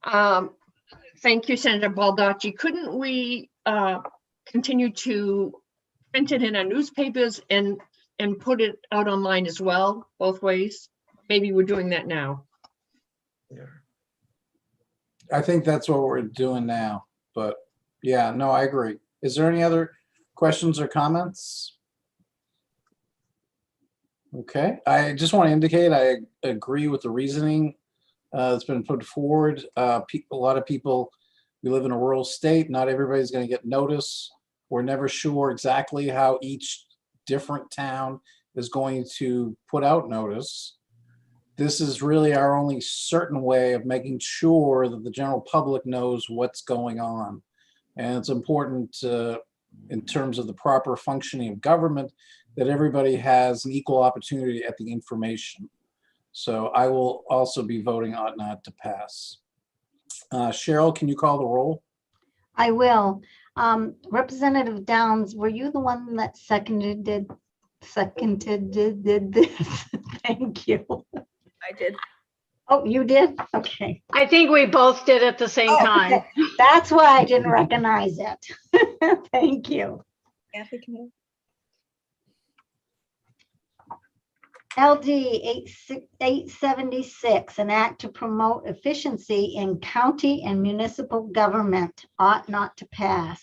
Thank you, Senator Baldacci. Couldn't we continue to print it in our newspapers and put it out online as well, both ways? Maybe we're doing that now. Yeah. I think that's what we're doing now, but yeah, no, I agree. Is there any other questions or comments? Okay, I just want to indicate I agree with the reasoning that's been put forward. A lot of people, we live in a rural state, not everybody's going to get notice. We're never sure exactly how each different town is going to put out notice. This is really our only certain way of making sure that the general public knows what's going on. And it's important in terms of the proper functioning of government that everybody has an equal opportunity at the information. So I will also be voting ought not to pass. Cheryl, can you call the roll? I will. Representative Downs, were you the one that seconded did this? Thank you. I did. Oh, you did? Okay. I think we both did at the same time. Okay. That's why I didn't recognize it. Thank you. LD 876, an act to promote efficiency in county and municipal government, ought not to pass.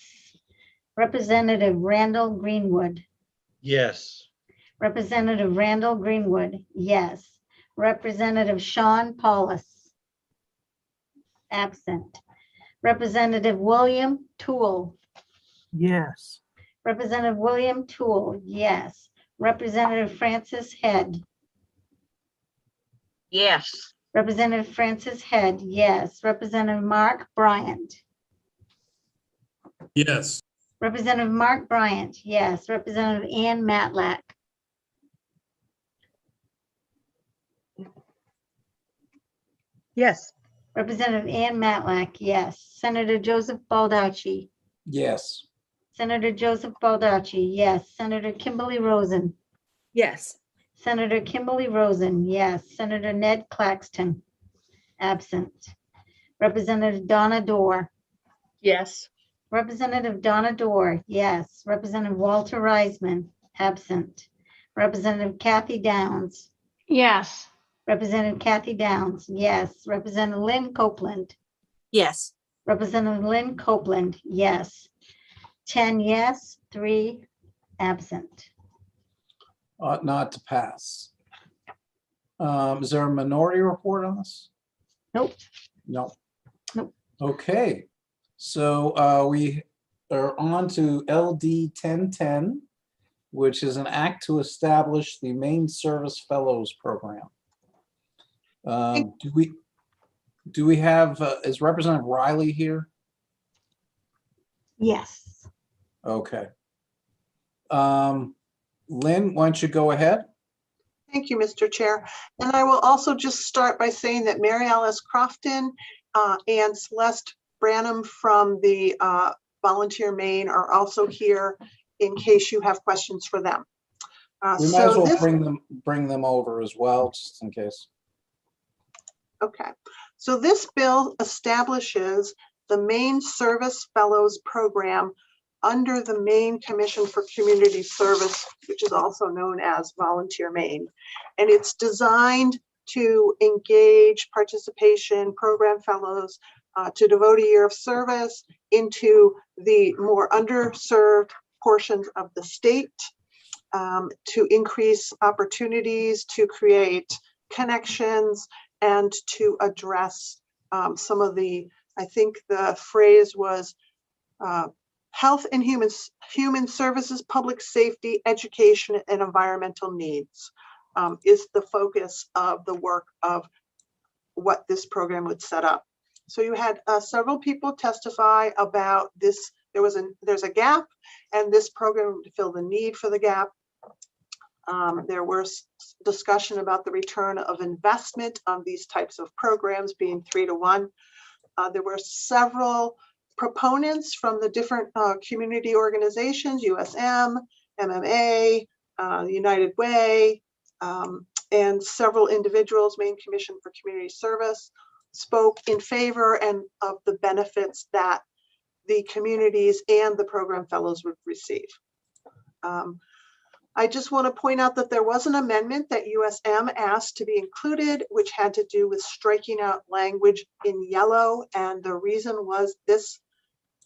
Representative Randall Greenwood. Yes. Representative Randall Greenwood, yes. Representative Sean Paulus, absent. Representative William Toole. Yes. Representative William Toole, yes. Representative Francis Head. Yes. Representative Francis Head, yes. Representative Mark Bryant. Yes. Representative Mark Bryant, yes. Representative Ann Matlack. Yes. Representative Ann Matlack, yes. Senator Joseph Baldacci. Yes. Senator Joseph Baldacci, yes. Senator Kimberly Rosen. Yes. Senator Kimberly Rosen, yes. Senator Ned Claxton, absent. Representative Donna Dorr. Yes. Representative Donna Dorr, yes. Representative Walter Reisman, absent. Representative Kathy Downs. Yes. Representative Kathy Downs, yes. Representative Lynn Copeland. Yes. Representative Lynn Copeland, yes. 10 yes, 3 absent. Ought not to pass. Is there a minority report on this? Nope. No. Nope. Okay, so we are on to LD 1010, which is an act to establish the Main Service Fellows Program. Do we have, is Representative Riley here? Yes. Okay. Lynn, why don't you go ahead? Thank you, Mr. Chair. And I will also just start by saying that Mary Alice Crofton and Celeste Branham from the Volunteer Maine are also here in case you have questions for them. We might as well bring them over as well, just in case. Okay, so this bill establishes the Maine Service Fellows Program under the Maine Commission for Community Service, which is also known as Volunteer Maine. And it's designed to engage participation program fellows to devote a year of service into the more underserved portions of the state, to increase opportunities, to create connections, and to address some of the, I think the phrase was health and human services, public safety, education, and environmental needs is the focus of the work of what this program would set up. So you had several people testify about this. There's a gap, and this program would fill the need for the gap. There was discussion about the return of investment on these types of programs being 3 to 1. There were several proponents from the different community organizations, USM, MMA, United Way, and several individuals, Maine Commission for Community Service, spoke in favor and of the benefits that the communities and the program fellows would receive. I just want to point out that there was an amendment that USM asked to be included, which had to do with striking out language in yellow. And the reason was this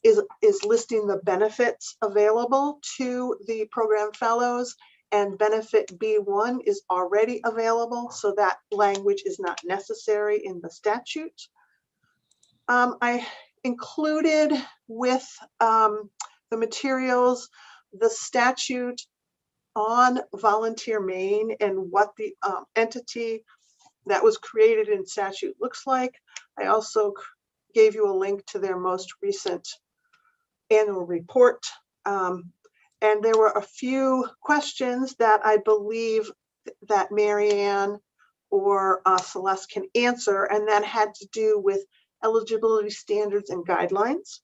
is listing the benefits available to the program fellows, and benefit B1 is already available. So that language is not necessary in the statute. I included with the materials the statute on Volunteer Maine and what the entity that was created in statute looks like. I also gave you a link to their most recent annual report. And there were a few questions that I believe that Marianne or Celeste can answer, and that had to do with eligibility standards and guidelines,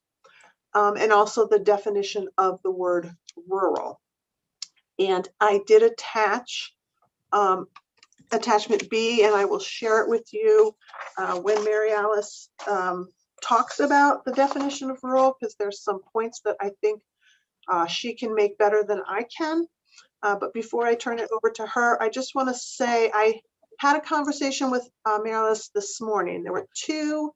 and also the definition of the word rural. And I did attach attachment B, and I will share it with you when Mary Alice talks about the definition of rural, because there's some points that I think she can make better than I can. But before I turn it over to her, I just want to say I had a conversation with Mary Alice this morning. There were two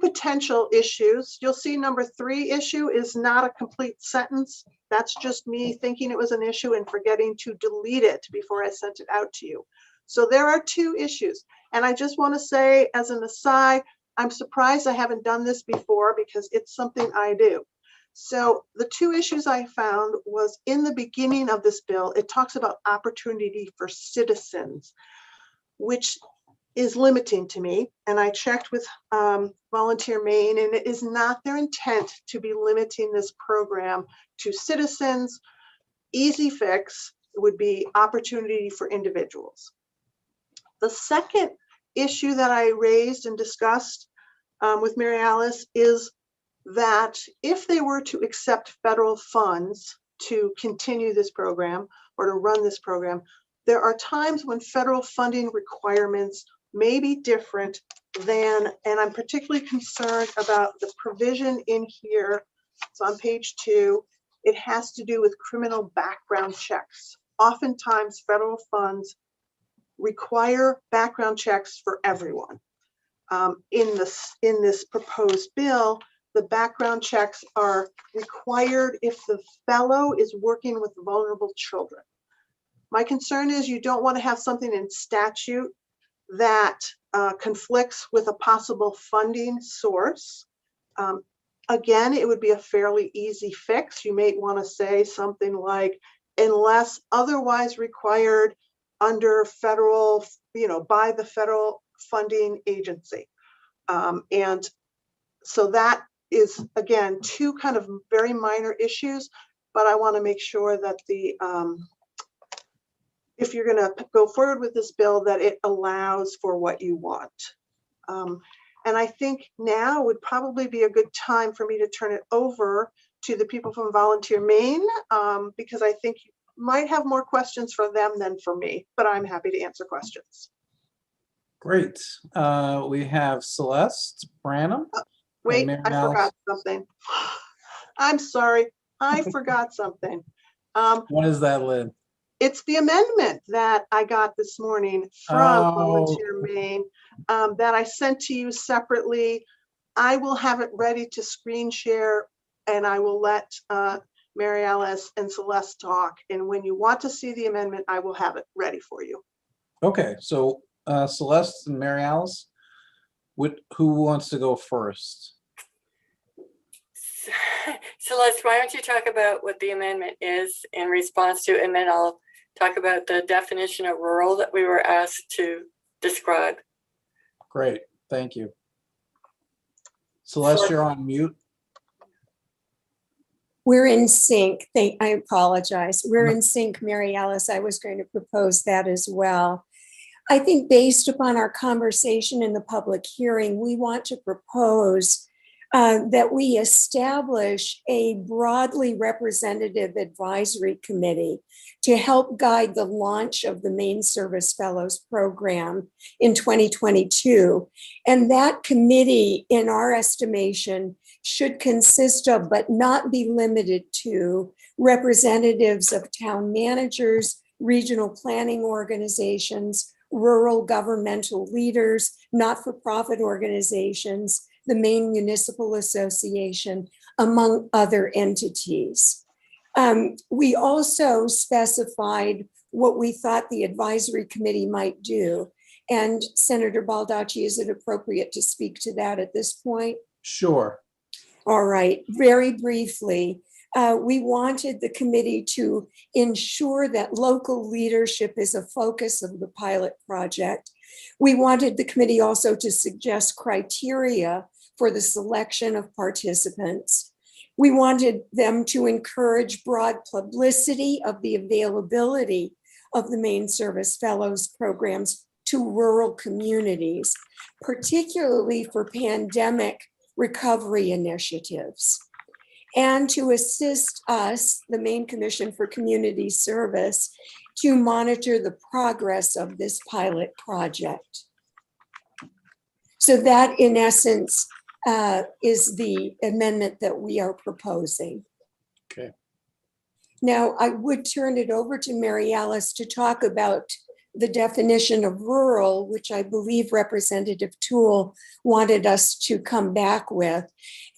potential issues. You'll see number 3 issue is not a complete sentence. That's just me thinking it was an issue and forgetting to delete it before I sent it out to you. So there are 2 issues. And I just want to say as an aside, I'm surprised I haven't done this before because it's something I do. So the two issues I found was in the beginning of this bill, it talks about opportunity for citizens, which is limiting to me. And I checked with Volunteer Maine, and it is not their intent to be limiting this program to citizens. Easy fix would be opportunity for individuals. The second issue that I raised and discussed with Mary Alice is that if they were to accept federal funds to continue this program or to run this program, there are times when federal funding requirements may be different than, and I'm particularly concerned about the provision in here. It's on page 2. It has to do with criminal background checks. Oftentimes federal funds require background checks for everyone. In this proposed bill, the background checks are required if the fellow is working with vulnerable children. My concern is you don't want to have something in statute that conflicts with a possible funding source. Again, it would be a fairly easy fix. You may want to say something like, unless otherwise required under federal, by the federal funding agency. And so that is, again, two kind of very minor issues, but I want to make sure that the, if you're going to go forward with this bill, that it allows for what you want. And I think now would probably be a good time for me to turn it over to the people from Volunteer Maine, because I think you might have more questions for them than for me, but I'm happy to answer questions. Great. We have Celeste Branham. Wait, I forgot something. I'm sorry, I forgot something. What is that, Lynn? It's the amendment that I got this morning from Volunteer Maine that I sent to you separately. I will have it ready to screen share, and I will let Mary Alice and Celeste talk. And when you want to see the amendment, I will have it ready for you. Okay, so Celeste and Mary Alice, who wants to go first? Celeste, why don't you talk about what the amendment is in response to, and then I'll talk about the definition of rural that we were asked to describe. Great, thank you. Celeste, you're on mute. We're in sync. I apologize. We're in sync, Mary Alice. I was going to propose that as well. I think based upon our conversation in the public hearing, we want to propose that we establish a broadly representative advisory committee to help guide the launch of the Maine Service Fellows program in 2022. And that committee, in our estimation, should consist of, but not be limited to, representatives of town managers, regional planning organizations, rural governmental leaders, not-for-profit organizations, the Maine Municipal Association, among other entities. We also specified what we thought the advisory committee might do. And Senator Baldacci, is it appropriate to speak to that at this point? Sure. All right, very briefly, we wanted the committee to ensure that local leadership is a focus of the pilot project. We wanted the committee also to suggest criteria for the selection of participants. We wanted them to encourage broad publicity of the availability of the Maine Service Fellows programs to rural communities, particularly for pandemic recovery initiatives, and to assist us, the Maine Commission for Community Service, to monitor the progress of this pilot project. So that, in essence, is the amendment that we are proposing. Okay. Now, I would turn it over to Mary Alice to talk about the definition of rural, which I believe Representative Toole wanted us to come back with.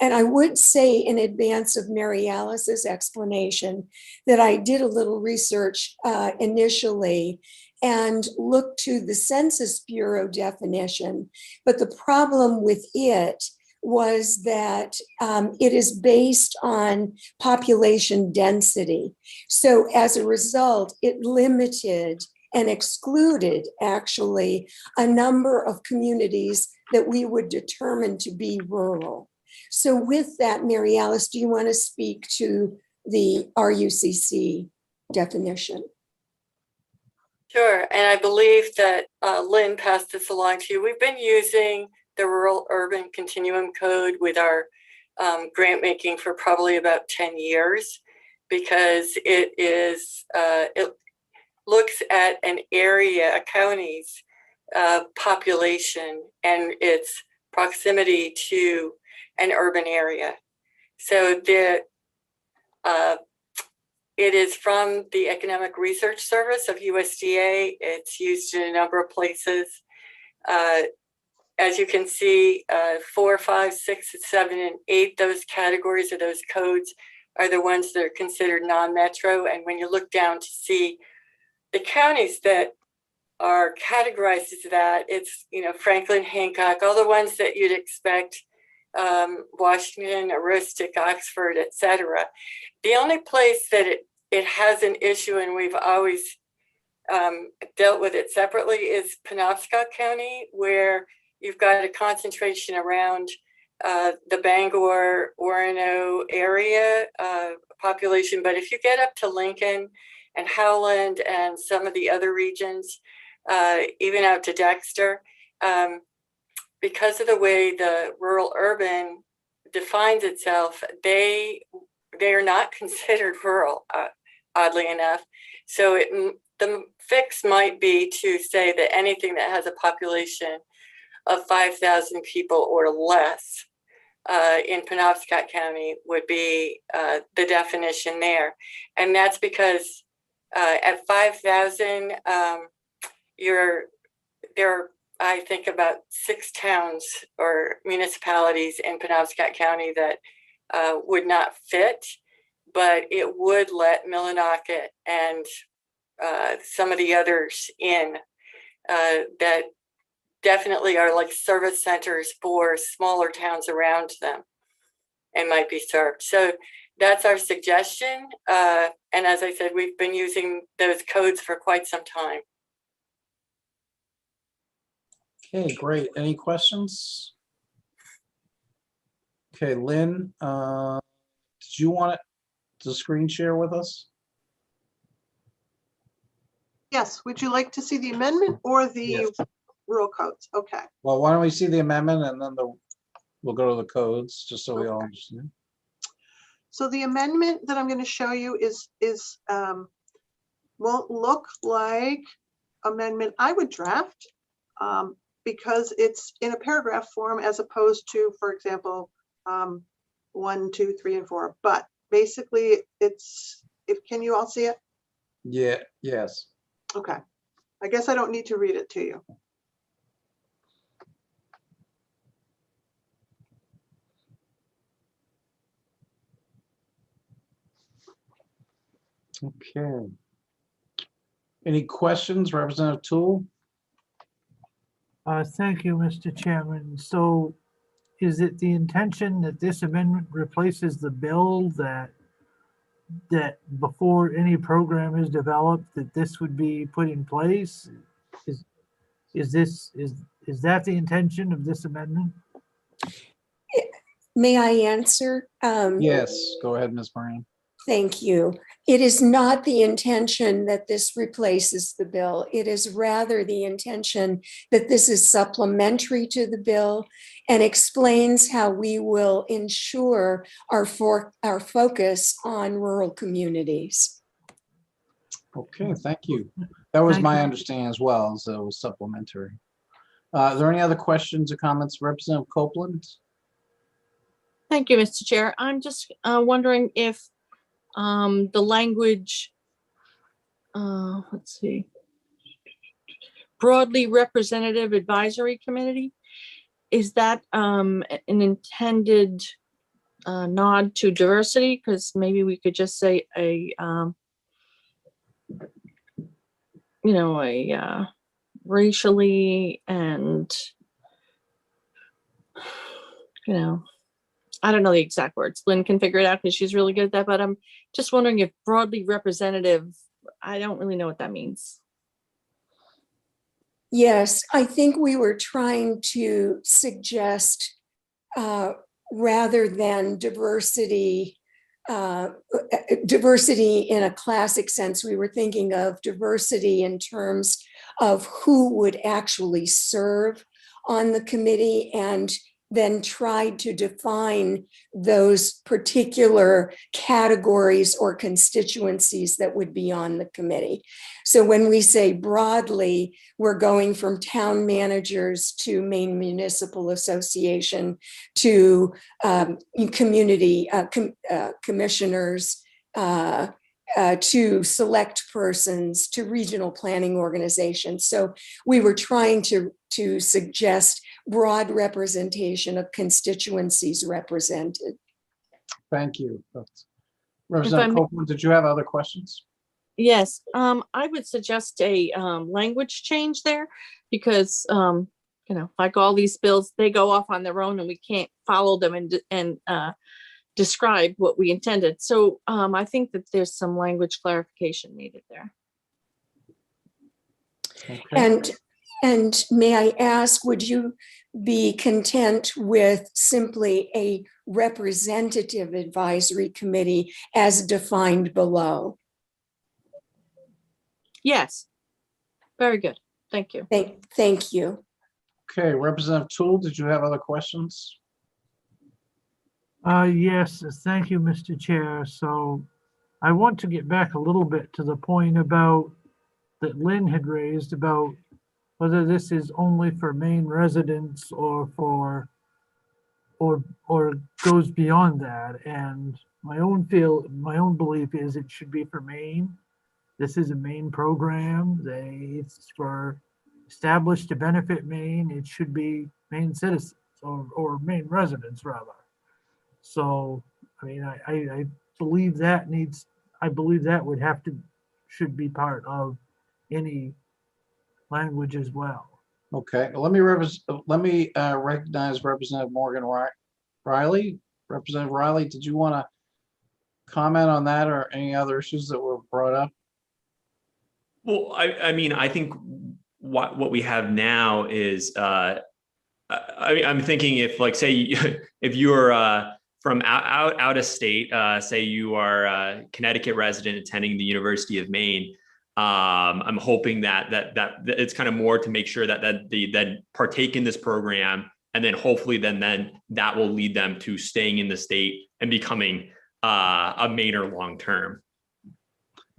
And I would say in advance of Mary Alice's explanation that I did a little research initially, and looked to the Census Bureau definition. But the problem with it was that it is based on population density. So as a result, it limited and excluded actually a number of communities that we would determine to be rural. So with that, Mary Alice, do you want to speak to the RUCC definition? Sure, and I believe that Lynn passed this along to you. We've been using the Rural Urban Continuum Code with our grant making for probably about 10 years because it looks at an area, a county's population and its proximity to an urban area. So it is from the Economic Research Service of USDA. It's used in a number of places. As you can see, 4, 5, 6, 7, and 8, those categories or those codes are the ones that are considered non-metro. And when you look down to see the counties that are categorized as that, it's, Franklin, Hancock, all the ones that you'd expect, Washington, Aroostook, Oxford, etc. The only place that it has an issue, and we've always dealt with it separately, is Penobscot County, where you've got a concentration around the Bangor, Orono area population. But if you get up to Lincoln and Howland and some of the other regions, even out to Dexter, because of the way the rural urban defines itself, they are not considered rural, oddly enough. So the fix might be to say that anything that has a population of 5,000 people or less in Penobscot County would be the definition there. And that's because at 5,000, there are, I think, about 6 towns or municipalities in Penobscot County that would not fit, but it would let Millinocket and some of the others in that definitely are like service centers for smaller towns around them and might be served. So that's our suggestion. And as I said, we've been using those codes for quite some time. Okay, great. Any questions? Okay, Lynn, did you want to screen share with us? Yes, would you like to see the amendment or the Yes. rural codes? Okay. Well, why don't we see the amendment and then we'll go to the codes, just so we all understand. So the amendment that I'm going to show you is won't look like amendment I would draft because it's in a paragraph form as opposed to, for example, 1, 2, 3, and 4. But basically, can you all see it? Yeah. Yes. Okay. I guess I don't need to read it to you. Okay. Any questions, Representative Toole? Thank you, Mr. Chairman. So is it the intention that this amendment replaces the bill that before any program is developed, that this would be put in place? Is that the intention of this amendment? May I answer? Yes, go ahead, Ms. Moran. Thank you. It is not the intention that this replaces the bill. It is rather the intention that this is supplementary to the bill and explains how we will ensure our focus on rural communities. Okay, thank you. That was my understanding as well, so it was supplementary. Are there any other questions or comments, Representative Copeland? Thank you, Mr. Chair. I'm just wondering if the language, let's see, broadly representative advisory committee, is that an intended nod to diversity? Because maybe we could just say a you know, racially and, you know, I don't know the exact words. Lynn can figure it out because she's really good at that, but I'm just wondering if broadly representative, I don't really know what that means. Yes, I think we were trying to suggest rather than diversity in a classic sense, we were thinking of diversity in terms of who would actually serve on the committee, and then tried to define those particular categories or constituencies that would be on the committee. So when we say broadly, we're going from town managers to Maine Municipal Association to community commissioners, to select persons, to regional planning organizations. So we were trying to suggest broad representation of constituencies represented. Thank you. Representative Copeland, did you have other questions? Yes, I would suggest a language change there because, you know, like all these bills, they go off on their own and we can't follow them and describe what we intended. So I think that there's some language clarification needed there. Okay. And may I ask, would you be content with simply a representative advisory committee as defined below? Yes, very good. Thank you. Thank you. Okay, Representative Toole, did you have other questions? Yes, thank you, Mr. Chair. So I want to get back a little bit to the point about that Lynn had raised about whether this is only for Maine residents or goes beyond that. And my own belief is it should be for Maine. This is a Maine program. It's for established to benefit Maine. It should be Maine citizens or Maine residents rather. So, I mean, I believe that should be part of any language as well. Okay, let me recognize Representative Morgan Riley. Representative Riley, did you want to comment on that or any other issues that were brought up? Well, I mean, I think what we have now is, I'm thinking if, like, say, if you're from out of state, say you are a Connecticut resident attending the University of Maine, I'm hoping that it's kind of more to make sure that they then partake in this program, and then hopefully then that will lead them to staying in the state and becoming a Mainer long term.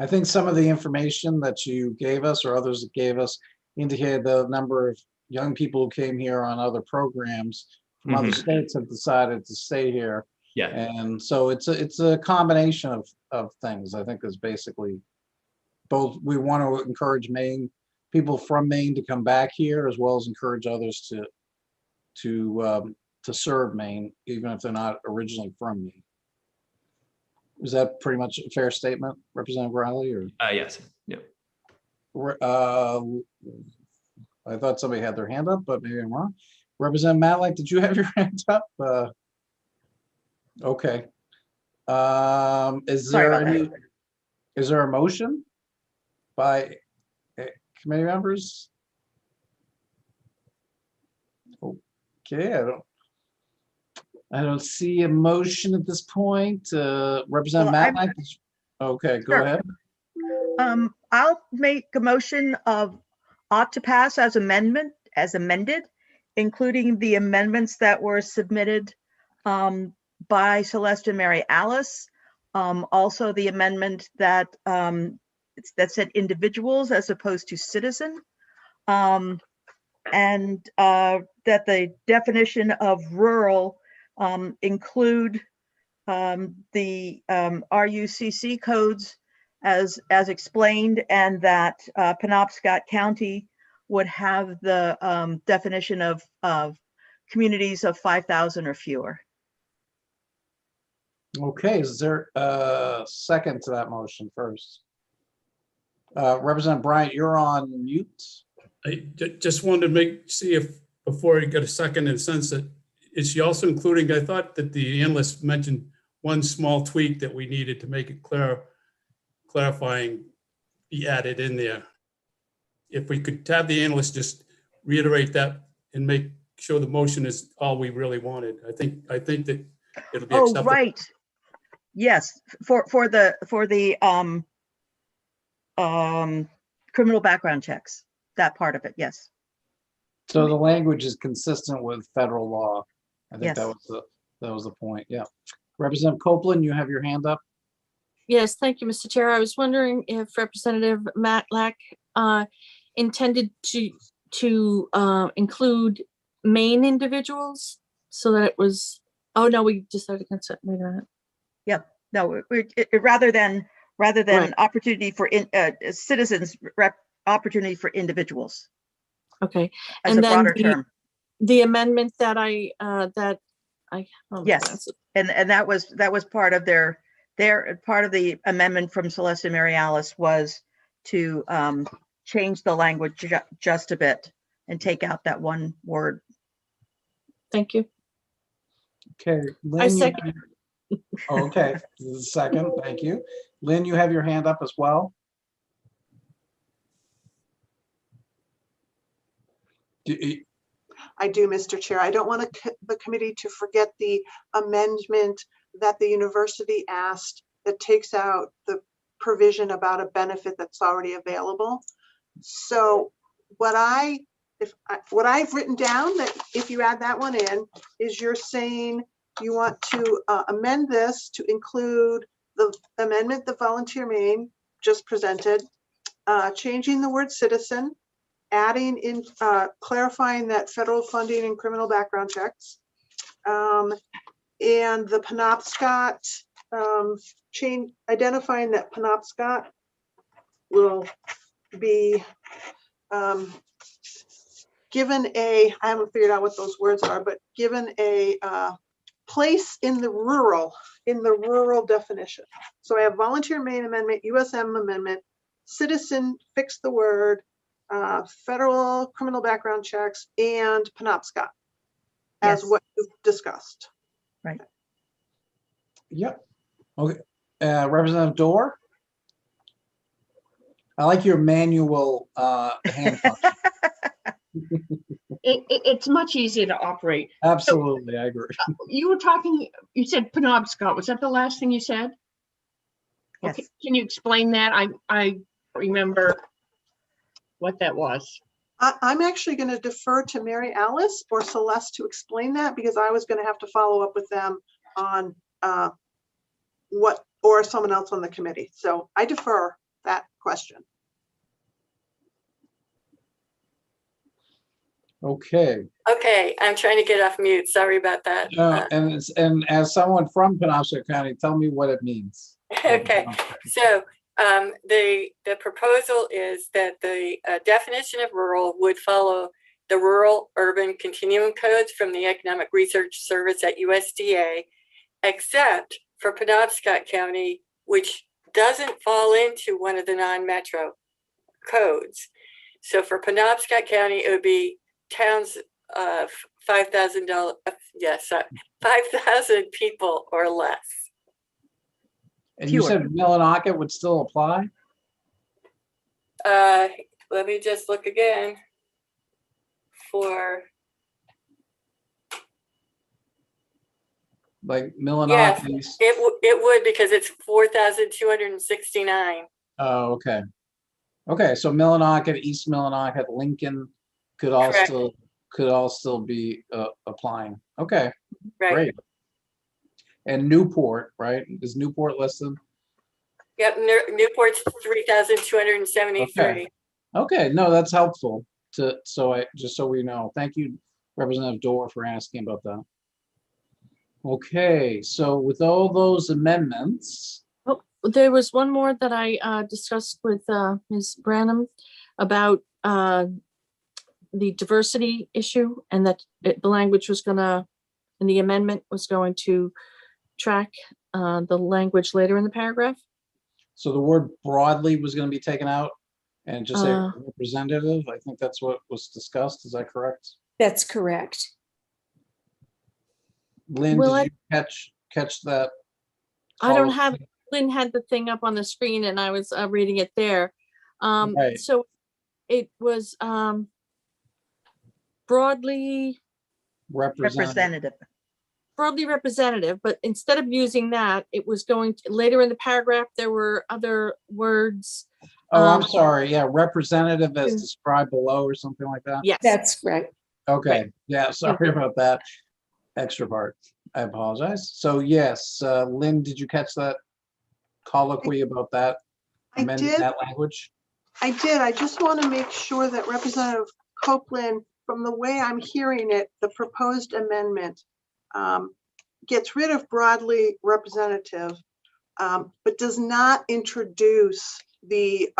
I think some of the information that you gave us or others that gave us indicated the number of young people who came here on other programs from other states have decided to stay here. Yeah. And so it's a combination of things. I think is basically both. We want to encourage people from Maine to come back here, as well as encourage others to serve Maine, even if they're not originally from Maine. Is that pretty much a fair statement, Representative Riley? Or yes. Yeah. I thought somebody had their hand up, but maybe I'm wrong. Representative Matlack, did you have your hand up? Okay. Is there a motion by committee members? Okay, I don't see a motion at this point. Representative Matlack. Okay, go ahead. I'll make a motion of ought to pass as amended, including the amendments that were submitted by Celeste and Mary Alice. Also the amendment that said individuals as opposed to citizen. And that the definition of rural include the RUCC codes as explained, and that Penobscot County would have the definition of communities of 5,000 or fewer. Okay, is there a second to that motion first? Representative Bryant, you're on mute. I just wanted to see if, before you get a second, in the sense that, is she also including, I thought that the analyst mentioned one small tweak that we needed to make it clarifying be added in there. If we could have the analyst just reiterate that and make sure the motion is all we really wanted. I think that it'll be Oh, acceptable. right. Yes, for the criminal background checks, that part of it, yes. So the language is consistent with federal law. I think Yes. that was the point. Yeah. Representative Copeland, you have your hand up. Yes, thank you, Mr. Chair. I was wondering if Representative Matlack intended to include Maine individuals so that it was, oh no, we decided consent, wait a minute. Yep, no, rather than Right. opportunity for citizens, opportunity for individuals. Okay, As a and then broader term. the amendment that I, oh my Yes, glasses. and that was part of their part of the amendment from Celeste and Mary Alice was to change the language just a bit and take out that one word. Thank you. Okay. Lynn, I second. Okay, second, thank you. Lynn, you have your hand up as well. I do, Mr. Chair. I don't want the committee to forget the amendment that the university asked that takes out the provision about a benefit that's already available. So what I've written down, that if you add that one in, is you're saying you want to amend this to include the amendment that Volunteer Maine just presented, changing the word citizen, adding in, clarifying that federal funding and criminal background checks, and the Penobscot, change, identifying that Penobscot will be given a, I haven't figured out what those words are, but given a place in the rural definition. So I have Volunteer Maine Amendment, USM Amendment, citizen, fix the word, federal criminal background checks, and Penobscot as what you've discussed. Right. Yep. Okay. Representative Dorr. I like your manual hand function. It's much easier to operate. Absolutely, I agree. You were talking, you said Penobscot. Was that the last thing you said? Yes. Okay, can you explain that? I remember what that was. I'm actually going to defer to Mary Alice or Celeste to explain that, because I was going to have to follow up with them on what, or someone else on the committee. So I defer that question. Okay. Okay, I'm trying to get off mute. Sorry about that. And as someone from Penobscot County, tell me what it means. Okay, so the proposal is that the definition of rural would follow the rural urban continuum codes from the Economic Research Service at USDA, except for Penobscot County, which doesn't fall into one of the non-metro codes. So for Penobscot County, it would be towns of 5,000 people or less. And you said Millinocket would still apply? Let me just look again for. Like Millinocket? Yes, it would, because it's 4,269. Oh, okay. Okay, so Millinocket, East Millinocket, Lincoln could all Correct. still be applying. Okay, Right. great. And Newport, right? Is Newport listed? Yep, Newport's 3,273. Okay, no, that's helpful just so we know. Thank you, Representative Dorr, for asking about that. Okay, so with all those amendments. Oh, there was one more that I discussed with Ms. Branham about the diversity issue, and that the language was gonna, and the amendment was going to track the language later in the paragraph. So the word broadly was going to be taken out? And just say representative, I think that's what was discussed. Is that correct? That's correct. Lynn, Well, did you catch that? I don't have, Lynn had the thing up on the screen and I was reading it there. Right. So it was broadly Representative. broadly representative, but instead of using that, it was going to, later in the paragraph, there were other words. Oh, I'm sorry. Yeah, representative as described below or something like that. Yes. That's right. Okay. Right. Yeah, sorry about that extra part. I apologize. So yes, Lynn, did you catch that colloquy about that? I Amending did. that language? I did. I just want to make sure that Representative Copeland, from the way I'm hearing it, the proposed amendment gets rid of broadly representative, but does not introduce the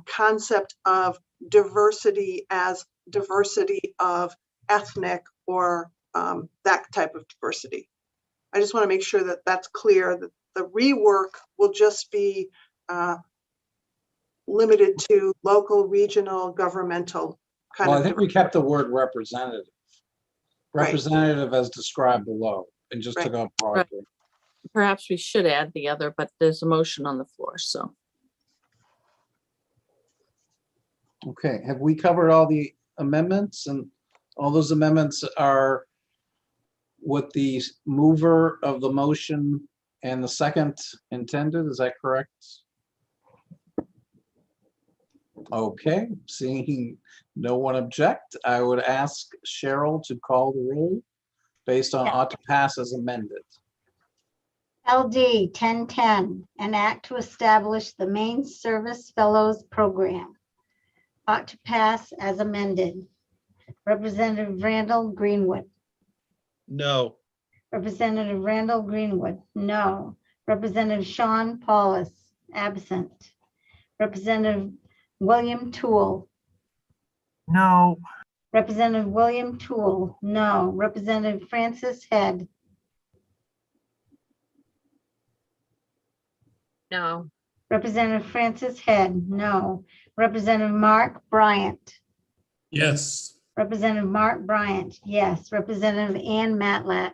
concept of diversity as diversity of ethnic or that type of diversity. I just want to make sure that that's clear, that the rework will just be limited to local, regional, governmental kind Well, of. I think we kept the word representative. Representative as described below and just took out broadly. Perhaps we should add the other, but there's a motion on the floor, so. Okay, have we covered all the amendments? And all those amendments are what the mover of the motion and the second intended, is that correct? Okay, seeing no one object, I would ask Cheryl to call the roll based on ought to pass as amended. LD 1010, an act to establish the Main Service Fellows Program. Ought to pass as amended. Representative Randall Greenwood. No. Representative Randall Greenwood, no. Representative Sean Paulus, absent. Representative William Toole. No. Representative William Toole, no. Representative Francis Head. No. Representative Francis Head, no. Representative Mark Bryant. Yes. Representative Mark Bryant, yes. Representative Ann Matlack.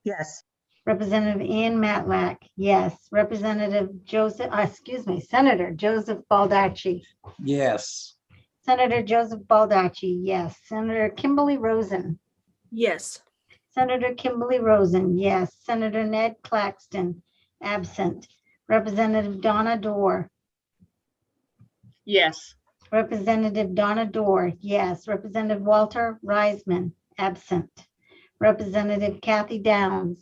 Yes. Representative Ann Matlack, yes. Representative Joseph, Senator Joseph Baldacci. Yes. Senator Joseph Baldacci, yes. Senator Kimberly Rosen. Yes. Senator Kimberly Rosen, yes. Senator Ned Claxton, absent. Representative Donna Dorr. Yes. Representative Donna Dorr, yes. Representative Walter Reisman, absent. Representative Kathy Downs.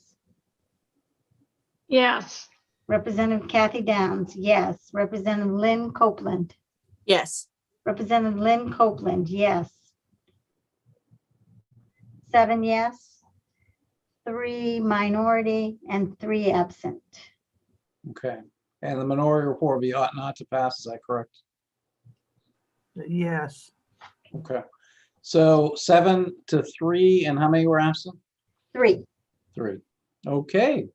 Yes. Representative Kathy Downs, yes. Representative Lynn Copeland. Yes. Representative Lynn Copeland, yes. 7 yes, 3 minority, and 3 absent. Okay, and the minority report will be ought not to pass, is that correct? Yes. Okay, so 7-3, and how many were absent? 3. 3. Okay,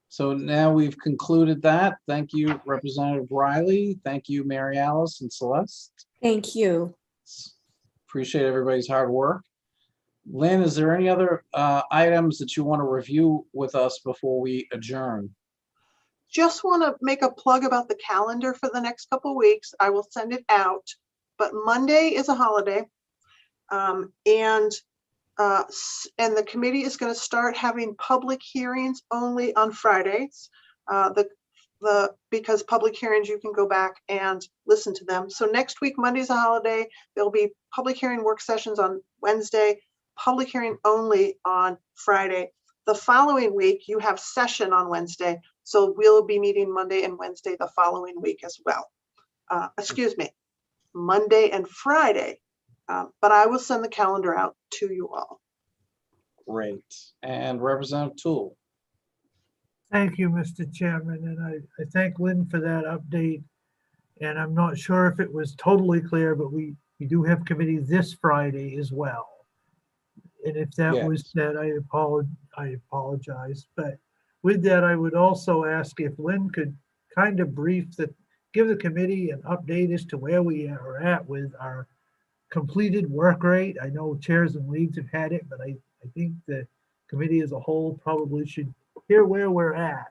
so now we've concluded that. Thank you, Representative Riley. Thank you, Mary Alice and Celeste. Thank you. Appreciate everybody's hard work. Lynn, is there any other items that you want to review with us before we adjourn? Just want to make a plug about the calendar for the next couple of weeks. I will send it out, but Monday is a holiday. And the committee is going to start having public hearings only on Fridays. Because public hearings, you can go back and listen to them. So next week, Monday's a holiday. There'll be public hearing work sessions on Wednesday, public hearing only on Friday. The following week, you have session on Wednesday. So we'll be meeting Monday and Wednesday the following week as well. Monday and Friday. But I will send the calendar out to you all. Great. And Representative Toole. Thank you, Mr. Chairman, and I thank Lynn for that update. And I'm not sure if it was totally clear, but we do have committee this Friday as well. And if that was said, I apologize. But with that, I would also ask if Lynn could kind of brief the give the committee an update as to where we are at with our completed work rate. I know chairs and leads have had it, but I think the committee as a whole probably should hear where we're at.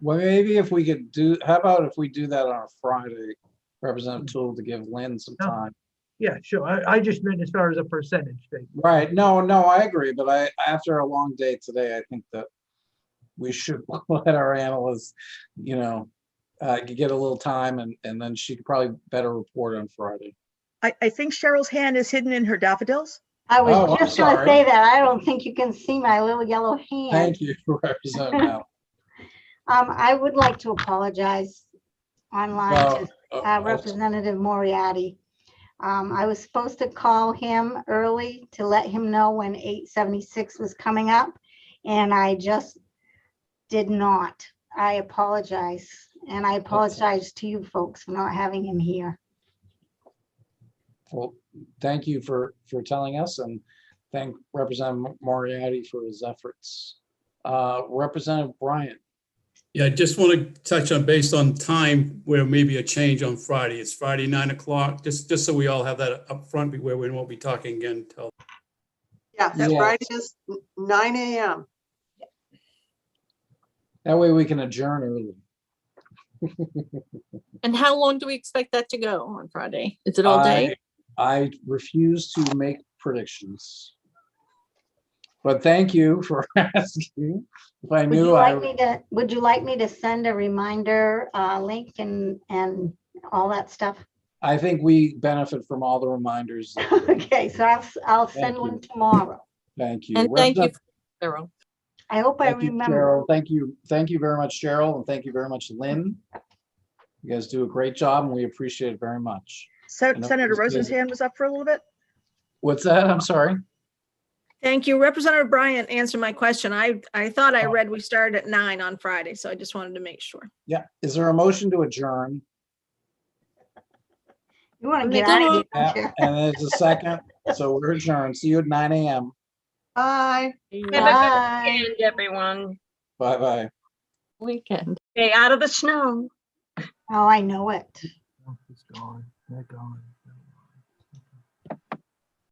Well, maybe if we could do, how about if we do that on a Friday, Representative Tool, to give Lynn some time? Yeah, sure. I just meant as far as a percentage thing. Right. No, I agree. But after a long day today, I think that we should let our analysts, get a little time, and then she could probably better report on Friday. I think Cheryl's hand is hidden in her daffodils. I was Oh, I'm just going to sorry. say that. I don't think you can see my little yellow hand. Thank you, Representative Mel. I would like to apologize online to Well, Representative Moriarty. I was supposed to call him early to let him know when 876 was coming up, and I just did not. I apologize, and I apologize to you folks for not having him here. Well, thank you for telling us, and thank Representative Moriarty for his efforts. Representative Bryant. Yeah, I just want to touch on, based on time, where maybe a change on Friday. It's Friday, 9 o'clock, just so we all have that up front, where we won't be talking again until. Yeah, that Friday is 9 a.m. That way we can adjourn early. And how long do we expect that to go on Friday? Is it all day? I refuse to make predictions. But thank you for asking. If I knew, would you like me to send a reminder link and all that stuff? I think we benefit from all the reminders. Okay, so I'll send one tomorrow. Thank you. And thank you, Cheryl. I hope I remember. Cheryl. Thank you very much, Cheryl, and thank you very much, Lynn. You guys do a great job, and we appreciate it very much. Senator Rosen's hand was up for a little bit. What's that? I'm sorry. Thank you. Representative Bryant answered my question. I thought I read we started at 9 on Friday, so I just wanted to make sure. Yeah. Is there a motion to adjourn? You want to get out of here, don't you? And there's a second. So we're adjourned. See you at 9 a.m. Bye. Have a good weekend, everyone. Bye-bye. Weekend. Stay out of the snow. Oh, I know it. It's gone. They're gone.